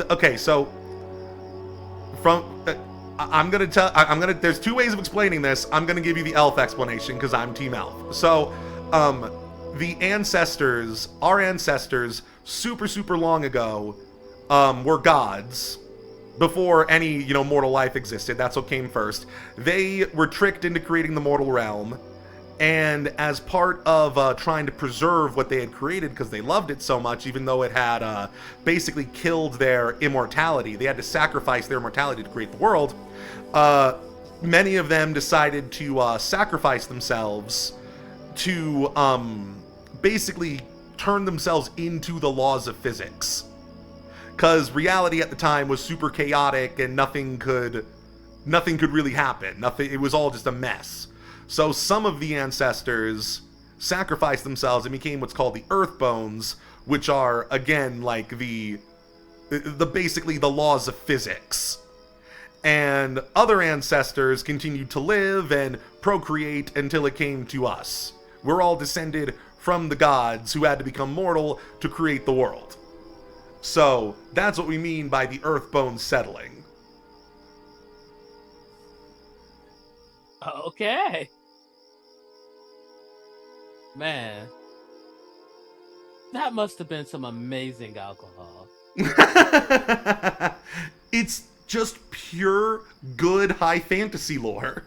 okay, so, from, there's two ways of explaining this. I'm gonna give you the elf explanation, because I'm Team Elf. So, the ancestors, our ancestors, super long ago, were gods. Before any, you know, mortal life existed. That's what came first. They were tricked into creating the mortal realm. And as part of trying to preserve what they had created, because they loved it so much, even though it had basically killed their immortality, they had to sacrifice their immortality to create the world. Many of them decided to sacrifice themselves to basically turn themselves into the laws of physics. Because reality at the time was super chaotic and nothing could really happen. It was all just a mess. So some of the ancestors sacrificed themselves and became what's called the Earthbones, which are, again, like the basically the laws of physics. And other ancestors continued to live and procreate until it came to us. We're all descended from the gods who had to become mortal to create the world. So that's what we mean by the Earthbones settling. Okay. Man. That must have been some amazing alcohol. It's just pure, good high fantasy lore.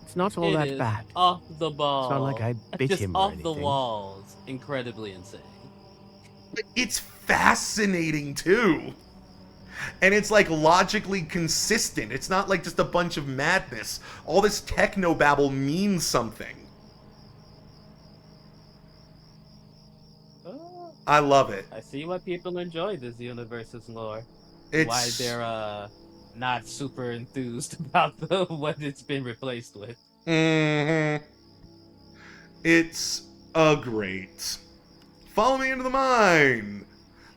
It's not all that bad. Off the ball. It's not like I bit just him or off anything. the walls. Incredibly insane. It's fascinating too. And it's like logically consistent. It's not like just a bunch of madness. All this technobabble means something. I love it. I see why people enjoy this universe's lore. It's... Why they're not super enthused about what it's been replaced with. Mm-hmm. It's great. Follow me into the mine.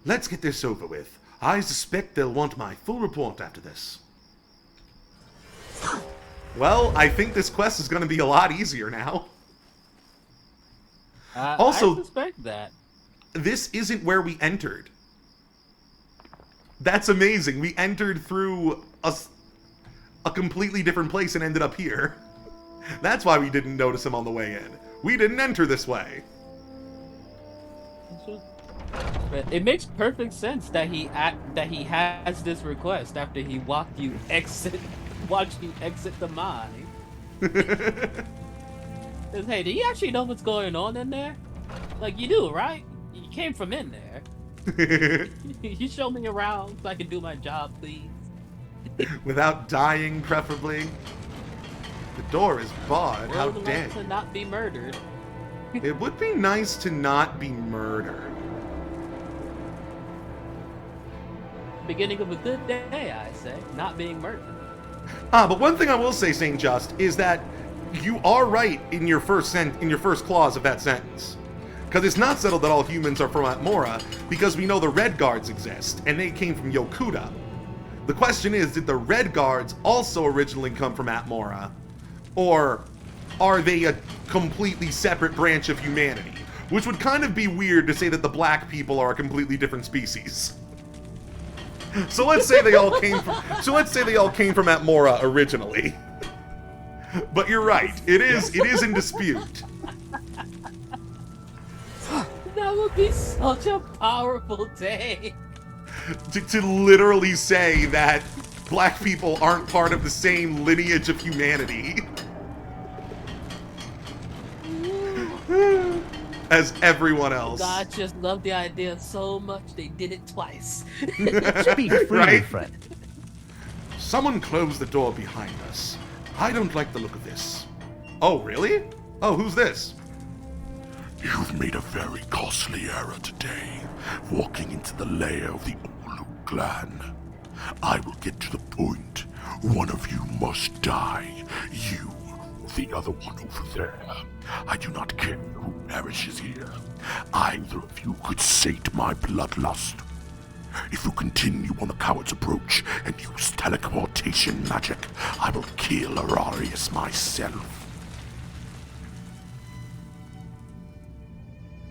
Let's get this over with. I suspect they'll want my full report after this. Well, I think this quest is going to be a lot easier now. Also, I suspect that. This isn't where we entered. That's amazing. We entered through a completely different place and ended up here. That's why we didn't notice him on the way in. We didn't enter this way. But it makes perfect sense that he has this request after he watched you exit the mine. Says, hey, do you actually know what's going on in there? Like, you do, right? You came from in there. You show me around so I can do my job, please. Without dying, preferably. The door is barred. How Would dare like to not be murdered. It would be nice to not be murdered. Beginning of a good day, I say. Not being murdered. But one thing I will say, Saint Just, is that you are right in your first clause of that sentence. Because it's not settled that all humans are from Atmora, because we know the Red Guards exist, and they came from Yokuda. The question is, did the Red Guards also originally come from Atmora? Or are they a completely separate branch of humanity? Which would kind of be weird to say that the black people are a completely different species. So let's say they all came from Atmora originally. But you're right. It is in dispute. That would be such a powerful day. To literally say that black people aren't part of the same lineage of humanity as everyone else. God just loved the idea so much they did it twice. Speak freely, Right? friend. Someone closed the door behind us. I don't like the look of this. Oh, really? Oh, who's this? You've made a very costly error today, walking into the lair of the Olu clan. I will get to the point. One of you must die. You, the other one over there. I do not care who perishes here. Either of you could sate my bloodlust. If you continue on the coward's approach and use teleportation magic, I will kill Arius myself.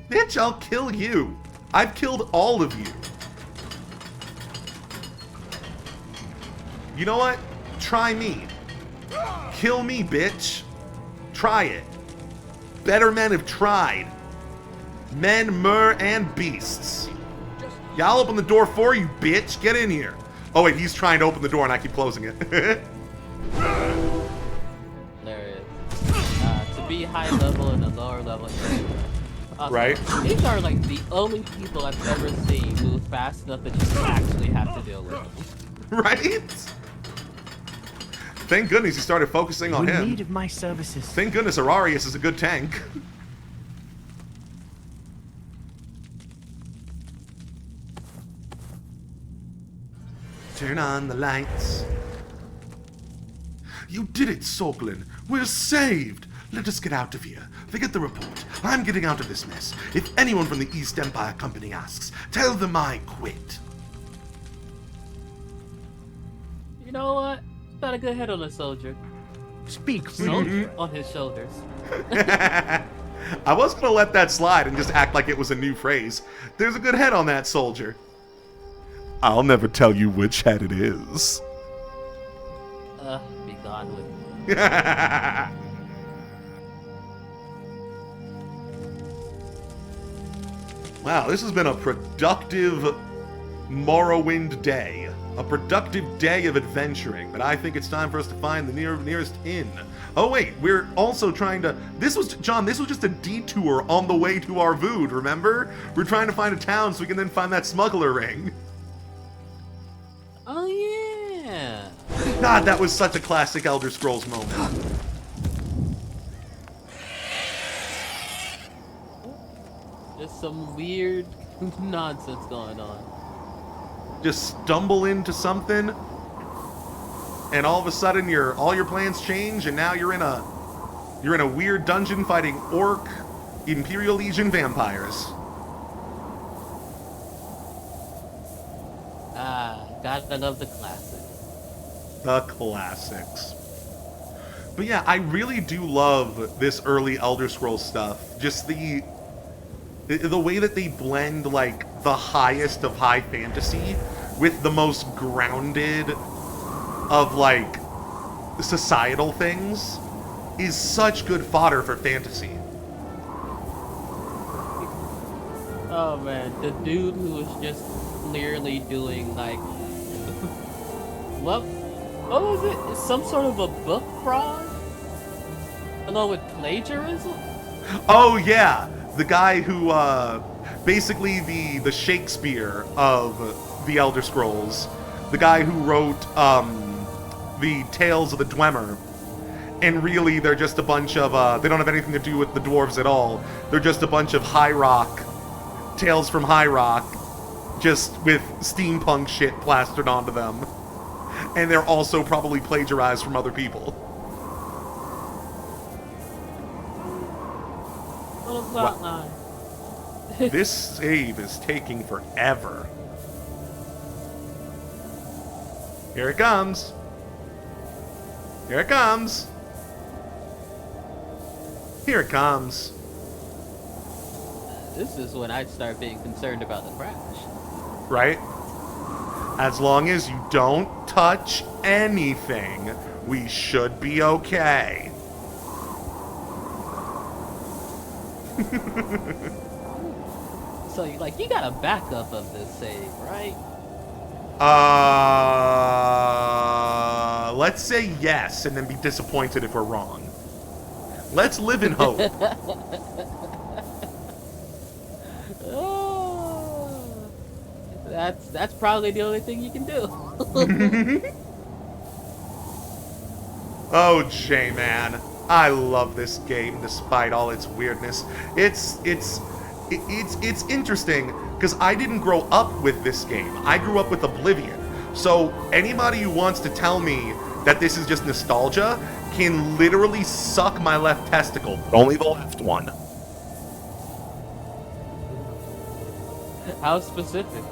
Bitch, I'll kill you. I've killed all of you. You know what? Try me. Kill me, bitch. Try it. Better men have tried. Men, mer, and beasts. Yeah, I'll open the door for you, bitch. Get in here. Oh, wait, he's trying to open the door and I keep closing it. There it is. To be high level and a lower level. Right. These are like the only people I've ever seen move fast enough that you actually have to deal with them. Right? Thank goodness he started focusing on him. In need of my services. Thank goodness Arius is a good tank. Turn on the lights. You did it, Sorglin. We're saved. Let us get out of here. Forget the report. I'm getting out of this mess. If anyone from the East Empire Company asks, tell them I quit. You know what? Got a good head on a soldier. Speak, soldier on his shoulders. I was gonna let that slide and just act like it was a new phrase. There's a good head on that soldier. I'll never tell you which head it is. Be gone with it. Wow, this has been a productive Morrowind day. A productive day of adventuring, but I think it's time for us to find the nearest inn. Oh wait, we're also trying to... This was just a detour on the way to Arvood, remember? We're trying to find a town so we can then find that smuggler ring. Oh yeah! God, that was such a classic Elder Scrolls moment. There's some weird nonsense going on. Just stumble into something, and all of a sudden all your plans change, and now you're in a weird dungeon fighting orc, Imperial Legion vampires. God, I love the classics. The classics. But yeah, I really do love this early Elder Scrolls stuff. Just the way that they blend, like, the highest of high fantasy with the most grounded of, like, societal things is such good fodder for fantasy. Oh man, the dude who was just clearly doing like what was it? Some sort of a book fraud? Along with plagiarism? Oh yeah, the guy who basically the Shakespeare of the Elder Scrolls, the guy who wrote the Tales of the Dwemer. And really, they're just a bunch of, they don't have anything to do with the dwarves at all. They're just a bunch of High Rock, Tales from High Rock, just with steampunk shit plastered onto them. And they're also probably plagiarized from other people. What a plotline. This save is taking forever. Here it comes. Here it comes. Here it comes. This is when I'd start being concerned about the crash. Right? As long as you don't touch anything, we should be okay. So, you got a backup of this save, right? Let's say yes, and then be disappointed if we're wrong. Let's live in hope. Oh, that's probably the only thing you can do. Oh, J-Man, I love this game despite all its weirdness. It's interesting because I didn't grow up with this game. I grew up with Oblivion. So anybody who wants to tell me that this is just nostalgia can literally suck my left testicle, but only the left one. How specific?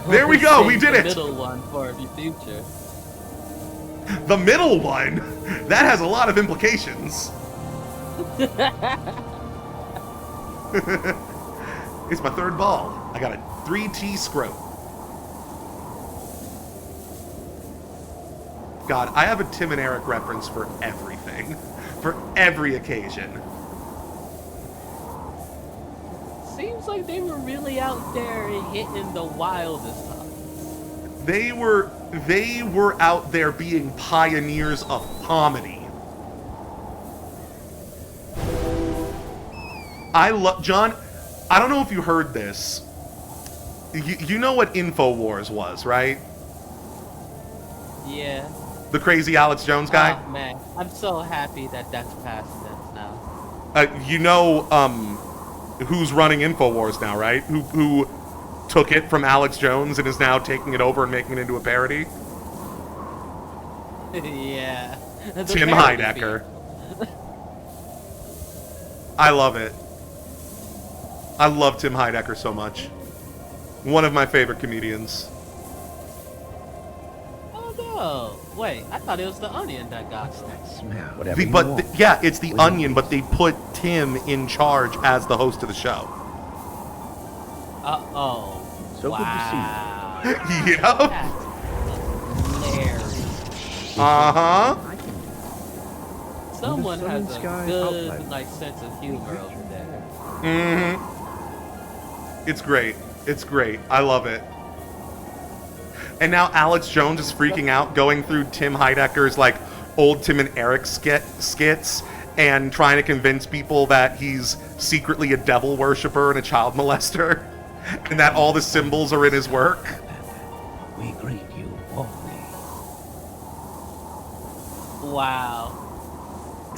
There we go, we did the it! Middle one for the future. The middle one? That has a lot of implications. It's my third ball. I got a 3T scrote. God, I have a Tim and Eric reference for everything. For every occasion. Seems like they were really out there hitting the wildest times. They were out there being pioneers of comedy. John, I don't know if you heard this. You know what InfoWars was, right? Yeah. The crazy Alex Jones guy? Oh, man. I'm so happy that that's past tense now. You know, who's running InfoWars now, right? Who took it from Alex Jones and is now taking it over and making it into a parody? Yeah. Tim Heidecker. I love it. I love Tim Heidecker so much. One of my favorite comedians. Oh no! Wait, I thought it was the Onion that got that smell. Yeah, it's the Onion, but they put Tim in charge as the host of the show. Uh-oh. So wow. good to see you. Yep. Hilarious. Uh-huh. Someone has a good, sense of humor over there. Mm-hmm. It's great. It's great. I love it. And now Alex Jones is freaking out, going through Tim Heidecker's, old Tim and Eric skits, and trying to convince people that he's secretly a devil worshiper and a child molester, and that all the symbols are in his work. We greet you warmly. Wow.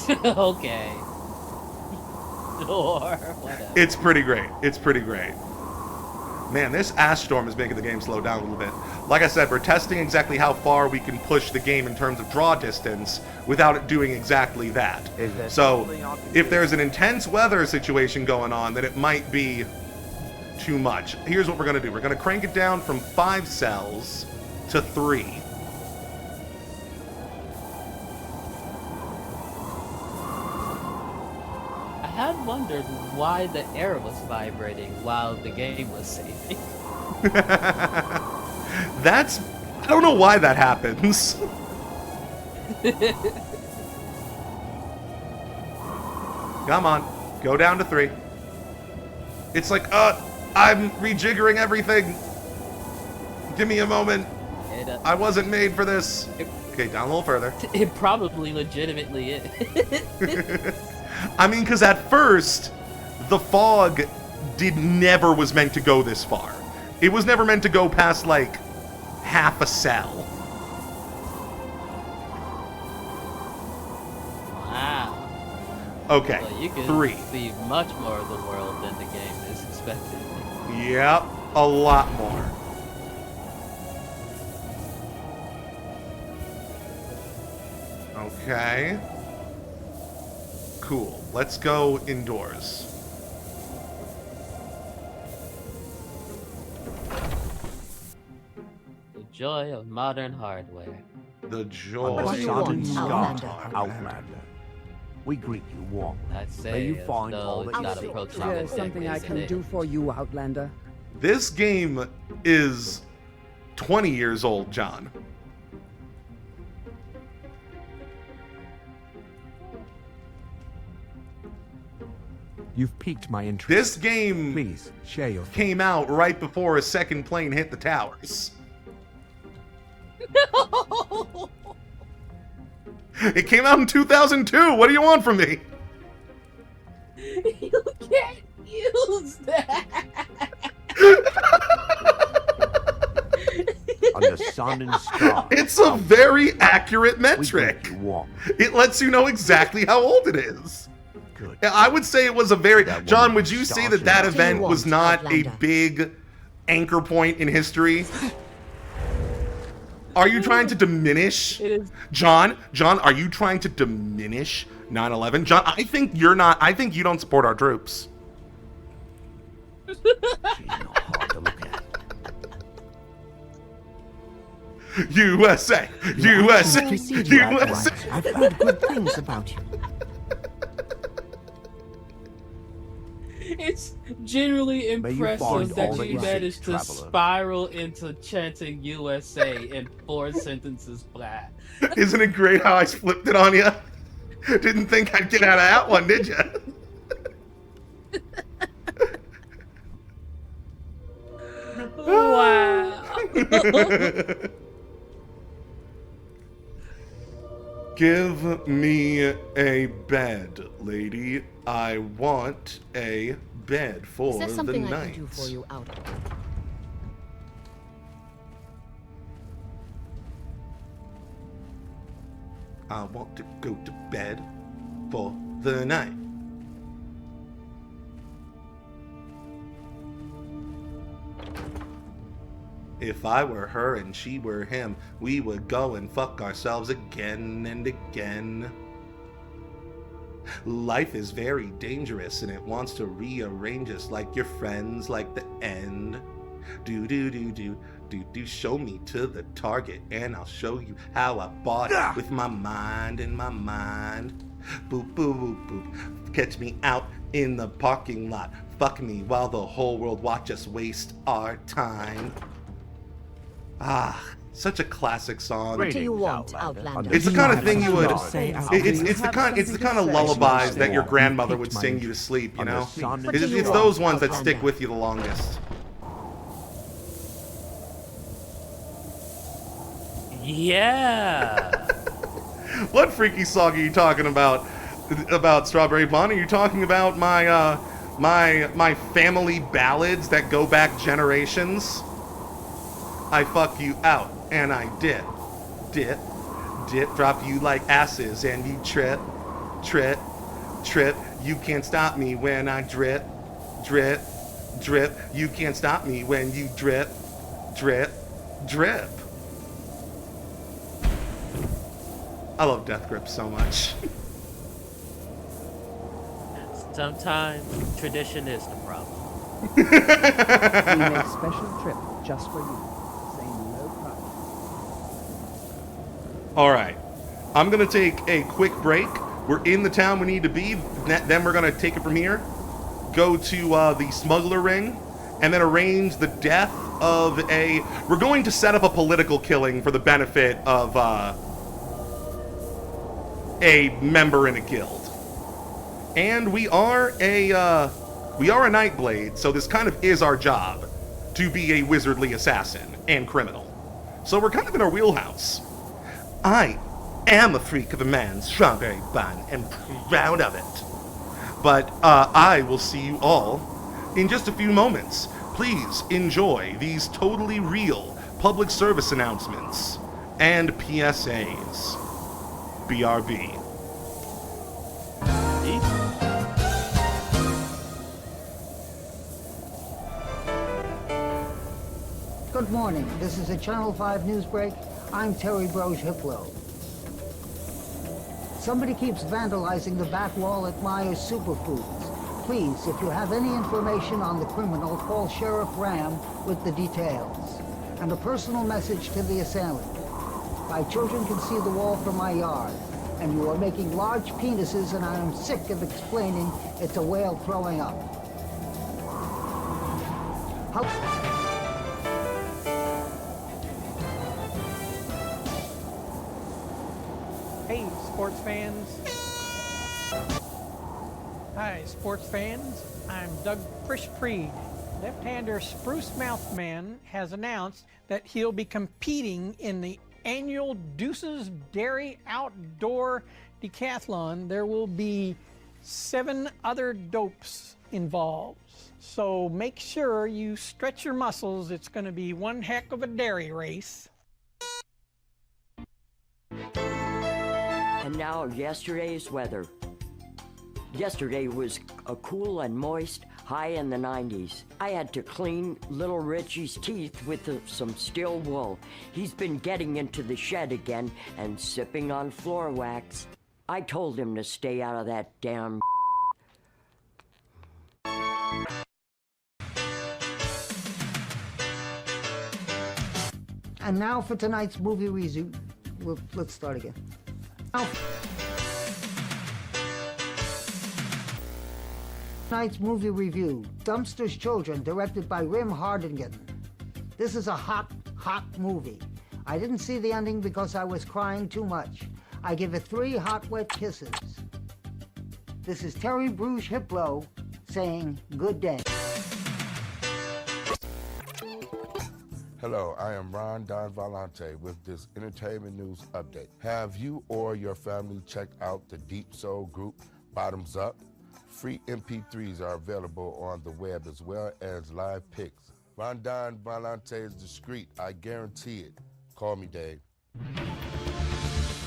Okay. Or whatever. It's pretty great. It's pretty great. Man, this ash storm is making the game slow down a little bit. Like I said, we're testing exactly how far we can push the game in terms of draw distance without it doing exactly that. So, if there's an intense weather situation going on, then it might be too much. Here's what we're going to do. We're going to crank it down from 5 cells to 3. I had wondered why the air was vibrating while the game was saving. I don't know why that happens. Come on, go down to 3. It's like, I'm rejiggering everything. Give me a moment. I wasn't made for this. Okay, down a little further. It probably legitimately is. I mean, because at first, the fog never was meant to go this far. It was never meant to go past, like, half a cell. Wow. Okay, So you can 3. see much more of the world than the game is expected. Yep, a lot more. Okay. Cool. Let's go indoors. The joy of modern hardware. The joy On the southern star, Outlander. Outlander. We greet you warmly. I'd say May you as find though all it's that not you seek. approaching There's the something I decades can in do it. for you, Outlander. This game is 20 years old, John. You've piqued my interest. This game Please share your came out right before a second plane hit the towers. It came out in 2002. What do you want from me? You can't use that. On the sun and stars. It's a very accurate We metric. greet you warmly. It lets you know exactly how old it is. Good. I would say it was a very... That John, woman would you say that starts that in- event was not a big anchor point in history? Are you trying to diminish... It is. John, are you trying to diminish 9/11? John, I think you're not... I think you don't support our troops. She's not hard to look at. USA! USA! Proceed, you USA! Outlander. I've heard good things about you. It's generally May you impressive find that all that you you seek, managed to traveler. spiral into chanting USA in 4 sentences flat. Isn't it great how I flipped it on you? Didn't think I'd get out of that one, did you? Wow. Give me a bed, lady. I want a bed for Is there the something I night. can do for you, Outlander? I want to go to bed for the night. If I were her and she were him, we would go and fuck ourselves again and again. Life is very dangerous and it wants to rearrange us like your friends like the end. Do do do do do do, show me to the target and I'll show you how I bought it with my mind and my mind. Boop boop boop boop. Catch me out in the parking lot. Fuck me while the whole world watch us waste our time. Ah, such a classic song. What do you want, Outlander? It's the kind of thing you would. Say, It's the kind of lullabies that your grandmother would sing you to sleep. You know, it's those ones that stick with you the longest. Yeah. What freaky song are you talking about? About Strawberry Blonde? Are you talking about my my family ballads that go back generations? I fuck you out and I dip, drop you like asses and you trip. You can't stop me when I drip. You can't stop me when you drip. I love Death Grip so much. Sometimes tradition is the problem. We make special trip just for you. Say no problem. All right, I'm gonna take a quick break. We're in the town we need to be. Then we're gonna take it from here, go to the smuggler ring, and then arrange the death of a... We're going to set up a political killing for the benefit of a member in a guild. And we are a We are a Nightblade, so this kind of is our job, to be a wizardly assassin and criminal. So we're kind of in our wheelhouse. I am a freak of a man's strawberry bun and proud of it. But I will see you all in just a few moments. Please enjoy these totally real public service announcements and PSAs. BRB. Good morning. This is a Channel 5 news break. I'm Terry Broge-Hiplo. Somebody keeps vandalizing the back wall at Myers Superfoods. Please, if you have any information on the criminal, call Sheriff Ram with the details. And a personal message to the assailant. My children can see the wall from my yard, and you are making large penises, and I am sick of explaining it's a whale throwing up. Hey, sports fans. Hi, sports fans. I'm Doug Frischfried. Left-hander Spruce Mouth Man has announced that he'll be competing in the annual Deuces Dairy Outdoor Decathlon. There will be 7 other dopes involved. So make sure you stretch your muscles. It's going to be one heck of a dairy race. And now, yesterday's weather. Yesterday was a cool and moist, high in the 90s. I had to clean little Richie's teeth with some steel wool. He's been getting into the shed again and sipping on floor wax. I told him to stay out of that damn. And now for tonight's movie review. Let's start again. Tonight's movie review, Dumpster's Children, directed by Rim Hardingen. This is a hot movie. I didn't see the ending because I was crying too much. I give it 3 hot, wet kisses. This is Terry Broge-Hiplo saying good day. Hello, I am Ron Don Valente with this entertainment news update. Have you or your family checked out the Deep Soul group Bottoms Up? Free MP3s are available on the web as well as live pics. Ron Don Valente is discreet, I guarantee it. Call me Dave.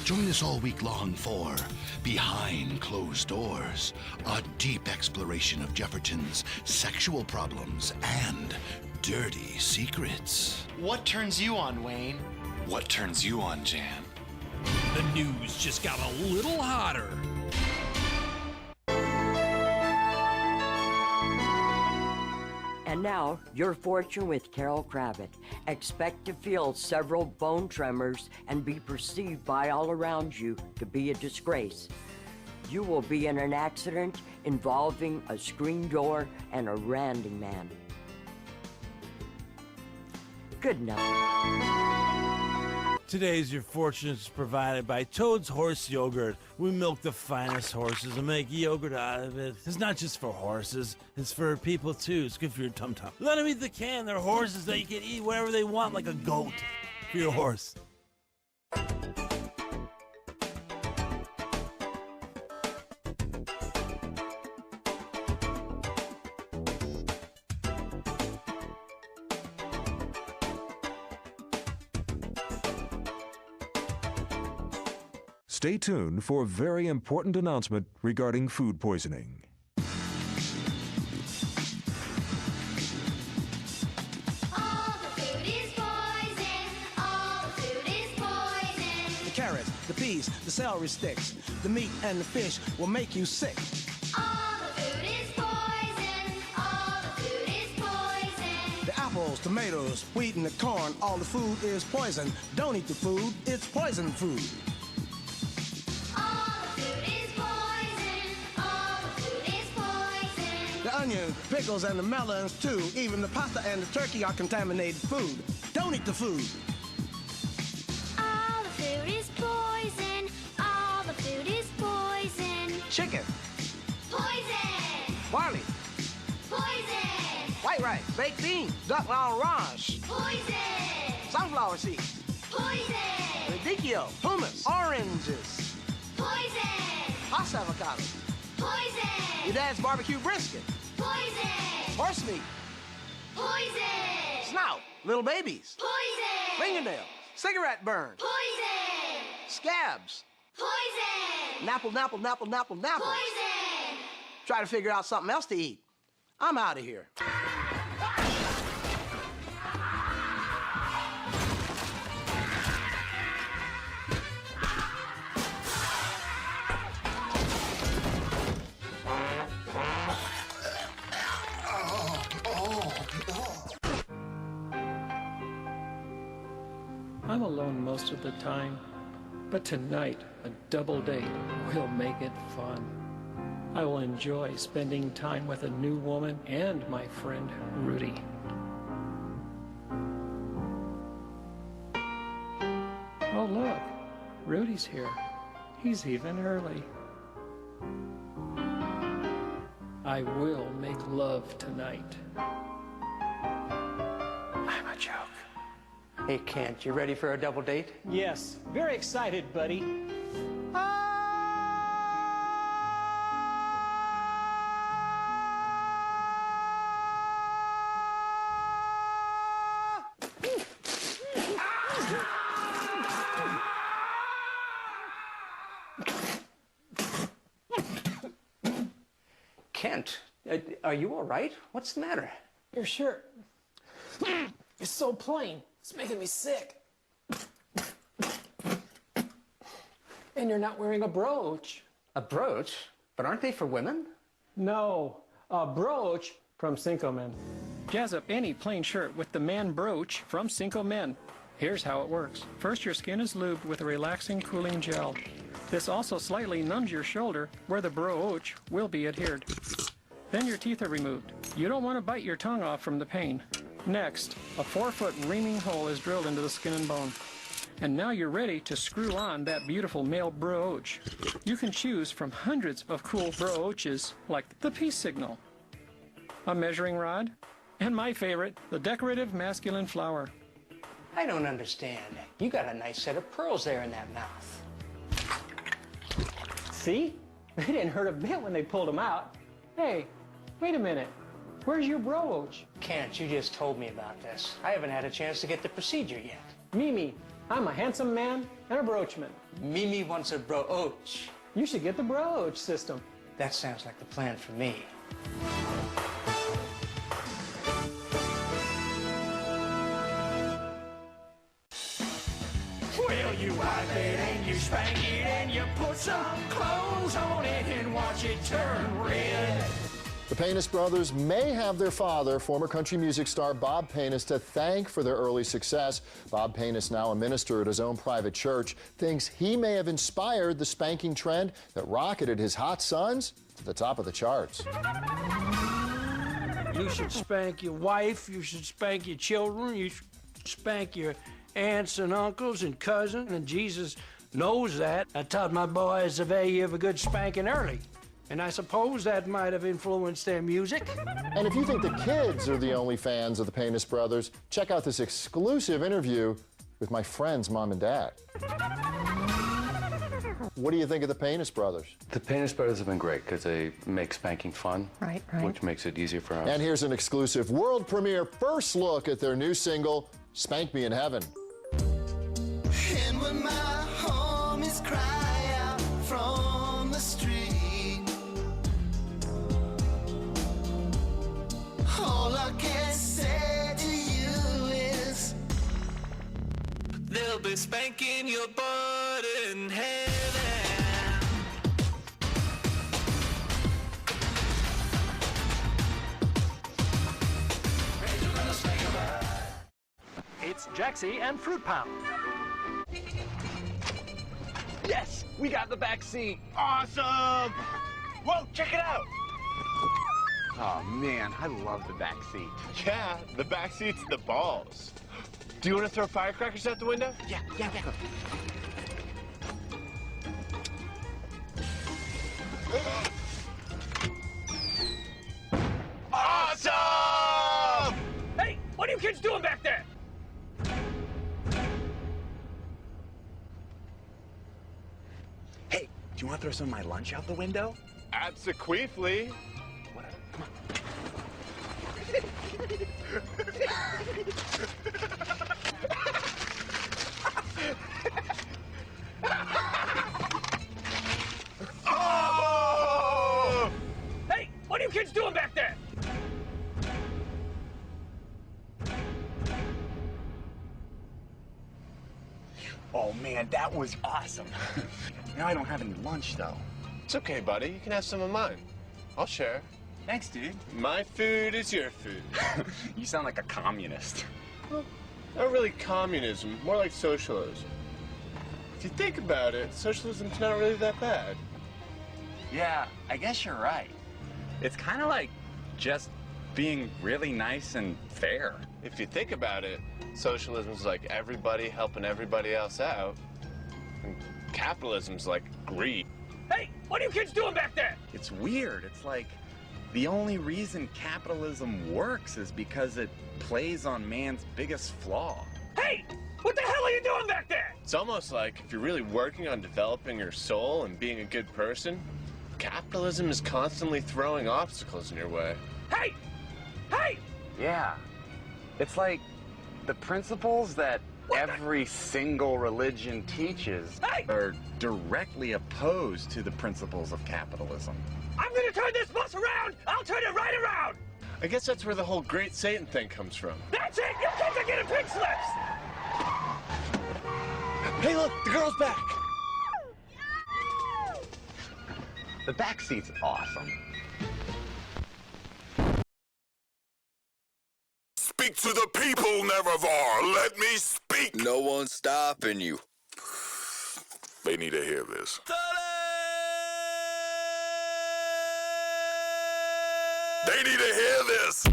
Join us all week long for Behind Closed Doors, a deep exploration of Jefferton's sexual problems and dirty secrets. What turns you on, Wayne? What turns you on, Jan? The news just got a little hotter. And now, Your Fortune with Carol Kravitz. Expect to feel several bone tremors and be perceived by all around you to be a disgrace. You will be in an accident involving a screen door and a ranting man. Good night. Today's Your Fortune is provided by Toad's Horse Yogurt. We milk the finest horses and make yogurt out of it. It's not just for horses, it's for people too. It's good for your tum-tum. Let them eat the can. They're horses that you can eat whatever they want, like a goat for your horse. Stay tuned for a very important announcement regarding food poisoning. The carrots, the peas, the celery sticks, the meat and the fish will make you sick. The apples, tomatoes, wheat, and the corn, all the food is poison. Don't eat the food, it's poison food. The onions, pickles, and the melons too. Even the pasta and the turkey are contaminated food. Don't eat the food. All the food is poison. All the food is poison. Chicken, Poison! barley, right. Baked beans, duck orange. Poison! Sunflower seeds. Poison! Radicchio, hummus, oranges. Poison! Pasta avocado. Poison! Your dad's barbecue brisket. Poison! Horse meat. Poison! Snout, little babies. Poison! Fingernails, cigarette burn. Poison! Scabs. Poison! Napple. Poison! Try to figure out something else to eat. I'm out of here. I'm alone most of the time, but tonight a double date will make it fun. I will enjoy spending time with a new woman and my friend Rudy. Oh look, Rudy's here. He's even early. I will make love tonight. I'm a joke. Hey, Kent, you ready for a double date? Yes, very excited, buddy. Kent, are you all right? What's the matter? Your shirt. It's so plain. It's making me sick. And you're not wearing a brooch. A brooch? But aren't they for women? No, a brooch from Cinco Men. Jazz up any plain shirt with the man brooch from Cinco Men. Here's how it works. First, your skin is lubed with a relaxing, cooling gel. This also slightly numbs your shoulder where the brooch will be adhered. Then your teeth are removed. You don't want to bite your tongue off from the pain. Next, a 4-foot reaming hole is drilled into the skin and bone. And now you're ready to screw on that beautiful male brooch. You can choose from hundreds of cool brooches, like the peace signal, a measuring rod, and my favorite, the decorative masculine flower. I don't understand. You got a nice set of pearls there in that mouth. See? They didn't hurt a bit when they pulled them out. Hey, wait a minute. Where's your brooch? Kent, you just told me about this. I haven't had a chance to get the procedure yet. Mimi, I'm a handsome man and a broochman. Mimi wants a brooch. You should get the brooch system. That sounds like the plan for me. Well, you wipe it and you spank it and you put some clothes on it and watch it turn red. The Paynes brothers may have their father, former country music star Bob Paynes, to thank for their early success. Bob Paynes, now a minister at his own private church, thinks he may have inspired the spanking trend that rocketed his hot sons to the top of the charts. You should spank your wife, you should spank your children, you should spank your aunts and uncles and cousins, and Jesus knows that. I taught my boys the value of a good spanking early. And I suppose that might have influenced their music. And if you think the kids are the only fans of the Paynes brothers, check out this exclusive interview with my friend's mom and dad. What do you think of the Paynes brothers? The Paynes brothers have been great because they make spanking fun, right. which makes it easier for us. And here's an exclusive world premiere first look at their new single, Spank Me in Heaven. And when my homies cry out from the street, all I can say to you is they'll be spanking your butt in heaven. It's Jaxie and Fruit Pound. Yes, we got the back seat. Awesome! Whoa, check it out. Oh man, I love the back seat. Yeah, the back seat's the balls. Do you want to throw firecrackers out the window? Yeah. Awesome! kids doing back there? Hey, do you want to throw some of my lunch out the window? Absolutely. Whatever. Come on. Oh! Hey, what are you kids doing back there? Oh man, that was awesome. Now I don't have any lunch though. It's okay, buddy. You can have some of mine. I'll share. Thanks, dude. My food is your food. You sound like a communist. Well, not really communism, more like socialism. If you think about it, socialism's not really that bad. Yeah, I guess you're right. It's kind of like just being really nice and fair. If you think about it, socialism's like everybody helping everybody else out, and capitalism's like greed. Hey, what are you kids doing back there? It's weird. It's like the only reason capitalism works is because it plays on man's biggest flaw. Hey, what the hell are you doing back there? It's almost like if you're really working on developing your soul and being a good person, capitalism is constantly throwing obstacles in your way. Hey! Hey! Yeah. It's like the principles that every single religion teaches are directly opposed to the principles of capitalism. I'm gonna turn this bus around! I'll turn it right around! I guess that's where the whole Great Satan thing comes from. That's it! You kids are getting pink slips! Hey, look, the girl's back. The back seat's awesome. Speak to the people, Nerevar. Let me speak. No one's stopping you. They need to hear this. They need to hear this.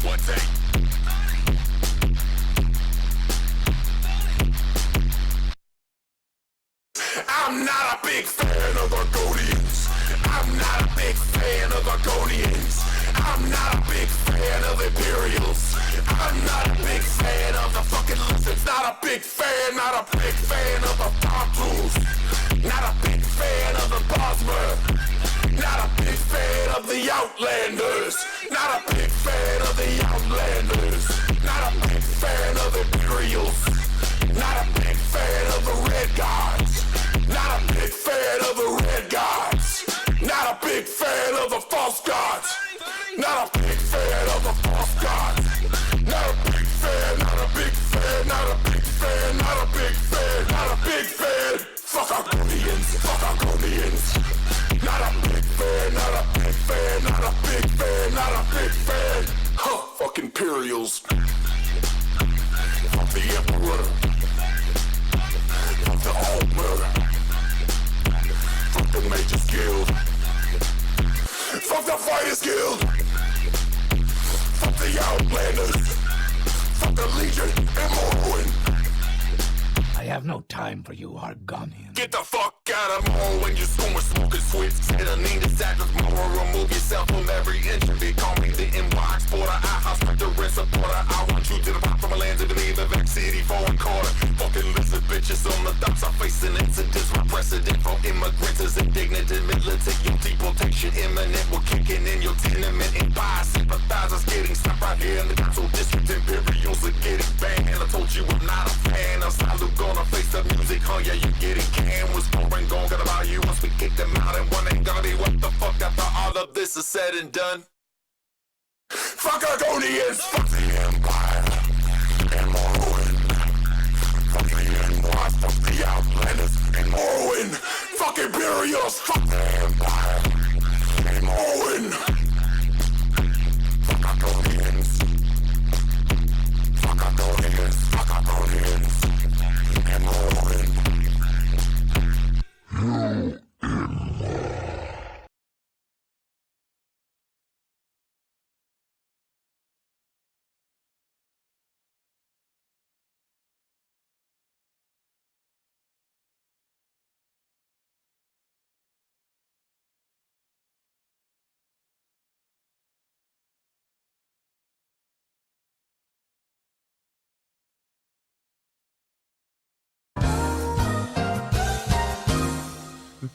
One take. I'm not a big fan of Argonians. I'm not a big fan of Argonians. I'm not a big fan of Imperials. I'm not a big fan of the fucking lizards. Not a big fan, not a big fan of the Fontoons. Not a big fan of the Bosmer. Not a big fan of the Outlanders. Not a big fan of the Outlanders. Not a big fan of Imperials. Not a big fan of the Red Gods. Not a big fan of the Red Gods. Not a big fan of the False Gods. Not a big fan of the False Gods. Not a big fan, not a big fan, not a big fan, not a big fan, not a big fan. Fuck Argonians, fuck Argonians. Not a big fan, not a big fan, not a big fan, not a big fan. Huh, fuck Imperials. Fuck the Emperor. Fuck the Altmer. Fuck the Mages Guild. Fuck the Fighters Guild. Fuck the Outlanders. Fuck the Legion and Morrowind. I have no time for you, Argonians. Get the fuck out of Morrowind, you smoking sweet. Sedaline, distractors, more. Remove yourself from every entry. Call me the NY exporter. I hospital and supporter. I want you to the pop from a land to the name of City, foreign quarter. Fucking lizard bitches on the docks are facing incidents. My precedent for immigrants is indignant and militant. Your deportation imminent. We're kicking in your tenement and bias sympathizers getting stopped right here in the Council District. Imperials are getting banned. I told you I'm not a fan. I'm silent, gonna face the music. Oh yeah, you getting canned. Was pouring gone, gonna buy you once we kick them out. And one ain't gonna be what the fuck after all of this is said and done. Fuck Argonians! Fuck the Empire and Morrowind. Fuck the NY, fuck the Outlanders and Morrowind. Fuck Imperials, fuck the Empire and Morrowind. Fuck Argonians. Fuck Argonians, fuck Argonians and Morrowind. You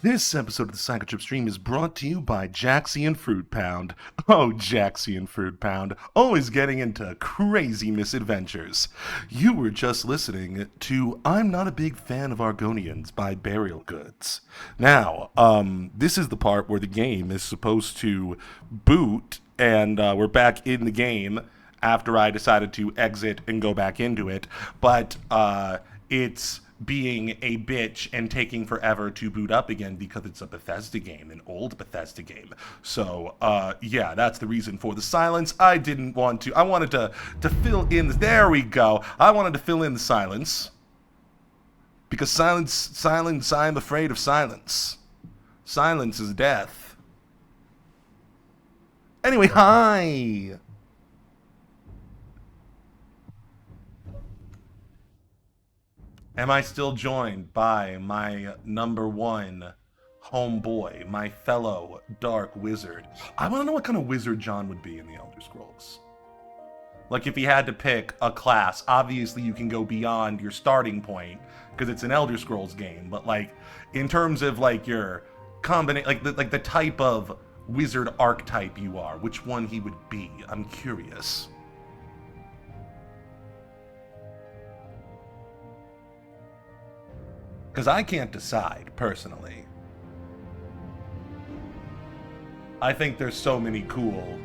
This episode of the Psycho Trip Stream is brought to you by Jaxie and Fruit Pound. Oh, Jaxie and Fruit Pound, always getting into crazy misadventures. You were just listening to I'm Not a Big Fan of Argonians by Burial Goods. Now, this is the part where the game is supposed to boot, and we're back in the game after I decided to exit and go back into it, but it's being a bitch and taking forever to boot up again because it's a Bethesda game, an old Bethesda game. So, yeah, that's the reason for the silence. I wanted to fill in, there we go. I wanted to fill in the silence. Because silence, I'm afraid of silence. Silence is death. Anyway, hi! Am I still joined by my number one homeboy, my fellow dark wizard? I want to know what kind of wizard John would be in the Elder Scrolls. Like, if he had to pick a class, obviously you can go beyond your starting point, because it's an Elder Scrolls game, but, like, in terms of, like, your combination, like the type of wizard archetype you are, which one he would be. I'm curious. Because I can't decide, personally. I think there's so many cool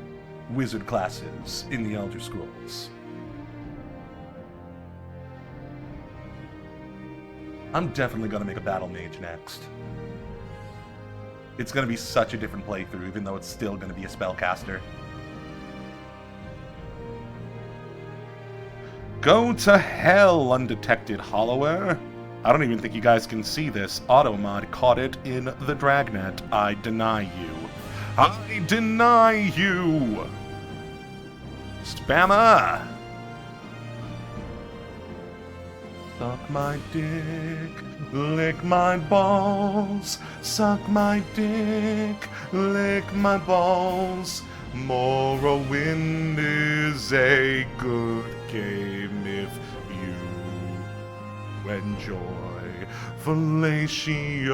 wizard classes in the Elder Scrolls. I'm definitely going to make a battle mage next. It's going to be such a different playthrough, even though it's still going to be a spellcaster. Go to hell, undetected hollower. I don't even think you guys can see this. Automod caught it in the dragnet. I deny you. I deny you! Spammer! Suck my dick, lick my balls. Suck my dick, lick my balls. Morrowind is a good game if you enjoy fellatio,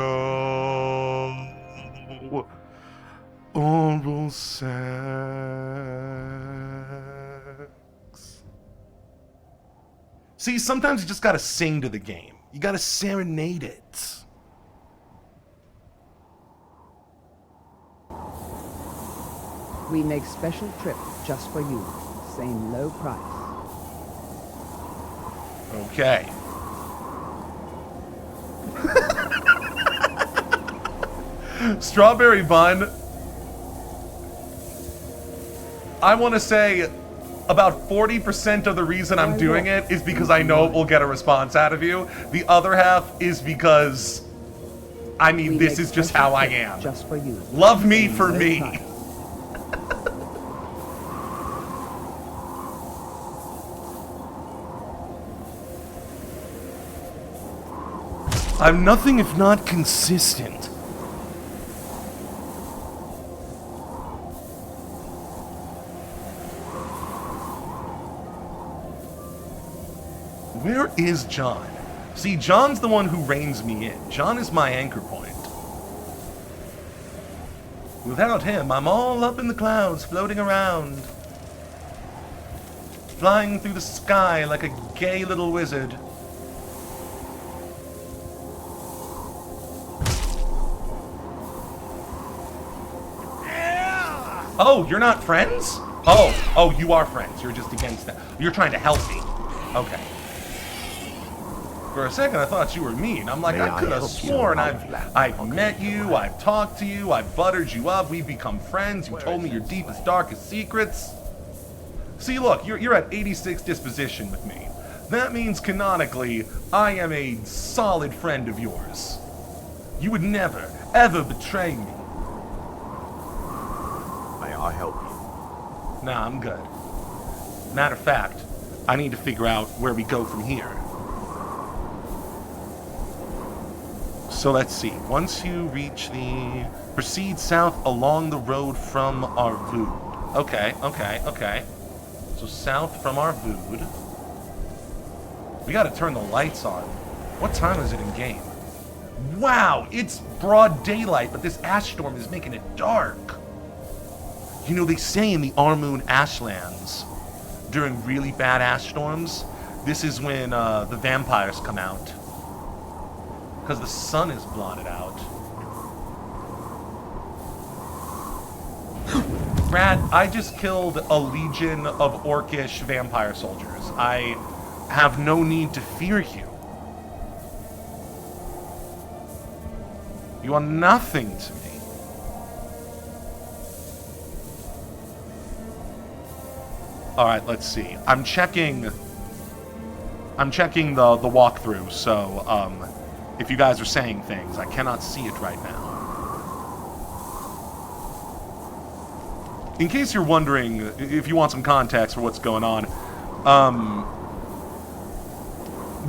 oral sex. See, sometimes you just gotta sing to the game. You gotta serenade it. We make special trips just for you. Same low price. Okay. Strawberry bun. I want to say about 40% of the reason I'm doing it is because I know it will get a response out of you. The other half is because, I mean, this is just how I am. Just for you. Love me for me. I'm nothing if not consistent. Where is John? See, John's the one who reins me in. John is my anchor point. Without him, I'm all up in the clouds, floating around. Flying through the sky like a gay little wizard. Oh, you're not friends? Oh, you are friends. You're just against them. You're trying to help me. Okay. For a second, I thought you were mean. I'm like, I could have sworn I've met you, I've talked to you, I've buttered you up, we've become friends, you told me your deepest, darkest secrets. See, look, you're at 86 disposition with me. That means, canonically, I am a solid friend of yours. You would never, ever betray me. May I help you? Nah, I'm good. Matter of fact, I need to figure out where we go from here. So let's see. Once you reach the... Proceed south along the road from Arvood. Okay. So south from Arvood. We gotta turn the lights on. What time is it in game? Wow, it's broad daylight, but this ash storm is making it dark. You know, they say in the Armoon Ashlands, during really bad ash storms, this is when the vampires come out. Because the sun is blotted out. Brad, I just killed a legion of orcish vampire soldiers. I have no need to fear you. You are nothing to me. Alright, let's see. I'm checking the walkthrough, so if you guys are saying things, I cannot see it right now. In case you're wondering, if you want some context for what's going on,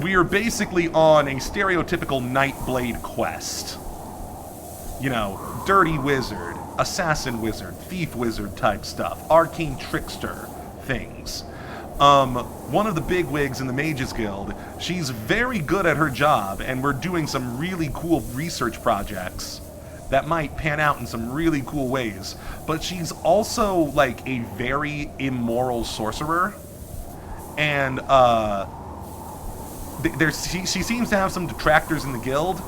we are basically on a stereotypical Nightblade quest. You know, dirty wizard, assassin wizard, thief wizard type stuff, arcane trickster things. One of the bigwigs in the Mages Guild, she's very good at her job, and we're doing some really cool research projects that might pan out in some really cool ways. But she's also, like, a very immoral sorcerer. And, she seems to have some detractors in the guild.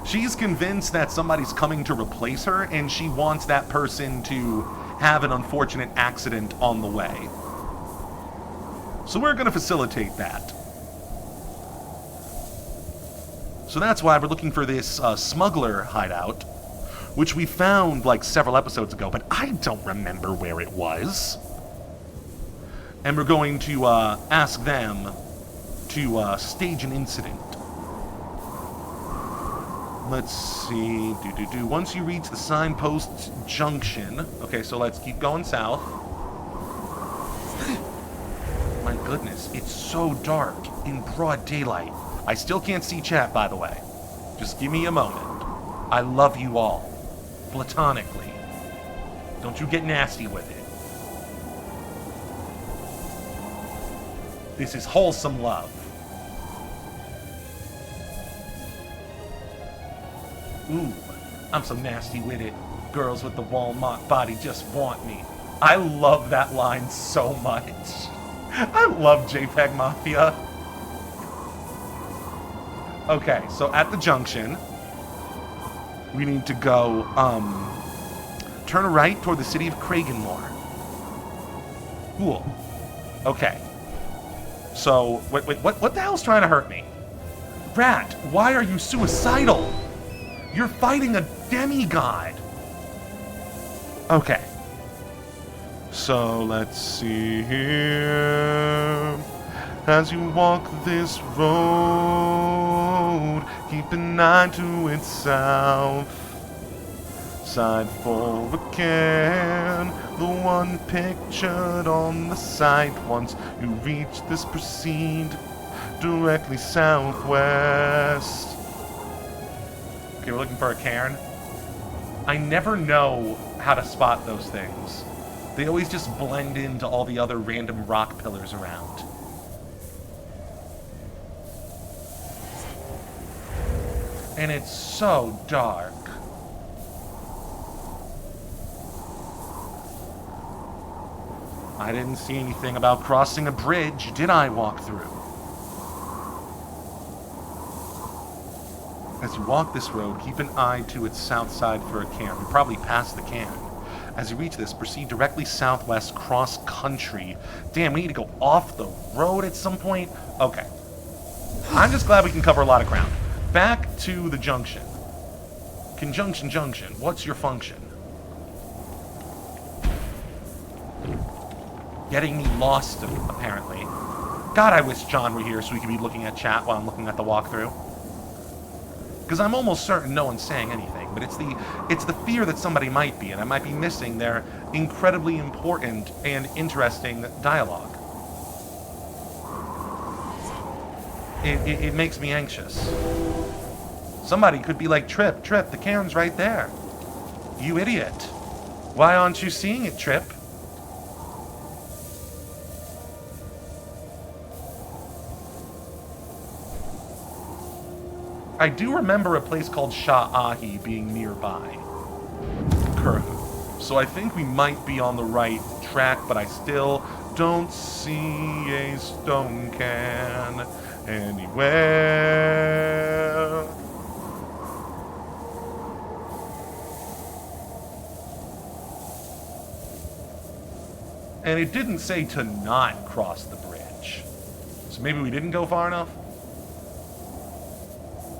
She's convinced that somebody's coming to replace her, and she wants that person to have an unfortunate accident on the way. So we're going to facilitate that. So that's why we're looking for this smuggler hideout, which we found like several episodes ago, but I don't remember where it was. And we're going to ask them to stage an incident. Let's see. Once you reach the signpost junction. Okay, so let's keep going south. My goodness, it's so dark in broad daylight. I still can't see chat, by the way. Just give me a moment. I love you all. Platonically. Don't you get nasty with it. This is wholesome love. Ooh, I'm so nasty with it. Girls with the Walmart body just want me. I love that line so much. I love JPEG Mafia. Okay, so at the junction, we need to go, turn right toward the city of Kraganmore. Cool. Okay. So, wait, what the hell's trying to hurt me? Rat, why are you suicidal? You're fighting a demigod. Okay. So, let's see here. As you walk this road, keep an eye to its south. Side for a can, the one pictured on the site. Once you reach this, proceed directly southwest. Okay, we're looking for a cairn. I never know how to spot those things. They always just blend into all the other random rock pillars around. And it's so dark. I didn't see anything about crossing a bridge, did I, walk through? As you walk this road, keep an eye to its south side for a cairn. You're probably past the cairn. As you reach this, proceed directly southwest, cross country. Damn, we need to go off the road at some point? Okay. I'm just glad we can cover a lot of ground. Back to the junction. Conjunction junction, what's your function? Getting me lost, apparently. God, I wish John were here so we could be looking at chat while I'm looking at the walkthrough. Because I'm almost certain no one's saying anything, but it's the fear that somebody might be, and I might be missing their incredibly important and interesting dialogue. It makes me anxious. Somebody could be like, Trip, the cairn's right there. You idiot. Why aren't you seeing it, Trip? I do remember a place called Sha'ahi being nearby. So I think we might be on the right track, but I still don't see a stone can anywhere. And it didn't say to not cross the bridge. So maybe we didn't go far enough?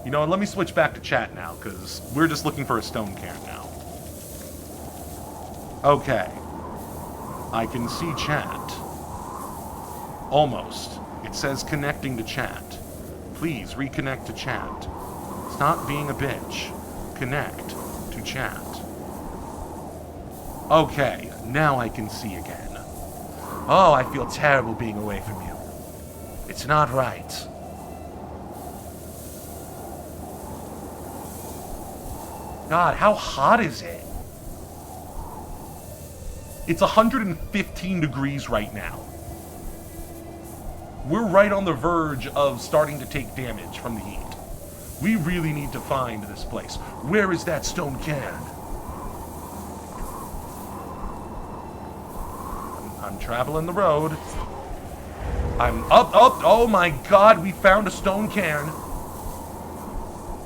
You know what, let me switch back to chat now, because we're just looking for a stone cairn now. Okay. I can see chat. Almost. It says connecting to chat. Please reconnect to chat. Stop being a bitch. Connect to chat. Okay, now I can see again. Oh, I feel terrible being away from you. It's not right. God, how hot is it? It's 115 degrees right now. We're right on the verge of starting to take damage from the heat. We really need to find this place. Where is that stone cairn? I'm traveling the road. I'm up. Oh my god, we found a stone cairn.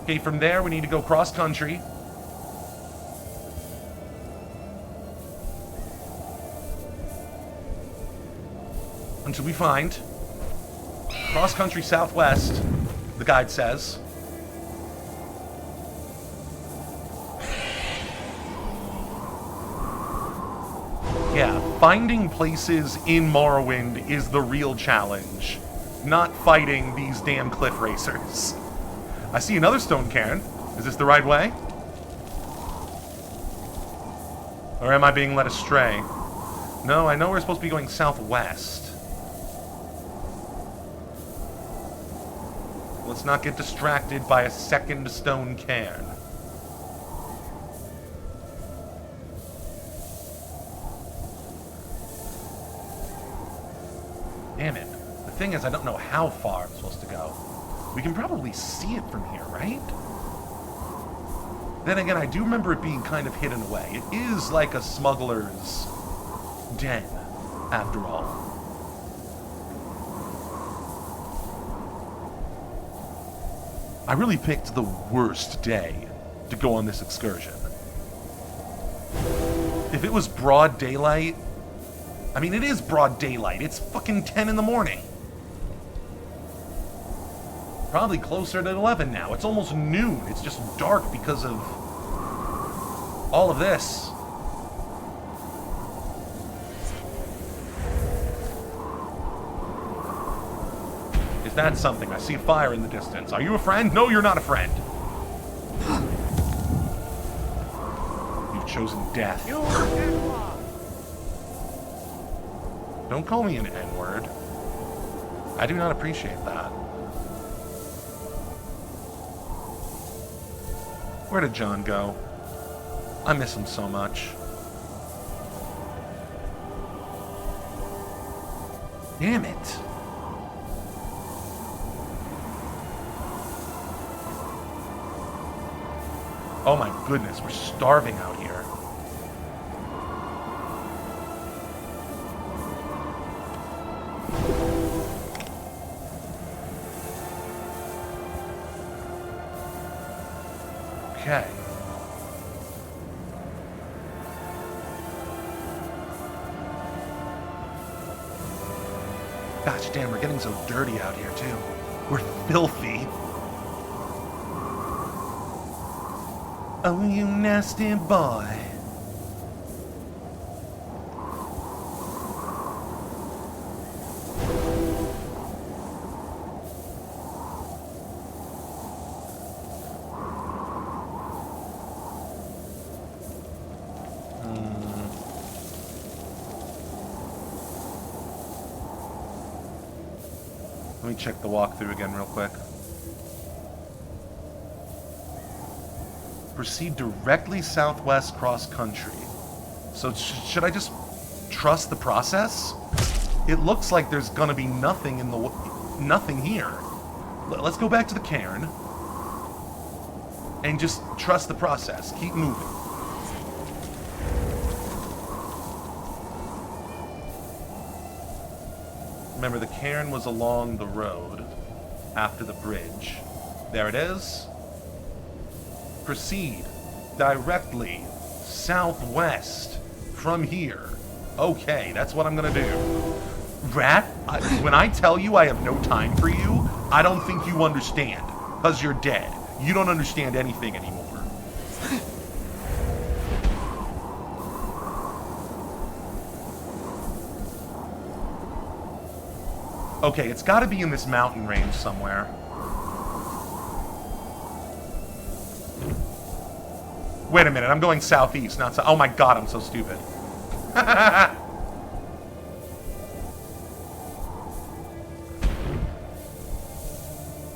Okay, from there we need to go cross country. Until we find cross country southwest, the guide says. Yeah, finding places in Morrowind is the real challenge, not fighting these damn cliff racers. I see another stone cairn. Is this the right way? Or am I being led astray? No, I know we're supposed to be going southwest. Let's not get distracted by a second stone cairn. Damn it. The thing is, I don't know how far I'm supposed to go. We can probably see it from here, right? Then again, I do remember it being kind of hidden away. It is like a smuggler's den, after all. I really picked the worst day to go on this excursion. If it was broad daylight... I mean, it is broad daylight. It's fucking 10 in the morning. Probably closer to 11 now. It's almost noon. It's just dark because of all of this. Is that something? I see fire in the distance. Are you a friend? No, you're not a friend. You've chosen death. Don't call me an N-word. I do not appreciate that. Where did John go? I miss him so much. Damn it. Oh my goodness, we're starving out here. Okay. Gosh damn, we're getting so dirty out here too. We're filthy. Oh, you nasty boy. Let me check the walkthrough again real quick. Proceed directly southwest cross country. So should I just trust the process? It looks like there's gonna be nothing in the nothing here. Let's go back to the cairn. And just trust the process. Keep moving. Remember, the cairn was along the road after the bridge. There it is. Proceed directly southwest from here. Okay, that's what I'm gonna do. Rat, when I tell you I have no time for you, I don't think you understand, because you're dead. You don't understand anything anymore. Okay, it's gotta be in this mountain range somewhere. Wait a minute, I'm going southeast, not south. Oh my god, I'm so stupid.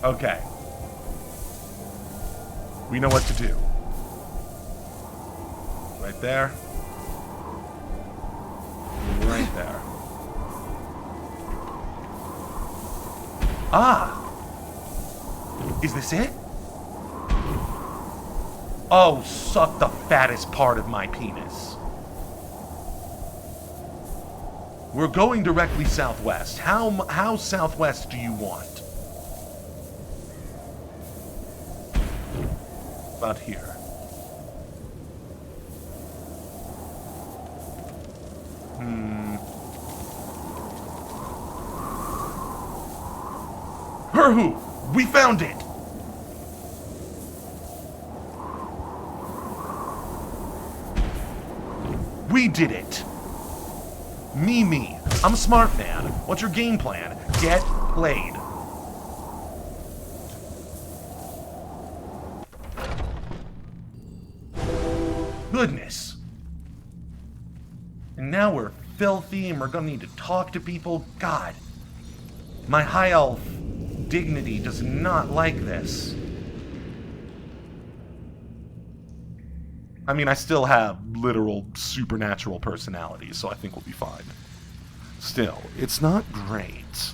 Okay. We know what to do. Right there. Right there. Ah! Is this it? Oh, suck the fattest part of my penis. We're going directly southwest. How southwest do you want? About here. Herhu! We found it! We did it! Me. I'm a smart man. What's your game plan? Get played. Goodness. And now we're filthy and we're gonna need to talk to people. God. My high elf dignity does not like this. I mean, I still have literal supernatural personalities, so I think we'll be fine. Still, it's not great.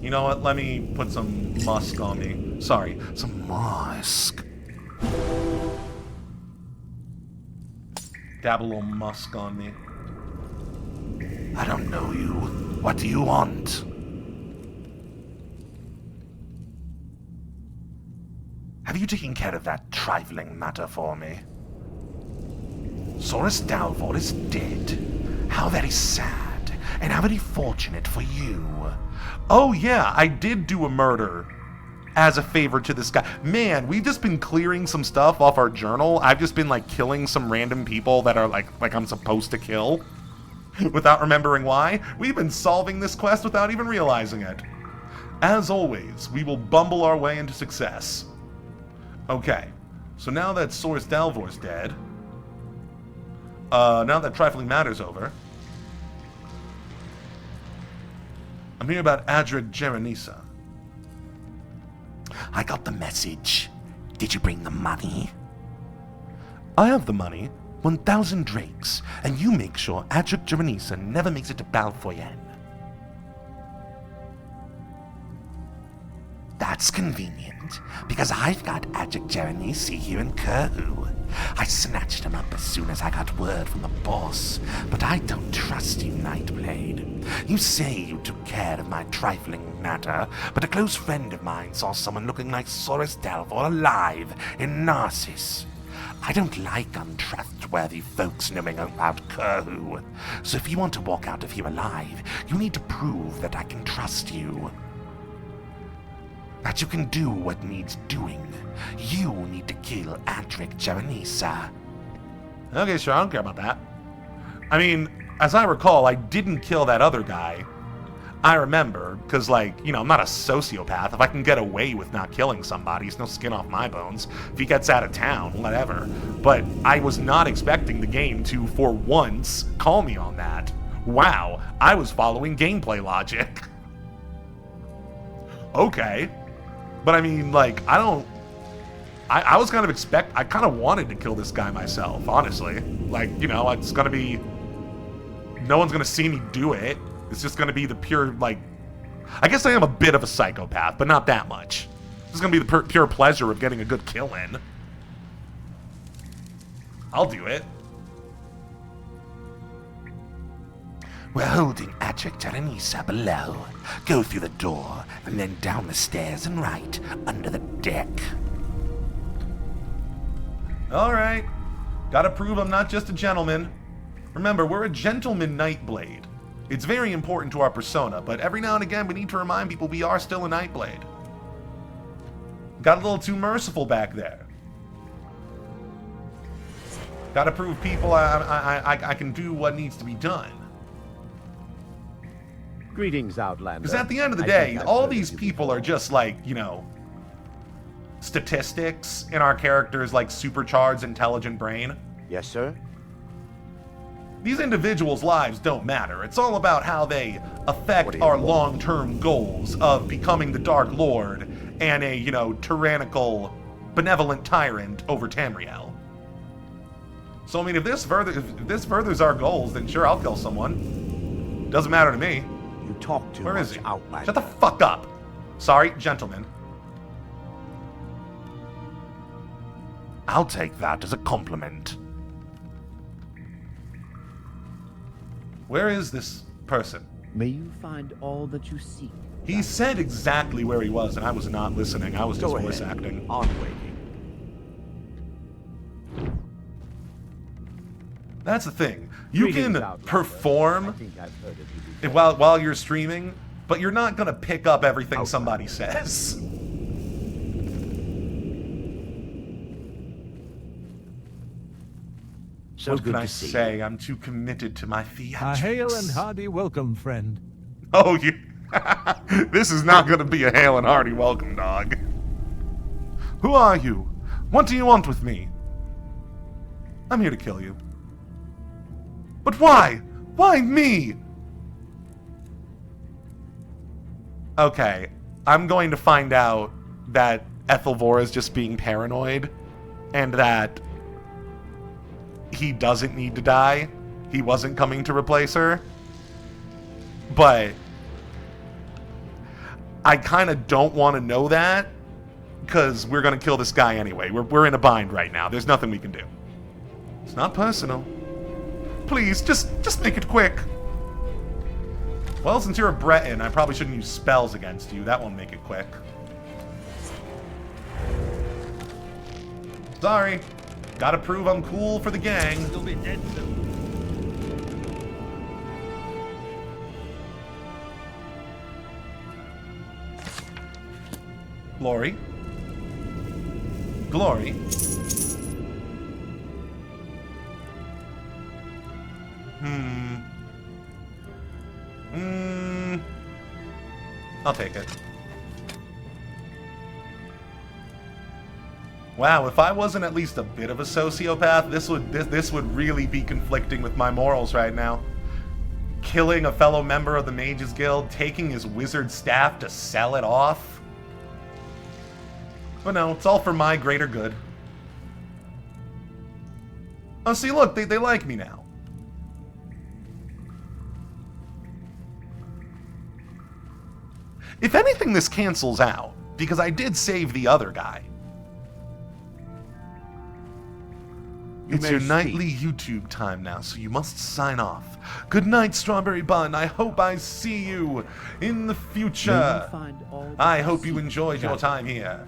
You know what? Let me put some musk on me. Sorry, some musk. Dab a little musk on me. I don't know you. What do you want? Have you taken care of that trifling matter for me? Saurus Dalvor is dead. How very sad, and how very fortunate for you. Oh yeah, I did do a murder as a favor to this guy. Man, we've just been clearing some stuff off our journal. I've just been like killing some random people that are like I'm supposed to kill without remembering why. We've been solving this quest without even realizing it. As always, we will bumble our way into success. Okay, so now that Saurus Dalvor's dead, now that trifling matter's over, I'm here about Adric Geronisa. I got the message. Did you bring the money? I have the money, 1,000 drakes, and you make sure Adric Geronisa never makes it to Balfoyen. That's convenient, because I've got Adric Geronisi here in Kurhu. I snatched him up as soon as I got word from the boss, but I don't trust you, Nightblade. You say you took care of my trifling matter, but a close friend of mine saw someone looking like Saurus Dalvor alive in Narcissus. I don't like untrustworthy folks knowing about Kurhu, so if you want to walk out of here alive, you need to prove that I can trust you. That you can do what needs doing. You need to kill Adric Geronisa. Okay, sure, I don't care about that. I mean, as I recall, I didn't kill that other guy. I remember, because, like, you know, I'm not a sociopath. If I can get away with not killing somebody, it's no skin off my bones. If he gets out of town, whatever. But I was not expecting the game to, for once, call me on that. Wow, I was following gameplay logic. Okay. But I mean, like, I was kind of I kind of wanted to kill this guy myself, honestly. Like, you know, it's gonna be, no one's gonna see me do it. It's just gonna be the pure, like, I guess I am a bit of a psychopath, but not that much. This is gonna be the pure pleasure of getting a good kill in. I'll do it. We're holding Adric Terenisa below. Go through the door, and then down the stairs and right, under the deck. Alright. Gotta prove I'm not just a gentleman. Remember, we're a gentleman Nightblade. It's very important to our persona, but every now and again we need to remind people we are still a Nightblade. Got a little too merciful back there. Gotta prove people I can do what needs to be done. Greetings, Outlander. Because at the end of the day, all these people are just like, you know, statistics in our character's like supercharged intelligent brain. Yes, sir? These individuals' lives don't matter. It's all about how they affect our long-term goals of becoming the Dark Lord and a, you know, tyrannical, benevolent tyrant over Tamriel. So, I mean, if this furthers our goals, then sure, I'll kill someone. Doesn't matter to me. You talk too much, Where is he? Outlander. Shut the fuck up. Sorry, gentlemen. I'll take that as a compliment. Where is this person? May you find all that you seek. He said exactly where he was, and I was not listening. I was just voice acting. On waiting. That's the thing. You can perform I've heard of you. while you're streaming, but you're not gonna pick up everything somebody says. So what good can I to see say? I'm too committed to my theatrics. A hail and hearty welcome, friend. Oh, you. This is not gonna be a hail and hearty welcome, dog. Who are you? What do you want with me? I'm here to kill you. But why? Why me? Okay, I'm going to find out that Ethelvora is just being paranoid, and that he doesn't need to die. He wasn't coming to replace her. But I kind of don't want to know that, because we're going to kill this guy anyway. We're in a bind right now. There's nothing we can do. It's not personal. Please, just make it quick. Well, since you're a Breton, I probably shouldn't use spells against you. That won't make it quick. Sorry. Gotta prove I'm cool for the gang. You'll be dead soon. Glory. Glory. I'll take it. Wow, if I wasn't at least a bit of a sociopath, this would really be conflicting with my morals right now. Killing a fellow member of the Mages Guild, taking his wizard staff to sell it off. But no, it's all for my greater good. Oh, see, look, they like me now. If anything, this cancels out, because I did save the other guy. It's your nightly YouTube time now, so you must sign off. Good night, Strawberry Bun. I hope I see you in the future. I hope you enjoyed your time here.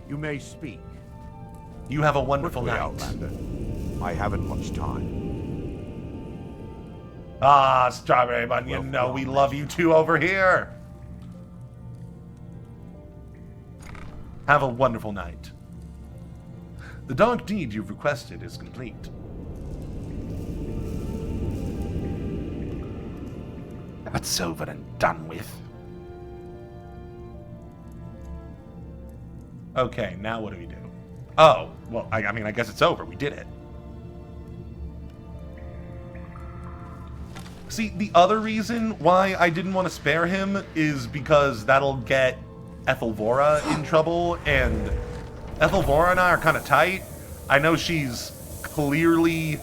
You may speak. You have a wonderful Quickly, night. Outlander. I haven't much time. Ah, Strawberry Bun, you know we love you too over here. Have a wonderful night. The dark deed you've requested is complete. That's over and done with. Okay, now what do we do? Oh, well, I mean, I guess it's over. We did it. See, the other reason why I didn't want to spare him is because that'll get Ethelvora in trouble, and Ethelvora and I are kind of tight. I know she's clearly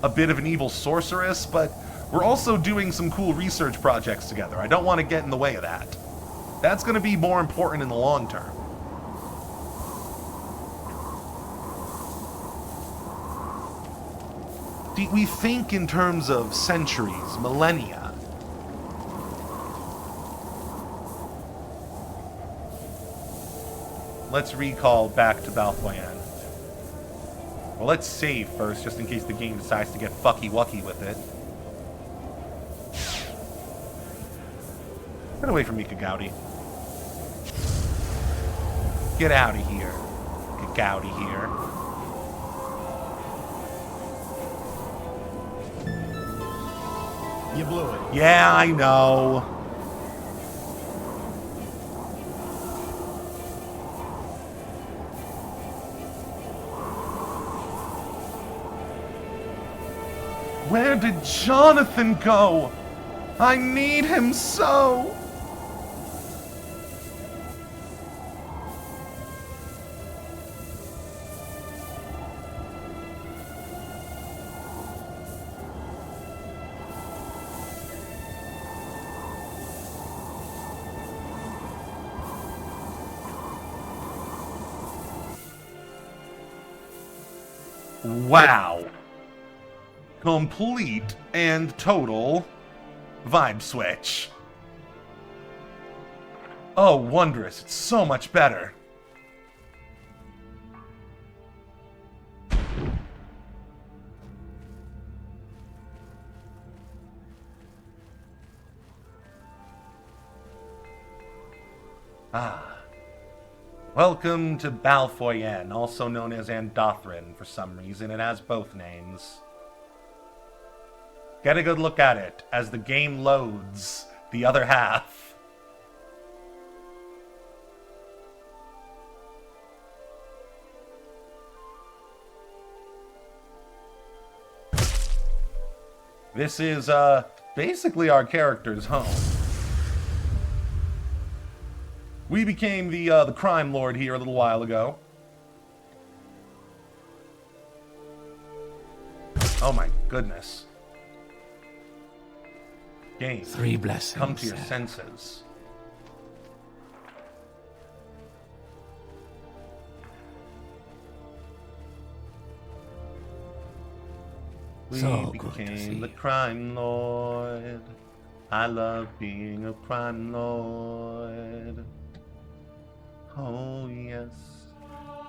a bit of an evil sorceress, but we're also doing some cool research projects together. I don't want to get in the way of that. That's going to be more important in the long term. We think in terms of centuries, millennia. Let's recall back to Balfoyan. Well, let's save first, just in case the game decides to get fucky-wucky with it. Get away from me, Kagouti. Get out of here, Kagouti here. You blew it. Yeah, I know. Where did Jonathan go? I need him so. Wow. Complete and total vibe switch. Oh, wondrous. It's so much better. Ah. Welcome to Balfoyan, also known as Andothrin for some reason. It has both names. Get a good look at it as the game loads the other half. This is basically our character's home. We became the crime lord here a little while ago. Oh my goodness. Game. 3 blessings. Come to your senses. We So good to see became the you. crime lord. I love being a crime lord. Oh yes,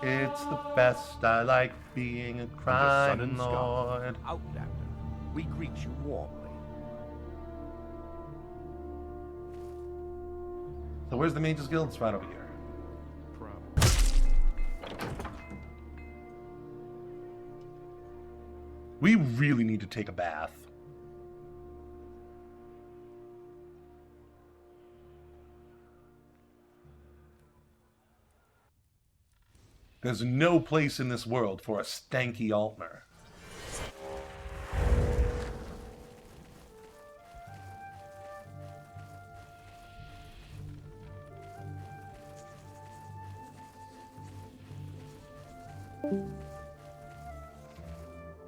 it's the best. I like being a crime lord. Outlander, we greet you warmly. So where's the Mages Guild? It's right over here. We really need to take a bath. There's no place in this world for a stanky Altmer.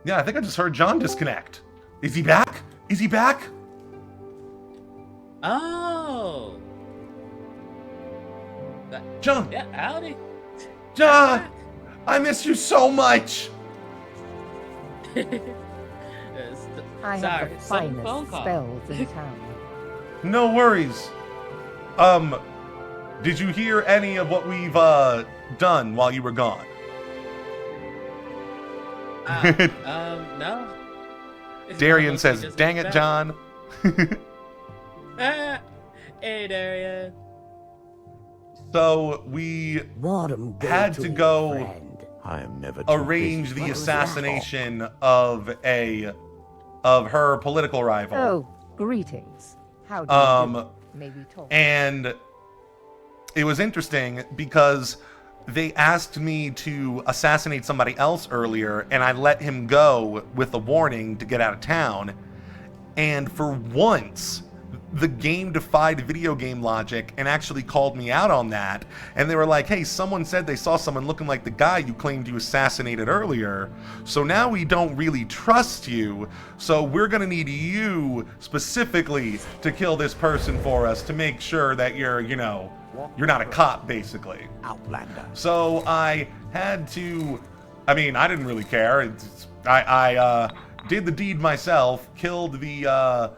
Yeah, I think I just heard John disconnect. Is he back? Is he back? Oh. John. Yeah, howdy. John, I miss you so much. I have the finest spells in town. No worries. Did you hear any of what we've done while you were gone? No. Darian says, "Dang it, John." Hey, Darian. So we had to go I am never arrange the assassination of her political rival. Oh, greetings. How do you do? May we talk? And it was interesting because they asked me to assassinate somebody else earlier, and I let him go with a warning to get out of town. And for once, the game defied video game logic and actually called me out on that. And they were like, hey, someone said they saw someone looking like the guy you claimed you assassinated earlier. So now we don't really trust you. So we're going to need you specifically to kill this person for us to make sure that you're, you know, you're not a cop, basically. Outlander. So I had to, I mean, I didn't really care. I did the deed myself, killed the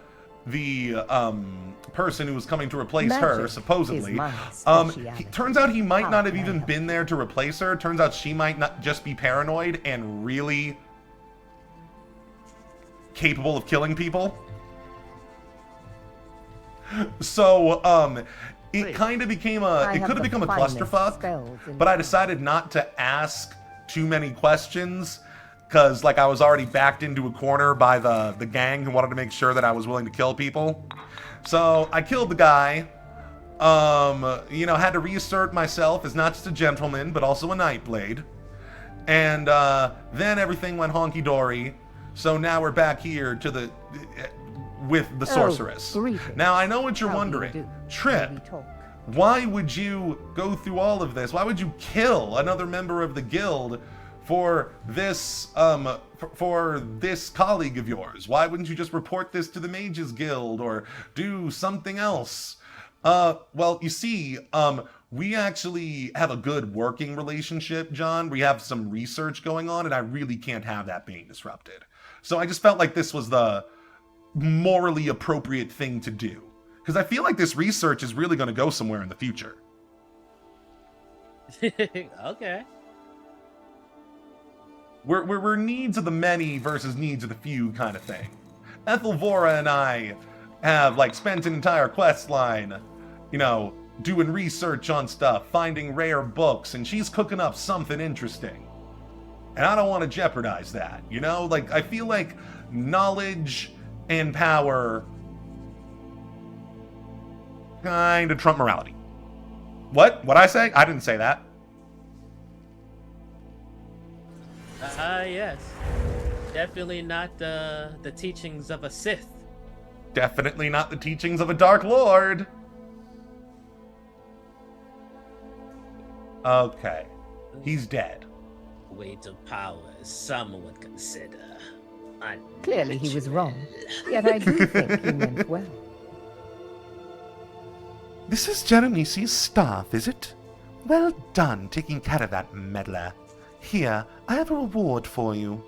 person who was coming to replace her, Magic supposedly. is my speciality. Turns out he might How not have can I even help? been there to replace her. Turns out she might not just be paranoid and really capable of killing people. So, it kind of became it could have become a clusterfuck, but I decided not to ask too many questions, because, like, I was already backed into a corner by the gang who wanted to make sure that I was willing to kill people. So, I killed the guy, you know, had to reassert myself as not just a gentleman, but also a Nightblade. And, then everything went honky-dory, so now we're back here to with the sorceress. greetings. Now, I know what you're How do you wondering. do? Trip, May we talk? why would you go through all of this? Why would you kill another member of the guild for this for this colleague of yours? Why wouldn't you just report this to the Mages Guild or do something else? Well, you see, we actually have a good working relationship, John. We have some research going on, and I really can't have that being disrupted. So I just felt like this was the morally appropriate thing to do, because I feel like this research is really going to go somewhere in the future. Okay. We're needs of the many versus needs of the few kind of thing. Ethelvora and I have, like, spent an entire quest line, you know, doing research on stuff, finding rare books, and she's cooking up something interesting. And I don't want to jeopardize that, you know? Like, I feel like knowledge and power kind of trump morality. What'd I say? I didn't say that. Yes. Definitely not the teachings of a Sith. Definitely not the teachings of a Dark Lord. Okay. He's dead. Weight of power, some would consider Clearly he was wrong, yet I do think he meant well. This is Jeremy's staff, is it? Well done taking care of that meddler. Here, I have a reward for you.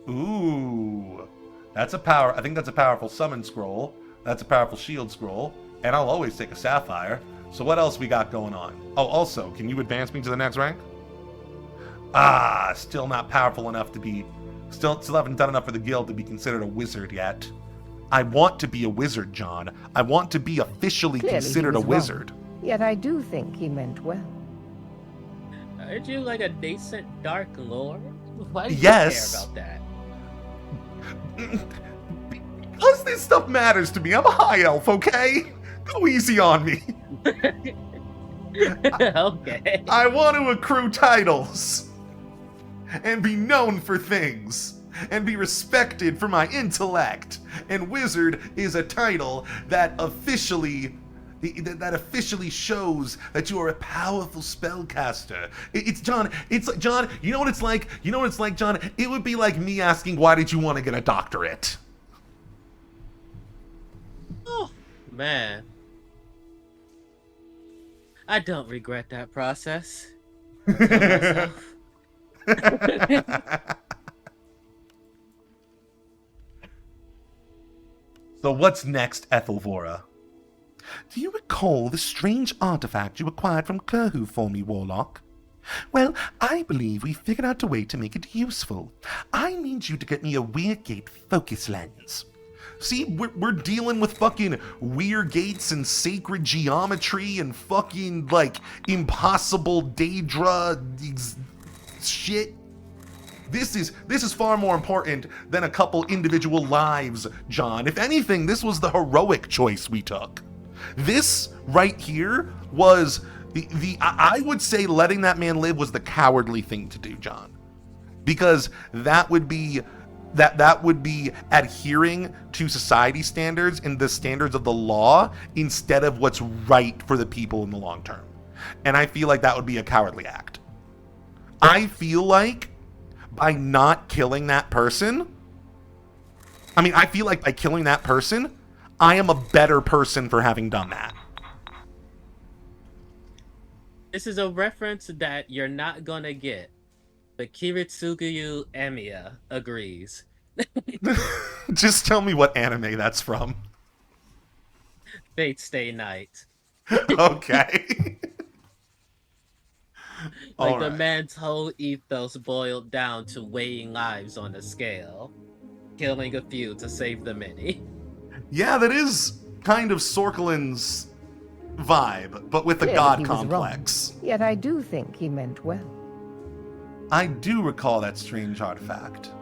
Ooh. That's a power. I think that's a powerful summon scroll. That's a powerful shield scroll. And I'll always take a sapphire. So what else we got going on? Oh, also, can you advance me to the next rank? Ah, still not powerful enough to be... Still haven't done enough for the guild to be considered a wizard yet. I want to be a wizard, John. I want to be officially Clearly considered he a was wizard. wrong, yet I do think he meant well. Aren't you like a decent Dark Lord? Why do you Yes. care about that? Because this stuff matters to me. I'm a high elf, okay? Go easy on me. Okay. I want to accrue titles. And be known for things. And be respected for my intellect. And wizard is a title that officially shows that you are a powerful spellcaster. It's John. It's like, John. You know what it's like. You know what it's like, John. It would be like me asking, "Why did you want to get a doctorate?" Oh man, I don't regret that process. So what's next, Ethelvora? Do you recall the strange artifact you acquired from Kurhu for me, Warlock? Well, I believe we figured out a way to make it useful. I need you to get me a Weirgate focus lens. See, we're dealing with fucking Weirgates and sacred geometry and fucking, like, impossible Daedra shit. This is far more important than a couple individual lives, John. If anything, this was the heroic choice we took. This right here was I would say letting that man live was the cowardly thing to do, John. Because that would be adhering to society standards and the standards of the law instead of what's right for the people in the long term. And I feel like that would be a cowardly act. I feel like by not killing that person, I feel like by killing that person, I am a better person for having done that. This is a reference that you're not gonna get But Kiritsugu Emiya agrees. Just tell me what anime that's from. Fate Stay Night. Okay. Like All the right. man's whole ethos boiled down to weighing lives on a scale, killing a few to save the many. Yeah, that is kind of Sorkelin's vibe, but with a Clearly god he was wrong. complex. Yet I do think he meant well. I do recall that strange artifact.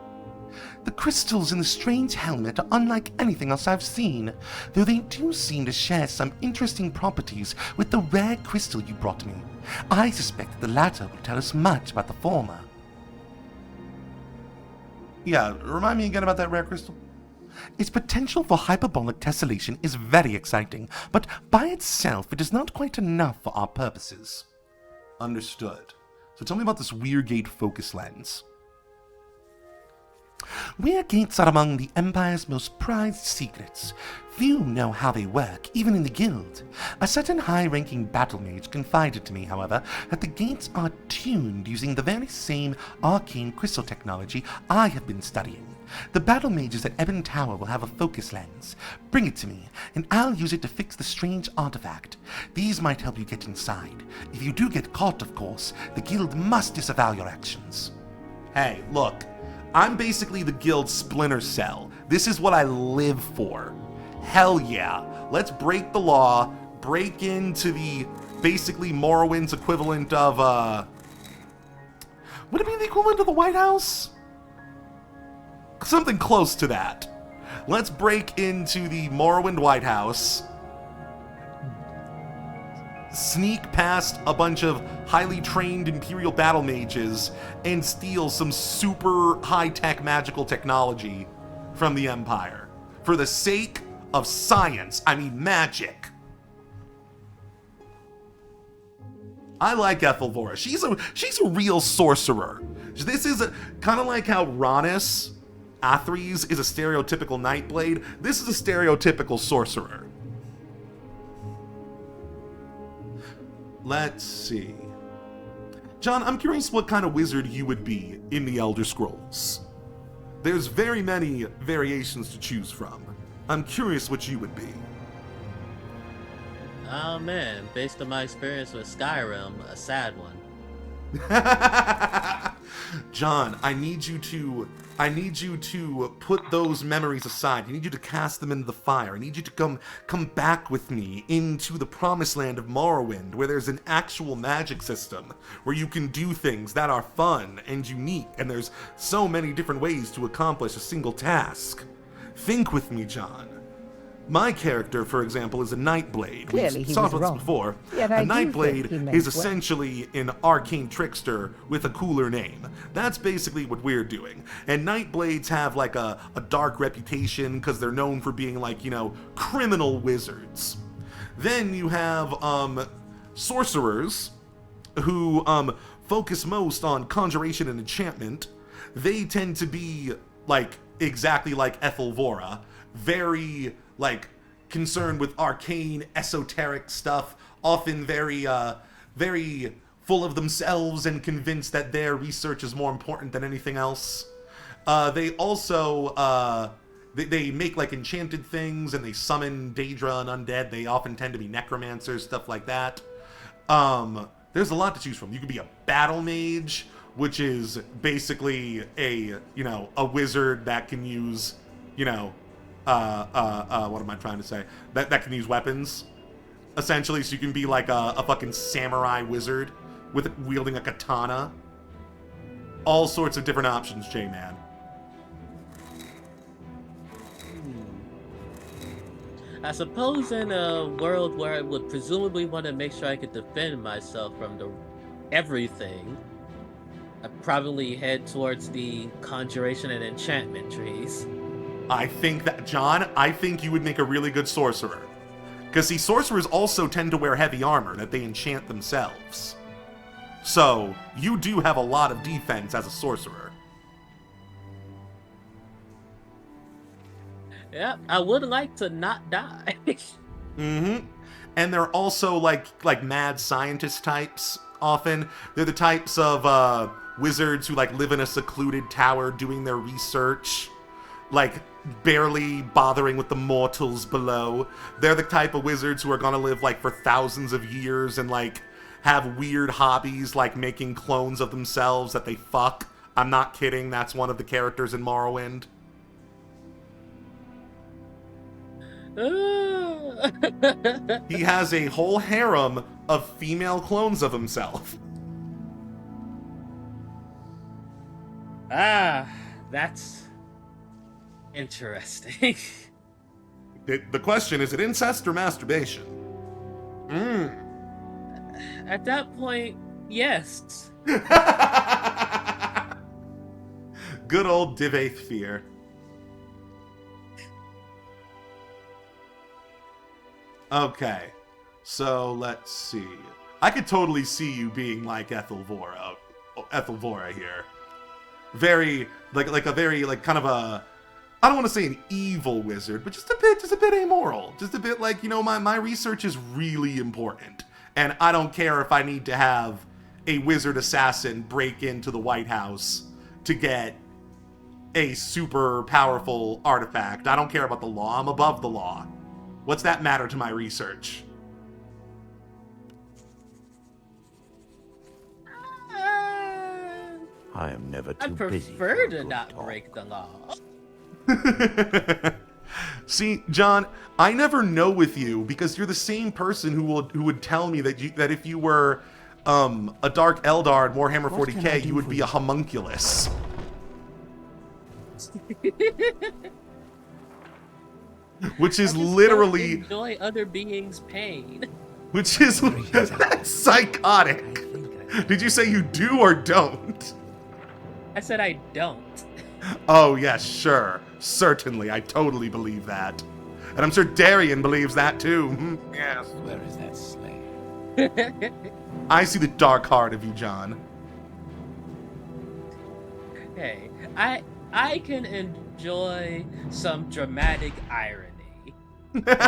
The crystals in the strange helmet are unlike anything else I've seen, though they do seem to share some interesting properties with the rare crystal you brought me. I suspect that the latter will tell us much about the former. Yeah, remind me again about that rare crystal? Its potential for hyperbolic tessellation is very exciting, but by itself it is not quite enough for our purposes. Understood. So tell me about this Weirgate focus lens. Weirgates are among the Empire's most prized secrets. Few know how they work, even in the Guild. A certain high-ranking battle mage confided to me, however, that the gates are tuned using the very same arcane crystal technology I have been studying. The battle mages at Ebon Tower will have a focus lens. Bring it to me, and I'll use it to fix the strange artifact. These might help you get inside. If you do get caught, of course, the Guild must disavow your actions. Hey, look. I'm basically the Guild's Splinter Cell. This is what I live for. Hell yeah. Let's break the law, break into the basically Morrowind's equivalent of, would it be the equivalent of the White House? Something close to that. Let's break into the Morrowind White House, sneak past a bunch of highly trained Imperial battle mages, and steal some super high-tech magical technology from the Empire. For the sake of science, I mean magic. I like Ethelvora. She's a real sorcerer. This is kind of like how Ronis, Athres, is a stereotypical Nightblade. This is a stereotypical sorcerer. Let's see. John, I'm curious what kind of wizard you would be in the Elder Scrolls. There's very many variations to choose from. I'm curious what you would be. Oh man, based on my experience with Skyrim, a sad one. John, I need you to put those memories aside. I need you to cast them into the fire. I need you to come back with me into the promised land of Morrowind, where there's an actual magic system, where you can do things that are fun and unique, and there's so many different ways to accomplish a single task. Think with me, John. My character, for example, is a Nightblade. Clearly, We've he talked was about wrong. this before. Yet A I do think he Nightblade meant is well. essentially an arcane trickster with a cooler name. That's basically what we're doing. And Nightblades have like a dark reputation because they're known for being like, you know, criminal wizards. Then you have sorcerers who focus most on conjuration and enchantment. They tend to be like exactly like Ethelvora, very like concerned with arcane, esoteric stuff, often very full of themselves and convinced that their research is more important than anything else. They also they make like enchanted things, and they summon Daedra and undead. They often tend to be necromancers, stuff like that. There's a lot to choose from. You could be a battle mage, which is basically a wizard that can use, what am I trying to say? That can use weapons, essentially. So you can be like a fucking samurai wizard with wielding a katana. All sorts of different options, J-Man. I suppose in a world where I would presumably want to make sure I could defend myself from everything, I'd probably head towards the conjuration and enchantment trees. I think that, John, I think you would make a really good sorcerer. Because, see, sorcerers also tend to wear heavy armor that they enchant themselves. So, you do have a lot of defense as a sorcerer. Yeah, I would like to not die. Mm-hmm. And they're also like mad scientist types. often. They're the types of wizards who like live in a secluded tower doing their research, like barely bothering with the mortals below. They're the type of wizards who are gonna live like for thousands of years and like have weird hobbies like making clones of themselves that they fuck. I'm not kidding, that's one of the characters in Morrowind. He has a whole harem of female clones of himself. Ah, that's interesting. The question, is it incest or masturbation? At that point, yes. Good old Divaith fear. Okay, so let's see. I could totally see you being like Ethelvora here. Very like a very like kind of a, I don't want to say an evil wizard, but just a bit amoral. Just a bit like, you know, my research is really important. And I don't care if I need to have a wizard assassin break into the White House to get a super powerful artifact. I don't care about the law. I'm above the law. What's that matter to my research? I am never I too busy. prefer to not break the law. See, John, I never know with you because you're the same person who would tell me that if you were a Dark Eldar in Warhammer 40k, you would be a homunculus. Which is literally enjoy other beings' pain. Which is that's psychotic. Did you say you do or don't? I said I don't. Oh yes, sure, certainly, I totally believe that, and I'm sure Darian believes that too. Yes. Where is that slave? I see the dark heart of you, John. Hey, I can enjoy some dramatic irony.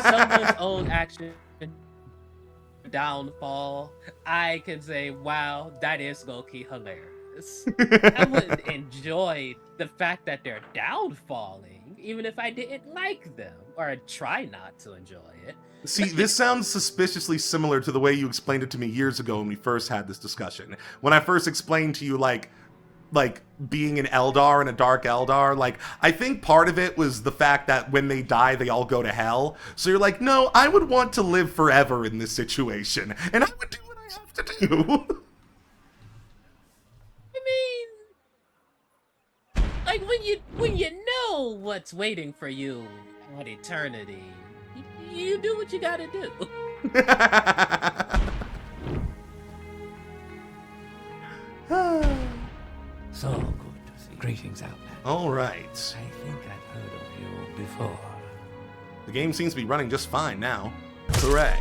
Someone's own action downfall, I can say, wow, that is low-key hilarious. I would enjoy the fact that they're downfalling, even if I didn't like them, or try not to enjoy it. See, this sounds suspiciously similar to the way you explained it to me years ago when we first had this discussion. When I first explained to you, like being an Eldar and a Dark Eldar, like, I think part of it was the fact that when they die, they all go to hell. So you're like, no, I would want to live forever in this situation, and I would do what I have to do. I mean, like, when you know what's waiting for you at eternity, you do what you gotta do. So good to see. Greetings, Outland. All right. I think I've heard of you before. The game seems to be running just fine now. Hooray.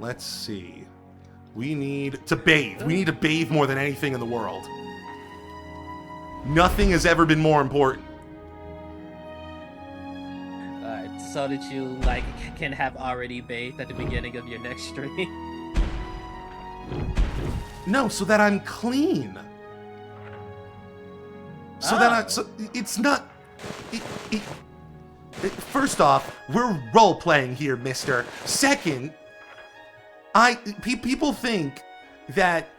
Let's see. We need to bathe. We need to bathe more than anything in the world. Nothing has ever been more important. Alright, so that you, like, can have already bathed at the beginning of your next stream. No, so that I'm clean. So that so it's not. First off, we're role playing here, mister. Second, people think that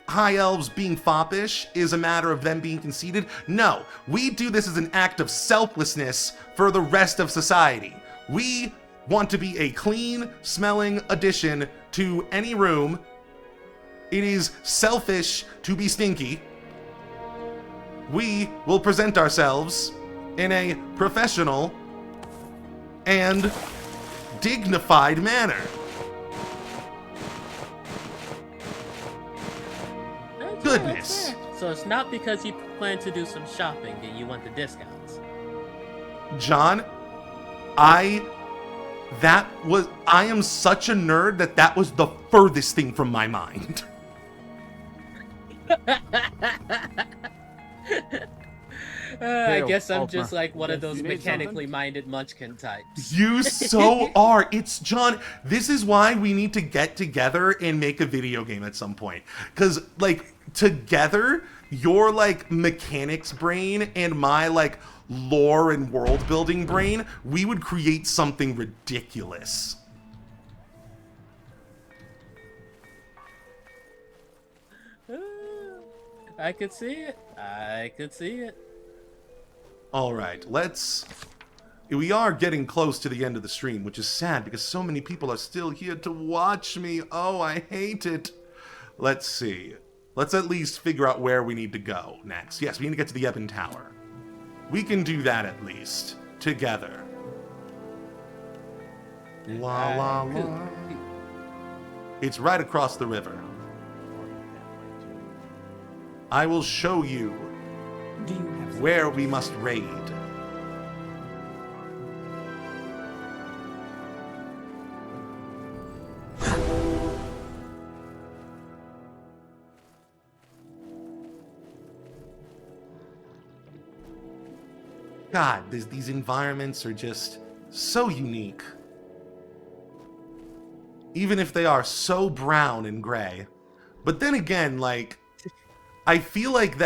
high elves being foppish is a matter of them being conceited. No, we do this as an act of selflessness for the rest of society. We want to be a clean smelling addition to any room. It is selfish to be stinky. We will present ourselves in a professional and dignified manner. Goodness. So it's not because you plan to do some shopping that you want the discounts. John, I am such a nerd that was the furthest thing from my mind. I Hey, guess I'm Altmer. just like one of Yes, those you need mechanically minded munchkin types. You so are. It's John. This is why we need to get together and make a video game at some point. Because, like, together, your, like, mechanics brain and my, like, lore and world building brain, we would create something ridiculous. I could see it. I could see it. All right, we are getting close to the end of the stream, which is sad because so many people are still here to watch me. Oh, I hate it. Let's see. Let's at least figure out where we need to go next. Yes, we need to get to the Ebon Tower. We can do that at least, together. La la la. It's right across the river. I will show you where we must raid. God, these environments are just so unique. Even if they are so brown and gray. But then again, like, I feel like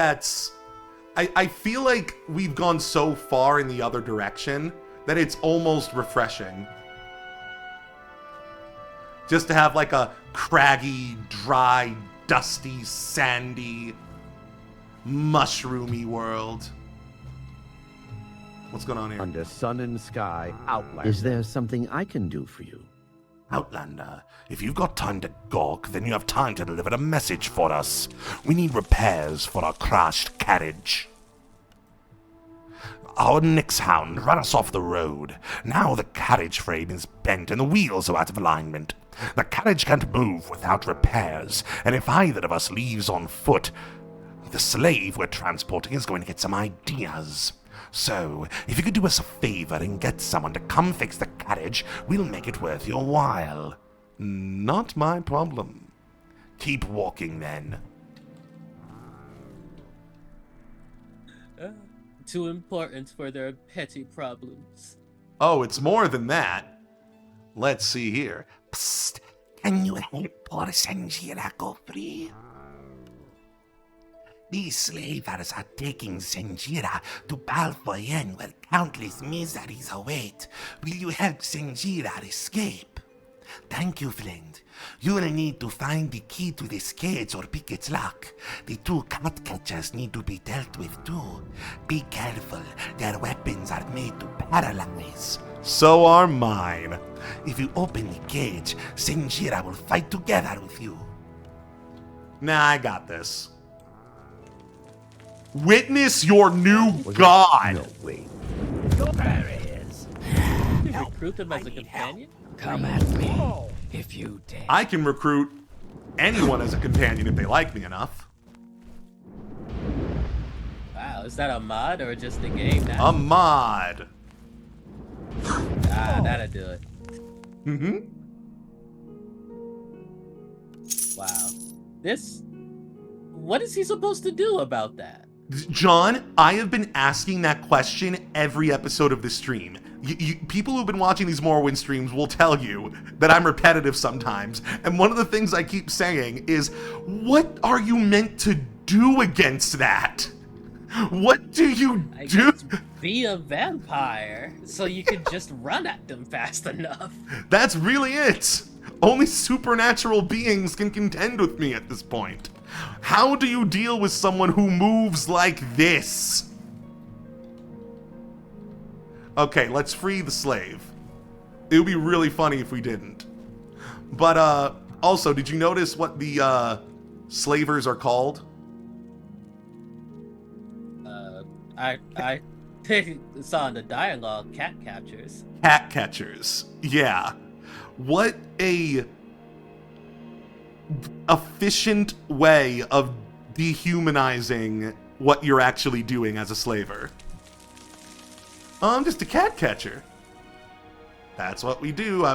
I feel like we've gone so far in the other direction that it's almost refreshing. Just to have like a craggy, dry, dusty, sandy, mushroomy world. What's going on here? Under sun and sky, Outlander. Is there something I can do for you? Outlander, if you've got time to gawk, then you have time to deliver a message for us. We need repairs for our crashed carriage. Our Nix hound ran us off the road. Now the carriage frame is bent and the wheels are out of alignment. The carriage can't move without repairs, and if either of us leaves on foot, the slave we're transporting is going to get some ideas. So, if you could do us a favor and get someone to come fix the carriage, we'll make it worth your while. Not my problem. Keep walking, then. Too important for their petty problems. Oh, it's more than that. Let's see here. Psst, can you help poor Senjira go free? These slavers are taking Senjira to Balfoyen where countless miseries await. Will you help Senjira escape? Thank you, friend. You will need to find the key to this cage or pick its lock. The two cat catchers need to be dealt with too. Be careful, their weapons are made to paralyze. So are mine. If you open the cage, Senjira will fight together with you. Nah, I got this. Witness your new god! No, wait. There he is. You recruit them as a companion? Come at me, if you dare. I can recruit anyone as a companion if they like me enough. Wow, is that a mod or just a game now? A mod. Ah, that'll do it. Mm-hmm. Wow. What is he supposed to do about that? John, I have been asking that question every episode of this stream. People who've been watching these Morrowind streams will tell you that I'm repetitive sometimes, and one of the things I keep saying is, what are you meant to do against that? What do you do? Be a vampire, so you can just run at them fast enough. That's really it. Only supernatural beings can contend with me at this point. How do you deal with someone who moves like this? Okay, let's free the slave. It would be really funny if we didn't. But, also, did you notice what the, slavers are called? I saw in the dialogue cat catchers. Cat catchers. Yeah. What a efficient way of dehumanizing what you're actually doing as a slaver. I'm just a cat catcher. That's what we do.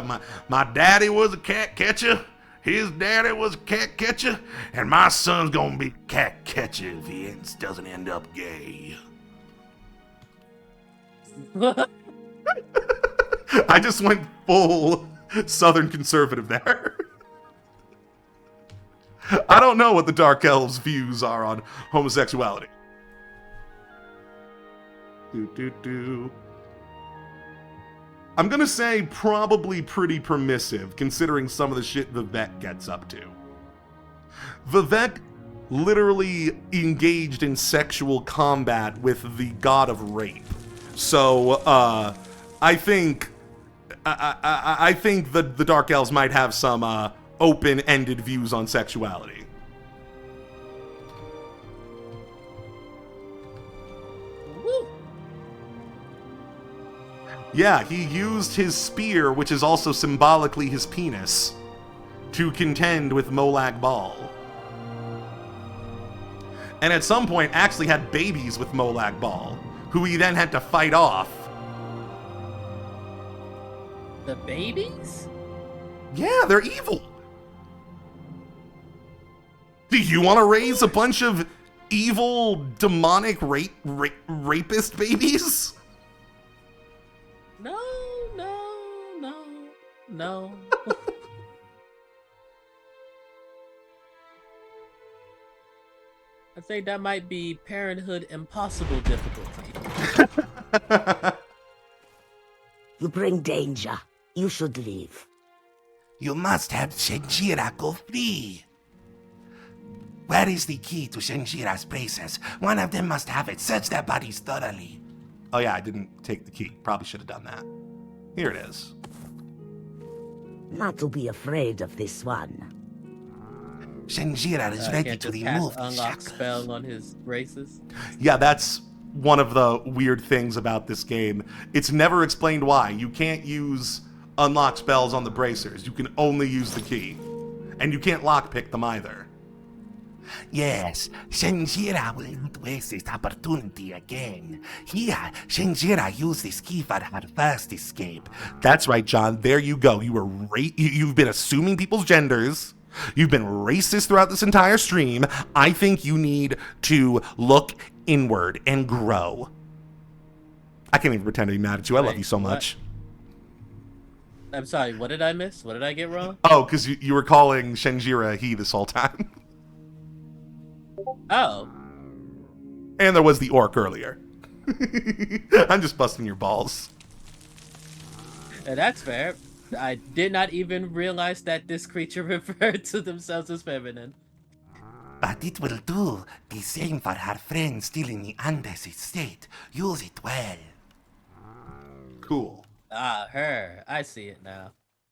My daddy was a cat catcher. His daddy was a cat catcher. And my son's gonna be a cat catcher if he doesn't end up gay. I just went full Southern conservative there. I don't know what the Dark Elves' views are on homosexuality. I'm gonna say probably pretty permissive, considering some of the shit Vivek gets up to. Vivek literally engaged in sexual combat with the god of rape. So, I think that the Dark Elves might have some open-ended views on sexuality. Woo. Yeah, he used his spear, which is also symbolically his penis, to contend with Molag Bal. And at some point actually had babies with Molag Bal, who he then had to fight off. The babies? Yeah, they're evil. Do you want to raise a bunch of evil, demonic rapist babies? No. I think that might be Parenthood Impossible difficulty. You bring danger. You should leave. You must have Shenjira go free. Where is the key to Shenjira's braces? One of them must have it. Search their bodies thoroughly. Oh yeah, I didn't take the key. Probably should have done that. Here it is. Not to be afraid of this one. Shenjira is ready can't to just cast remove the unlock shackles. spell on his braces. Yeah, that's one of the weird things about this game. It's never explained why. You can't use unlock spells on the bracers. You can only use the key. And you can't lockpick them either. Yes, Shenjira will not waste this opportunity again. Here, Shenjira used this key for her first escape. That's right, John. There you go. You've been assuming people's genders. You've been racist throughout this entire stream. I think you need to look inward and grow. I can't even pretend to be mad at you. I love you so much. I'm sorry, what did I miss? What did I get wrong? Oh, because you were calling Shenjira he this whole time. Oh. And there was the orc earlier. I'm just busting your balls. That's fair. I did not even realize that this creature referred to themselves as feminine. But it will do the same for her friend still in the Andes state. Use it well. Cool. Ah, her. I see it now.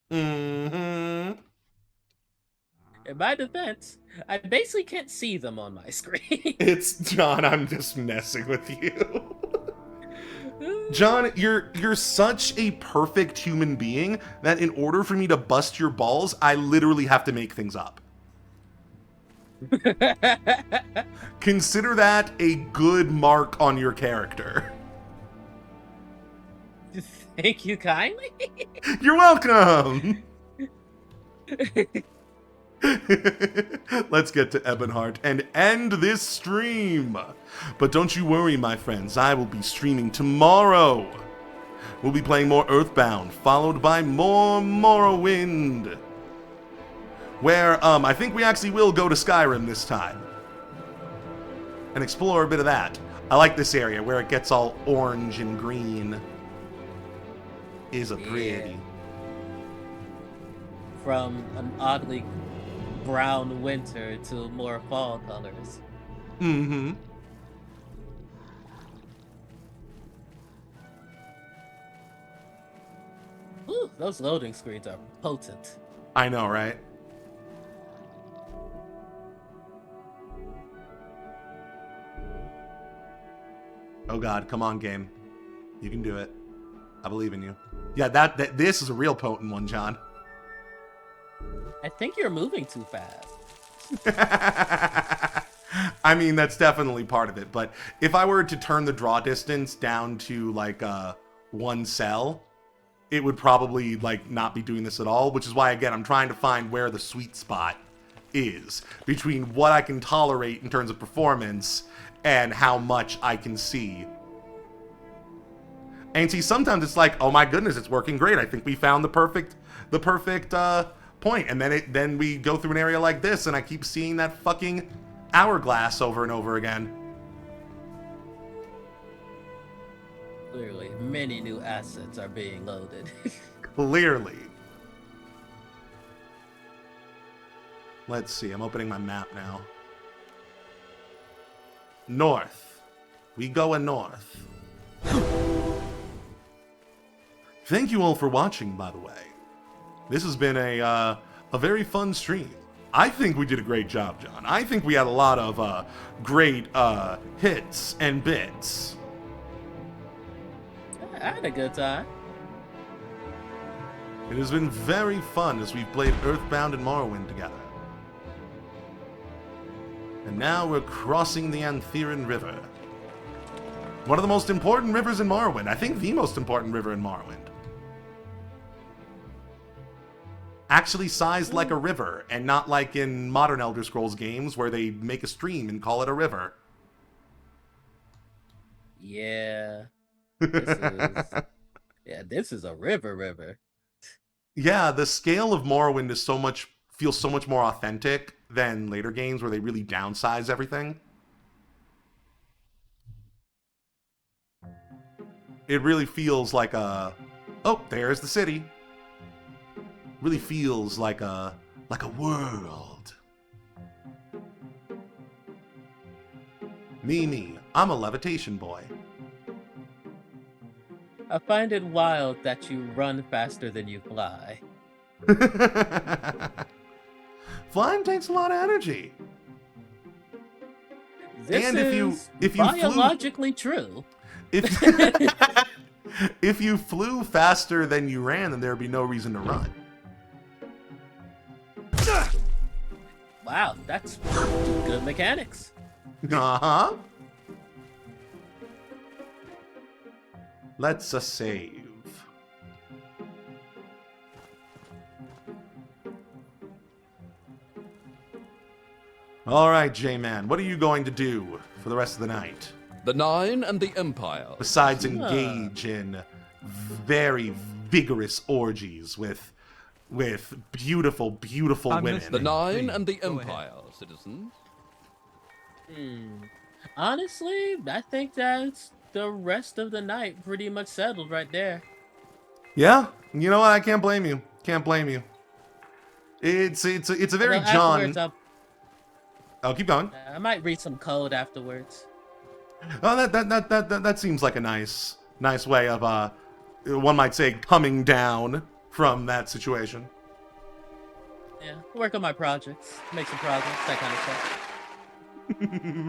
Mm-hmm. In my defense, I basically can't see them on my screen. It's John, I'm just messing with you. John, you're such a perfect human being that in order for me to bust your balls, I literally have to make things up. Consider that a good mark on your character. Thank you kindly. You're welcome. Let's get to Ebonheart and end this stream. But don't you worry, my friends. I will be streaming tomorrow. We'll be playing more Earthbound, followed by more Morrowind. Where, I think we actually will go to Skyrim this time. And explore a bit of that. I like this area where it gets all orange and green. Is a pretty. From an oddly brown winter to more fall colors. Mm-hmm. Ooh, those loading screens are potent. I know, right? Oh god, come on, game. You can do it. I believe in you. Yeah, this is a real potent one, John. I think you're moving too fast. I mean, that's definitely part of it, but if I were to turn the draw distance down to like one cell, it would probably like not be doing this at all, which is why, again, I'm trying to find where the sweet spot is between what I can tolerate in terms of performance and how much I can see. And see, sometimes it's like, oh my goodness, it's working great. I think we found the perfect point. And then we go through an area like this, and I keep seeing that fucking hourglass over and over again. Clearly, many new assets are being loaded. Clearly. Let's see, I'm opening my map now. North. We going north. Thank you all for watching, by the way. This has been a very fun stream. I think we did a great job, John. I think we had a lot of great hits and bits. I had a good time. It has been very fun as we've played Earthbound and Morrowind together. And now we're crossing the Antheran River. One of the most important rivers in Morrowind. I think the most important river in Morrowind. Actually sized like a river, and not like in modern Elder Scrolls games where they make a stream and call it a river. Yeah. This is a river. Yeah, the scale of Morrowind is feels so much more authentic than later games where they really downsize everything. It really feels like a... Oh, there's the city. Really feels like a world. Me, I'm a levitation boy. I find it wild that you run faster than you fly. Flying takes a lot of energy. This and is if you biologically true. If you flew faster than you ran, then there'd be no reason to run. Wow, that's good mechanics. Uh-huh. Let's save. All right, J-Man, what are you going to do for the rest of the night? The Nine and the Empire. Besides engage in very vigorous orgies with beautiful, beautiful women. The Nine and the Empire, citizens. Honestly, I think that's the rest of the night pretty much settled right there. Yeah, you know what? I can't blame you. Can't blame you. It's a very John. Oh, keep going. I might read some code afterwards. Oh, that seems like a nice way of one might say coming down from that situation. Yeah, work on my projects, make some progress, that kind of stuff.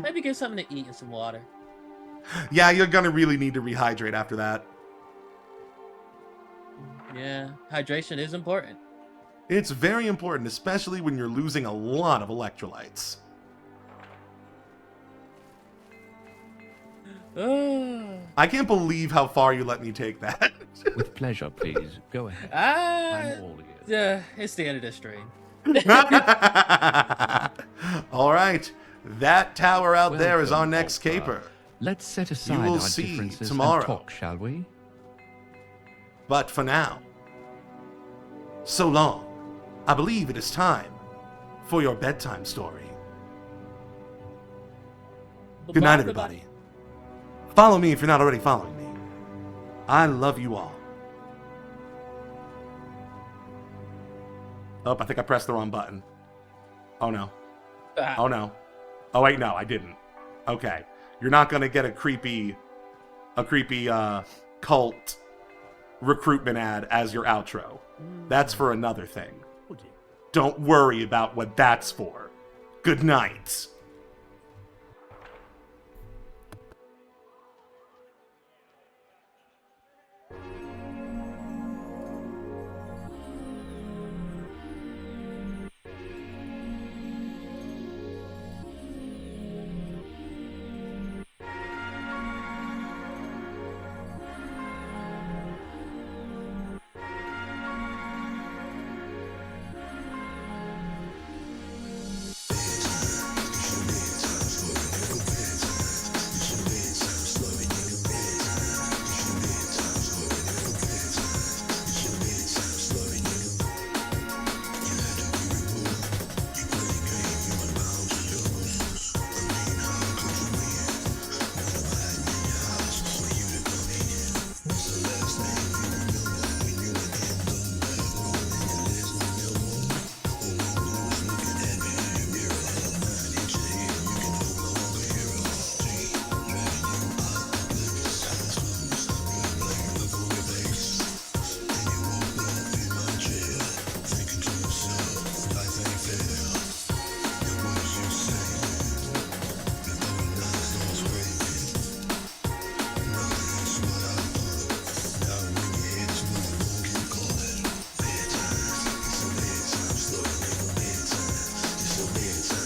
Maybe get something to eat and some water. Yeah, you're gonna really need to rehydrate after that. Yeah, hydration is important. It's very important, especially when you're losing a lot of electrolytes. I can't believe how far you let me take that. With pleasure, please. Go ahead. I'm all ears. Yeah, it's the end of the stream. All right, that tower out there is our next caper. Let's set aside you will our see differences tomorrow. and talk, shall we? But for now, so long. I believe it is time for your bedtime story. Good night, everybody. Follow me if you're not already following me. I love you all. Oh, I think I pressed the wrong button. Oh no. Oh no. Oh wait, no, I didn't. Okay. You're not gonna get a creepy cult recruitment ad as your outro. That's for another thing. Don't worry about what that's for. Good night. It's